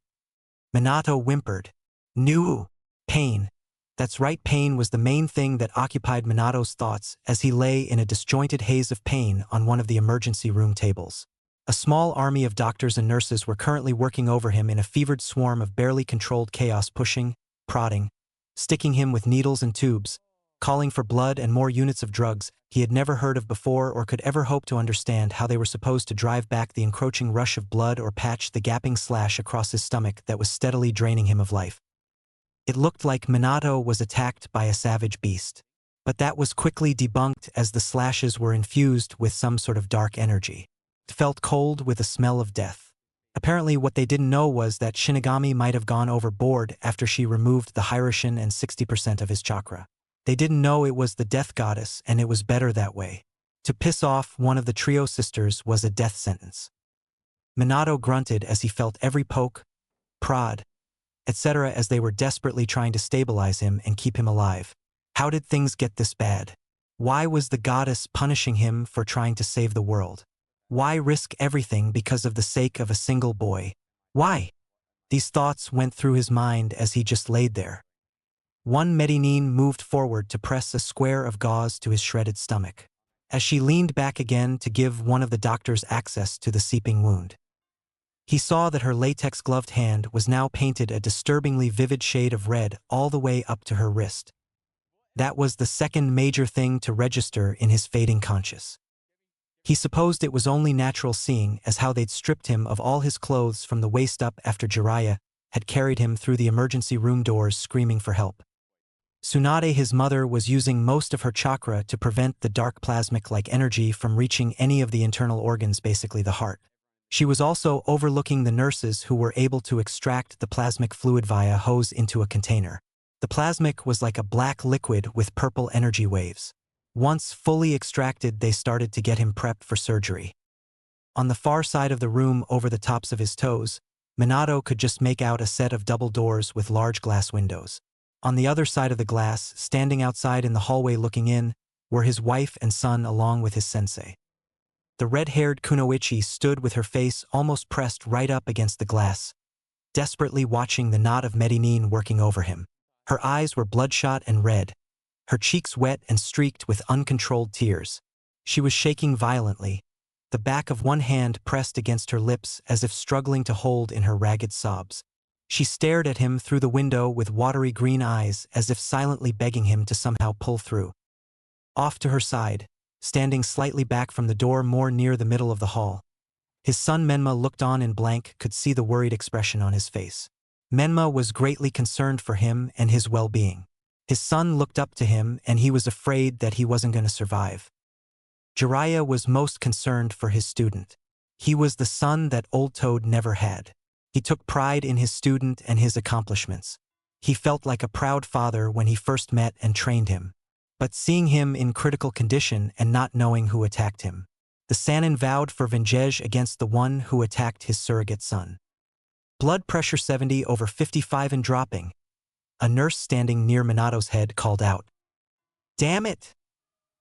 Minato whimpered. No. Pain. That's right, pain was the main thing that occupied Minato's thoughts as he lay in a disjointed haze of pain on one of the emergency room tables. A small army of doctors and nurses were currently working over him in a fevered swarm of barely controlled chaos, pushing, prodding, sticking him with needles and tubes, calling for blood and more units of drugs he had never heard of before or could ever hope to understand how they were supposed to drive back the encroaching rush of blood or patch the gaping slash across his stomach that was steadily draining him of life. It looked like Minato was attacked by a savage beast. But that was quickly debunked as the slashes were infused with some sort of dark energy. It felt cold with a smell of death. Apparently what they didn't know was that Shinigami might have gone overboard after she removed the Hiraishin and 60% of his chakra. They didn't know it was the death goddess, and it was better that way. To piss off one of the trio sisters was a death sentence. Minato grunted as he felt every poke, prod, etc. as they were desperately trying to stabilize him and keep him alive. How did things get this bad? Why was the goddess punishing him for trying to save the world? Why risk everything because of the sake of a single boy? Why? These thoughts went through his mind as he just laid there. One Medinine moved forward to press a square of gauze to his shredded stomach. As she leaned back again to give one of the doctors access to the seeping wound, he saw that her latex-gloved hand was now painted a disturbingly vivid shade of red all the way up to her wrist. That was the second major thing to register in his fading conscious. He supposed it was only natural seeing as how they'd stripped him of all his clothes from the waist up after Jiraiya had carried him through the emergency room doors screaming for help. Tsunade, his mother, was using most of her chakra to prevent the dark plasmic-like energy from reaching any of the internal organs, basically the heart. She was also overlooking the nurses who were able to extract the plasmic fluid via hose into a container. The plasmic was like a black liquid with purple energy waves. Once fully extracted, they started to get him prepped for surgery. On the far side of the room, over the tops of his toes, Minato could just make out a set of double doors with large glass windows. On the other side of the glass, standing outside in the hallway looking in, were his wife and son along with his sensei. The red-haired Kunoichi stood with her face almost pressed right up against the glass, desperately watching the knot of Medinine working over him. Her eyes were bloodshot and red, her cheeks wet and streaked with uncontrolled tears. She was shaking violently, the back of one hand pressed against her lips as if struggling to hold in her ragged sobs. She stared at him through the window with watery green eyes as if silently begging him to somehow pull through. Off to her side, standing slightly back from the door more near the middle of the hall, his son Menma looked on in blank, could see the worried expression on his face. Menma was greatly concerned for him and his well-being. His son looked up to him and he was afraid that he wasn't going to survive. Jiraiya was most concerned for his student. He was the son that Old Toad never had. He took pride in his student and his accomplishments. He felt like a proud father when he first met and trained him. But seeing him in critical condition and not knowing who attacked him, the Sannin vowed for vengeance against the one who attacked his surrogate son. Blood pressure 70/55 and dropping. A nurse standing near Minato's head called out. "Damn it!"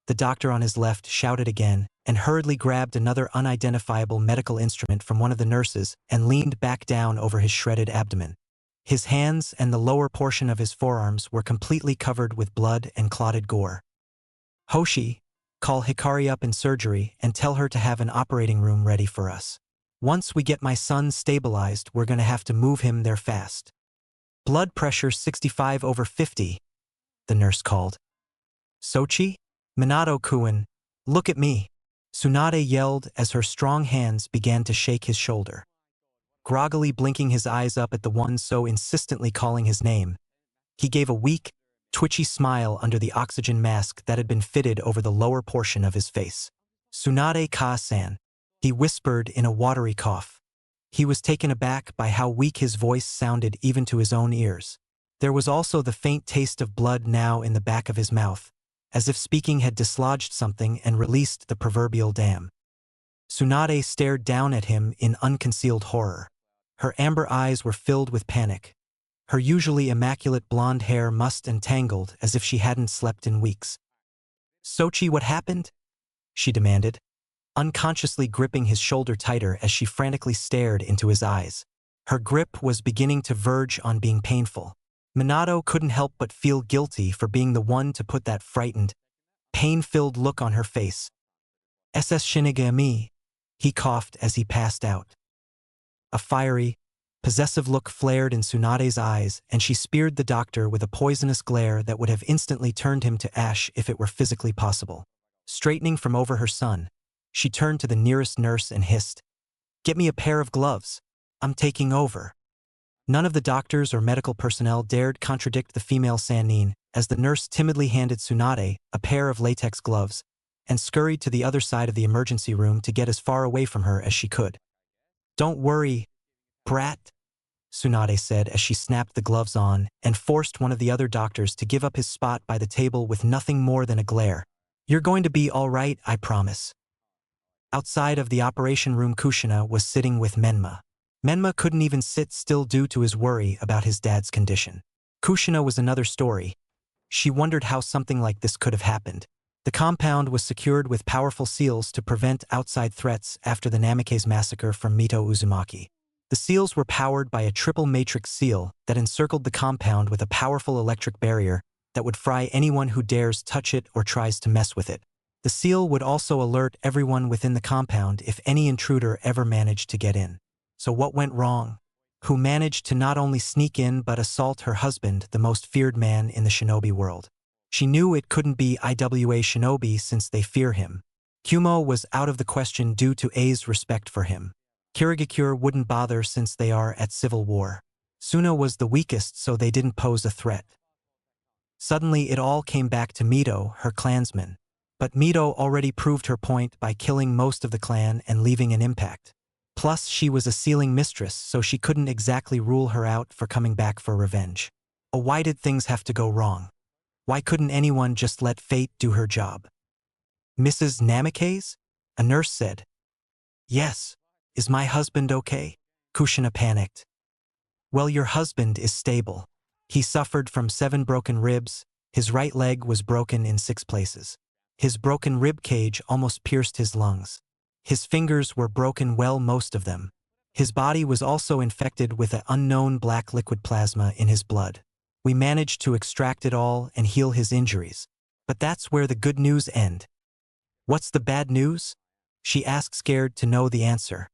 The doctor on his left shouted again and hurriedly grabbed another unidentifiable medical instrument from one of the nurses and leaned back down over his shredded abdomen. His hands and the lower portion of his forearms were completely covered with blood and clotted gore. "Hoshi, call Hikari up in surgery and tell her to have an operating room ready for us. Once we get my son stabilized, we're gonna have to move him there fast." "Blood pressure 65/50, the nurse called. "Sochi? Minato-kun, look at me," Tsunade yelled as her strong hands began to shake his shoulder. Groggily blinking his eyes up at the one so insistently calling his name, he gave a weak, twitchy smile under the oxygen mask that had been fitted over the lower portion of his face. "Tsunade Ka-san," he whispered in a watery cough. He was taken aback by how weak his voice sounded even to his own ears. There was also the faint taste of blood now in the back of his mouth, as if speaking had dislodged something and released the proverbial dam. Tsunade stared down at him in unconcealed horror. Her amber eyes were filled with panic. Her usually immaculate blonde hair mussed and tangled as if she hadn't slept in weeks. "Sochi, what happened?" she demanded, unconsciously gripping his shoulder tighter as she frantically stared into his eyes. Her grip was beginning to verge on being painful. Minato couldn't help but feel guilty for being the one to put that frightened, pain-filled look on her face. "SS Shinigami," he coughed as he passed out. A fiery, possessive look flared in Tsunade's eyes, and she speared the doctor with a poisonous glare that would have instantly turned him to ash if it were physically possible. Straightening from over her son, she turned to the nearest nurse and hissed, "Get me a pair of gloves. I'm taking over." None of the doctors or medical personnel dared contradict the female Sannin as the nurse timidly handed Tsunade a pair of latex gloves and scurried to the other side of the emergency room to get as far away from her as she could. "Don't worry, brat," Tsunade said as she snapped the gloves on and forced one of the other doctors to give up his spot by the table with nothing more than a glare. You're going to be all right, I promise. Outside of the operation room, Kushina was sitting with Menma. Menma couldn't even sit still due to his worry about his dad's condition. Kushina was another story. She wondered how something like this could have happened. The compound was secured with powerful seals to prevent outside threats after the Namikaze massacre from Mito Uzumaki. The seals were powered by a triple matrix seal that encircled the compound with a powerful electric barrier that would fry anyone who dares touch it or tries to mess with it. The seal would also alert everyone within the compound if any intruder ever managed to get in. So what went wrong? Who managed to not only sneak in but assault her husband, the most feared man in the shinobi world? She knew it couldn't be Iwa Shinobi since they fear him. Kumo was out of the question due to A's respect for him. Kirigakure wouldn't bother since they are at civil war. Suna was the weakest, so they didn't pose a threat. Suddenly it all came back to Mito, her clansman. But Mito already proved her point by killing most of the clan and leaving an impact. Plus she was a sealing mistress, so she couldn't exactly rule her out for coming back for revenge. Oh, why did things have to go wrong? Why couldn't anyone just let fate do her job? Mrs. Namikaze? A nurse said. Yes. Is my husband okay? Kushina panicked. Well, your husband is stable. He suffered from 7 broken ribs. His right leg was broken in 6 places. His broken rib cage almost pierced his lungs. His fingers were broken, well, most of them. His body was also infected with an unknown black liquid plasma in his blood. We managed to extract it all and heal his injuries. But that's where the good news ends. What's the bad news? She asked, scared to know the answer.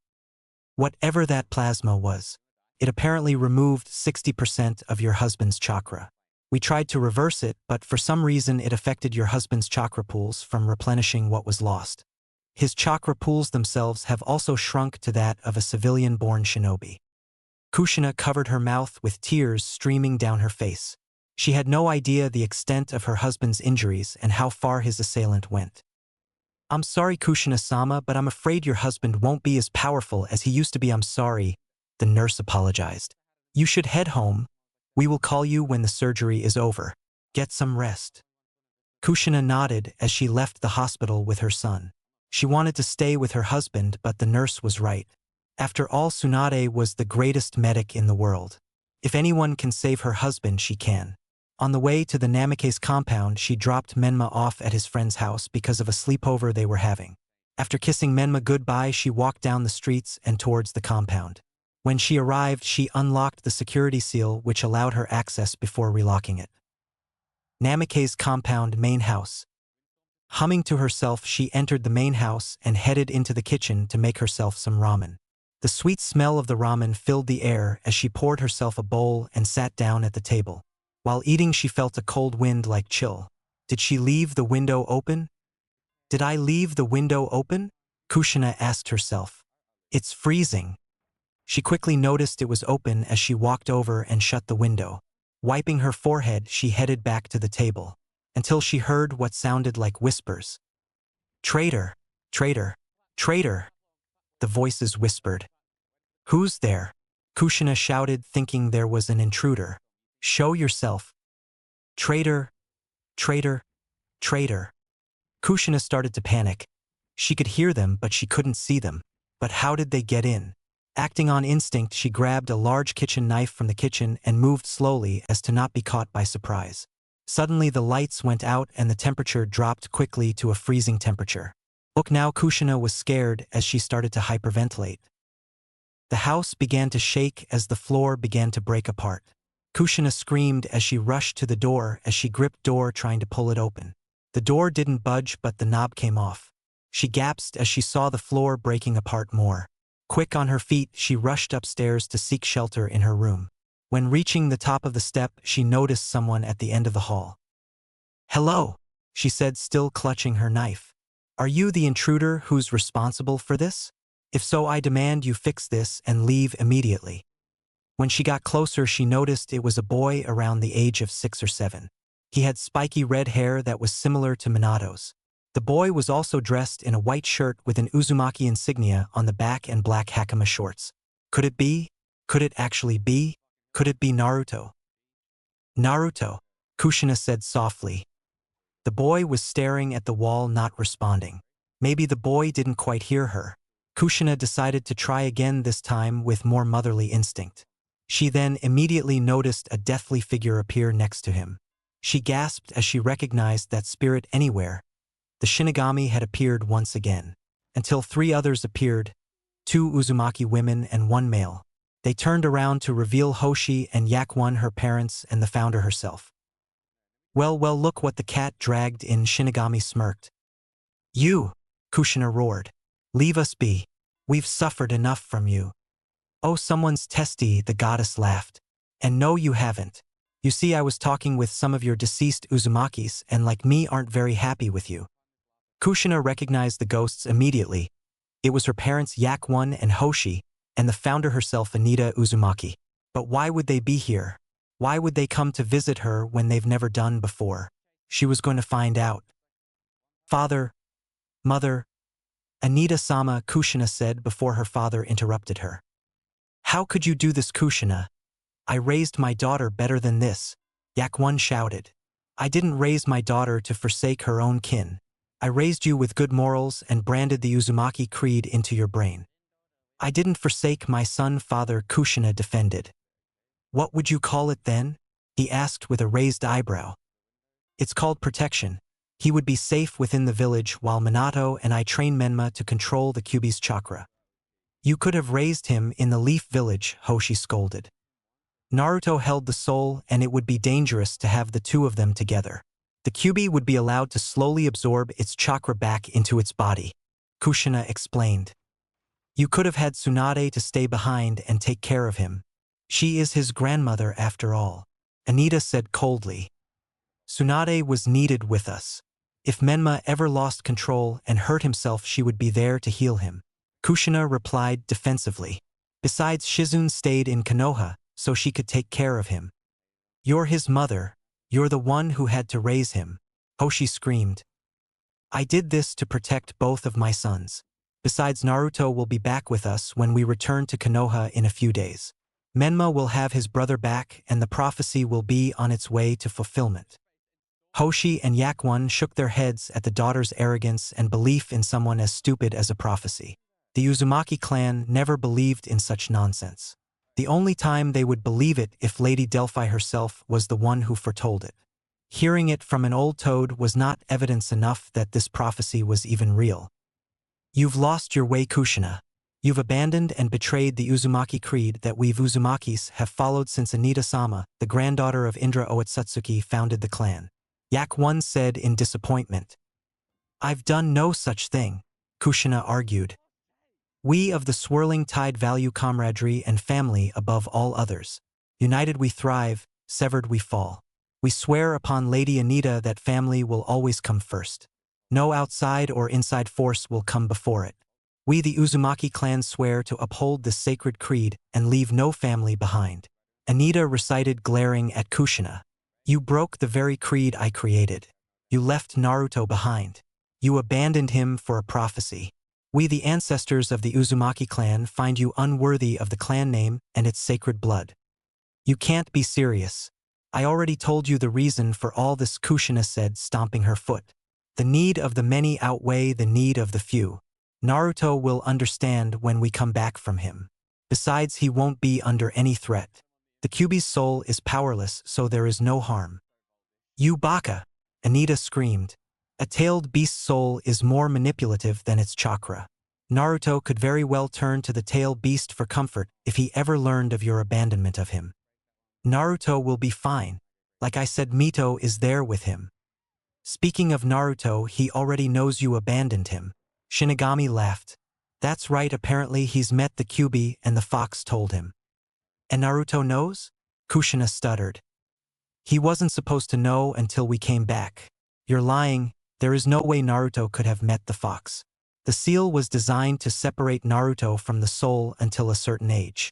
Whatever that plasma was, it apparently removed 60% of your husband's chakra. We tried to reverse it, but for some reason it affected your husband's chakra pools from replenishing what was lost. His chakra pools themselves have also shrunk to that of a civilian-born shinobi. Kushina covered her mouth with tears streaming down her face. She had no idea the extent of her husband's injuries and how far his assailant went. I'm sorry, Kushina-sama, but I'm afraid your husband won't be as powerful as he used to be. I'm sorry, the nurse apologized. You should head home. We will call you when the surgery is over. Get some rest. Kushina nodded as she left the hospital with her son. She wanted to stay with her husband, but the nurse was right. After all, Tsunade was the greatest medic in the world. If anyone can save her husband, she can. On the way to the Namikaze compound, she dropped Menma off at his friend's house because of a sleepover they were having. After kissing Menma goodbye, she walked down the streets and towards the compound. When she arrived, she unlocked the security seal, which allowed her access before relocking it. Namikaze compound main house. Humming to herself, she entered the main house and headed into the kitchen to make herself some ramen. The sweet smell of the ramen filled the air as she poured herself a bowl and sat down at the table. While eating, she felt a cold wind like chill. Did she leave the window open? Did I leave the window open? Kushina asked herself. It's freezing. She quickly noticed it was open as she walked over and shut the window. Wiping her forehead, she headed back to the table, until she heard what sounded like whispers. Traitor! Traitor! Traitor! The voices whispered. Who's there? Kushina shouted, thinking there was an intruder. Show yourself. Traitor! Traitor! Traitor! Kushina started to panic. She could hear them, but she couldn't see them. But how did they get in? Acting on instinct, she grabbed a large kitchen knife from the kitchen and moved slowly as to not be caught by surprise. Suddenly the lights went out and the temperature dropped quickly to a freezing temperature. Look, now Kushina was scared as she started to hyperventilate. The house began to shake as the floor began to break apart. Kushina screamed as she rushed to the door as she gripped door trying to pull it open. The door didn't budge, but the knob came off. She gasped as she saw the floor breaking apart more. Quick on her feet, she rushed upstairs to seek shelter in her room. When reaching the top of the step, she noticed someone at the end of the hall. Hello, she said, still clutching her knife. Are you the intruder who's responsible for this? If so, I demand you fix this and leave immediately. When she got closer, she noticed it was a boy around the age of 6 or 7. He had spiky red hair that was similar to Minato's. The boy was also dressed in a white shirt with an Uzumaki insignia on the back and black hakama shorts. Could it be? Could it actually be? Could it be Naruto? Naruto, Kushina said softly. The boy was staring at the wall, not responding. Maybe the boy didn't quite hear her. Kushina decided to try again, this time with more motherly instinct. She then immediately noticed a deathly figure appear next to him. She gasped as she recognized that spirit anywhere. The Shinigami had appeared once again. Until 3 others appeared, 2 Uzumaki women and 1 male. They turned around to reveal Hoshi and Yakuan, her parents, and the founder herself. Well, look what the cat dragged in, Shinigami smirked. You, Kushina roared. Leave us be. We've suffered enough from you. Oh, someone's testy, the goddess laughed. And no, you haven't. You see, I was talking with some of your deceased Uzumakis and like me aren't very happy with you. Kushina recognized the ghosts immediately. It was her parents Yakuan and Hoshi, and the founder herself Anita Uzumaki. But why would they be here? Why would they come to visit her when they've never done before? She was going to find out. Father, mother, Anita-sama, Kushina said before her father interrupted her. How could you do this, Kushina? I raised my daughter better than this, Yakuan shouted. I didn't raise my daughter to forsake her own kin. I raised you with good morals and branded the Uzumaki creed into your brain. I didn't forsake my son, father, Kushina defended. What would you call it then? He asked with a raised eyebrow. It's called protection. He would be safe within the village while Minato and I train Menma to control the Kyuubi's chakra. You could have raised him in the Leaf Village, Hoshi scolded. Naruto held the soul and it would be dangerous to have the 2 of them together. The Kyuubi would be allowed to slowly absorb its chakra back into its body, Kushina explained. You could have had Tsunade to stay behind and take care of him. She is his grandmother after all, Anita said coldly. Tsunade was needed with us. If Menma ever lost control and hurt himself, she would be there to heal him. Kushina replied defensively. Besides, Shizune stayed in Konoha, so she could take care of him. You're his mother. You're the one who had to raise him, Hoshi screamed. I did this to protect both of my sons. Besides, Naruto will be back with us when we return to Konoha in a few days. Menma will have his brother back and the prophecy will be on its way to fulfillment. Hoshi and Yakuan shook their heads at the daughter's arrogance and belief in someone as stupid as a prophecy. The Uzumaki clan never believed in such nonsense. The only time they would believe it if Lady Delphi herself was the one who foretold it. Hearing it from an old toad was not evidence enough that this prophecy was even real. You've lost your way, Kushina. You've abandoned and betrayed the Uzumaki creed that we Uzumakis have followed since Anita-sama, the granddaughter of Indra Otsutsuki, founded the clan. Yakuan said in disappointment. I've done no such thing, Kushina argued. We of the swirling tide value camaraderie and family above all others. United we thrive, severed we fall. We swear upon Lady Anita that family will always come first. No outside or inside force will come before it. We the Uzumaki clan swear to uphold this sacred creed and leave no family behind. Anita recited, glaring at Kushina. You broke the very creed I created. You left Naruto behind. You abandoned him for a prophecy. We the ancestors of the Uzumaki clan find you unworthy of the clan name and its sacred blood. You can't be serious. I already told you the reason for all this, Kushina said, stomping her foot. The need of the many outweigh the need of the few. Naruto will understand when we come back from him. Besides, he won't be under any threat. The Kyuubi's soul is powerless, so there is no harm. You baka! Anita screamed. A tailed beast's soul is more manipulative than its chakra. Naruto could very well turn to the tail beast for comfort if he ever learned of your abandonment of him. Naruto will be fine. Like I said, Mito is there with him. Speaking of Naruto, he already knows you abandoned him. Shinigami laughed. That's right, apparently he's met the Kyuubi and the fox told him. And Naruto knows? Kushina stuttered. He wasn't supposed to know until we came back. You're lying. There is no way Naruto could have met the fox. The seal was designed to separate Naruto from the soul until a certain age.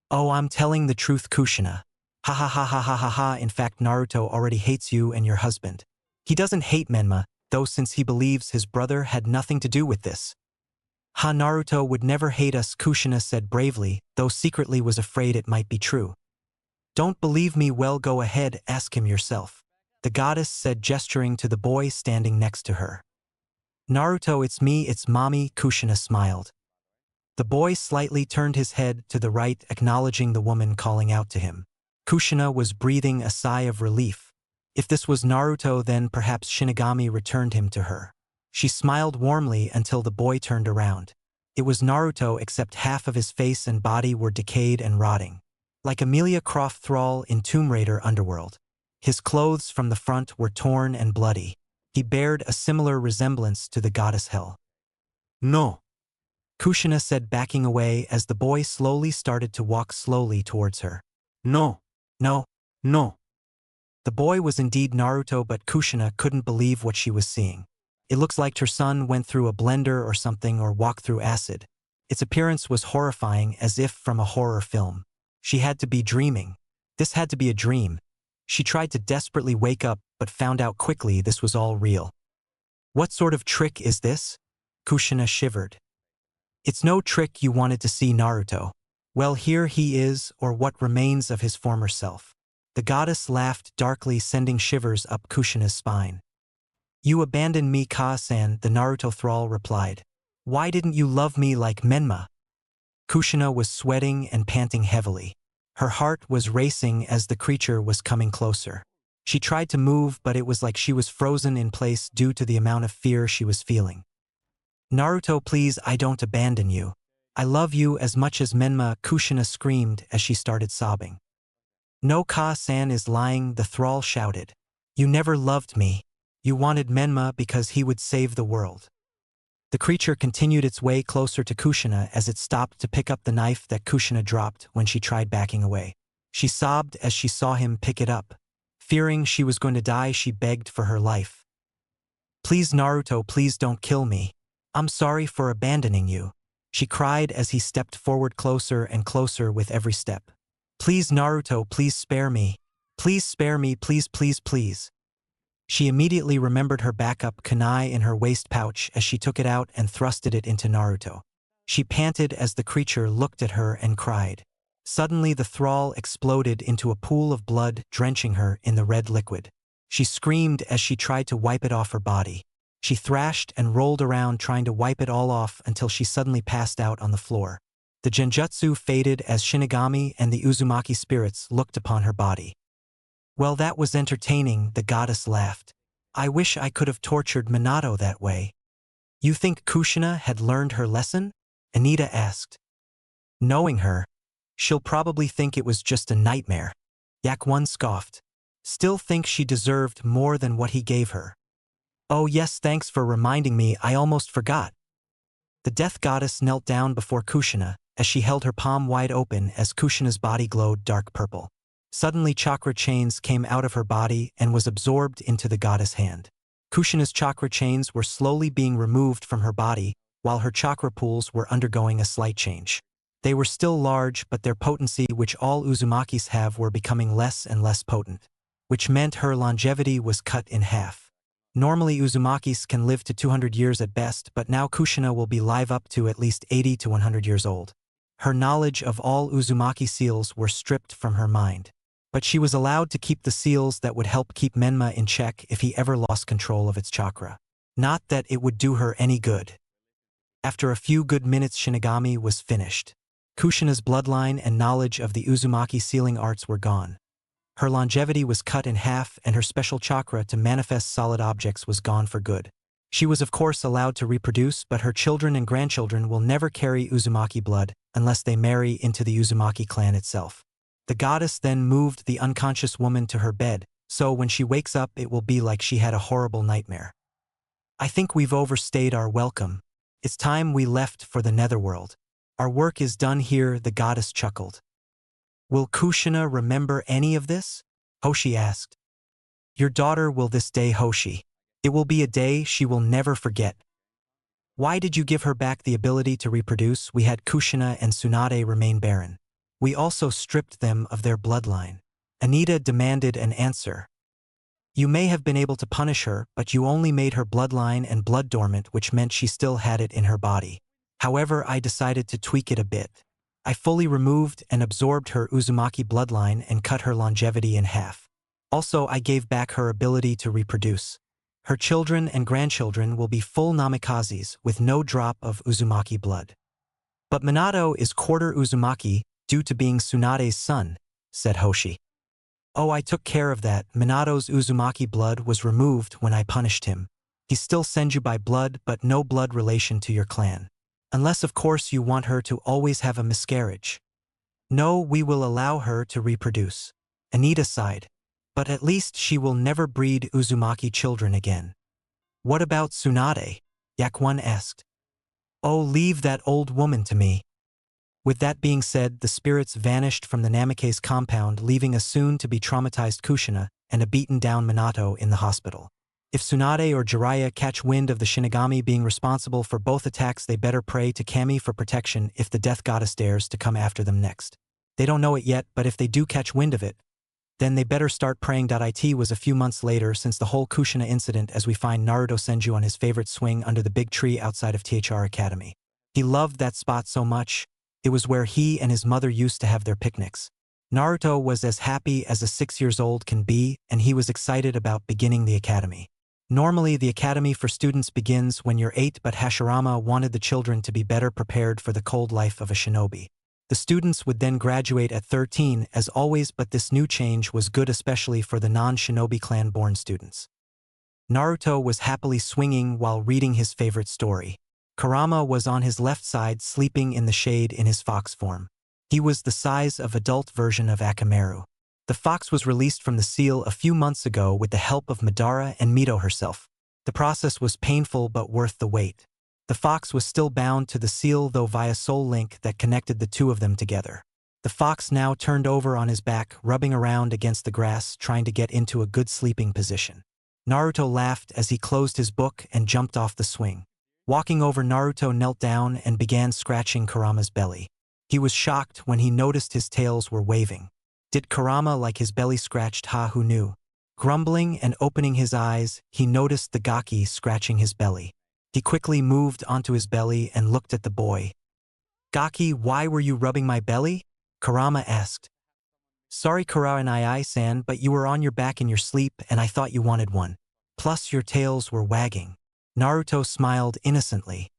Oh, I'm telling the truth, Kushina. Ha ha ha ha ha ha ha. In fact, Naruto already hates you and your husband. He doesn't hate Menma, though, since he believes his brother had nothing to do with this. Ha, Naruto would never hate us, Kushina said bravely, though secretly was afraid it might be true. Don't believe me? Well, go ahead, ask him yourself. The goddess said, gesturing to the boy standing next to her. Naruto, it's me, it's mommy, Kushina smiled. The boy slightly turned his head to the right, acknowledging the woman calling out to him. Kushina was breathing a sigh of relief. If this was Naruto, then perhaps Shinigami returned him to her. She smiled warmly until the boy turned around. It was Naruto, except half of his face and body were decayed and rotting. Like Emilia Croft Thrall in Tomb Raider Underworld. His clothes from the front were torn and bloody. He bared a similar resemblance to the goddess Hel. No. Kushina said, backing away as the boy slowly started to walk slowly towards her. No. No. No. The boy was indeed Naruto, but Kushina couldn't believe what she was seeing. It looks like her son went through a blender or something, or walked through acid. Its appearance was horrifying, as if from a horror film. She had to be dreaming. This had to be a dream. She tried to desperately wake up, but found out quickly this was all real. What sort of trick is this? Kushina shivered. It's no trick. You wanted to see Naruto. Well, here he is, or what remains of his former self. The goddess laughed darkly, sending shivers up Kushina's spine. You abandoned me, Ka-san, the Naruto thrall replied. Why didn't you love me like Menma? Kushina was sweating and panting heavily. Her heart was racing as the creature was coming closer. She tried to move, but it was like she was frozen in place due to the amount of fear she was feeling. Naruto, please, I don't abandon you. I love you as much as Menma, Kushina screamed as she started sobbing. No, Ka-san is lying, the thrall shouted. You never loved me. You wanted Menma because he would save the world. The creature continued its way closer to Kushina as it stopped to pick up the knife that Kushina dropped when she tried backing away. She sobbed as she saw him pick it up. Fearing she was going to die, she begged for her life. Please, Naruto, please don't kill me. I'm sorry for abandoning you. She cried as he stepped forward closer and closer with every step. Please, Naruto, please spare me. Please spare me, please, please, please. She immediately remembered her backup kunai in her waist pouch as she took it out and thrusted it into Naruto. She panted as the creature looked at her and cried. Suddenly the thrall exploded into a pool of blood, drenching her in the red liquid. She screamed as she tried to wipe it off her body. She thrashed and rolled around trying to wipe it all off until she suddenly passed out on the floor. The genjutsu faded as Shinigami and the Uzumaki spirits looked upon her body. Well, that was entertaining, the goddess laughed. I wish I could have tortured Minato that way. You think Kushina had learned her lesson? Anita asked. Knowing her, she'll probably think it was just a nightmare. Yakwon scoffed. Still think she deserved more than what he gave her. Oh yes, thanks for reminding me, I almost forgot. The death goddess knelt down before Kushina as she held her palm wide open as Kushina's body glowed dark purple. Suddenly chakra chains came out of her body and was absorbed into the goddess' hand. Kushina's chakra chains were slowly being removed from her body, while her chakra pools were undergoing a slight change. They were still large, but their potency, which all Uzumakis have, were becoming less and less potent, which meant her longevity was cut in half. Normally Uzumakis can live to 200 years at best, but now Kushina will be live up to at least 80 to 100 years old. Her knowledge of all Uzumaki seals were stripped from her mind. But she was allowed to keep the seals that would help keep Menma in check if he ever lost control of its chakra. Not that it would do her any good. After a few good minutes, Shinigami was finished. Kushina's bloodline and knowledge of the Uzumaki sealing arts were gone. Her longevity was cut in half and her special chakra to manifest solid objects was gone for good. She was of course allowed to reproduce, but her children and grandchildren will never carry Uzumaki blood unless they marry into the Uzumaki clan itself. The goddess then moved the unconscious woman to her bed, so when she wakes up it will be like she had a horrible nightmare. I think we've overstayed our welcome. It's time we left for the netherworld. Our work is done here, the goddess chuckled. Will Kushina remember any of this? Hoshi asked. Your daughter will this day, Hoshi. It will be a day she will never forget. Why did you give her back the ability to reproduce? We had Kushina and Tsunade remain barren. We also stripped them of their bloodline. Anita demanded an answer. You may have been able to punish her, but you only made her bloodline and blood dormant, which meant she still had it in her body. However, I decided to tweak it a bit. I fully removed and absorbed her Uzumaki bloodline and cut her longevity in half. Also, I gave back her ability to reproduce. Her children and grandchildren will be full namikazes with no drop of Uzumaki blood. But Minato is quarter Uzumaki due to being Tsunade's son, said Hoshi. Oh, I took care of that. Minato's Uzumaki blood was removed when I punished him. He's still Senju by blood, but no blood relation to your clan. Unless, of course, you want her to always have a miscarriage. No, we will allow her to reproduce. Anita sighed. But at least she will never breed Uzumaki children again. What about Tsunade? Yakuan asked. Oh, leave that old woman to me. With that being said, the spirits vanished from the Namikaze compound, leaving a soon-to-be traumatized Kushina and a beaten-down Minato in the hospital. If Tsunade or Jiraiya catch wind of the Shinigami being responsible for both attacks, they better pray to Kami for protection if the Death Goddess dares to come after them next. They don't know it yet, but if they do catch wind of it, then they better start praying. It was a few months later since the whole Kushina incident, as we find Naruto Senju on his favorite swing under the big tree outside of THR Academy. He loved that spot so much. It was where he and his mother used to have their picnics. Naruto was as happy as a 6-year-old can be, and he was excited about beginning the academy. Normally, the academy for students begins when you're 8, but Hashirama wanted the children to be better prepared for the cold life of a shinobi. The students would then graduate at 13, as always, but this new change was good, especially for the non-shinobi clan-born students. Naruto was happily swinging while reading his favorite story. Kurama was on his left side, sleeping in the shade in his fox form. He was the size of adult version of Akamaru. The fox was released from the seal a few months ago with the help of Madara and Mito herself. The process was painful but worth the wait. The fox was still bound to the seal, though via soul link that connected the two of them together. The fox now turned over on his back, rubbing around against the grass, trying to get into a good sleeping position. Naruto laughed as he closed his book and jumped off the swing. Walking over, Naruto knelt down and began scratching Kurama's belly. He was shocked when he noticed his tails were waving. Did Kurama like his belly scratched? Who knew? Grumbling and opening his eyes, he noticed the Gaki scratching his belly. He quickly moved onto his belly and looked at the boy. Gaki, why were you rubbing my belly? Kurama asked. Sorry Kuranai-san, but you were on your back in your sleep and I thought you wanted one. Plus your tails were wagging. Naruto smiled innocently.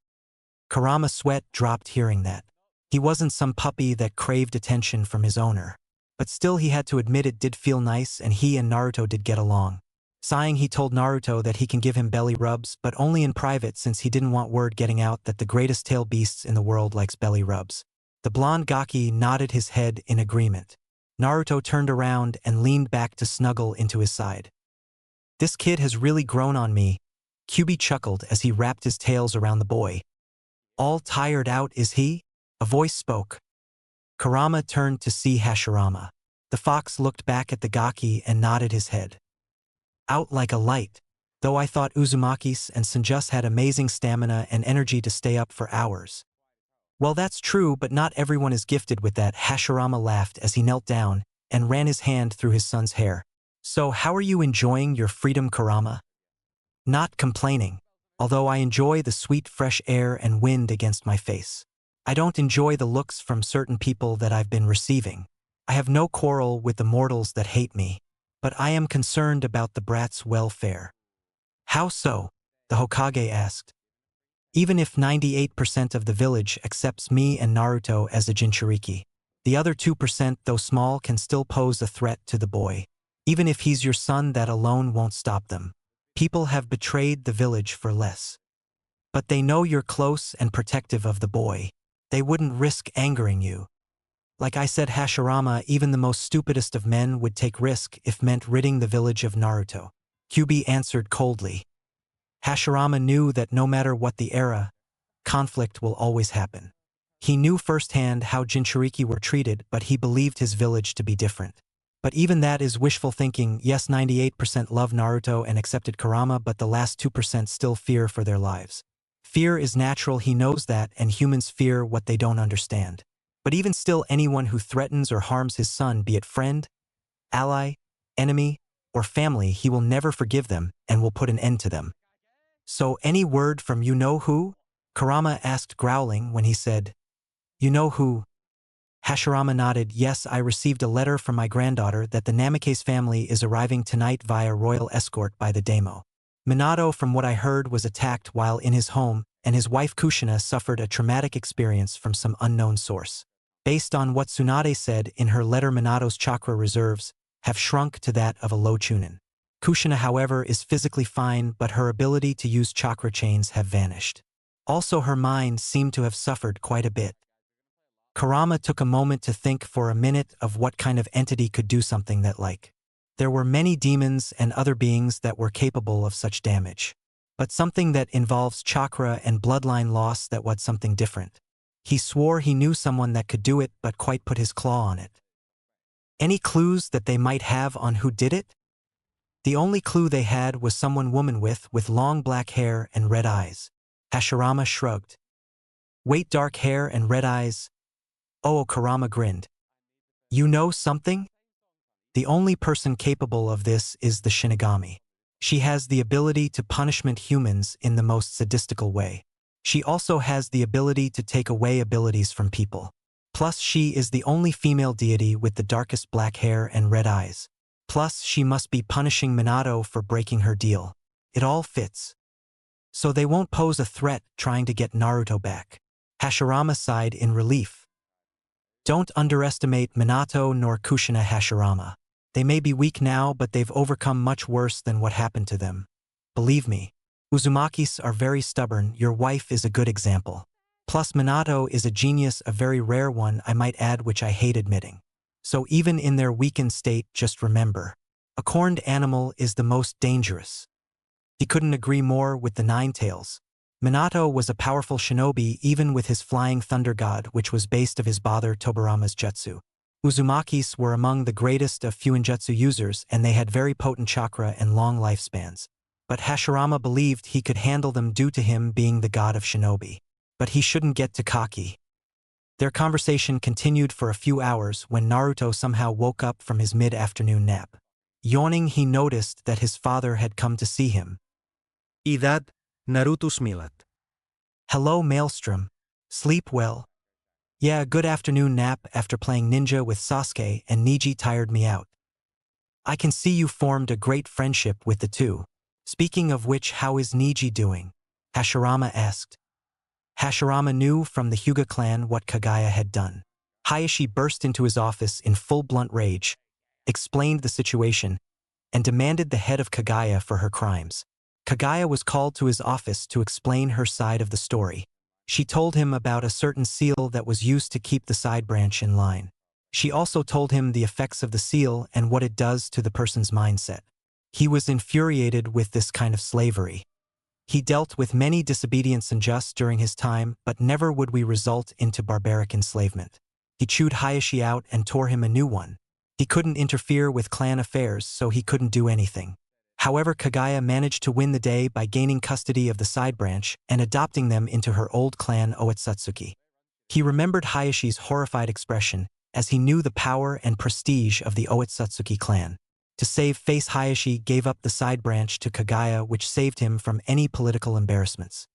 Kurama's sweat dropped hearing that. He wasn't some puppy that craved attention from his owner. But still, he had to admit it did feel nice, and he and Naruto did get along. Sighing, he told Naruto that he can give him belly rubs, but only in private, since he didn't want word getting out that the greatest tail beasts in the world likes belly rubs. The blonde Gaki nodded his head in agreement. Naruto turned around and leaned back to snuggle into his side. This kid has really grown on me. Kyubi chuckled as he wrapped his tails around the boy. All tired out, is he? A voice spoke. Kurama turned to see Hashirama. The fox looked back at the Gaki and nodded his head. Out like a light, though I thought Uzumakis and Senjus had amazing stamina and energy to stay up for hours. Well, that's true, but not everyone is gifted with that. Hashirama laughed as he knelt down and ran his hand through his son's hair. So how are you enjoying your freedom, Kurama? Not complaining, although I enjoy the sweet fresh air and wind against my face. I don't enjoy the looks from certain people that I've been receiving. I have no quarrel with the mortals that hate me, but I am concerned about the brat's welfare. How so? The Hokage asked. Even if 98% of the village accepts me and Naruto as a Jinchuriki, the other 2%, though small, can still pose a threat to the boy. Even if he's your son, that alone won't stop them. People have betrayed the village for less. But they know you're close and protective of the boy. They wouldn't risk angering you. Like I said, Hashirama, even the most stupidest of men would take risk if meant ridding the village of Naruto. Kyubi answered coldly. Hashirama knew that no matter what the era, conflict will always happen. He knew firsthand how Jinchuriki were treated, but he believed his village to be different. But even that is wishful thinking. Yes, 98% love Naruto and accepted Kurama, but the last 2% still fear for their lives. Fear is natural, he knows that, and humans fear what they don't understand. But even still, anyone who threatens or harms his son, be it friend, ally, enemy, or family, he will never forgive them and will put an end to them. So any word from you-know-who? Kurama asked, growling, when he said, "You know who?" Hashirama nodded. "Yes, I received a letter from my granddaughter that the Namikaze family is arriving tonight via royal escort by the daimyo. Minato, from what I heard, was attacked while in his home, and his wife Kushina suffered a traumatic experience from some unknown source. Based on what Tsunade said in her letter, Minato's chakra reserves have shrunk to that of a low chunin. Kushina, however, is physically fine, but her ability to use chakra chains have vanished. Also, her mind seemed to have suffered quite a bit." Kurama took a moment to think for a minute of what kind of entity could do something that like. There were many demons and other beings that were capable of such damage. But something that involves chakra and bloodline loss, that was something different. He swore he knew someone that could do it, but quite put his claw on it. Any clues that they might have on who did it? The only clue they had was someone woman with long black hair and red eyes. Hashirama shrugged. "Wait, dark hair and red eyes?" Oh, Kurama grinned. "You know something? The only person capable of this is the Shinigami. She has the ability to punishment humans in the most sadistical way. She also has the ability to take away abilities from people. Plus, she is the only female deity with the darkest black hair and red eyes. Plus, she must be punishing Minato for breaking her deal. It all fits. So they won't pose a threat trying to get Naruto back." Hashirama sighed in relief. "Don't underestimate Minato nor Kushina, Hashirama. They may be weak now, but they've overcome much worse than what happened to them. Believe me, Uzumakis are very stubborn. Your wife is a good example. Plus, Minato is a genius, a very rare one, I might add, which I hate admitting. So even in their weakened state, just remember, a corned animal is the most dangerous." He couldn't agree more with the Nine Tails. Minato was a powerful shinobi, even with his flying thunder god, which was based of his father Tobirama's jutsu. Uzumakis were among the greatest of Fuinjutsu users, and they had very potent chakra and long lifespans. But Hashirama believed he could handle them due to him being the god of shinobi. But he shouldn't get too cocky. Their conversation continued for a few hours when Naruto somehow woke up from his mid-afternoon nap. Yawning, he noticed that his father had come to see him. Edad, Naruto smilat. "Hello, Maelstrom. Sleep well?" "Yeah, a good afternoon nap after playing ninja with Sasuke and Neji tired me out." "I can see you formed a great friendship with the two. Speaking of which, how is Neji doing?" Hashirama asked. Hashirama knew from the Hyuga clan what Kagaya had done. Hayashi burst into his office in full blunt rage, explained the situation, and demanded the head of Kagaya for her crimes. Kagaya was called to his office to explain her side of the story. She told him about a certain seal that was used to keep the side branch in line. She also told him the effects of the seal and what it does to the person's mindset. He was infuriated with this kind of slavery. He dealt with many disobedience and just during his time, but never would we result into barbaric enslavement. He chewed Hayashi out and tore him a new one. He couldn't interfere with clan affairs, so he couldn't do anything. However, Kagaya managed to win the day by gaining custody of the side branch and adopting them into her old clan Otsutsuki. He remembered Hayashi's horrified expression, as he knew the power and prestige of the Otsutsuki clan. To save face, Hayashi gave up the side branch to Kagaya, which saved him from any political embarrassments.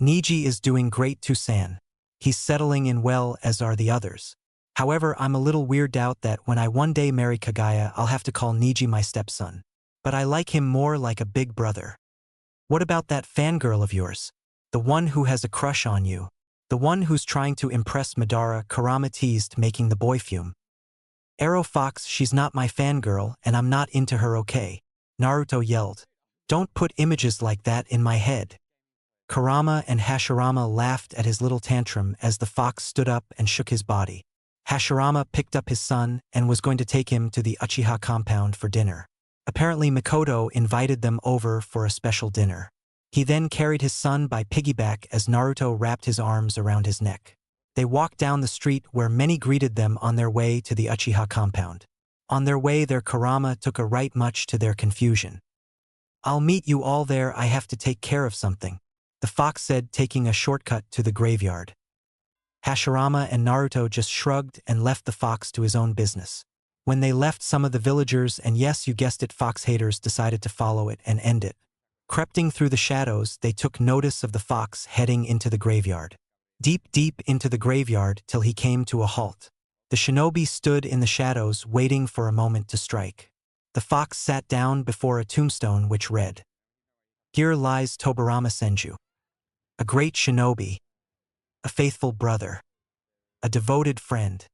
"Neji is doing great too, San. He's settling in well, as are the others. However, I'm a little weirded out that when I one day marry Kagaya, I'll have to call Neji my stepson. But I like him more like a big brother." "What about that fangirl of yours? The one who has a crush on you? The one who's trying to impress Madara?" Kurama teased, making the boy fume. "Arrow Fox, she's not my fangirl, and I'm not into her, okay?" Naruto yelled. "Don't put images like that in my head." Kurama and Hashirama laughed at his little tantrum as the fox stood up and shook his body. Hashirama picked up his son and was going to take him to the Uchiha compound for dinner. Apparently, Mikoto invited them over for a special dinner. He then carried his son by piggyback as Naruto wrapped his arms around his neck. They walked down the street where many greeted them on their way to the Uchiha compound. On their way there, Kurama took a right, much to their confusion. "I'll meet you all there, I have to take care of something," the fox said, taking a shortcut to the graveyard. Hashirama and Naruto just shrugged and left the fox to his own business. When they left, some of the villagers, and yes, you guessed it, fox haters, decided to follow it and end it. Creeping through the shadows, they took notice of the fox heading into the graveyard. Deep into the graveyard till he came to a halt. The shinobi stood in the shadows waiting for a moment to strike. The fox sat down before a tombstone which read, "Here lies Tobirama Senju. A great shinobi. A faithful brother. A devoted friend.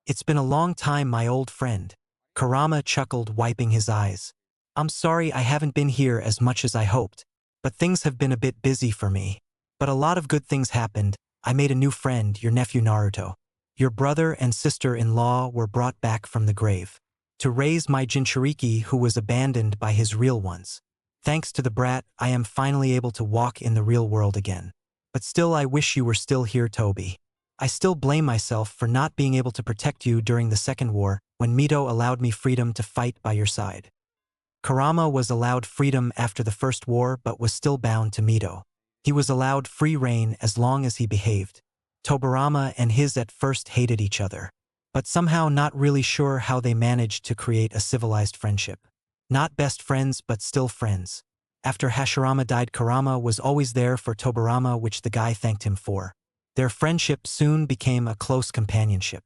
It's been a long time, my old friend." Kurama chuckled, wiping his eyes. "I'm sorry I haven't been here as much as I hoped, but things have been a bit busy for me. But a lot of good things happened. I made a new friend, your nephew Naruto. Your brother and sister-in-law were brought back from the grave to raise my Jinchuriki, who was abandoned by his real ones. Thanks to the brat, I am finally able to walk in the real world again. But still, I wish you were still here, Tobi. I still blame myself for not being able to protect you during the Second War, when Mito allowed me freedom to fight by your side." Kurama was allowed freedom after the First War but was still bound to Mito. He was allowed free reign as long as he behaved. Tobirama and his at first hated each other, but somehow not really sure how they managed to create a civilized friendship. Not best friends, but still friends. After Hashirama died, Kurama was always there for Tobirama, which the guy thanked him for. Their friendship soon became a close companionship.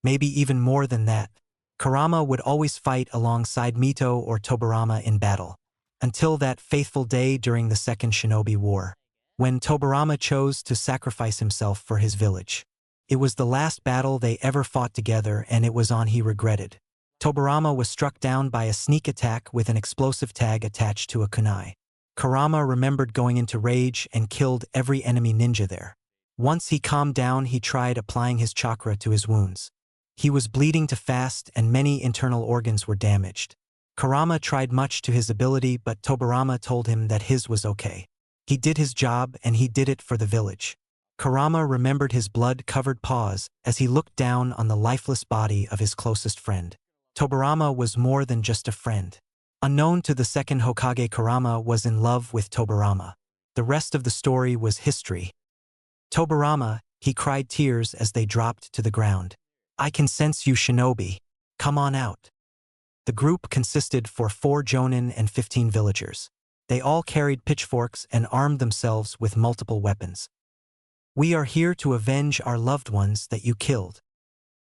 Maybe even more than that. Kurama would always fight alongside Mito or Tobirama in battle. Until that faithful day during the Second Shinobi War, when Tobirama chose to sacrifice himself for his village. It was the last battle they ever fought together, and it was on he regretted. Tobirama was struck down by a sneak attack with an explosive tag attached to a kunai. Kurama remembered going into rage and killed every enemy ninja there. Once he calmed down, he tried applying his chakra to his wounds. He was bleeding too fast and many internal organs were damaged. Kurama tried much to his ability, but Tobirama told him that his was okay. He did his job and he did it for the village. Kurama remembered his blood-covered paws as he looked down on the lifeless body of his closest friend. Tobirama was more than just a friend. Unknown to the second Hokage, Kurama was in love with Tobirama. The rest of the story was history. "Tobirama," he cried, tears as they dropped to the ground. "I can sense you, shinobi. Come on out." The group consisted for 4 jonin and 15 villagers. They all carried pitchforks and armed themselves with multiple weapons. "We are here to avenge our loved ones that you killed.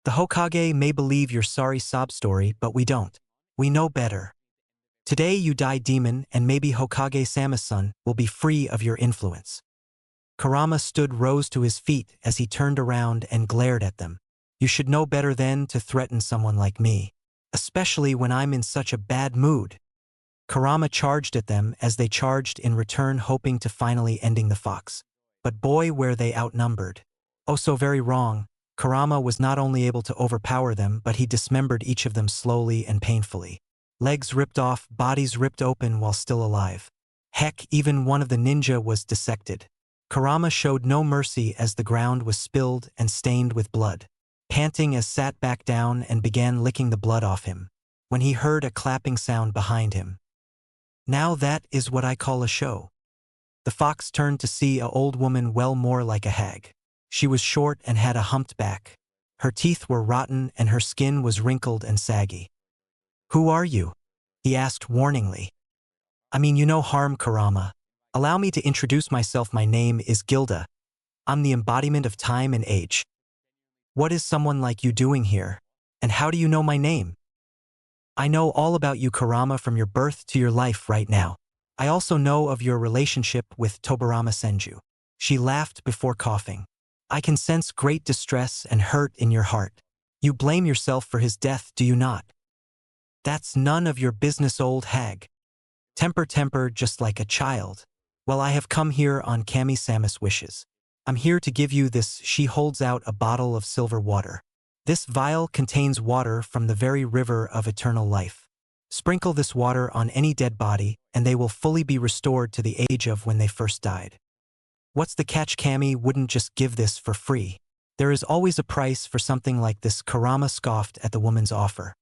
The Hokage may believe your sorry sob story, but we don't. We know better. Today you die, demon, and maybe Hokage-sama's son will be free of your influence." Kurama rose to his feet as he turned around and glared at them. "You should know better than to threaten someone like me, especially when I'm in such a bad mood." Kurama charged at them as they charged in return, hoping to finally ending the fox. But boy, were they outnumbered. Oh, so very wrong. Kurama was not only able to overpower them, but he dismembered each of them slowly and painfully. Legs ripped off, bodies ripped open while still alive. Heck, even one of the ninja was dissected. Kurama showed no mercy as the ground was spilled and stained with blood. Panting as sat back down and began licking the blood off him, when he heard a clapping sound behind him. "Now that is what I call a show." The fox turned to see a old woman, well more like a hag. She was short and had a humped back. Her teeth were rotten and her skin was wrinkled and saggy. "Who are you?" he asked warningly. "I mean you no harm, Kurama. Allow me to introduce myself. My name is Gilda. I'm the embodiment of time and age." "What is someone like you doing here? And how do you know my name?" "I know all about you, Kurama, from your birth to your life right now. I also know of your relationship with Tobirama Senju." She laughed before coughing. "I can sense great distress and hurt in your heart. You blame yourself for his death, do you not?" "That's none of your business, old hag. Temper, just like a child. Well, I have come here on Kami-sama's wishes. I'm here to give you this." She holds out a bottle of silver water. "This vial contains water from the very river of eternal life. Sprinkle this water on any dead body, and they will fully be restored to the age of when they first died." "What's the catch? Kami wouldn't just give this for free. There is always a price for something like this." Kurama scoffed at the woman's offer.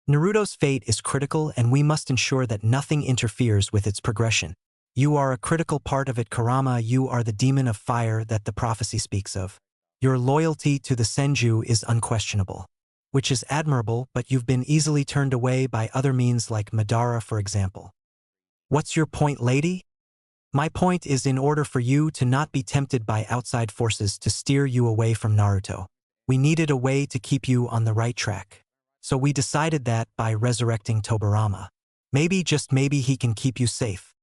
"Naruto's fate is critical, and we must ensure that nothing interferes with its progression. You are a critical part of it, Kurama. You are the demon of fire that the prophecy speaks of. Your loyalty to the Senju is unquestionable, which is admirable, but you've been easily turned away by other means like Madara, for example. What's your point, lady? My point is in order for you to not be tempted by outside forces to steer you away from Naruto. We needed a way to keep you on the right track. So we decided that by resurrecting Tobirama. Maybe, just maybe, he can keep you safe.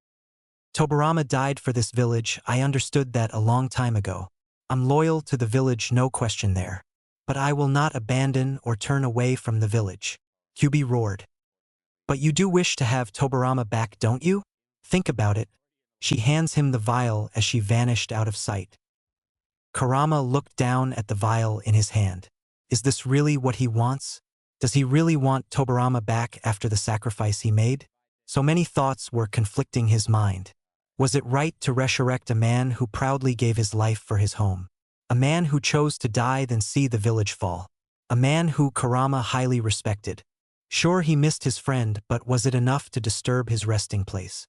Tobirama died for this village. I understood that a long time ago. I'm loyal to the village, no question there. But I will not abandon or turn away from the village. Kyubi roared. But you do wish to have Tobirama back, don't you? Think about it. She hands him the vial as she vanished out of sight. Kurama looked down at the vial in his hand. Is this really what he wants? Does he really want Tobirama back after the sacrifice he made? So many thoughts were conflicting his mind. Was it right to resurrect a man who proudly gave his life for his home? A man who chose to die than see the village fall? A man who Kurama highly respected? Sure, he missed his friend, but was it enough to disturb his resting place?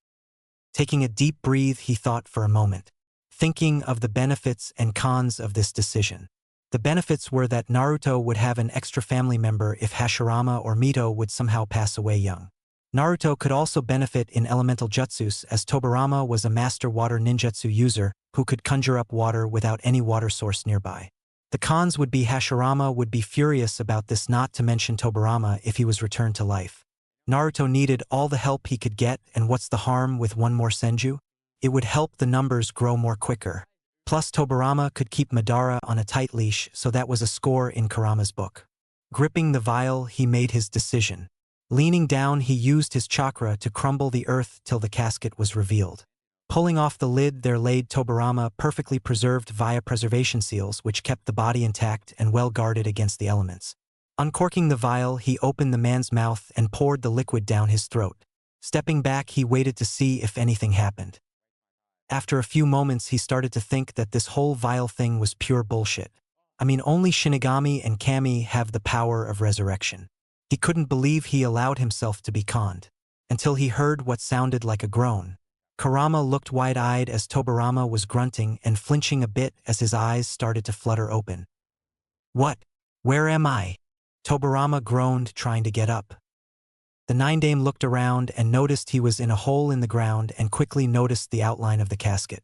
Taking a deep breath, he thought for a moment, thinking of the benefits and cons of this decision. The benefits were that Naruto would have an extra family member if Hashirama or Mito would somehow pass away young. Naruto could also benefit in elemental jutsus, as Tobirama was a master water ninjutsu user who could conjure up water without any water source nearby. The cons would be Hashirama would be furious about this, not to mention Tobirama if he was returned to life. Naruto needed all the help he could get, and what's the harm with one more Senju? It would help the numbers grow more quicker. Plus Tobirama could keep Madara on a tight leash, so that was a score in Kurama's book. Gripping the vial, he made his decision. Leaning down, he used his chakra to crumble the earth till the casket was revealed. Pulling off the lid, there laid Tobirama, perfectly preserved via preservation seals which kept the body intact and well guarded against the elements. Uncorking the vial, he opened the man's mouth and poured the liquid down his throat. Stepping back, he waited to see if anything happened. After a few moments, he started to think that this whole vial thing was pure bullshit. I mean, only Shinigami and Kami have the power of resurrection. He couldn't believe he allowed himself to be conned. Until he heard what sounded like a groan. Kurama looked wide-eyed as Tobirama was grunting and flinching a bit as his eyes started to flutter open. What? Where am I? Tobirama groaned, trying to get up. The nine-dame looked around and noticed he was in a hole in the ground and quickly noticed the outline of the casket.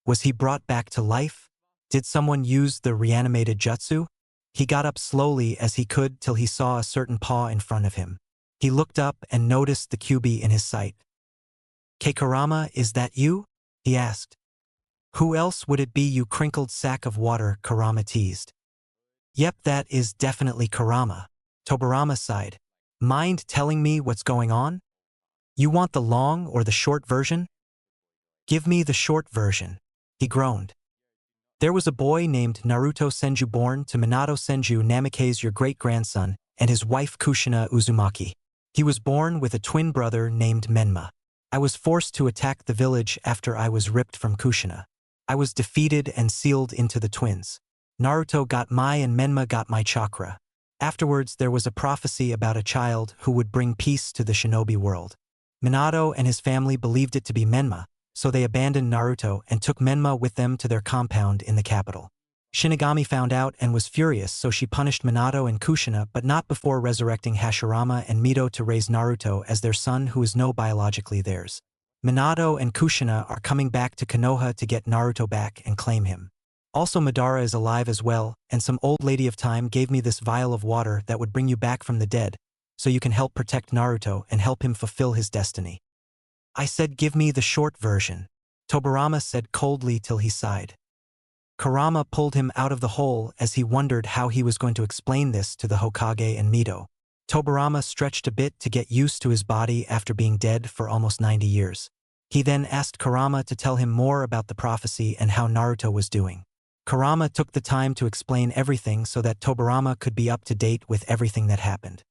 Was he brought back to life? Did someone use the reanimated jutsu? He got up slowly as he could till he saw a certain paw in front of him. He looked up and noticed the Kyubi in his sight. Kurama, is that you? He asked. Who else would it be, you crinkled sack of water? Kurama teased. Yep, that is definitely Kurama. Tobirama sighed. Mind telling me what's going on? You want the long or the short version? Give me the short version, he groaned. There was a boy named Naruto Senju born to Minato Senju Namikaze, your great-grandson, and his wife Kushina Uzumaki. He was born with a twin brother named Menma. I was forced to attack the village after I was ripped from Kushina. I was defeated and sealed into the twins. Naruto got my and Menma got my chakra. Afterwards, there was a prophecy about a child who would bring peace to the shinobi world. Minato and his family believed it to be Menma, so they abandoned Naruto and took Menma with them to their compound in the capital. Shinigami found out and was furious, so she punished Minato and Kushina, but not before resurrecting Hashirama and Mito to raise Naruto as their son, who is no biologically theirs. Minato and Kushina are coming back to Konoha to get Naruto back and claim him. Also, Madara is alive as well, and some old lady of time gave me this vial of water that would bring you back from the dead, so you can help protect Naruto and help him fulfill his destiny. I said give me the short version, Tobirama said coldly till he sighed. Kurama pulled him out of the hole as he wondered how he was going to explain this to the Hokage and Mito. Tobirama stretched a bit to get used to his body after being dead for almost 90 years. He then asked Kurama to tell him more about the prophecy and how Naruto was doing. Kurama took the time to explain everything so that Tobirama could be up to date with everything that happened.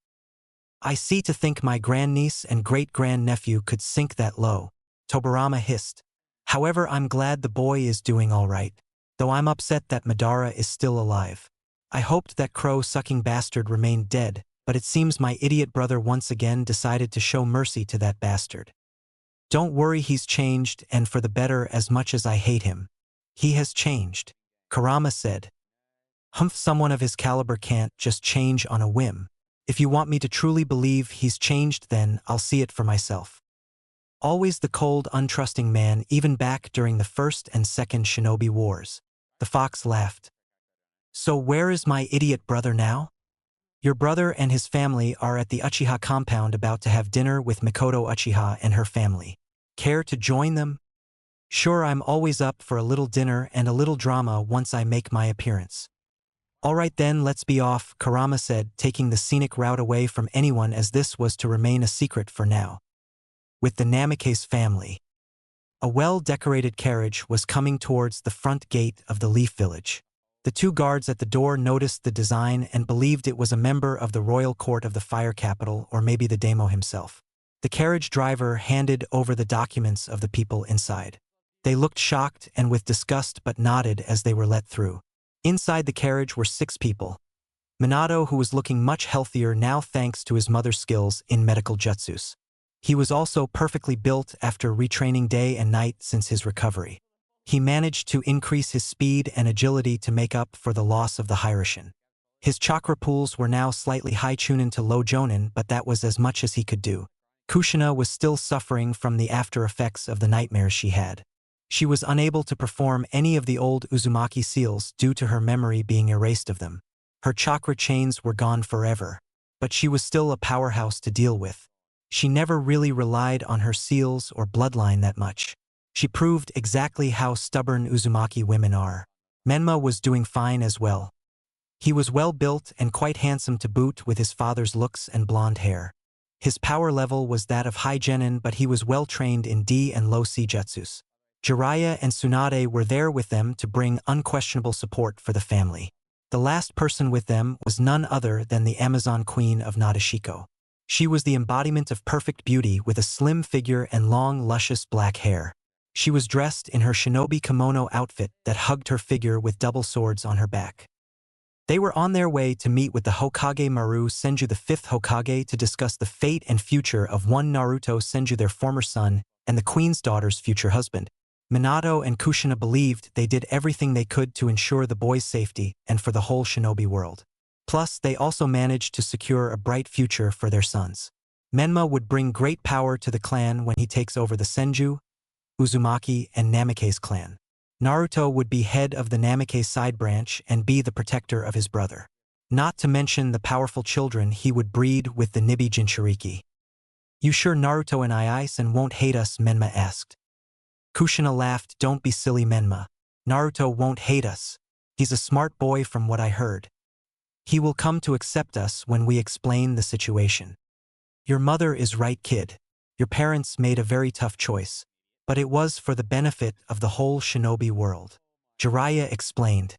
I see, to think my grandniece and great-grandnephew could sink that low, Tobirama hissed. However, I'm glad the boy is doing all right, though I'm upset that Madara is still alive. I hoped that crow-sucking bastard remained dead, but it seems my idiot brother once again decided to show mercy to that bastard. Don't worry, he's changed, and for the better, as much as I hate him. He has changed, Kurama said. Humph, someone of his caliber can't just change on a whim. If you want me to truly believe he's changed, then I'll see it for myself. Always the cold, untrusting man, even back during the First and Second Shinobi Wars. The fox laughed. So where is my idiot brother now? Your brother and his family are at the Uchiha compound about to have dinner with Mikoto Uchiha and her family. Care to join them? Sure, I'm always up for a little dinner and a little drama once I make my appearance. All right then, let's be off, Kurama said, taking the scenic route away from anyone as this was to remain a secret for now. With the Namikaze family. A well-decorated carriage was coming towards the front gate of the Leaf Village. The two guards at the door noticed the design and believed it was a member of the royal court of the fire capital or maybe the daimyo himself. The carriage driver handed over the documents of the people inside. They looked shocked and with disgust but nodded as they were let through. Inside the carriage were 6 people. Minato, who was looking much healthier now thanks to his mother's skills in medical jutsus. He was also perfectly built after retraining day and night since his recovery. He managed to increase his speed and agility to make up for the loss of the Hiroshin. His chakra pools were now slightly high chunin to low jonin, but that was as much as he could do. Kushina was still suffering from the after effects of the nightmares she had. She was unable to perform any of the old Uzumaki seals due to her memory being erased of them. Her chakra chains were gone forever, but she was still a powerhouse to deal with. She never really relied on her seals or bloodline that much. She proved exactly how stubborn Uzumaki women are. Menma was doing fine as well. He was well built and quite handsome to boot with his father's looks and blonde hair. His power level was that of high genin, but he was well trained in D and low C jutsus. Jiraiya and Tsunade were there with them to bring unquestionable support for the family. The last person with them was none other than the Amazon Queen of Nadeshiko. She was the embodiment of perfect beauty with a slim figure and long, luscious black hair. She was dressed in her shinobi kimono outfit that hugged her figure with double swords on her back. They were on their way to meet with the Hokage Maru Senju, the 5th Hokage, to discuss the fate and future of one Naruto Senju, their former son, and the queen's daughter's future husband. Minato and Kushina believed they did everything they could to ensure the boy's safety and for the whole shinobi world. Plus, they also managed to secure a bright future for their sons. Menma would bring great power to the clan when he takes over the Senju, Uzumaki, and Namikaze clan. Naruto would be head of the Namikaze side branch and be the protector of his brother. Not to mention the powerful children he would breed with the Nibi Jinchuriki. You sure Naruto and Iisen won't hate us? Menma asked. Kushina laughed. Don't be silly, Menma. Naruto won't hate us. He's a smart boy from what I heard. He will come to accept us when we explain the situation. Your mother is right, kid. Your parents made a very tough choice, but it was for the benefit of the whole shinobi world. Jiraiya explained.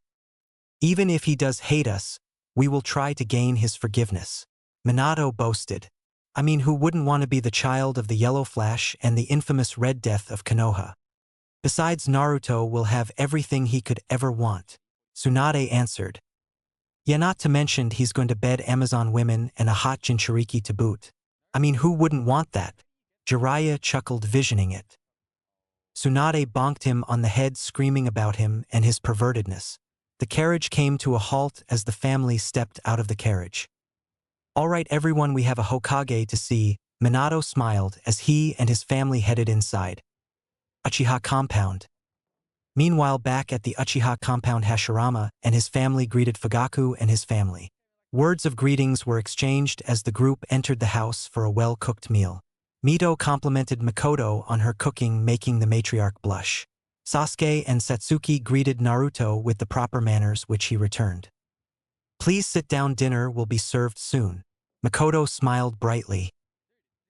Even if he does hate us, we will try to gain his forgiveness. Minato boasted. I mean, who wouldn't want to be the child of the Yellow Flash and the infamous Red Death of Konoha? Besides, Naruto will have everything he could ever want. Tsunade answered. Yeah, not to mention he's going to bed Amazon women and a hot Jinchuriki to boot. I mean, who wouldn't want that? Jiraiya chuckled, visioning it. Tsunade bonked him on the head, screaming about him and his pervertedness. The carriage came to a halt as the family stepped out of the carriage. All right, everyone, we have a Hokage to see. Minato smiled as he and his family headed inside. Uchiha compound. Meanwhile, back at the Uchiha compound, Hashirama and his family greeted Fugaku and his family. Words of greetings were exchanged as the group entered the house for a well-cooked meal. Mito complimented Mikoto on her cooking, making the matriarch blush. Sasuke and Satsuki greeted Naruto with the proper manners, which he returned. Please sit down, dinner will be served soon. Mikoto smiled brightly.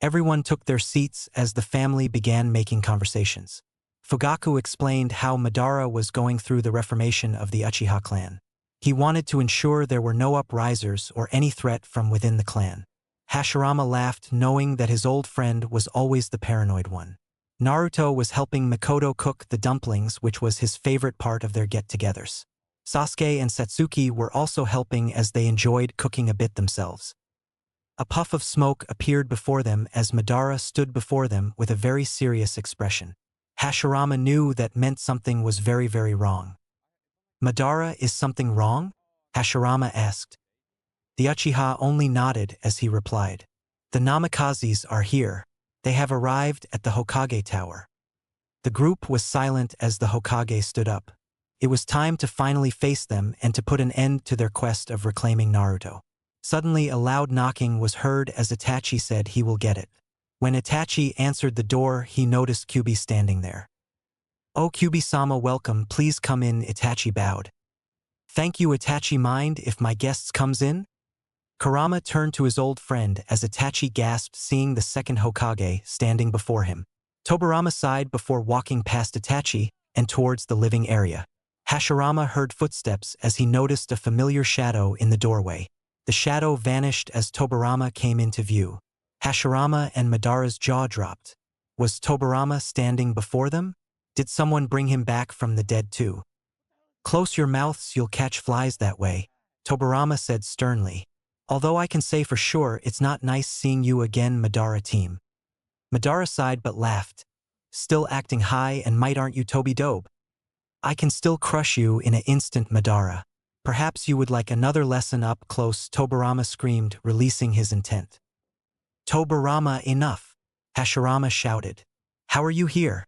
Everyone took their seats as the family began making conversations. Fugaku explained how Madara was going through the reformation of the Uchiha clan. He wanted to ensure there were no uprisers or any threat from within the clan. Hashirama laughed, knowing that his old friend was always the paranoid one. Naruto was helping Mikoto cook the dumplings, which was his favorite part of their get-togethers. Sasuke and Satsuki were also helping as they enjoyed cooking a bit themselves. A puff of smoke appeared before them as Madara stood before them with a very serious expression. Hashirama knew that meant something was very, very wrong. Madara, is something wrong? Hashirama asked. The Uchiha only nodded as he replied. The Namikazes are here. They have arrived at the Hokage Tower. The group was silent as the Hokage stood up. It was time to finally face them and to put an end to their quest of reclaiming Naruto. Suddenly a loud knocking was heard as Itachi said he will get it. When Itachi answered the door, he noticed Kyuubi standing there. "Oh, Kyuubi-sama, welcome, please come in," Itachi bowed. "Thank you, Itachi, mind if my guests comes in?" Kurama turned to his old friend as Itachi gasped seeing the second Hokage standing before him. Tobirama sighed before walking past Itachi and towards the living area. Hashirama heard footsteps as he noticed a familiar shadow in the doorway. The shadow vanished as Tobirama came into view. Hashirama and Madara's jaw dropped. Was Tobirama standing before them? Did someone bring him back from the dead too? "Close your mouths, you'll catch flies that way," Tobirama said sternly. "Although I can say for sure it's not nice seeing you again, Madara team." Madara sighed but laughed. "Still acting high and might, aren't you, Toby-dobe? I can still crush you in an instant, Madara. Perhaps you would like another lesson up close," Tobirama screamed, releasing his intent. "Tobirama, enough!" Hashirama shouted. "How are you here?"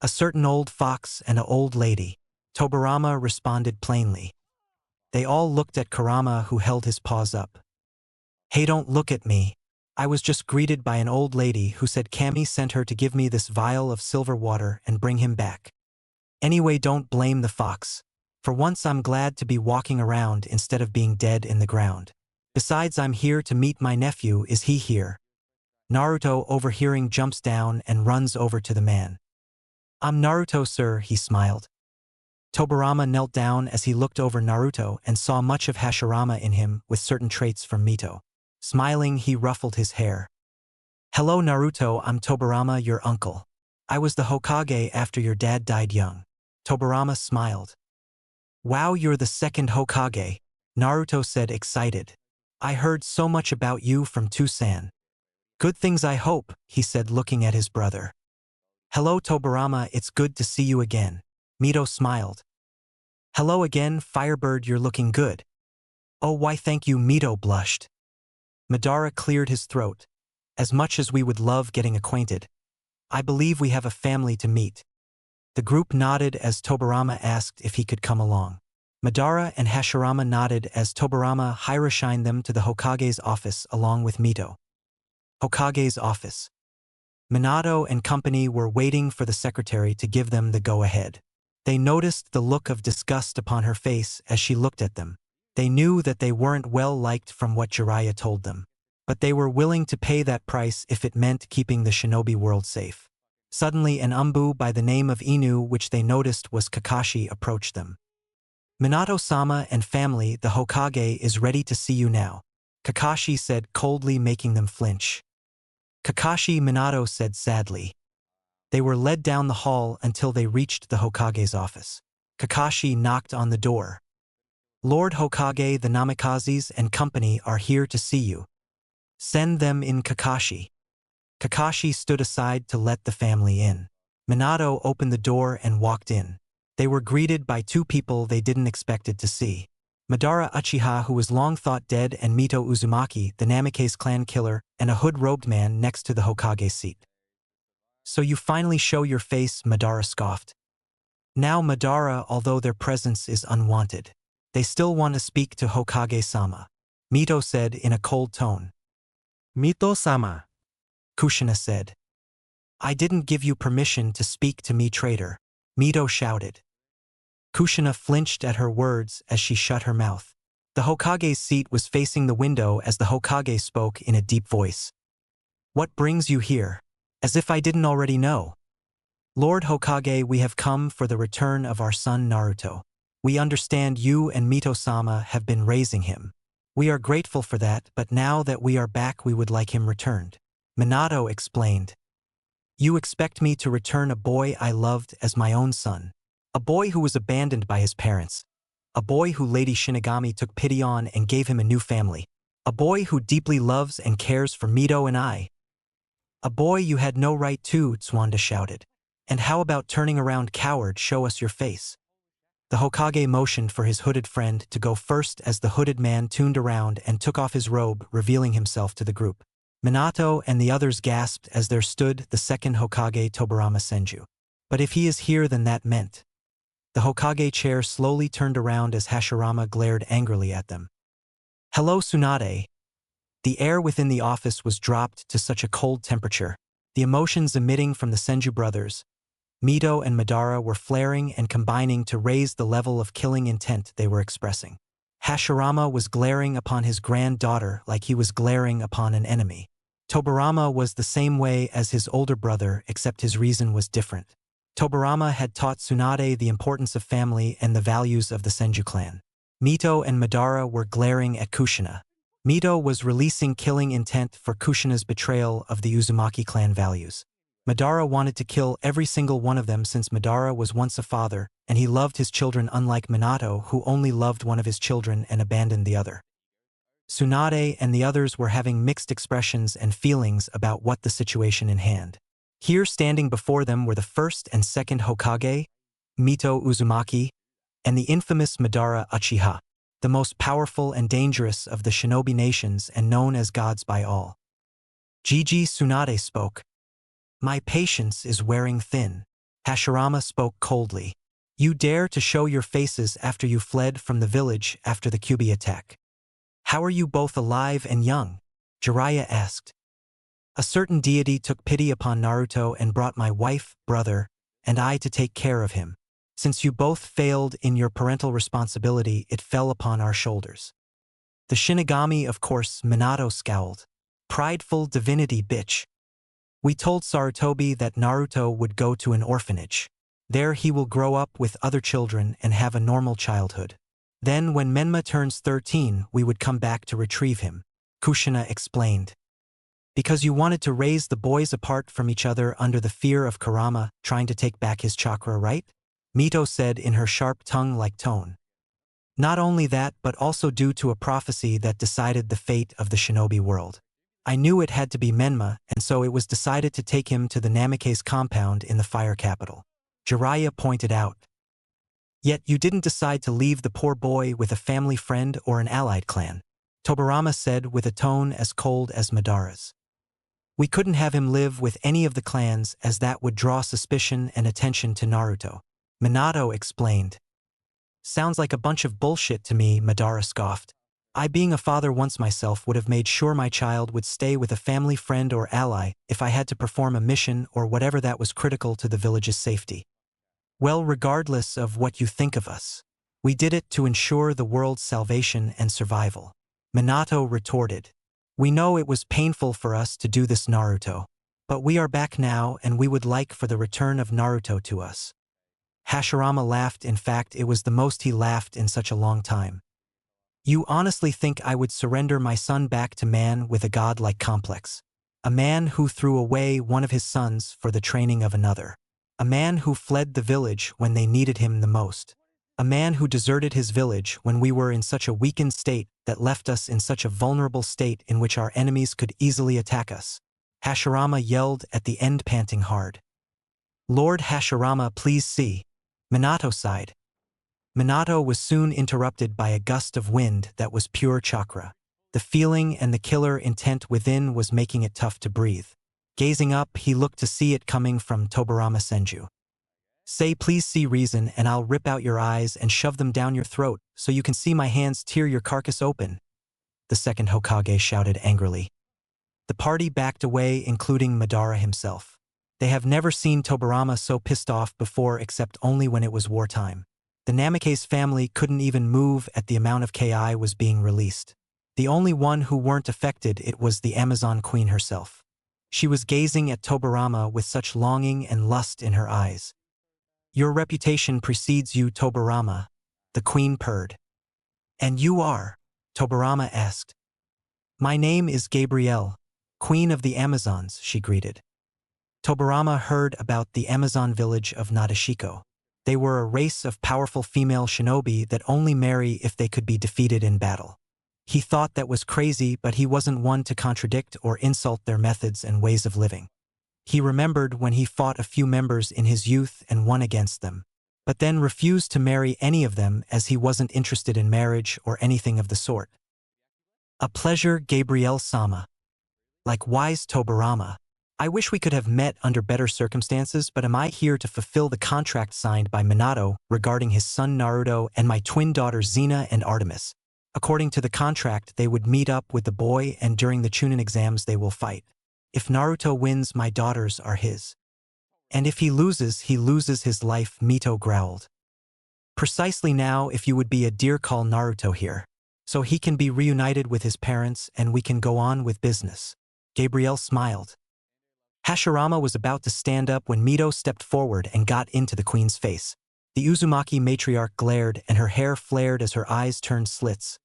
"A certain old fox and an old lady," Tobirama responded plainly. They all looked at Kurama, who held his paws up. "Hey, don't look at me. I was just greeted by an old lady who said Kami sent her to give me this vial of silver water and bring him back. Anyway, don't blame the fox. For once I'm glad to be walking around instead of being dead in the ground. Besides, I'm here to meet my nephew. Is he here?" Naruto, overhearing, jumps down and runs over to the man. "I'm Naruto, sir," he smiled. Tobirama knelt down as he looked over Naruto and saw much of Hashirama in him with certain traits from Mito. Smiling, he ruffled his hair. "Hello, Naruto, I'm Tobirama, your uncle. I was the Hokage after your dad died young." Tobirama smiled. "Wow, you're the second Hokage," Naruto said, excited. "I heard so much about you from Tusan." "Good things, I hope," he said, looking at his brother. "Hello, Tobirama, it's good to see you again." Mito smiled. "Hello again, Firebird, you're looking good." "Oh, why thank you," Mito blushed. Madara cleared his throat. "As much as we would love getting acquainted, I believe we have a family to meet." The group nodded as Tobirama asked if he could come along. Madara and Hashirama nodded as Tobirama highshined them to the Hokage's office along with Mito. Hokage's office. Minato and company were waiting for the secretary to give them the go-ahead. They noticed the look of disgust upon her face as she looked at them. They knew that they weren't well liked from what Jiraiya told them. But they were willing to pay that price if it meant keeping the shinobi world safe. Suddenly an Umbu by the name of Inu, which they noticed was Kakashi, approached them. "Minato-sama and family, the Hokage is ready to see you now," Kakashi said coldly, making them flinch. "Kakashi," Minato said sadly. They were led down the hall until they reached the Hokage's office. Kakashi knocked on the door. "Lord Hokage, the Namikazes and company are here to see you." "Send them in, Kakashi." Kakashi stood aside to let the family in. Minato opened the door and walked in. They were greeted by two people they didn't expect to see. Madara Uchiha, who was long thought dead, and Mito Uzumaki, the Namikaze clan killer, and a hood-robed man next to the Hokage's seat. "So you finally show your face," Madara scoffed. Now Madara, although their presence is unwanted, they still want to speak to Hokage-sama, Mito said in a cold tone. Mito-sama. Kushina said. "I didn't give you permission to speak to me, traitor," Mito shouted. Kushina flinched at her words as she shut her mouth. The Hokage's seat was facing the window as the Hokage spoke in a deep voice. "What brings you here? As if I didn't already know. Lord Hokage, we have come for the return of our son Naruto. We understand you and Mito-sama have been raising him. We are grateful for that, but now that we are back we would like him returned," Minato explained. "You expect me to return a boy I loved as my own son. A boy who was abandoned by his parents. A boy who Lady Shinigami took pity on and gave him a new family. A boy who deeply loves and cares for Mito and I. A boy you had no right to," Tswanda shouted. "And how about turning around, coward, show us your face." The Hokage motioned for his hooded friend to go first as the hooded man turned around and took off his robe, revealing himself to the group. Minato and the others gasped as there stood the second Hokage Tobirama Senju. But if he is here, then that meant. The Hokage chair slowly turned around as Hashirama glared angrily at them. Hello, Tsunade. The air within the office was dropped to such a cold temperature. The emotions emitting from the Senju brothers, Mito and Madara, were flaring and combining to raise the level of killing intent they were expressing. Hashirama was glaring upon his granddaughter like he was glaring upon an enemy. Tobirama was the same way as his older brother, except his reason was different. Tobirama had taught Tsunade the importance of family and the values of the Senju clan. Mito and Madara were glaring at Kushina. Mito was releasing killing intent for Kushina's betrayal of the Uzumaki clan values. Madara wanted to kill every single one of them since Madara was once a father, and he loved his children, unlike Minato, who only loved one of his children and abandoned the other. Tsunade and the others were having mixed expressions and feelings about what the situation in hand. Here, standing before them, were the first and second Hokage, Mito Uzumaki, and the infamous Madara Uchiha, the most powerful and dangerous of the shinobi nations and known as gods by all. Gigi Tsunade spoke. My patience is wearing thin. Hashirama spoke coldly. You dare to show your faces after you fled from the village after the Kyuubi attack. How are you both alive and young? Jiraiya asked. A certain deity took pity upon Naruto and brought my wife, brother, and I to take care of him. Since you both failed in your parental responsibility, it fell upon our shoulders. The Shinigami, of course, Minato scowled. Prideful divinity bitch. We told Sarutobi that Naruto would go to an orphanage. There he will grow up with other children and have a normal childhood. Then when Menma turns 13, we would come back to retrieve him, Kushina explained. Because you wanted to raise the boys apart from each other under the fear of Kurama trying to take back his chakra, right? Mito said in her sharp tongue-like tone. Not only that, but also due to a prophecy that decided the fate of the shinobi world. I knew it had to be Menma, and so it was decided to take him to the Namikaze compound in the fire capital. Jiraiya pointed out. Yet you didn't decide to leave the poor boy with a family friend or an allied clan, Tobirama said with a tone as cold as Madara's. We couldn't have him live with any of the clans as that would draw suspicion and attention to Naruto, Minato explained. Sounds like a bunch of bullshit to me, Madara scoffed. I, being a father once myself, would have made sure my child would stay with a family friend or ally if I had to perform a mission or whatever that was critical to the village's safety. Well, regardless of what you think of us, we did it to ensure the world's salvation and survival, Minato retorted. We know it was painful for us to do this, Naruto, but we are back now and we would like for the return of Naruto to us. Hashirama laughed. In fact, it was the most he laughed in such a long time. You honestly think I would surrender my son back to man with a godlike complex? A man who threw away one of his sons for the training of another. A man who fled the village when they needed him the most. A man who deserted his village when we were in such a weakened state that left us in such a vulnerable state in which our enemies could easily attack us. Hashirama yelled at the end, panting hard. Lord Hashirama, please see. Minato sighed. Minato was soon interrupted by a gust of wind that was pure chakra. The feeling and the killer intent within was making it tough to breathe. Gazing up, he looked to see it coming from Tobirama Senju. Say please see reason and I'll rip out your eyes and shove them down your throat so you can see my hands tear your carcass open, the second Hokage shouted angrily. The party backed away, including Madara himself. They have never seen Tobirama so pissed off before, except only when it was wartime. The Namikaze family couldn't even move at the amount of Ki was being released. The only one who weren't affected it was the Amazon Queen herself. She was gazing at Tobirama with such longing and lust in her eyes. Your reputation precedes you, Tobirama, the queen purred. And you are? Tobirama asked. My name is Gabrielle, Queen of the Amazons, she greeted. Tobirama heard about the Amazon village of Nadeshiko. They were a race of powerful female shinobi that only marry if they could be defeated in battle. He thought that was crazy, but he wasn't one to contradict or insult their methods and ways of living. He remembered when he fought a few members in his youth and won against them, but then refused to marry any of them as he wasn't interested in marriage or anything of the sort. A pleasure, Gabrielle-sama. like wise Tobirama. I wish we could have met under better circumstances, but am I here to fulfill the contract signed by Minato regarding his son Naruto and my twin daughters Xena and Artemis? According to the contract, they would meet up with the boy and during the Chunin exams they will fight. If Naruto wins, my daughters are his. And if he loses his life, Mito growled. Precisely now, if you would be a dear, call Naruto here. So he can be reunited with his parents and we can go on with business. Gabrielle smiled. Hashirama was about to stand up when Mito stepped forward and got into the queen's face. The Uzumaki matriarch glared and her hair flared as her eyes turned slits.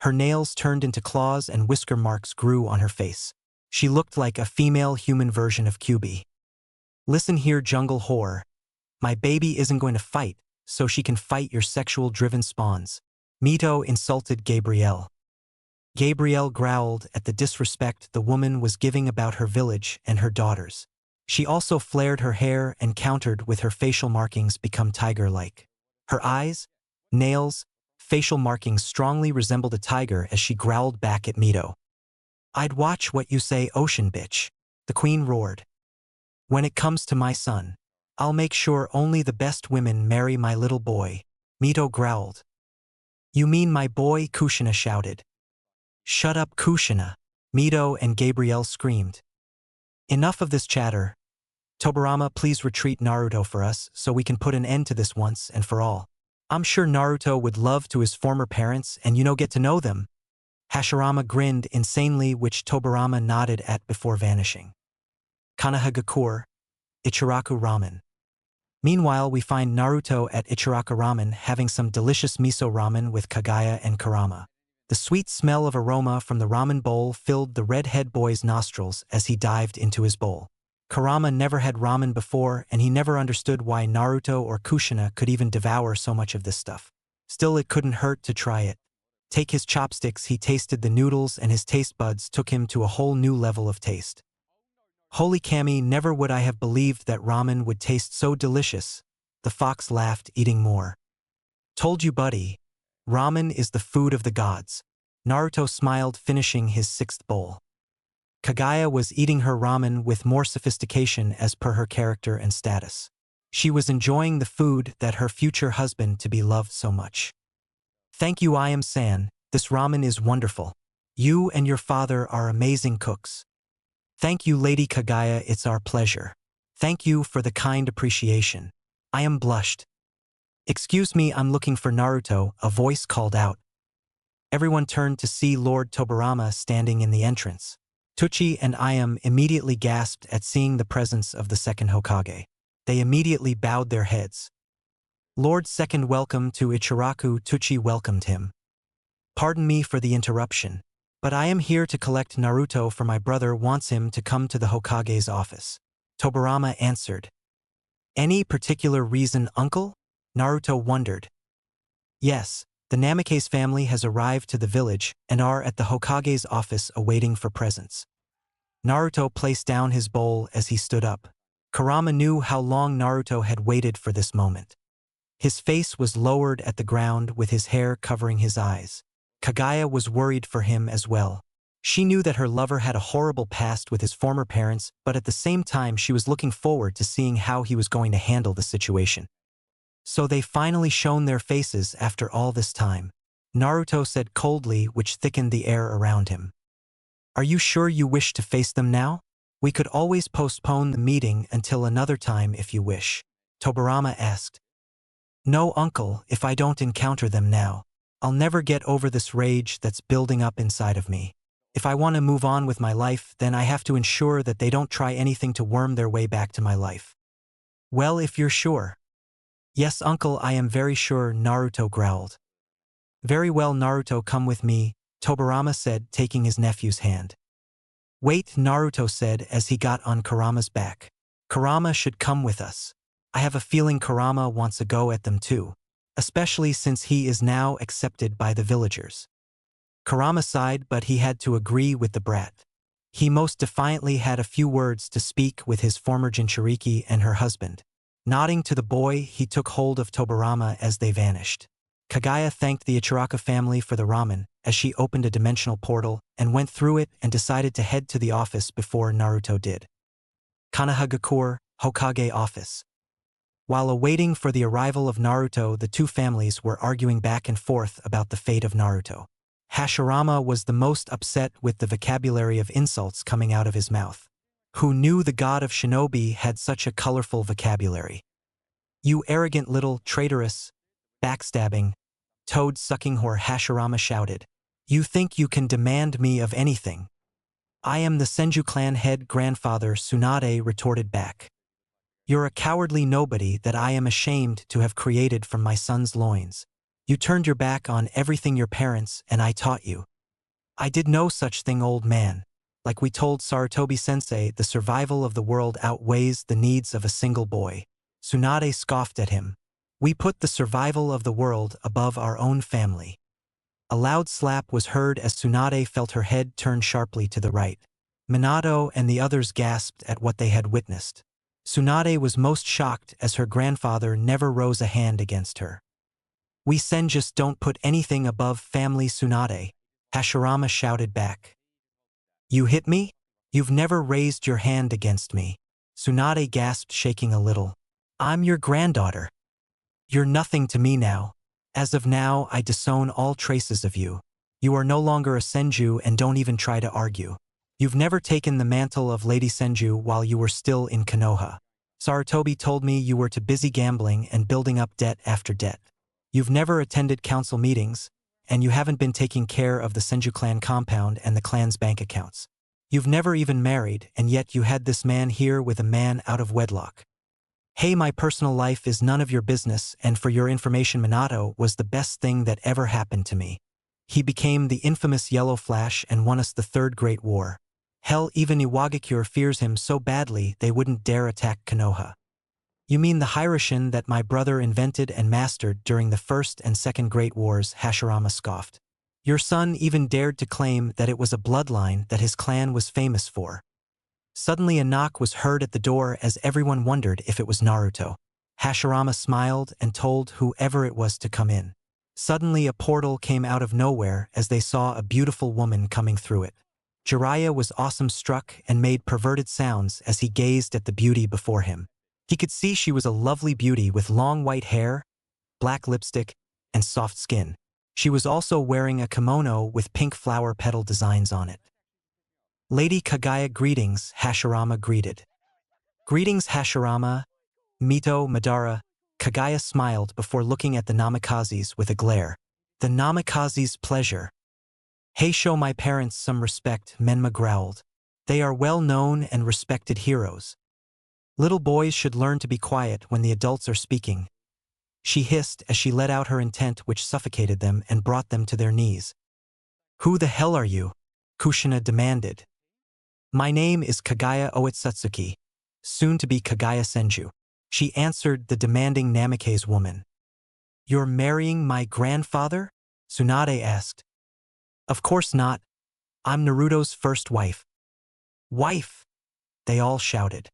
Her nails turned into claws and whisker marks grew on her face. She looked like a female human version of Kyuubi. Listen here, jungle whore. My baby isn't going to fight, so she can fight your sexual-driven spawns. Mito insulted Gabrielle. Gabrielle growled at the disrespect the woman was giving about her village and her daughters. She also flared her hair and countered with her facial markings become tiger-like. Her eyes, nails, facial markings strongly resembled a tiger as she growled back at Mito. I'd watch what you say, ocean bitch, the queen roared. When it comes to my son, I'll make sure only the best women marry my little boy, Mito growled. You mean my boy, Kushina shouted. Shut up, Kushina, Mito and Gabrielle screamed. Enough of this chatter. Tobirama, please retreat Naruto for us so we can put an end to this once and for all. I'm sure Naruto would love to his former parents and get to know them. Hashirama grinned insanely, which Tobirama nodded at before vanishing. Kanahagakure, Ichiraku Ramen. Meanwhile, we find Naruto at Ichiraku Ramen having some delicious miso ramen with Kagaya and Kurama. The sweet smell of aroma from the ramen bowl filled the redhead boy's nostrils as he dived into his bowl. Kurama never had ramen before, and he never understood why Naruto or Kushina could even devour so much of this stuff. Still, it couldn't hurt to try it. Take his chopsticks, he tasted the noodles, and his taste buds took him to a whole new level of taste. Holy Kami, never would I have believed that ramen would taste so delicious. The fox laughed, eating more. Told you, buddy. Ramen is the food of the gods. Naruto smiled, finishing his sixth bowl. Kagaya was eating her ramen with more sophistication as per her character and status. She was enjoying the food that her future husband-to-be loved so much. Thank you, I am San. This ramen is wonderful. You and your father are amazing cooks. Thank you, Lady Kagaya, it's our pleasure. Thank you for the kind appreciation. I am blushed. Excuse me, I'm looking for Naruto, a voice called out. Everyone turned to see Lord Tobirama standing in the entrance. Tucci and Ayam immediately gasped at seeing the presence of the second Hokage. They immediately bowed their heads. Lord Second, welcome to Ichiraku. Tucci welcomed him. Pardon me for the interruption, but I am here to collect Naruto, for my brother wants him to come to the Hokage's office. Tobirama answered. Any particular reason, uncle? Naruto wondered. Yes, the Namikaze family has arrived to the village and are at the Hokage's office awaiting for presents. Naruto placed down his bowl as he stood up. Kurama knew how long Naruto had waited for this moment. His face was lowered at the ground with his hair covering his eyes. Kagaya was worried for him as well. She knew that her lover had a horrible past with his former parents, but at the same time she was looking forward to seeing how he was going to handle the situation. So they finally shown their faces after all this time. Naruto said coldly, which thickened the air around him. Are you sure you wish to face them now? We could always postpone the meeting until another time if you wish. Tobirama asked. No, uncle, if I don't encounter them now, I'll never get over this rage that's building up inside of me. If I want to move on with my life, then I have to ensure that they don't try anything to worm their way back to my life. Well, if you're sure. Yes, uncle, I am very sure, Naruto growled. Very well, Naruto, come with me, Tobirama said, taking his nephew's hand. Wait, Naruto said as he got on Kurama's back. Kurama should come with us. I have a feeling Kurama wants a go at them too, especially since he is now accepted by the villagers. Kurama sighed, but he had to agree with the brat. He most defiantly had a few words to speak with his former Jinchuriki and her husband. Nodding to the boy, he took hold of Tobirama as they vanished. Kaguya thanked the Ichiraka family for the ramen as she opened a dimensional portal and went through it and decided to head to the office before Naruto did. Konohagakure, Hokage office. While awaiting for the arrival of Naruto, the two families were arguing back and forth about the fate of Naruto. Hashirama was the most upset with the vocabulary of insults coming out of his mouth. Who knew the god of shinobi had such a colorful vocabulary? You arrogant little traitorous, backstabbing, toad-sucking whore, Hashirama shouted. You think you can demand me of anything? I am the Senju clan head grandfather, Tsunade retorted back. You're a cowardly nobody that I am ashamed to have created from my son's loins. You turned your back on everything your parents and I taught you. I did no such thing, old man. Like we told Sarutobi-sensei, the survival of the world outweighs the needs of a single boy. Tsunade scoffed at him. We put the survival of the world above our own family. A loud slap was heard as Tsunade felt her head turn sharply to the right. Minato and the others gasped at what they had witnessed. Tsunade was most shocked as her grandfather never rose a hand against her. We Senjus don't put anything above family, Tsunade, Hashirama shouted back. You hit me? You've never raised your hand against me. Tsunade gasped, shaking a little. I'm your granddaughter. You're nothing to me now. As of now, I disown all traces of you. You are no longer a Senju and don't even try to argue. You've never taken the mantle of Lady Senju while you were still in Konoha. Sarutobi told me you were too busy gambling and building up debt after debt. You've never attended council meetings, and you haven't been taking care of the Senju clan compound and the clan's bank accounts. You've never even married, and yet you had this man here with a man out of wedlock. Hey, my personal life is none of your business, and for your information, Minato was the best thing that ever happened to me. He became the infamous Yellow Flash and won us the Third Great War. Hell, even Iwagakure fears him so badly they wouldn't dare attack Konoha. You mean the Hiraishin that my brother invented and mastered during the First and Second Great Wars, Hashirama scoffed. Your son even dared to claim that it was a bloodline that his clan was famous for. Suddenly a knock was heard at the door as everyone wondered if it was Naruto. Hashirama smiled and told whoever it was to come in. Suddenly a portal came out of nowhere as they saw a beautiful woman coming through it. Jiraiya was awestruck and made perverted sounds as he gazed at the beauty before him. He could see she was a lovely beauty with long white hair, black lipstick, and soft skin. She was also wearing a kimono with pink flower petal designs on it. Lady Kaguya, greetings, Hashirama greeted. Greetings, Hashirama, Mito, Madara. Kaguya smiled before looking at the Namikazes with a glare. The Namikaze's pleasure. Hey, show my parents some respect, Menma growled. They are well-known and respected heroes. Little boys should learn to be quiet when the adults are speaking. She hissed as she let out her intent, which suffocated them and brought them to their knees. Who the hell are you? Kushina demanded. My name is Kaguya Oitsutsuki, soon to be Kaguya Senju. She answered the demanding Namikaze woman. You're marrying my grandfather? Tsunade asked. Of course not. I'm Naruto's first wife. Wife! They all shouted.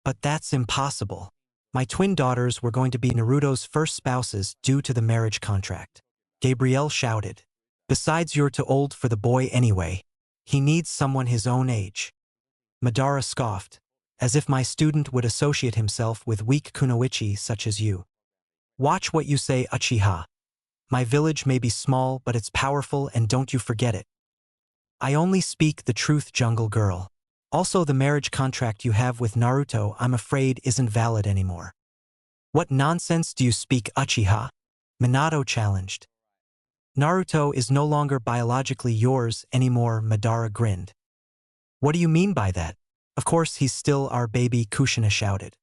But that's impossible. My twin daughters were going to be Naruto's first spouses due to the marriage contract. Gabrielle shouted. Besides, you're too old for the boy anyway. He needs someone his own age. Madara scoffed. As if my student would associate himself with weak kunoichi such as you. Watch what you say, Uchiha. My village may be small, but it's powerful, and don't you forget it. I only speak the truth, jungle girl. Also, the marriage contract you have with Naruto, I'm afraid, isn't valid anymore. What nonsense do you speak, Uchiha? Minato challenged. Naruto is no longer biologically yours anymore, Madara grinned. What do you mean by that? Of course he's still our baby, Kushina shouted.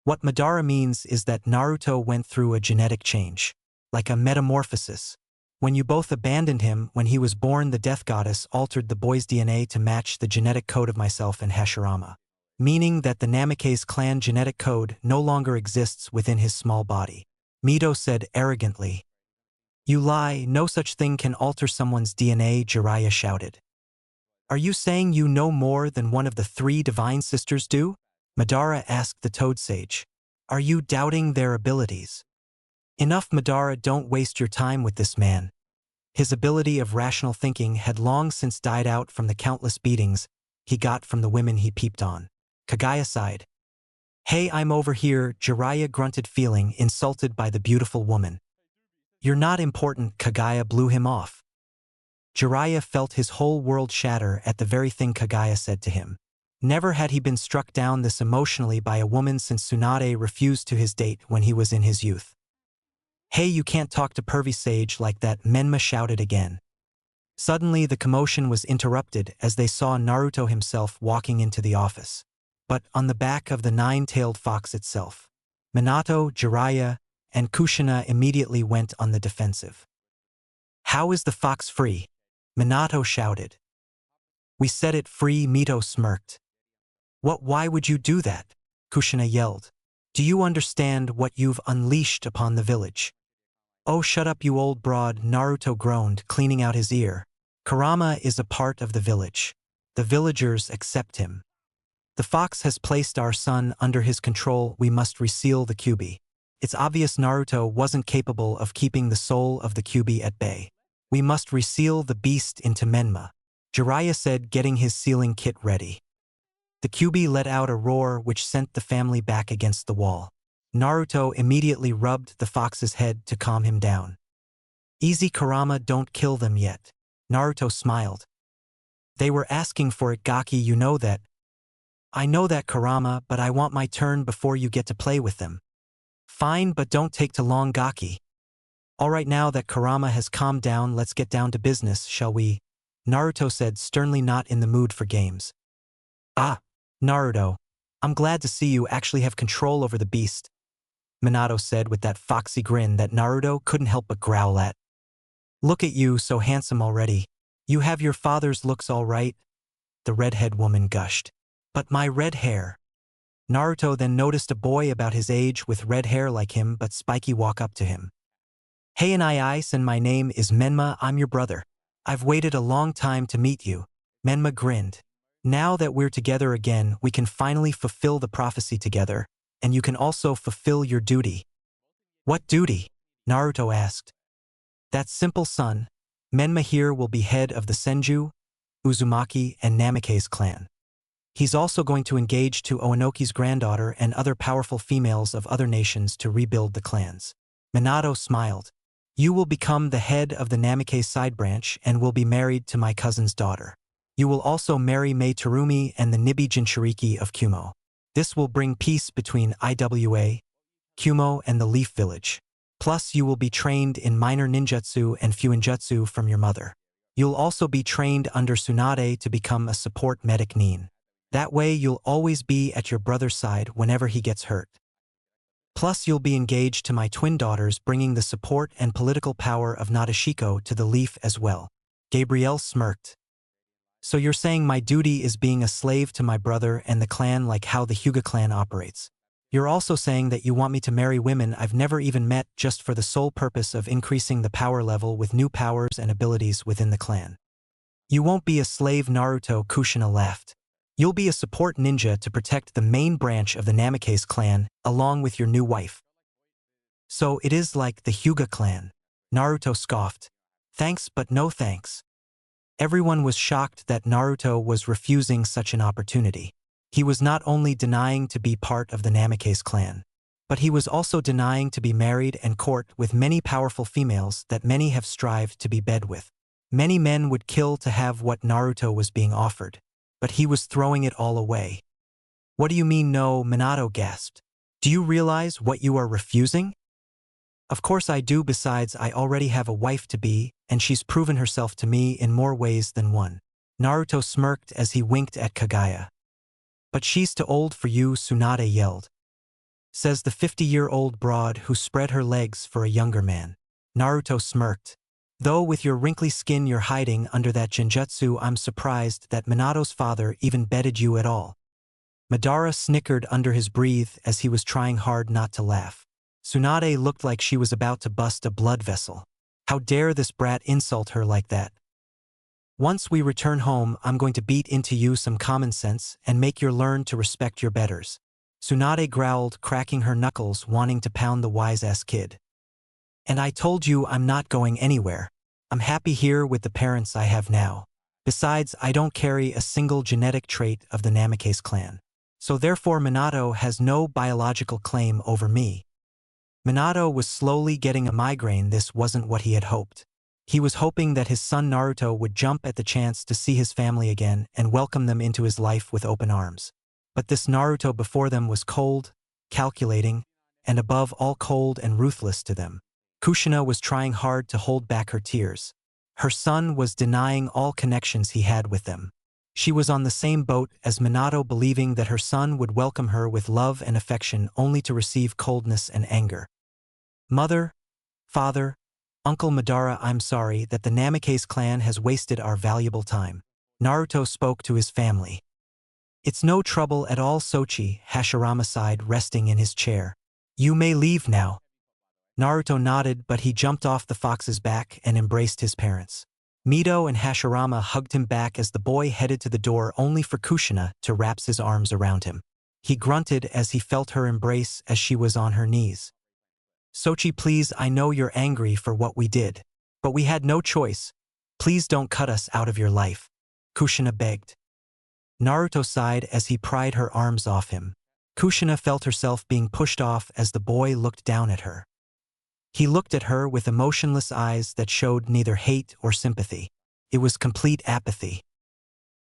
What Madara means is that Naruto went through a genetic change, like a metamorphosis. When you both abandoned him when he was born, the Death Goddess altered the boy's DNA to match the genetic code of myself and Hashirama, meaning that the Namikaze clan genetic code no longer exists within his small body. Mito said arrogantly. You lie, no such thing can alter someone's DNA, Jiraiya shouted. Are you saying you know more than one of the three divine sisters do? Madara asked the Toad Sage. Are you doubting their abilities? Enough, Madara, don't waste your time with this man. His ability of rational thinking had long since died out from the countless beatings he got from the women he peeped on. Kagaya sighed. Hey, I'm over here, Jiraiya grunted, feeling insulted by the beautiful woman. You're not important, Kagaya blew him off. Jiraiya felt his whole world shatter at the very thing Kagaya said to him. Never had he been struck down this emotionally by a woman since Tsunade refused to his date when he was in his youth. Hey, you can't talk to pervy sage like that, Menma shouted again. Suddenly the commotion was interrupted as they saw Naruto himself walking into the office. But on the back of the nine-tailed fox itself, Minato, Jiraiya, and Kushina immediately went on the defensive. How is the fox free? Minato shouted. We set it free, Mito smirked. What, why would you do that? Kushina yelled. Do you understand what you've unleashed upon the village? Oh, shut up, you old broad, Naruto groaned, cleaning out his ear. Kurama is a part of the village. The villagers accept him. The fox has placed our son under his control. We must reseal the Kyuubi. It's obvious Naruto wasn't capable of keeping the soul of the Kyuubi at bay. We must reseal the beast into Menma, Jiraiya said, getting his sealing kit ready. The Kyuubi let out a roar which sent the family back against the wall. Naruto immediately rubbed the fox's head to calm him down. Easy, Kurama, don't kill them yet. Naruto smiled. They were asking for it, Gaki, you know that. I know that, Kurama, but I want my turn before you get to play with them. Fine, but don't take too long, Gaki. Alright, now that Kurama has calmed down, let's get down to business, shall we? Naruto said, sternly, not in the mood for games. Ah, Naruto, I'm glad to see you actually have control over the beast, Minato said with that foxy grin that Naruto couldn't help but growl at. Look at you, so handsome already. You have your father's looks all right, the redhead woman gushed. But my red hair. Naruto then noticed a boy about his age with red hair like him but spiky walk up to him. Hey, and and my name is Menma, I'm your brother. I've waited a long time to meet you. Menma grinned. Now that we're together again, we can finally fulfill the prophecy together, and you can also fulfill your duty. What duty? Naruto asked. That's simple, son. Menma here will be head of the Senju, Uzumaki, and Namake's clan. He's also going to engage to Oanoki's granddaughter and other powerful females of other nations to rebuild the clans. Minato smiled. You will become the head of the Namake side branch and will be married to my cousin's daughter. You will also marry Mei Terumi and the Nibi Jinchuriki of Kumo. This will bring peace between Iwa, Kumo, and the Leaf Village. Plus, you will be trained in minor ninjutsu and fuinjutsu from your mother. You'll also be trained under Tsunade to become a support medic nin. That way you'll always be at your brother's side whenever he gets hurt. Plus, you'll be engaged to my twin daughters, bringing the support and political power of Nadeshiko to the Leaf as well. Gabrielle smirked. So you're saying my duty is being a slave to my brother and the clan, like how the Hyuga clan operates. You're also saying that you want me to marry women I've never even met just for the sole purpose of increasing the power level with new powers and abilities within the clan. You won't be a slave, Naruto, Kushina laughed. You'll be a support ninja to protect the main branch of the Namake's clan, along with your new wife. So it is like the Hyuga clan. Naruto scoffed. Thanks, but no thanks. Everyone was shocked that Naruto was refusing such an opportunity. He was not only denying to be part of the Namake's clan, but he was also denying to be married and court with many powerful females that many have strived to be bed with. Many men would kill to have what Naruto was being offered, but he was throwing it all away. What do you mean no? Minato gasped. Do you realize what you are refusing? Of course I do, besides I already have a wife-to-be, and she's proven herself to me in more ways than one. Naruto smirked as he winked at Kagaya. But she's too old for you, Tsunade yelled. Says the 50-year-old broad who spread her legs for a younger man. Naruto smirked. Though with your wrinkly skin you're hiding under that genjutsu, I'm surprised that Minato's father even bedded you at all. Madara snickered under his breath as he was trying hard not to laugh. Tsunade looked like she was about to bust a blood vessel. How dare this brat insult her like that? Once we return home, I'm going to beat into you some common sense and make you learn to respect your betters. Tsunade growled, cracking her knuckles, wanting to pound the wise-ass kid. And I told you I'm not going anywhere. I'm happy here with the parents I have now. Besides, I don't carry a single genetic trait of the Namikaze clan. So therefore Minato has no biological claim over me. Minato was slowly getting a migraine. This wasn't what he had hoped. He was hoping that his son Naruto would jump at the chance to see his family again and welcome them into his life with open arms. But this Naruto before them was cold, calculating, and above all cold and ruthless to them. Kushina was trying hard to hold back her tears. Her son was denying all connections he had with them. She was on the same boat as Minato, believing that her son would welcome her with love and affection only to receive coldness and anger. Mother, father, Uncle Madara, I'm sorry that the Namikaze clan has wasted our valuable time. Naruto spoke to his family. It's no trouble at all, Sochi, Hashirama sighed, resting in his chair. You may leave now. Naruto nodded, but he jumped off the fox's back and embraced his parents. Mito and Hashirama hugged him back as the boy headed to the door, only for Kushina to wrap his arms around him. He grunted as he felt her embrace as she was on her knees. Sochi, please, I know you're angry for what we did. But we had no choice. Please don't cut us out of your life. Kushina begged. Naruto sighed as he pried her arms off him. Kushina felt herself being pushed off as the boy looked down at her. He looked at her with emotionless eyes that showed neither hate or sympathy. It was complete apathy.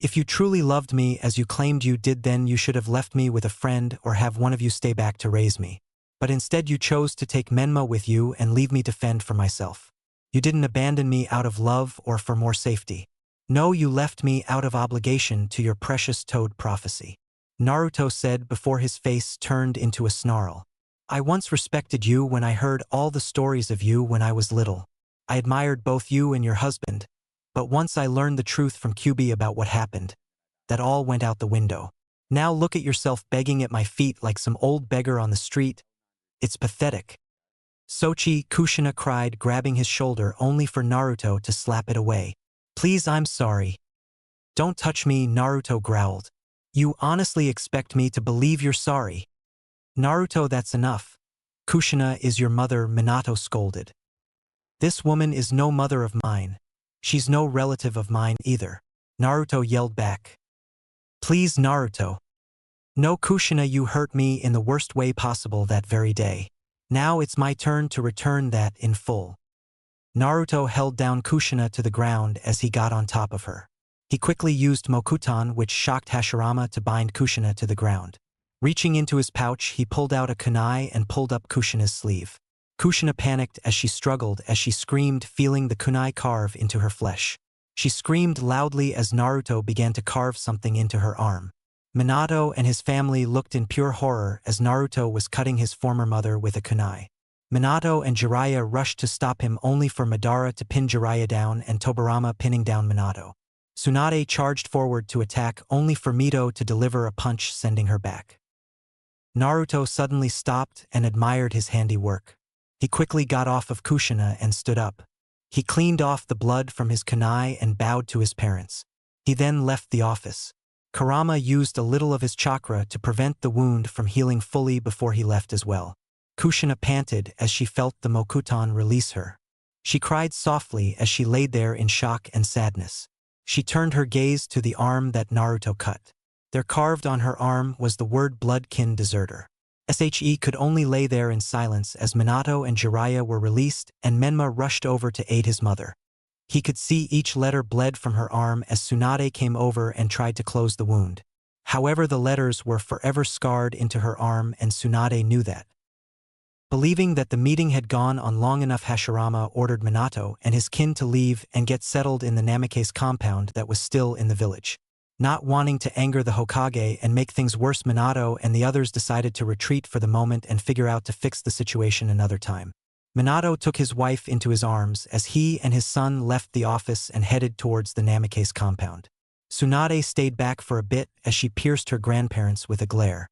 If you truly loved me as you claimed you did, then you should have left me with a friend or have one of you stay back to raise me. But instead you chose to take Menma with you and leave me to fend for myself. You didn't abandon me out of love or for more safety. No, you left me out of obligation to your precious toad prophecy. Naruto said before his face turned into a snarl. I once respected you when I heard all the stories of you when I was little. I admired both you and your husband. But once I learned the truth from QB about what happened, that all went out the window. Now look at yourself begging at my feet like some old beggar on the street. It's pathetic. Sochi, Kushina cried, grabbing his shoulder only for Naruto to slap it away. Please, I'm sorry. Don't touch me, Naruto growled. You honestly expect me to believe you're sorry? Naruto, that's enough. Kushina is your mother, Minato scolded. This woman is no mother of mine. She's no relative of mine either. Naruto yelled back. Please, Naruto. No, Kushina, you hurt me in the worst way possible that very day. Now it's my turn to return that in full. Naruto held down Kushina to the ground as he got on top of her. He quickly used Mokuton, which shocked Hashirama, to bind Kushina to the ground. Reaching into his pouch, he pulled out a kunai and pulled up Kushina's sleeve. Kushina panicked as she struggled as she screamed, feeling the kunai carve into her flesh. She screamed loudly as Naruto began to carve something into her arm. Minato and his family looked in pure horror as Naruto was cutting his former mother with a kunai. Minato and Jiraiya rushed to stop him, only for Madara to pin Jiraiya down and Tobirama pinning down Minato. Tsunade charged forward to attack, only for Mito to deliver a punch, sending her back. Naruto suddenly stopped and admired his handiwork. He quickly got off of Kushina and stood up. He cleaned off the blood from his kunai and bowed to his parents. He then left the office. Kurama used a little of his chakra to prevent the wound from healing fully before he left as well. Kushina panted as she felt the Mokuton release her. She cried softly as she laid there in shock and sadness. She turned her gaze to the arm that Naruto cut. There, carved on her arm, was the word Bloodkin Deserter. She could only lay there in silence as Minato and Jiraiya were released and Menma rushed over to aid his mother. He could see each letter bled from her arm as Tsunade came over and tried to close the wound. However, the letters were forever scarred into her arm, and Tsunade knew that. Believing that the meeting had gone on long enough, Hashirama ordered Minato and his kin to leave and get settled in the Namikaze compound that was still in the village. Not wanting to anger the Hokage and make things worse, Minato and the others decided to retreat for the moment and figure out to fix the situation another time. Minato took his wife into his arms as he and his son left the office and headed towards the Namikaze compound. Tsunade stayed back for a bit as she pierced her grandparents with a glare.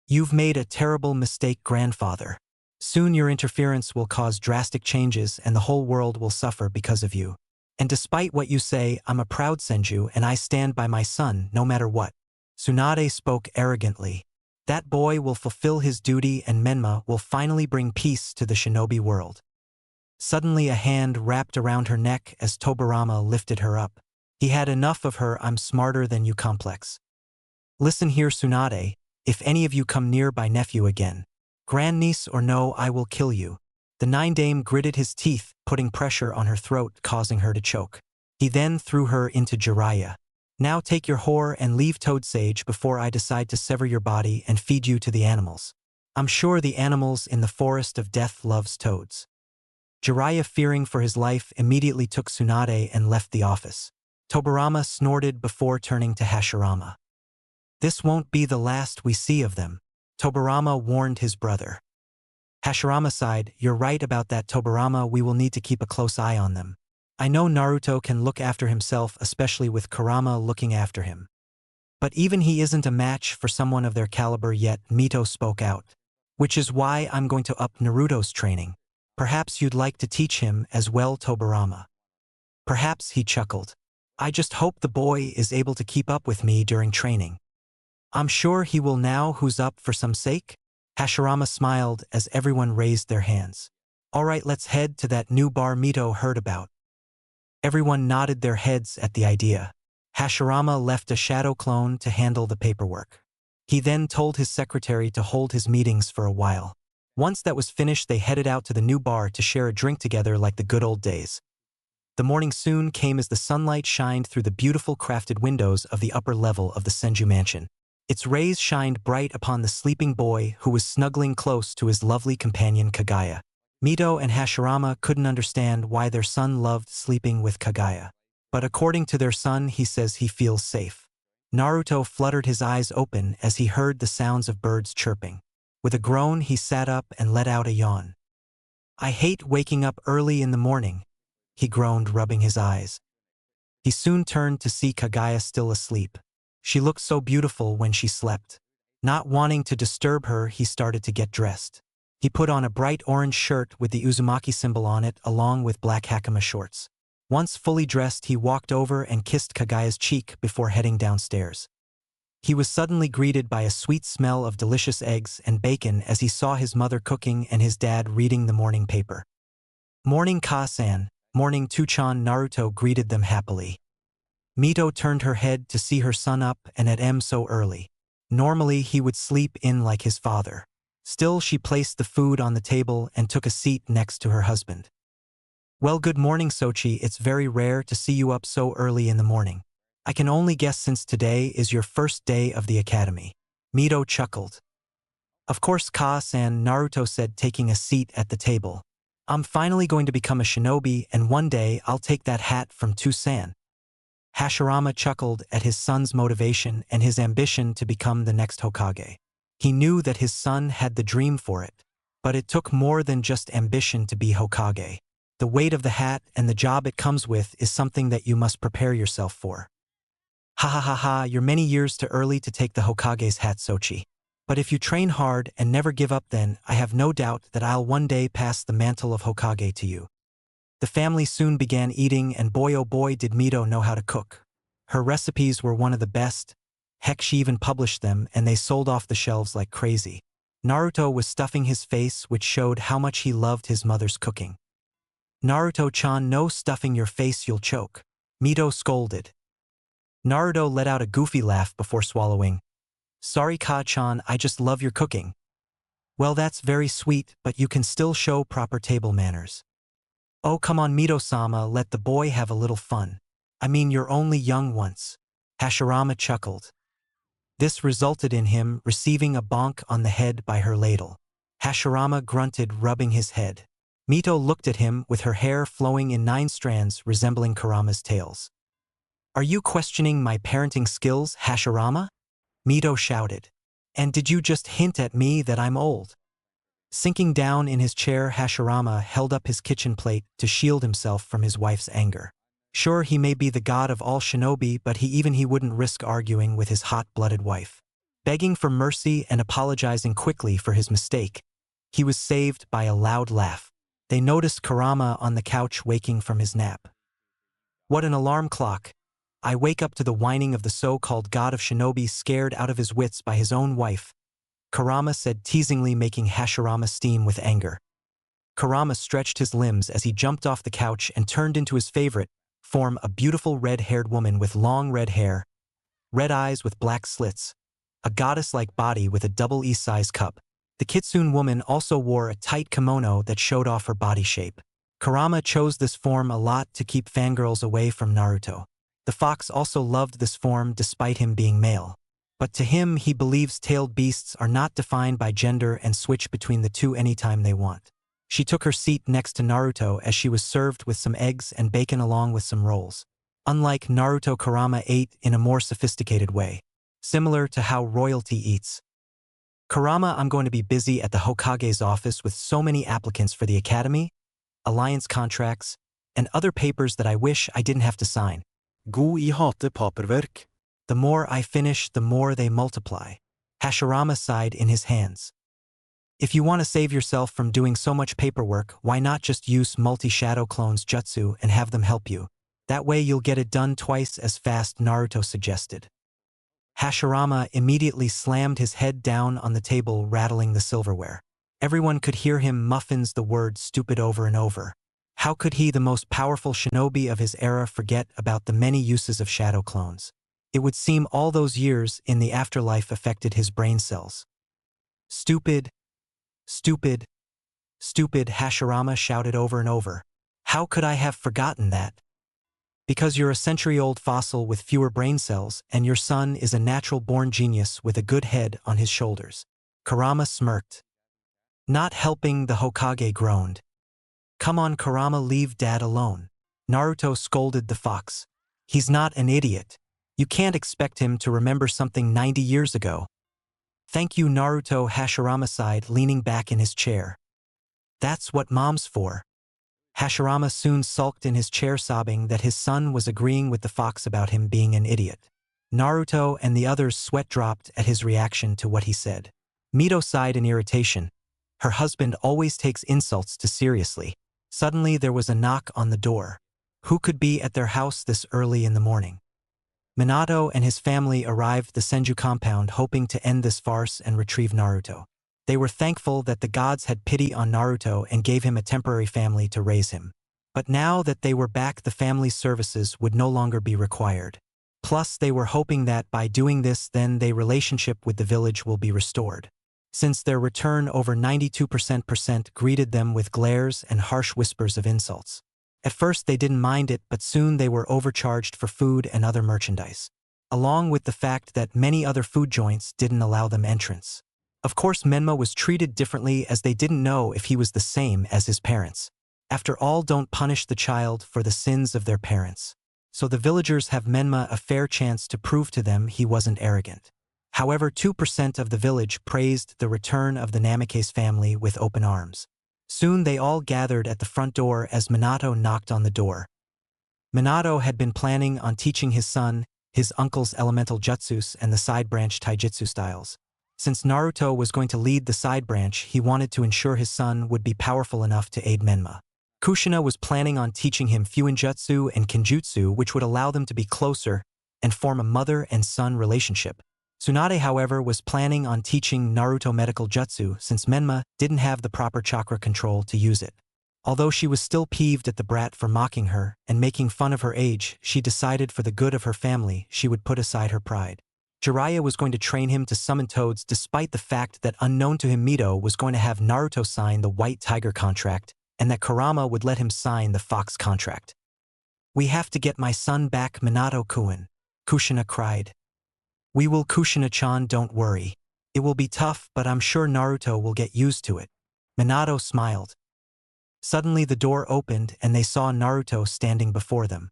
You've made a terrible mistake, grandfather. Soon your interference will cause drastic changes and the whole world will suffer because of you. And despite what you say, I'm a proud Senju and I stand by my son no matter what. Tsunade spoke arrogantly. That boy will fulfill his duty and Menma will finally bring peace to the shinobi world. Suddenly a hand wrapped around her neck as Tobarama lifted her up. He had enough of her "I'm smarter than you" complex. Listen here, Tsunade, if any of you come near my nephew again, grandniece or no, I will kill you. The nine-dame gritted his teeth, putting pressure on her throat, causing her to choke. He then threw her into Jiraiya. Now take your whore and leave Toad Sage before I decide to sever your body and feed you to the animals. I'm sure the animals in the forest of death loves toads. Jiraiya, fearing for his life, immediately took Tsunade and left the office. Tobarama snorted before turning to Hashirama. This won't be the last we see of them, Tobarama warned his brother. Hashirama sighed, you're right about that, Tobarama, we will need to keep a close eye on them. I know Naruto can look after himself, especially with Kurama looking after him. But even he isn't a match for someone of their caliber yet, Mito spoke out. Which is why I'm going to up Naruto's training. Perhaps you'd like to teach him as well, Tobarama. Perhaps, he chuckled. I just hope the boy is able to keep up with me during training. I'm sure he will now. Who's up for some sake? Hashirama smiled as everyone raised their hands. Alright, let's head to that new bar Mito heard about. Everyone nodded their heads at the idea. Hashirama left a shadow clone to handle the paperwork. He then told his secretary to hold his meetings for a while. Once that was finished, they headed out to the new bar to share a drink together like the good old days. The morning soon came as the sunlight shined through the beautiful crafted windows of the upper level of the Senju mansion. Its rays shined bright upon the sleeping boy who was snuggling close to his lovely companion Kaguya. Mito and Hashirama couldn't understand why their son loved sleeping with Kaguya. But according to their son, he says he feels safe. Naruto fluttered his eyes open as he heard the sounds of birds chirping. With a groan, he sat up and let out a yawn. I hate waking up early in the morning, he groaned, rubbing his eyes. He soon turned to see Kaguya still asleep. She looked so beautiful when she slept. Not wanting to disturb her, he started to get dressed. He put on a bright orange shirt with the Uzumaki symbol on it along with black hakama shorts. Once fully dressed, he walked over and kissed Kaguya's cheek before heading downstairs. He was suddenly greeted by a sweet smell of delicious eggs and bacon as he saw his mother cooking and his dad reading the morning paper. Morning, Ka-san. Morning, Tuchan. Naruto greeted them happily. Mito turned her head to see her son up and at so early. Normally he would sleep in like his father. Still, she placed the food on the table and took a seat next to her husband. Well, good morning, Sochi. It's very rare to see you up so early in the morning. I can only guess since today is your first day of the academy. Mito chuckled. Of course, Ka-san, Naruto said, taking a seat at the table. I'm finally going to become a shinobi, and one day I'll take that hat from Tusan. Hashirama chuckled at his son's motivation and his ambition to become the next Hokage. He knew that his son had the dream for it, but it took more than just ambition to be Hokage. The weight of the hat and the job it comes with is something that you must prepare yourself for. Ha ha ha ha, you're many years too early to take the Hokage's hat, Sochi. But if you train hard and never give up, then I have no doubt that I'll one day pass the mantle of Hokage to you. The family soon began eating, and boy oh boy did Mito know how to cook. Her recipes were one of the best. Heck, she even published them and they sold off the shelves like crazy. Naruto was stuffing his face, which showed how much he loved his mother's cooking. Naruto-chan, no stuffing your face, you'll choke. Mito scolded. Naruto let out a goofy laugh before swallowing. Sorry, Ka-chan, I just love your cooking. Well, that's very sweet, but you can still show proper table manners. Oh, come on, Mito-sama, let the boy have a little fun. I mean, you're only young once. Hashirama chuckled. This resulted in him receiving a bonk on the head by her ladle. Hashirama grunted, rubbing his head. Mito looked at him with her hair flowing in 9 strands resembling Kurama's tails. Are you questioning my parenting skills, Hashirama? Mito shouted. And did you just hint at me that I'm old? Sinking down in his chair, Hashirama held up his kitchen plate to shield himself from his wife's anger. Sure, he may be the god of all shinobi, but he wouldn't risk arguing with his hot-blooded wife. Begging for mercy and apologizing quickly for his mistake, he was saved by a loud laugh. They noticed Kurama on the couch waking from his nap. What an alarm clock! I wake up to the whining of the so-called god of shinobi, scared out of his wits by his own wife, Kurama said teasingly, making Hashirama steam with anger. Kurama stretched his limbs as he jumped off the couch and turned into his favorite form, a beautiful red-haired woman with long red hair, red eyes with black slits, a goddess-like body with a double E-size cup. The kitsune woman also wore a tight kimono that showed off her body shape. Kurama chose this form a lot to keep fangirls away from Naruto. The fox also loved this form despite him being male. But to him, he believes tailed beasts are not defined by gender and switch between the two anytime they want. She took her seat next to Naruto as she was served with some eggs and bacon along with some rolls. Unlike Naruto, Kurama ate in a more sophisticated way, similar to how royalty eats. Kurama, I'm going to be busy at the Hokage's office with so many applicants for the academy, alliance contracts, and other papers that I wish I didn't have to sign. God I hater paperwork. The more I finish, the more they multiply. Hashirama sighed in his hands. If you want to save yourself from doing so much paperwork, why not just use multi-shadow clones jutsu and have them help you? That way you'll get it done twice as fast, Naruto suggested. Hashirama immediately slammed his head down on the table, rattling the silverware. Everyone could hear him muffins the word stupid over and over. How could he, the most powerful shinobi of his era, forget about the many uses of shadow clones? It would seem all those years in the afterlife affected his brain cells. Stupid, stupid, stupid, Hashirama shouted over and over. How could I have forgotten that? Because you're a century-old fossil with fewer brain cells, and your son is a natural-born genius with a good head on his shoulders. Kurama smirked. Not helping, the Hokage groaned. Come on, Kurama, leave Dad alone. Naruto scolded the fox. He's not an idiot. You can't expect him to remember something 90 years ago. Thank you, Naruto, Hashirama sighed, leaning back in his chair. That's what mom's for. Hashirama soon sulked in his chair, sobbing that his son was agreeing with the fox about him being an idiot. Naruto and the others' sweat dropped at his reaction to what he said. Mito sighed in irritation. Her husband always takes insults too seriously. Suddenly there was a knock on the door. Who could be at their house this early in the morning? Minato and his family arrived at the Senju compound, hoping to end this farce and retrieve Naruto. They were thankful that the gods had pity on Naruto and gave him a temporary family to raise him. But now that they were back, the family's services would no longer be required. Plus, they were hoping that by doing this, then their relationship with the village will be restored. Since their return, over 92% greeted them with glares and harsh whispers of insults. At first they didn't mind it, but soon they were overcharged for food and other merchandise, along with the fact that many other food joints didn't allow them entrance. Of course, Menma was treated differently, as they didn't know if he was the same as his parents. After all, don't punish the child for the sins of their parents. So the villagers have Menma a fair chance to prove to them he wasn't arrogant. However, 2% of the village praised the return of the Namikaze family with open arms. Soon they all gathered at the front door as Minato knocked on the door. Minato had been planning on teaching his son his uncle's elemental jutsus and the side branch taijutsu styles. Since Naruto was going to lead the side branch, he wanted to ensure his son would be powerful enough to aid Menma. Kushina was planning on teaching him Fuinjutsu and Kenjutsu, which would allow them to be closer and form a mother and son relationship. Tsunade, however, was planning on teaching Naruto medical jutsu, since Menma didn't have the proper chakra control to use it. Although she was still peeved at the brat for mocking her and making fun of her age, she decided for the good of her family she would put aside her pride. Jiraiya was going to train him to summon toads, despite the fact that unknown to him Mito was going to have Naruto sign the White Tiger contract and that Kurama would let him sign the Fox contract. We have to get my son back, Minato-kun, Kushina cried. We will, Kushina-chan, don't worry. It will be tough, but I'm sure Naruto will get used to it. Minato smiled. Suddenly the door opened and they saw Naruto standing before them.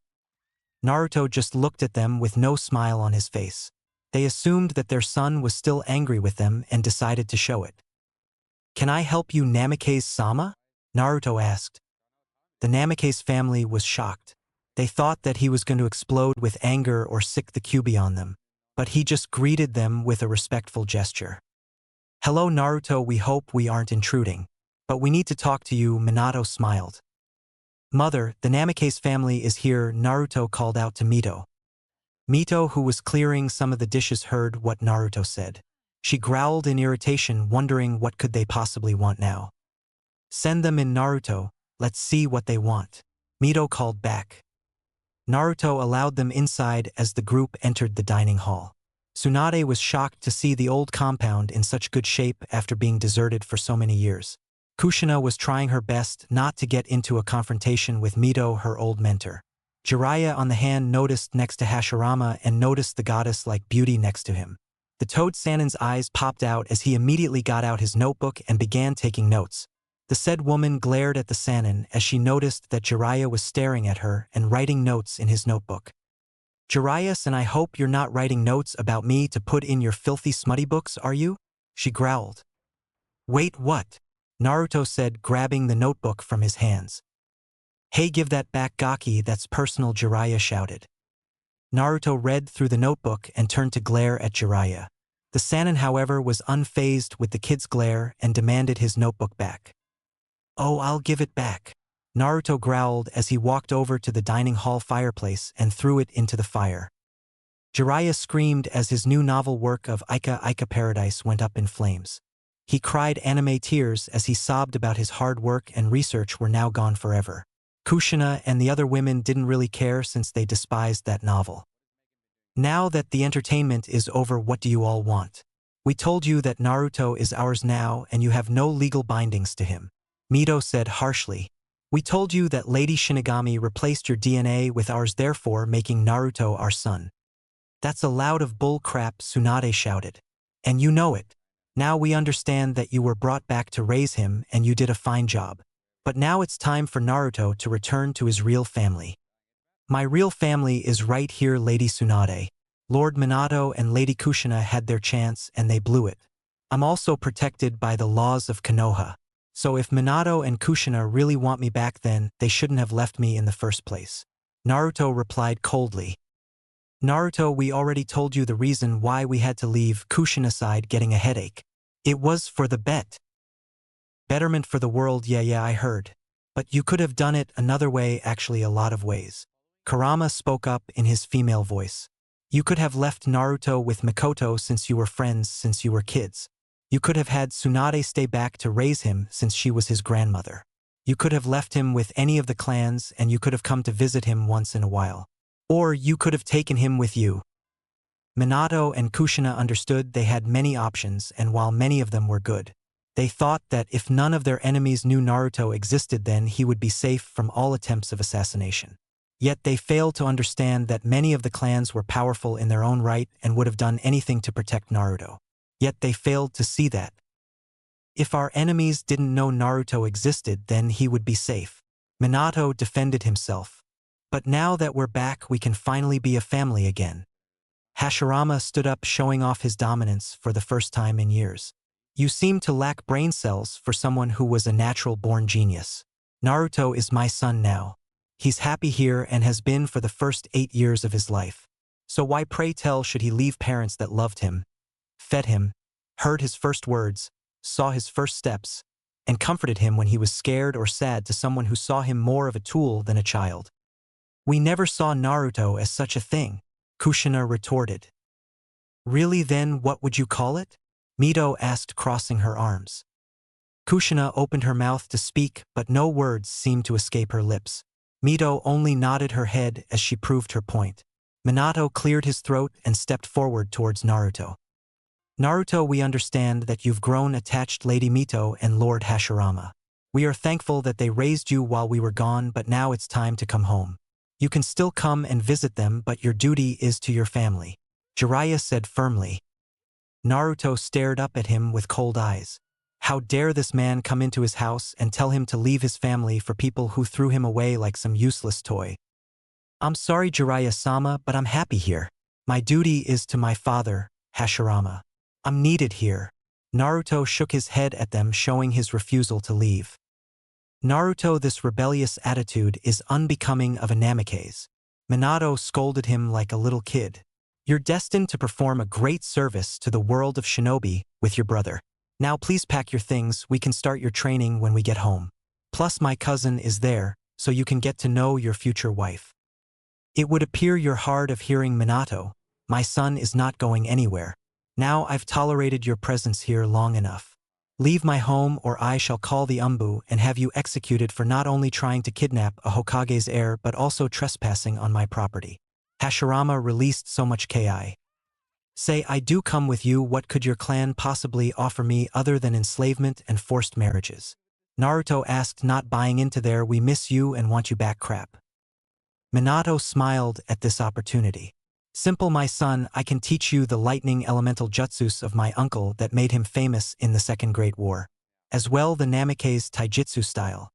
Naruto just looked at them with no smile on his face. They assumed that their son was still angry with them and decided to show it. Can I help you, Namikaze-sama? Naruto asked. The Namikaze family was shocked. They thought that he was going to explode with anger or sick the Kyuubi on them, but he just greeted them with a respectful gesture. Hello, Naruto, we hope we aren't intruding, but we need to talk to you, Minato smiled. Mother, the Namikaze family is here, Naruto called out to Mito. Mito, who was clearing some of the dishes, heard what Naruto said. She growled in irritation, wondering what could they possibly want now. Send them in, Naruto. Let's see what they want. Mito called back. Naruto allowed them inside as the group entered the dining hall. Tsunade was shocked to see the old compound in such good shape after being deserted for so many years. Kushina was trying her best not to get into a confrontation with Mito, her old mentor. Jiraiya on the hand noticed next to Hashirama and noticed the goddess-like beauty next to him. The Toad Sannin's eyes popped out as he immediately got out his notebook and began taking notes. The said woman glared at the Sannin as she noticed that Jiraiya was staring at her and writing notes in his notebook. Jiraiya-san, I hope you're not writing notes about me to put in your filthy smutty books, are you? She growled. Wait, what? Naruto said, grabbing the notebook from his hands. Hey, give that back, Gaki, that's personal, Jiraiya shouted. Naruto read through the notebook and turned to glare at Jiraiya. The Sannin, however, was unfazed with the kid's glare and demanded his notebook back. Oh, I'll give it back. Naruto growled as he walked over to the dining hall fireplace and threw it into the fire. Jiraiya screamed as his new novel work of Ica Ica Paradise went up in flames. He cried anime tears as he sobbed about his hard work and research were now gone forever. Kushina and the other women didn't really care since they despised that novel. Now that the entertainment is over, what do you all want? We told you that Naruto is ours now and you have no legal bindings to him. Mito said harshly. We told you that Lady Shinigami replaced your DNA with ours, therefore making Naruto our son. That's a load of bull crap, Tsunade shouted. And you know it. Now we understand that you were brought back to raise him and you did a fine job. But now it's time for Naruto to return to his real family. My real family is right here, Lady Tsunade. Lord Minato and Lady Kushina had their chance and they blew it. I'm also protected by the laws of Konoha. So if Minato and Kushina really want me back, then they shouldn't have left me in the first place. Naruto replied coldly. Naruto, we already told you the reason why we had to leave. Kushina sighed, getting a headache. It was for the betterment for the world. Yeah, I heard. But you could have done it another way, actually a lot of ways. Kurama spoke up in his female voice. You could have left Naruto with Mikoto since you were friends since you were kids. You could have had Tsunade stay back to raise him since she was his grandmother. You could have left him with any of the clans and you could have come to visit him once in a while. Or you could have taken him with you. Minato and Kushina understood they had many options, and while many of them were good, they thought that if none of their enemies knew Naruto existed, then he would be safe from all attempts of assassination. Yet they failed to understand that many of the clans were powerful in their own right and would have done anything to protect Naruto. Yet they failed to see that if our enemies didn't know Naruto existed, then he would be safe. Minato defended himself. But now that we're back, we can finally be a family again. Hashirama stood up, showing off his dominance for the first time in years. You seem to lack brain cells for someone who was a natural-born genius. Naruto is my son now. He's happy here and has been for the first 8 years of his life. So why, pray tell, should he leave parents that loved him, fed him, heard his first words, saw his first steps, and comforted him when he was scared or sad, to someone who saw him more of a tool than a child? We never saw Naruto as such a thing, Kushina retorted. Really, then what would you call it? Mito asked, crossing her arms. Kushina opened her mouth to speak, but no words seemed to escape her lips. Mito only nodded her head as she proved her point. Minato cleared his throat and stepped forward towards Naruto. Naruto, we understand that you've grown attached, Lady Mito and Lord Hashirama. We are thankful that they raised you while we were gone, but now it's time to come home. You can still come and visit them, but your duty is to your family, Jiraiya said firmly. Naruto stared up at him with cold eyes. How dare this man come into his house and tell him to leave his family for people who threw him away like some useless toy? I'm sorry, Jiraiya-sama, but I'm happy here. My duty is to my father, Hashirama. I'm needed here. Naruto shook his head at them, showing his refusal to leave. Naruto, this rebellious attitude is unbecoming of a Namikaze. Minato scolded him like a little kid. You're destined to perform a great service to the world of shinobi with your brother. Now please pack your things, we can start your training when we get home. Plus my cousin is there, so you can get to know your future wife. It would appear you're hard of hearing, Minato. My son is not going anywhere. Now I've tolerated your presence here long enough. Leave my home or I shall call the Umbu and have you executed for not only trying to kidnap a Hokage's heir but also trespassing on my property. Hashirama released so much ki. Say, I do come with you. What could your clan possibly offer me other than enslavement and forced marriages? Naruto asked, not buying into their we miss you and want you back crap. Minato smiled at this opportunity. Simple, my son, I can teach you the lightning elemental jutsus of my uncle that made him famous in the Second Great War. As well the Namikaze taijutsu style.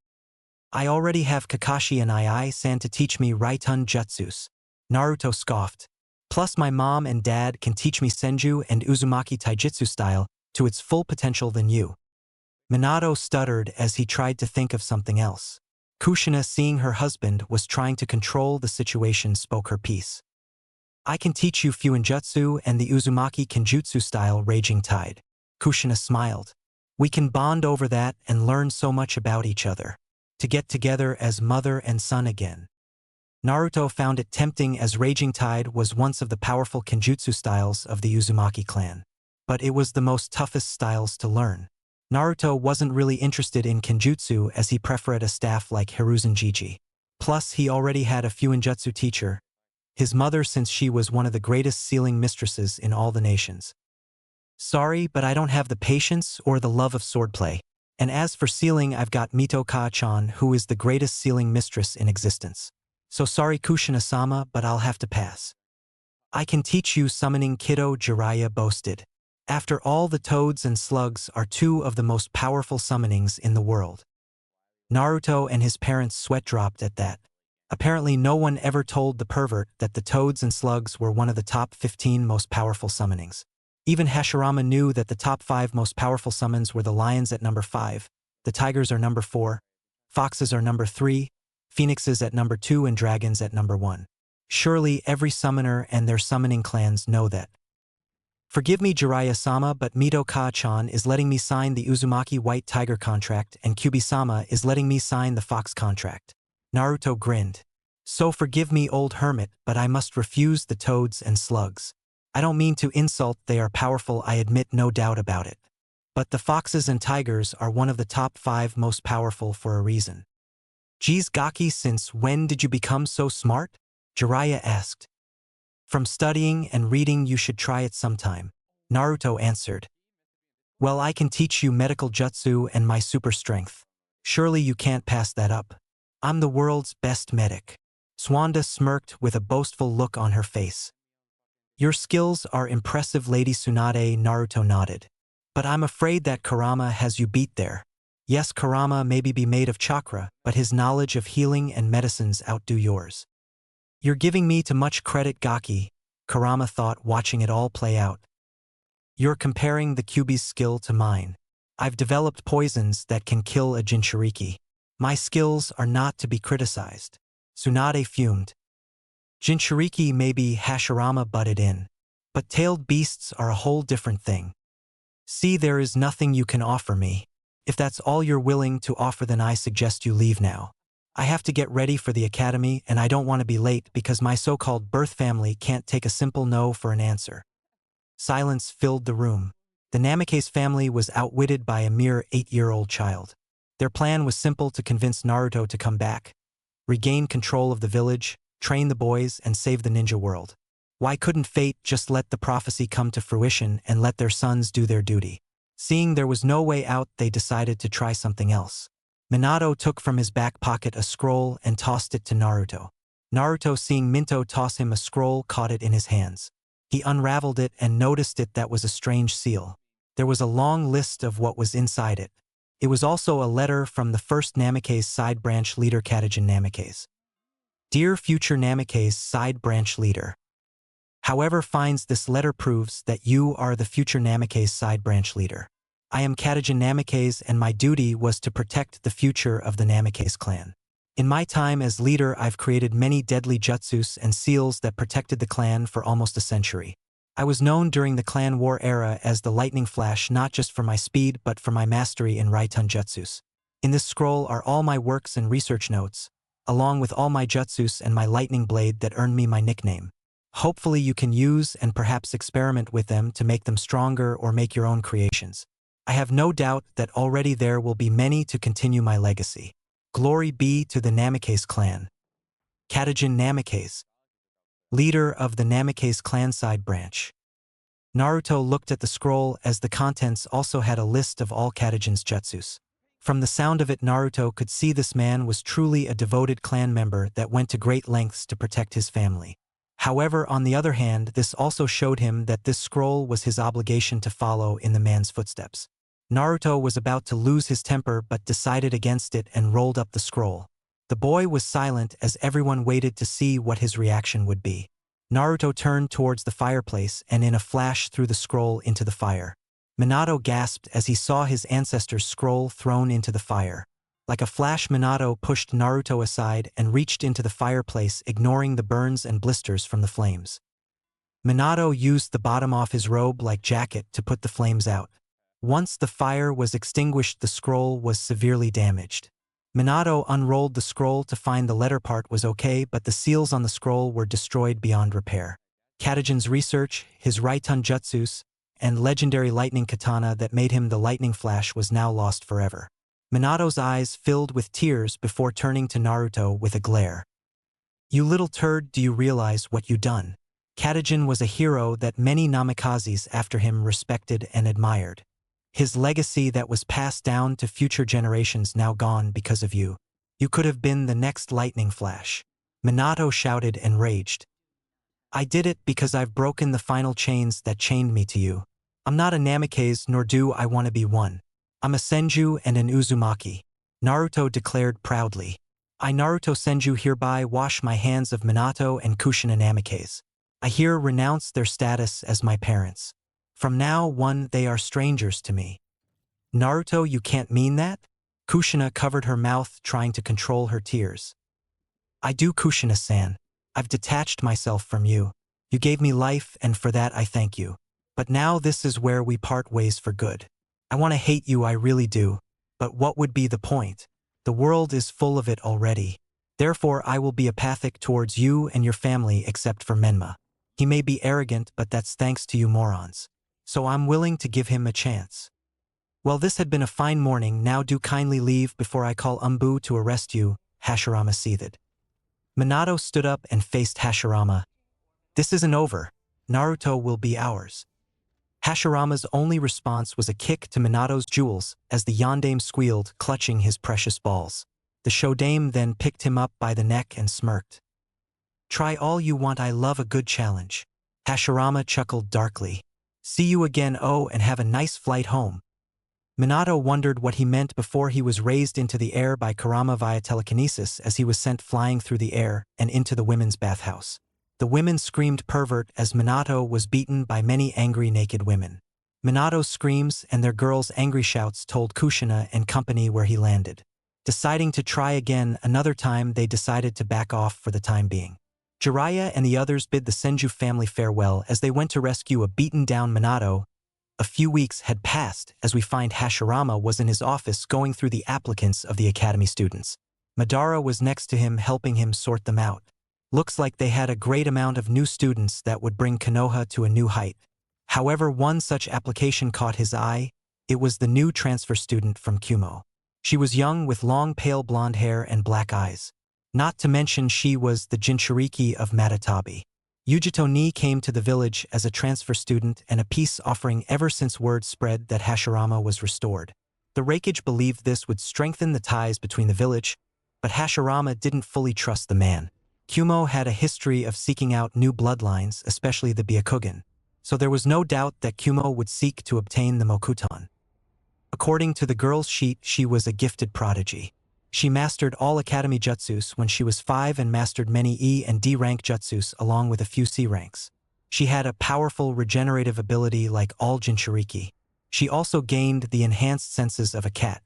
I already have Kakashi and Ai-san to teach me Raitun jutsus. Naruto scoffed. Plus my mom and dad can teach me Senju and Uzumaki taijutsu style to its full potential than you. Minato stuttered as he tried to think of something else. Kushina, seeing her husband was trying to control the situation, spoke her piece. I can teach you Fuinjutsu and the Uzumaki Kenjutsu style Raging Tide. Kushina smiled. We can bond over that and learn so much about each other. To get together as mother and son again. Naruto found it tempting as Raging Tide was once of the powerful Kenjutsu styles of the Uzumaki clan. But it was the most toughest styles to learn. Naruto wasn't really interested in Kenjutsu as he preferred a staff like Hiruzen Jiji. Plus he already had a Fuinjutsu teacher, his mother, since she was one of the greatest sealing mistresses in all the nations. Sorry, but I don't have the patience or the love of swordplay. And as for sealing, I've got Mito Kaa-chan, who is the greatest sealing mistress in existence. So sorry Kushina-sama, but I'll have to pass. I can teach you summoning Kido, Jiraiya boasted. After all, the toads and slugs are two of the most powerful summonings in the world. Naruto and his parents sweat dropped at that. Apparently no one ever told the pervert that the toads and slugs were one of the top 15 most powerful summonings. Even Hashirama knew that the top 5 most powerful summons were the lions at number 5, the tigers are number 4, foxes are number 3, phoenixes at number 2 and dragons at number 1. Surely every summoner and their summoning clans know that. Forgive me Jiraiya-sama, but Mito Kaa-chan is letting me sign the Uzumaki White Tiger contract and Kyubi-sama is letting me sign the fox contract. Naruto grinned. So forgive me, old hermit, but I must refuse the toads and slugs. I don't mean to insult, they are powerful, I admit, no doubt about it. But the foxes and tigers are one of the top 5 most powerful for a reason. Geez Gaki, since when did you become so smart? Jiraiya asked. From studying and reading, you should try it sometime. Naruto answered. Well, I can teach you medical jutsu and my super strength. Surely you can't pass that up. I'm the world's best medic. Swanda smirked with a boastful look on her face. Your skills are impressive, Lady Tsunade. Naruto nodded. But I'm afraid that Kurama has you beat there. Yes, Kurama may be made of chakra, but his knowledge of healing and medicines outdo yours. You're giving me too much credit, Gaki, Kurama thought, watching it all play out. You're comparing the Kyubi's skill to mine. I've developed poisons that can kill a Jinchuriki. My skills are not to be criticized. Tsunade fumed. Jinchuriki, maybe, Hashirama butted in. But tailed beasts are a whole different thing. See, there is nothing you can offer me. If that's all you're willing to offer, then I suggest you leave now. I have to get ready for the academy and I don't want to be late because my so-called birth family can't take a simple no for an answer. Silence filled the room. The Namikaze family was outwitted by a mere 8-year-old child. Their plan was simple: to convince Naruto to come back, regain control of the village, train the boys, and save the ninja world. Why couldn't fate just let the prophecy come to fruition and let their sons do their duty? Seeing there was no way out, they decided to try something else. Minato took from his back pocket a scroll and tossed it to Naruto. Naruto, seeing Minto toss him a scroll, caught it in his hands. He unraveled it and noticed that was a strange seal. There was a long list of what was inside it. It was also a letter from the first Namikaze side branch leader, Katajin Namikaze. Dear future Namikaze side branch leader. However finds this letter proves that you are the future Namikaze side branch leader. I am Katajin Namikaze and my duty was to protect the future of the Namikaze clan. In my time as leader, I've created many deadly jutsus and seals that protected the clan for almost a century. I was known during the clan war era as the Lightning Flash, not just for my speed but for my mastery in Raitun jutsus. In this scroll are all my works and research notes, along with all my jutsus and my lightning blade that earned me my nickname. Hopefully you can use and perhaps experiment with them to make them stronger or make your own creations. I have no doubt that already there will be many to continue my legacy. Glory be to the Namikaze clan. Katajin Namikaze, leader of the Namikaze clan side branch. Naruto looked at the scroll as the contents also had a list of all Katajin's jutsus. From the sound of it, Naruto could see this man was truly a devoted clan member that went to great lengths to protect his family. However, on the other hand, this also showed him that this scroll was his obligation to follow in the man's footsteps. Naruto was about to lose his temper but decided against it and rolled up the scroll. The boy was silent as everyone waited to see what his reaction would be. Naruto turned towards the fireplace and in a flash threw the scroll into the fire. Minato gasped as he saw his ancestor's scroll thrown into the fire. Like a flash, Minato pushed Naruto aside and reached into the fireplace, ignoring the burns and blisters from the flames. Minato used the bottom off his robe-like jacket to put the flames out. Once the fire was extinguished, the scroll was severely damaged. Minato unrolled the scroll to find the letter part was okay, but the seals on the scroll were destroyed beyond repair. Katajin's research, his Raitun jutsus, and legendary lightning katana that made him the lightning flash was now lost forever. Minato's eyes filled with tears before turning to Naruto with a glare. "You little turd, do you realize what you done?" Katajin was a hero that many Namikazes after him respected and admired. His legacy that was passed down to future generations now gone because of you. You could have been the next lightning flash. Minato shouted and raged. "I did it because I've broken the final chains that chained me to you. I'm not a Namikaze, nor do I want to be one. I'm a Senju and an Uzumaki," Naruto declared proudly. "I, Naruto Senju, hereby wash my hands of Minato and Kushina Namikaze. I here renounce their status as my parents. From now on, they are strangers to me." "Naruto, you can't mean that?" Kushina covered her mouth, trying to control her tears. "I do, Kushina-san. I've detached myself from you. You gave me life, and for that I thank you. But now this is where we part ways for good. I want to hate you, I really do. But what would be the point? The world is full of it already. Therefore I will be apathic towards you and your family except for Menma. He may be arrogant, but that's thanks to you morons. So I'm willing to give him a chance." "Well, this had been a fine morning, now do kindly leave before I call Umbu to arrest you," Hashirama seethed. Minato stood up and faced Hashirama. "This isn't over. Naruto will be ours." Hashirama's only response was a kick to Minato's jewels as the yondaime squealed, clutching his precious balls. The shodaime then picked him up by the neck and smirked. "Try all you want, I love a good challenge." Hashirama chuckled darkly. "See you again, oh, and have a nice flight home." Minato wondered what he meant before he was raised into the air by Kurama via telekinesis as he was sent flying through the air and into the women's bathhouse. The women screamed pervert as Minato was beaten by many angry naked women. Minato's screams and their girls' angry shouts told Kushina and company where he landed. Deciding to try again another time, they decided to back off for the time being. Jiraiya and the others bid the Senju family farewell as they went to rescue a beaten-down Minato. A few weeks had passed as we find Hashirama was in his office going through the applicants of the academy students. Madara was next to him helping him sort them out. Looks like they had a great amount of new students that would bring Konoha to a new height. However, one such application caught his eye. It was the new transfer student from Kumo. She was young with long pale blonde hair and black eyes. Not to mention she was the Jinchuriki of Matatabi. Yujito Ni came to the village as a transfer student and a peace offering ever since word spread that Hashirama was restored. The Raikage believed this would strengthen the ties between the village, but Hashirama didn't fully trust the man. Kumo had a history of seeking out new bloodlines, especially the Byakugan, so there was no doubt that Kumo would seek to obtain the Mokuton. According to the girl's sheet, she was a gifted prodigy. She mastered all Academy Jutsus when she was 5 and mastered many E and D rank Jutsus along with a few C ranks. She had a powerful regenerative ability like all Jinchuriki. She also gained the enhanced senses of a cat.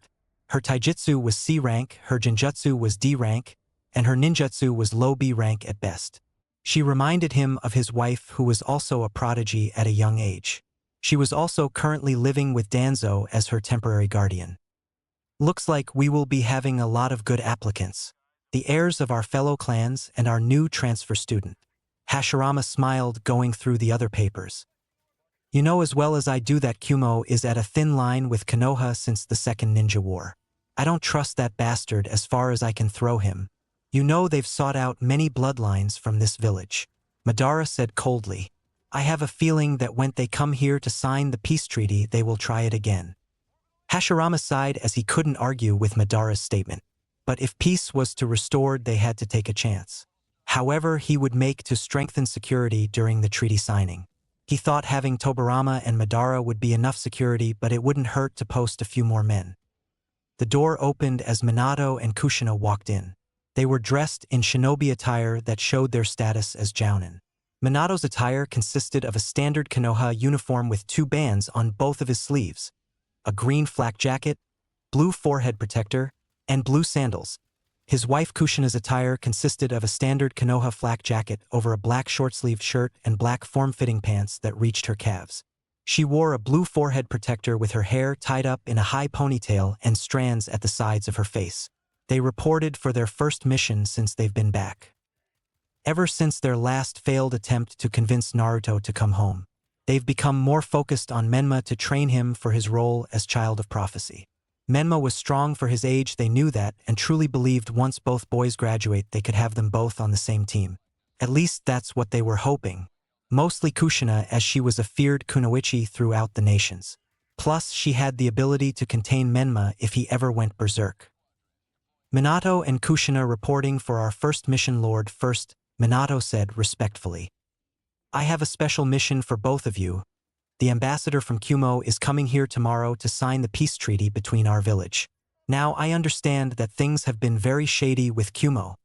Her taijutsu was C rank, her genjutsu was D rank, and her ninjutsu was low B rank at best. She reminded him of his wife, who was also a prodigy at a young age. She was also currently living with Danzo as her temporary guardian. "Looks like we will be having a lot of good applicants. The heirs of our fellow clans and our new transfer student." Hashirama smiled, going through the other papers. You know as well as I do that Kumo is at a thin line with Konoha since the Second Ninja War. I don't trust that bastard as far as I can throw him. You know they've sought out many bloodlines from this village. Madara said coldly. I have a feeling that when they come here to sign the peace treaty they will try it again. Hashirama sighed as he couldn't argue with Madara's statement. But if peace was to restored they had to take a chance. However, he would make to strengthen security during the treaty signing. He thought having Tobirama and Madara would be enough security, but it wouldn't hurt to post a few more men. The door opened as Minato and Kushina walked in. They were dressed in shinobi attire that showed their status as jounin. Minato's attire consisted of a standard Konoha uniform with 2 bands on both of his sleeves, a green flak jacket, blue forehead protector, and blue sandals. His wife Kushina's attire consisted of a standard Konoha flak jacket over a black short-sleeved shirt and black form-fitting pants that reached her calves. She wore a blue forehead protector with her hair tied up in a high ponytail and strands at the sides of her face. They reported for their first mission since they've been back. Ever since their last failed attempt to convince Naruto to come home, they've become more focused on Menma to train him for his role as Child of Prophecy. Menma was strong for his age, they knew that, and truly believed once both boys graduate they could have them both on the same team. At least that's what they were hoping. Mostly Kushina, as she was a feared kunoichi throughout the nations. Plus, she had the ability to contain Menma if he ever went berserk. Minato and Kushina reporting for our first mission, Lord. First, Minato said respectfully. I have a special mission for both of you. The ambassador from Kumo is coming here tomorrow to sign the peace treaty between our village. Now I understand that things have been very shady with Kumo.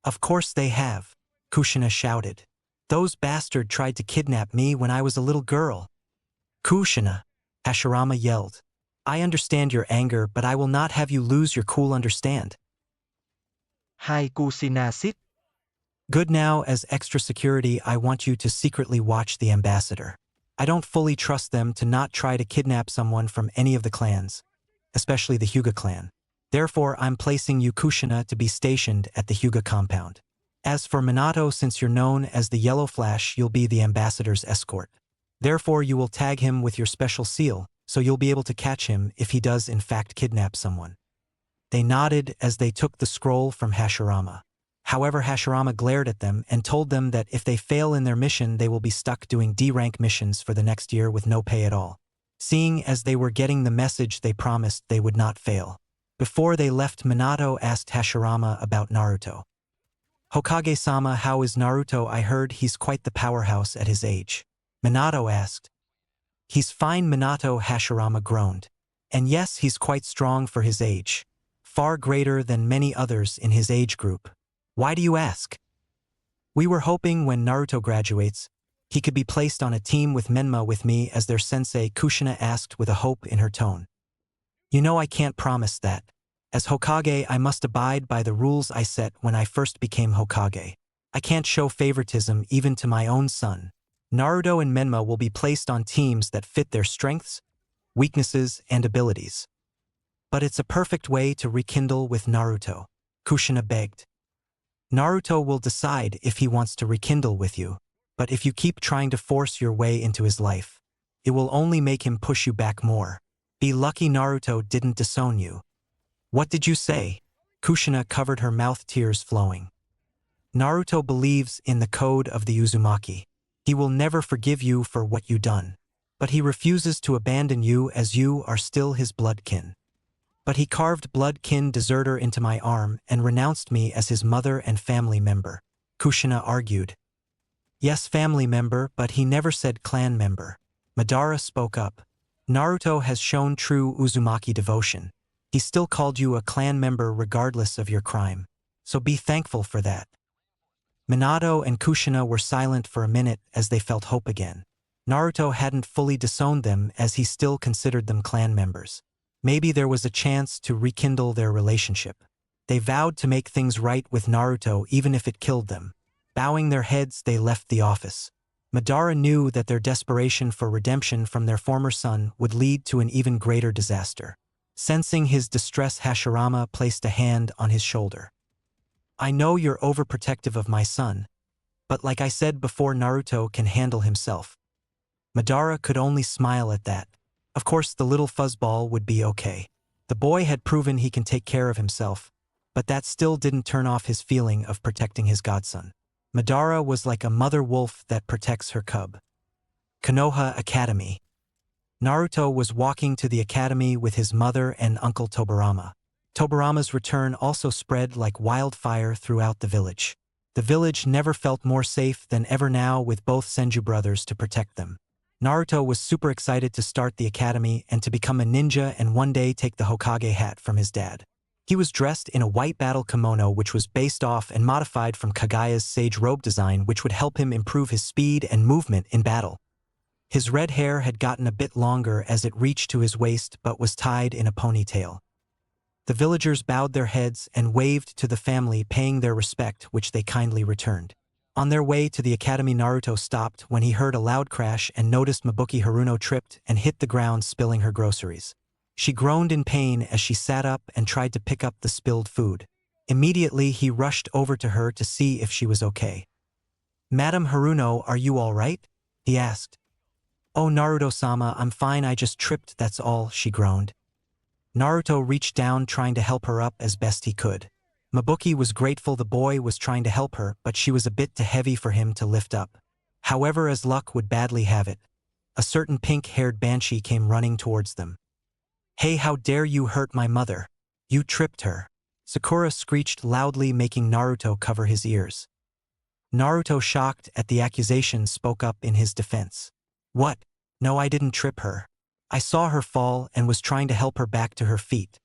Of course they have, Kushina shouted. Those bastards tried to kidnap me when I was a little girl. Kushina, Hashirama yelled. I understand your anger, but I will not have you lose your cool, understand? Hai Kushina sit. Good, now as extra security I want you to secretly watch the ambassador. I don't fully trust them to not try to kidnap someone from any of the clans, especially the Hyuga clan. Therefore, I'm placing you, Kushina, to be stationed at the Hyuga compound. As for Minato, since you're known as the Yellow Flash, you'll be the ambassador's escort. Therefore, you will tag him with your special seal, so you'll be able to catch him if he does in fact kidnap someone. They nodded as they took the scroll from Hashirama. However, Hashirama glared at them and told them that if they fail in their mission they will be stuck doing D-rank missions for the next year with no pay at all. Seeing as they were getting the message, they promised they would not fail. Before they left, Minato asked Hashirama about Naruto. Hokage-sama, how is Naruto? I heard he's quite the powerhouse at his age. Minato asked. He's fine, Minato, Hashirama groaned. And yes, he's quite strong for his age. Far greater than many others in his age group. Why do you ask? We were hoping when Naruto graduates, he could be placed on a team with Menma with me as their sensei, Kushina asked with a hope in her tone. You know I can't promise that. As Hokage I must abide by the rules I set when I first became Hokage. I can't show favoritism even to my own son. Naruto and Menma will be placed on teams that fit their strengths, weaknesses, and abilities. But it's a perfect way to rekindle with Naruto, Kushina begged. Naruto will decide if he wants to rekindle with you, but if you keep trying to force your way into his life, it will only make him push you back more. Be lucky Naruto didn't disown you. What did you say? Kushina covered her mouth, tears flowing. Naruto believes in the code of the Uzumaki. He will never forgive you for what you done, but he refuses to abandon you as you are still his blood kin. But he carved blood kin deserter into my arm and renounced me as his mother and family member, Kushina argued. Yes, family member, but he never said clan member. Madara spoke up. Naruto has shown true Uzumaki devotion. He still called you a clan member regardless of your crime. So be thankful for that. Minato and Kushina were silent for a minute as they felt hope again. Naruto hadn't fully disowned them as he still considered them clan members. Maybe there was a chance to rekindle their relationship. They vowed to make things right with Naruto even if it killed them. Bowing their heads, they left the office. Madara knew that their desperation for redemption from their former son would lead to an even greater disaster. Sensing his distress, Hashirama placed a hand on his shoulder. I know you're overprotective of my son, but like I said before, Naruto can handle himself. Madara could only smile at that. Of course, the little fuzzball would be okay. The boy had proven he can take care of himself, but that still didn't turn off his feeling of protecting his godson. Madara was like a mother wolf that protects her cub. Konoha Academy. Naruto was walking to the academy with his mother and Uncle Tobirama. Tobirama's return also spread like wildfire throughout the village. The village never felt more safe than ever now with both Senju brothers to protect them. Naruto was super excited to start the academy and to become a ninja and one day take the Hokage hat from his dad. He was dressed in a white battle kimono which was based off and modified from Kagaya's sage robe design, which would help him improve his speed and movement in battle. His red hair had gotten a bit longer as it reached to his waist but was tied in a ponytail. The villagers bowed their heads and waved to the family, paying their respect, which they kindly returned. On their way to the academy, Naruto stopped when he heard a loud crash and noticed Mabuki Haruno tripped and hit the ground, spilling her groceries. She groaned in pain as she sat up and tried to pick up the spilled food. Immediately, he rushed over to her to see if she was okay. "Madam Haruno, are you all right?" he asked. "Oh, Naruto-sama, I'm fine, I just tripped, that's all," she groaned. Naruto reached down trying to help her up as best he could. Mabuki was grateful the boy was trying to help her, but she was a bit too heavy for him to lift up. However, as luck would badly have it, a certain pink-haired banshee came running towards them. "Hey, how dare you hurt my mother? You tripped her." Sakura screeched loudly, making Naruto cover his ears. Naruto, shocked at the accusation, spoke up in his defense. "What? No, I didn't trip her. I saw her fall and was trying to help her back to her feet."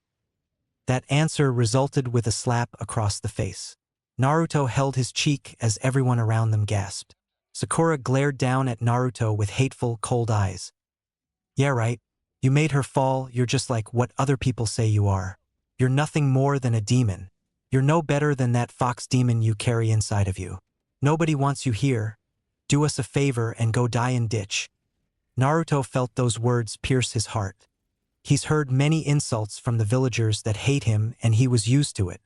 That answer resulted with a slap across the face. Naruto held his cheek as everyone around them gasped. Sakura glared down at Naruto with hateful, cold eyes. "Yeah, right. You made her fall, you're just like what other people say you are. You're nothing more than a demon. You're no better than that fox demon you carry inside of you. Nobody wants you here. Do us a favor and go die in ditch." Naruto felt those words pierce his heart. He's heard many insults from the villagers that hate him and he was used to it.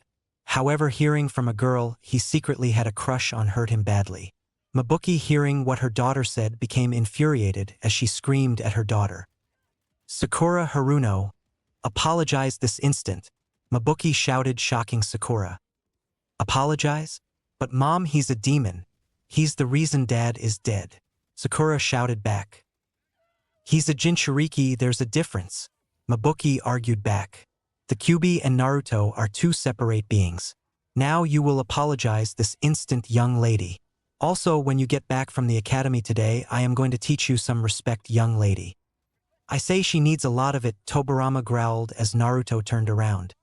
However, hearing from a girl he secretly had a crush on hurt him badly. Mabuki, hearing what her daughter said, became infuriated as she screamed at her daughter. "Sakura Haruno, apologize this instant," Mabuki shouted, shocking Sakura. "Apologize? But Mom, he's a demon. He's the reason Dad is dead," Sakura shouted back. "He's a Jinchuriki, there's a difference," Mabuki argued back. "The Kyuubi and Naruto are two separate beings. Now you will apologize this instant, young lady. Also, when you get back from the academy today, I am going to teach you some respect, young lady." "I say she needs a lot of it," Tobirama growled as Naruto turned around.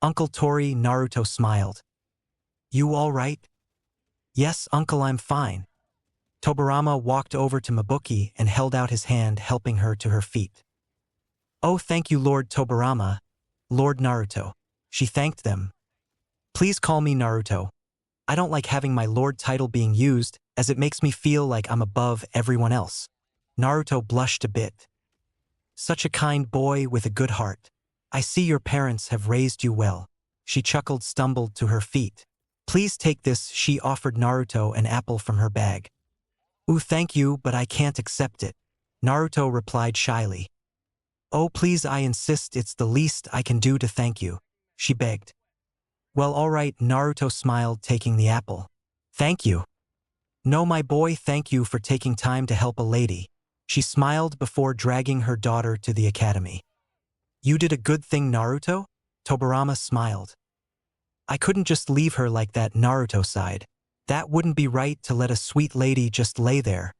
"Uncle Tori," Naruto smiled. "You all right?" "Yes, uncle, I'm fine." Tobirama walked over to Mabuki and held out his hand, helping her to her feet. "Oh, thank you, Lord Tobirama, Lord Naruto." She thanked them. "Please call me Naruto. I don't like having my lord title being used, as it makes me feel like I'm above everyone else." Naruto blushed a bit. "Such a kind boy with a good heart. I see your parents have raised you well." She chuckled, stumbled to her feet. "Please take this," she offered Naruto an apple from her bag. "Ooh, thank you, but I can't accept it," Naruto replied shyly. "Oh, please, I insist, it's the least I can do to thank you," she begged. "Well, all right," Naruto smiled, taking the apple. "Thank you." "No, my boy, thank you for taking time to help a lady." She smiled before dragging her daughter to the academy. "You did a good thing, Naruto?" Tobirama smiled. "I couldn't just leave her like that," Naruto sighed. "That wouldn't be right, to let a sweet lady just lay there."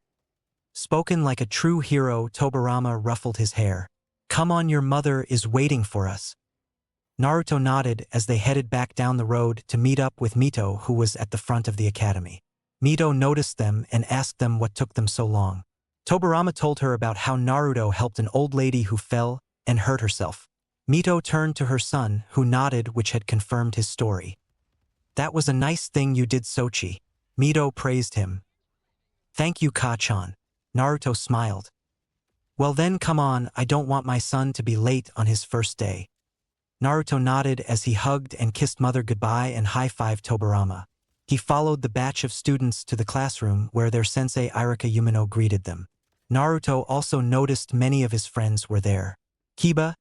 Spoken like a true hero, Tobirama ruffled his hair. "Come on, your mother is waiting for us." Naruto nodded as they headed back down the road to meet up with Mito, who was at the front of the academy. Mito noticed them and asked them what took them so long. Tobirama told her about how Naruto helped an old lady who fell and hurt herself. Mito turned to her son, who nodded, which had confirmed his story. "That was a nice thing you did, Sochi." Mito praised him. "Thank you, Ka-chan." Naruto smiled. "Well then, come on, I don't want my son to be late on his first day." Naruto nodded as he hugged and kissed Mother goodbye and high-fived Tobirama. He followed the batch of students to the classroom where their sensei Irika Yumino greeted them. Naruto also noticed many of his friends were there. Kiba,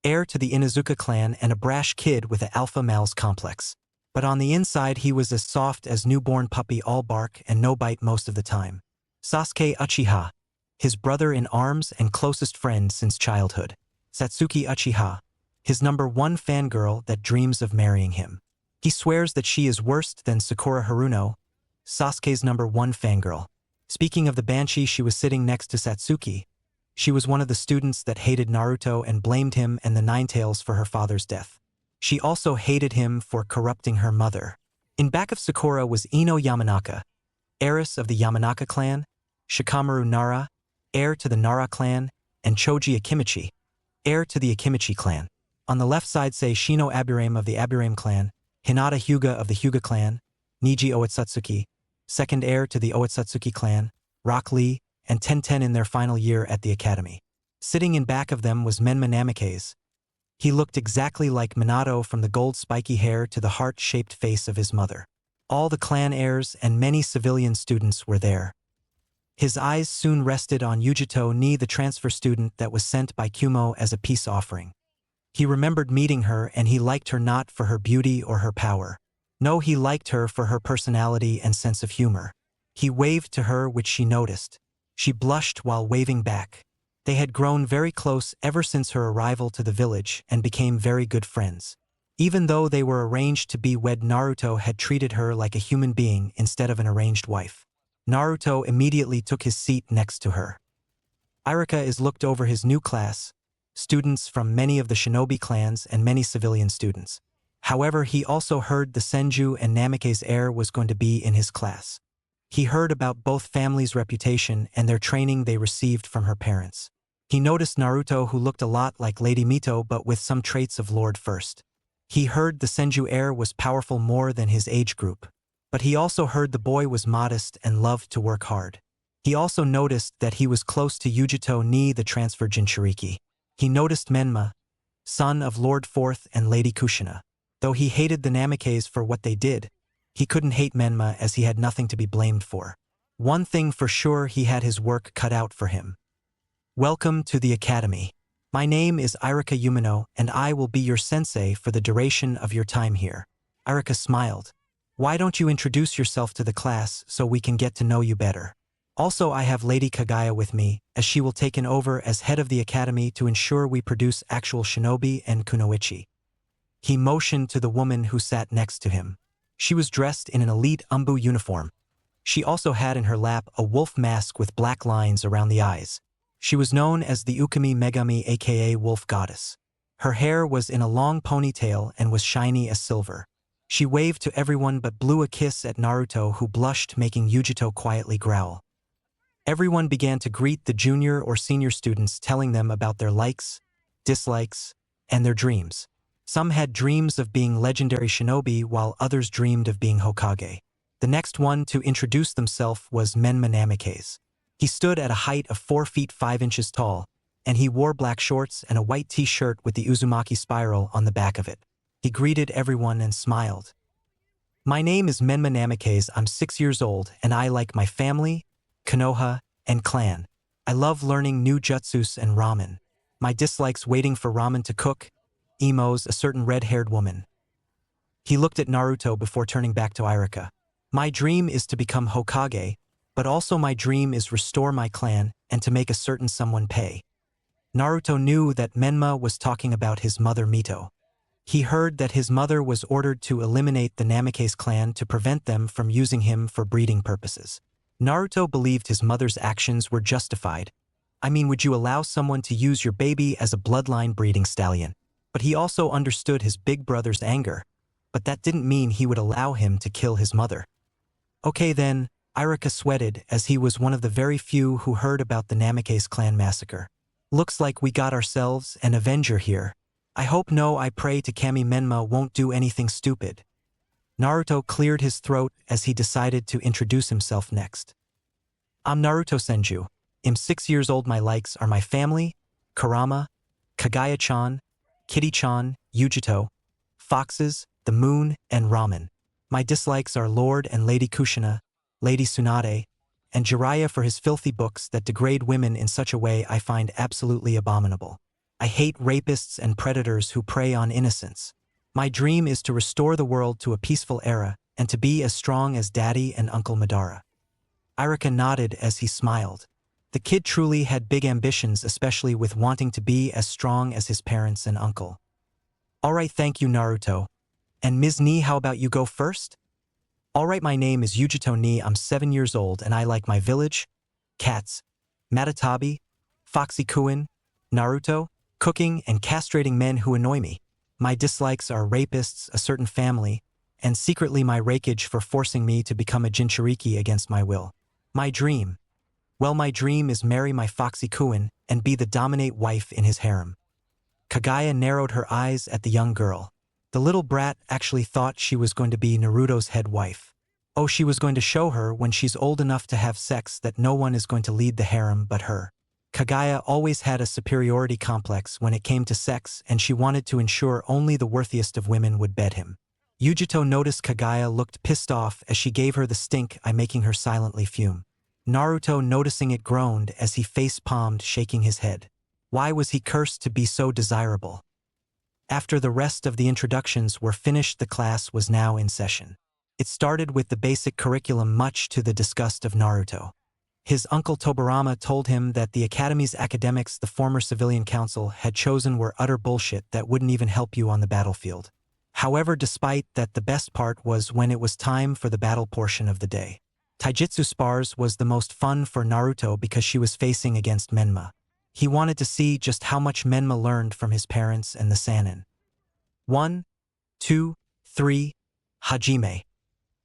heir to the Inuzuka clan and a brash kid with a alpha male's complex. But on the inside he was as soft as newborn puppy, all bark and no bite most of the time. Sasuke Uchiha, his brother in arms and closest friend since childhood. Satsuki Uchiha, his #1 fangirl that dreams of marrying him. He swears that she is worse than Sakura Haruno, Sasuke's #1 fangirl. Speaking of the Banshee, she was sitting next to Satsuki. She was one of the students that hated Naruto and blamed him and the Nine Tails for her father's death. She also hated him for corrupting her mother. In back of Sakura was Ino Yamanaka, heiress of the Yamanaka clan, Shikamaru Nara, heir to the Nara clan, and Choji Akimichi, heir to the Akimichi clan. On the left side say Shino Aburame of the Aburame clan, Hinata Hyuga of the Hyuga clan, Niji Otsutsuki, second heir to the Otsutsuki clan, Rock Lee, and Tenten in their final year at the academy. Sitting in back of them was Menma Namikaze. He looked exactly like Minato, from the gold spiky hair to the heart-shaped face of his mother. All the clan heirs and many civilian students were there. His eyes soon rested on Yujito Ni, the transfer student that was sent by Kumo as a peace offering. He remembered meeting her, and he liked her not for her beauty or her power. No, he liked her for her personality and sense of humor. He waved to her, which she noticed. She blushed while waving back. They had grown very close ever since her arrival to the village and became very good friends. Even though they were arranged to be wed, Naruto had treated her like a human being instead of an arranged wife. Naruto immediately took his seat next to her. Irika is looked over his new class, students from many of the shinobi clans and many civilian students. However, he also heard the Senju and Namikaze heir was going to be in his class. He heard about both families' reputation and their training they received from her parents. He noticed Naruto, who looked a lot like Lady Mito but with some traits of Lord First. He heard the Senju heir was powerful more than his age group. But he also heard the boy was modest and loved to work hard. He also noticed that he was close to Yujito Ni, the transfer Jinchuriki. He noticed Menma, son of Lord Fourth and Lady Kushina. Though he hated the Namikaze for what they did, he couldn't hate Menma as he had nothing to be blamed for. One thing for sure, he had his work cut out for him. Welcome to the academy. My name is Irika Umino, and I will be your sensei for the duration of your time here. Irika smiled. Why don't you introduce yourself to the class so we can get to know you better? Also, I have Lady Kagaya with me, as she will take over as head of the academy to ensure we produce actual shinobi and kunoichi. He motioned to the woman who sat next to him. She was dressed in an elite umbu uniform. She also had in her lap a wolf mask with black lines around the eyes. She was known as the Ukami Megami, aka Wolf Goddess. Her hair was in a long ponytail and was shiny as silver. She waved to everyone but blew a kiss at Naruto, who blushed, making Yujito quietly growl. Everyone began to greet the junior or senior students, telling them about their likes, dislikes, and their dreams. Some had dreams of being legendary shinobi while others dreamed of being Hokage. The next one to introduce themselves was Menma Namikaze. He stood at a height of 4 feet 5 inches tall, and he wore black shorts and a white t-shirt with the Uzumaki spiral on the back of it. He greeted everyone and smiled. My name is Menma Namikaze. I'm 6 years old, and I like my family, Konoha, and clan. I love learning new jutsus and ramen. My dislikes waiting for ramen to cook. Emos, a certain red-haired woman. He looked at Naruto before turning back to Irika. My dream is to become Hokage, but also my dream is restore my clan and to make a certain someone pay. Naruto knew that Menma was talking about his mother Mito. He heard that his mother was ordered to eliminate the Namikaze clan to prevent them from using him for breeding purposes. Naruto believed his mother's actions were justified. I mean, would you allow someone to use your baby as a bloodline breeding stallion? But he also understood his big brother's anger. But that didn't mean he would allow him to kill his mother. Okay then, Irika sweated, as he was one of the very few who heard about the Namikaze clan massacre. Looks like we got ourselves an Avenger here. I hope I pray to Kami Menma won't do anything stupid. Naruto cleared his throat as he decided to introduce himself next. I'm Naruto Senju. I'm 6 years old. My likes are my family, Kurama, Kagaya-chan, Kitty-chan, Yujito, foxes, the moon, and ramen. My dislikes are Lord and Lady Kushina, Lady Tsunade, and Jiraiya for his filthy books that degrade women in such a way I find absolutely abominable. I hate rapists and predators who prey on innocents. My dream is to restore the world to a peaceful era and to be as strong as Daddy and Uncle Madara. Iruka nodded as he smiled. The kid truly had big ambitions, especially with wanting to be as strong as his parents and uncle. Alright, thank you, Naruto. And Ms. Ni, how about you go first? Alright, my name is Yujito Ni, I'm 7 years old and I like my village, cats, Matatabi, Foxy Kuin, Naruto, cooking and castrating men who annoy me. My dislikes are rapists, a certain family, and secretly my rakeage for forcing me to become a Jinchuriki against my will. My dream. Well, my dream is marry my Foxy Kuin and be the dominate wife in his harem. Kagaya narrowed her eyes at the young girl. The little brat actually thought she was going to be Naruto's head wife. Oh, she was going to show her when she's old enough to have sex that no one is going to lead the harem but her. Kagaya always had a superiority complex when it came to sex, and she wanted to ensure only the worthiest of women would bed him. Yujito noticed Kagaya looked pissed off as she gave her the stink eye, making her silently fume. Naruto, noticing it, groaned as he face-palmed, shaking his head. Why was he cursed to be so desirable? After the rest of the introductions were finished, the class was now in session. It started with the basic curriculum, much to the disgust of Naruto. His uncle Tobirama told him that the academy's academics the former civilian council had chosen were utter bullshit that wouldn't even help you on the battlefield. However, despite that, the best part was when it was time for the battle portion of the day. Taijutsu spars was the most fun for Naruto because she was facing against Menma. He wanted to see just how much Menma learned from his parents and the Sannin. 1, 2, 3, Hajime.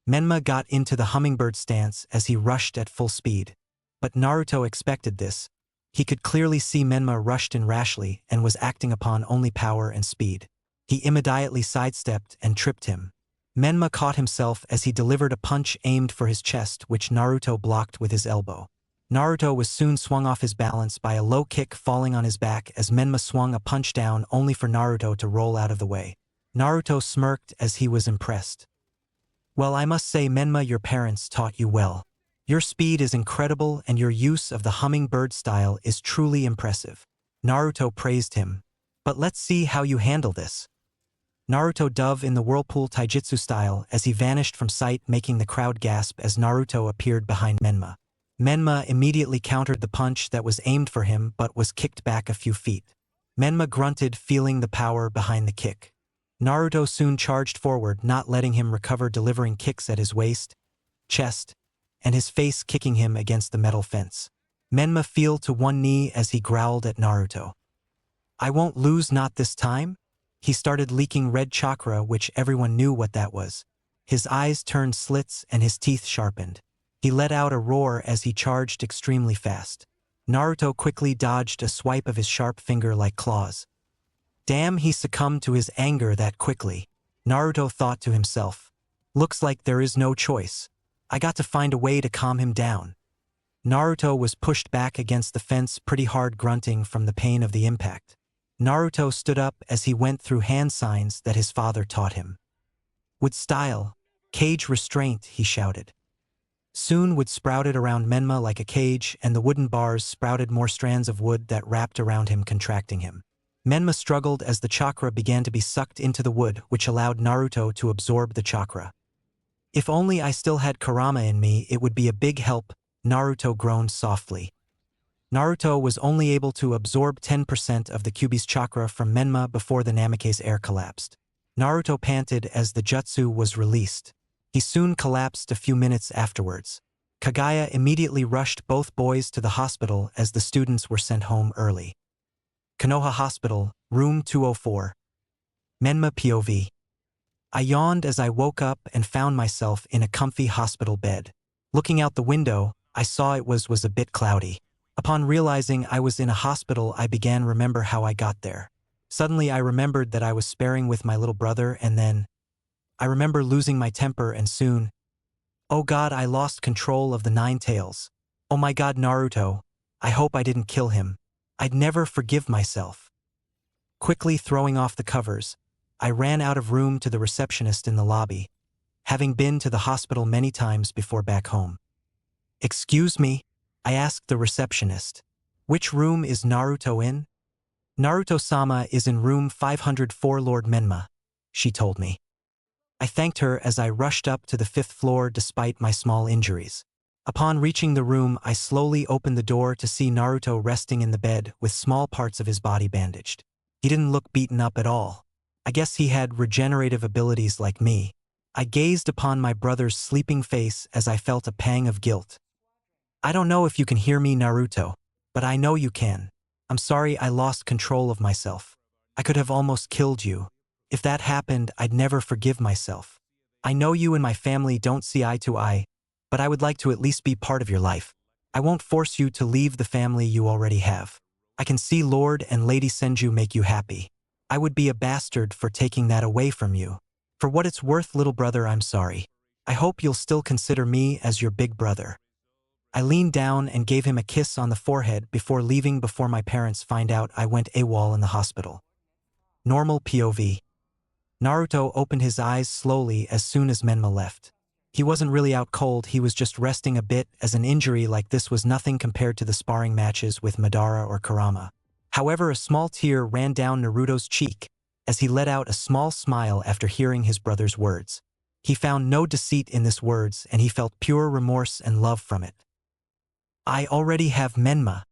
Menma got into the hummingbird stance as he rushed at full speed. But Naruto expected this. He could clearly see Menma rushed in rashly and was acting upon only power and speed. He immediately sidestepped and tripped him. Menma caught himself as he delivered a punch aimed for his chest, which Naruto blocked with his elbow. Naruto was soon swung off his balance by a low kick, falling on his back as Menma swung a punch down only for Naruto to roll out of the way. Naruto smirked as he was impressed. Well, I must say, Menma, your parents taught you well. Your speed is incredible and your use of the hummingbird style is truly impressive. Naruto praised him. But let's see how you handle this. Naruto dove in the whirlpool taijutsu style as he vanished from sight, making the crowd gasp as Naruto appeared behind Menma. Menma immediately countered the punch that was aimed for him but was kicked back a few feet. Menma grunted, feeling the power behind the kick. Naruto soon charged forward, not letting him recover, delivering kicks at his waist, chest, and his face, kicking him against the metal fence. Menma fell to one knee as he growled at Naruto. I won't lose, not this time? He started leaking red chakra, which everyone knew what that was. His eyes turned slits and his teeth sharpened. He let out a roar as he charged extremely fast. Naruto quickly dodged a swipe of his sharp finger like claws. Damn, he succumbed to his anger that quickly. Naruto thought to himself. Looks like there is no choice. I got to find a way to calm him down. Naruto was pushed back against the fence pretty hard, grunting from the pain of the impact. Naruto stood up as he went through hand signs that his father taught him. With style, cage restraint, he shouted. Soon wood sprouted around Menma like a cage, and the wooden bars sprouted more strands of wood that wrapped around him, contracting him. Menma struggled as the chakra began to be sucked into the wood, which allowed Naruto to absorb the chakra. If only I still had Kurama in me, it would be a big help, Naruto groaned softly. Naruto was only able to absorb 10% of the Kyuubi's chakra from Menma before the Namake's air collapsed. Naruto panted as the jutsu was released. He soon collapsed a few minutes afterwards. Kagaya immediately rushed both boys to the hospital as the students were sent home early. Konoha Hospital, Room 204. Menma POV. I yawned as I woke up and found myself in a comfy hospital bed. Looking out the window, I saw it was a bit cloudy. Upon realizing I was in a hospital, I began to remember how I got there. Suddenly I remembered that I was sparring with my little brother, and then I remember losing my temper, and soon, oh God, I lost control of the Nine Tails. Oh my God, Naruto, I hope I didn't kill him. I'd never forgive myself. Quickly throwing off the covers, I ran out of room to the receptionist in the lobby, having been to the hospital many times before back home. Excuse me? I asked the receptionist. Which room is Naruto in? Naruto-sama is in room 504 Lord Menma, she told me. I thanked her as I rushed up to the 5th floor despite my small injuries. Upon reaching the room, I slowly opened the door to see Naruto resting in the bed with small parts of his body bandaged. He didn't look beaten up at all. I guess he had regenerative abilities like me. I gazed upon my brother's sleeping face as I felt a pang of guilt. I don't know if you can hear me, Naruto, but I know you can. I'm sorry I lost control of myself. I could have almost killed you. If that happened, I'd never forgive myself. I know you and my family don't see eye to eye, but I would like to at least be part of your life. I won't force you to leave the family you already have. I can see Lord and Lady Senju make you happy. I would be a bastard for taking that away from you. For what it's worth, little brother, I'm sorry. I hope you'll still consider me as your big brother. I leaned down and gave him a kiss on the forehead before leaving before my parents find out I went AWOL in the hospital. Normal POV. Naruto opened his eyes slowly as soon as Menma left. He wasn't really out cold, he was just resting a bit, as an injury like this was nothing compared to the sparring matches with Madara or Kurama. However, a small tear ran down Naruto's cheek as he let out a small smile after hearing his brother's words. He found no deceit in his words and he felt pure remorse and love from it. I already have Menma,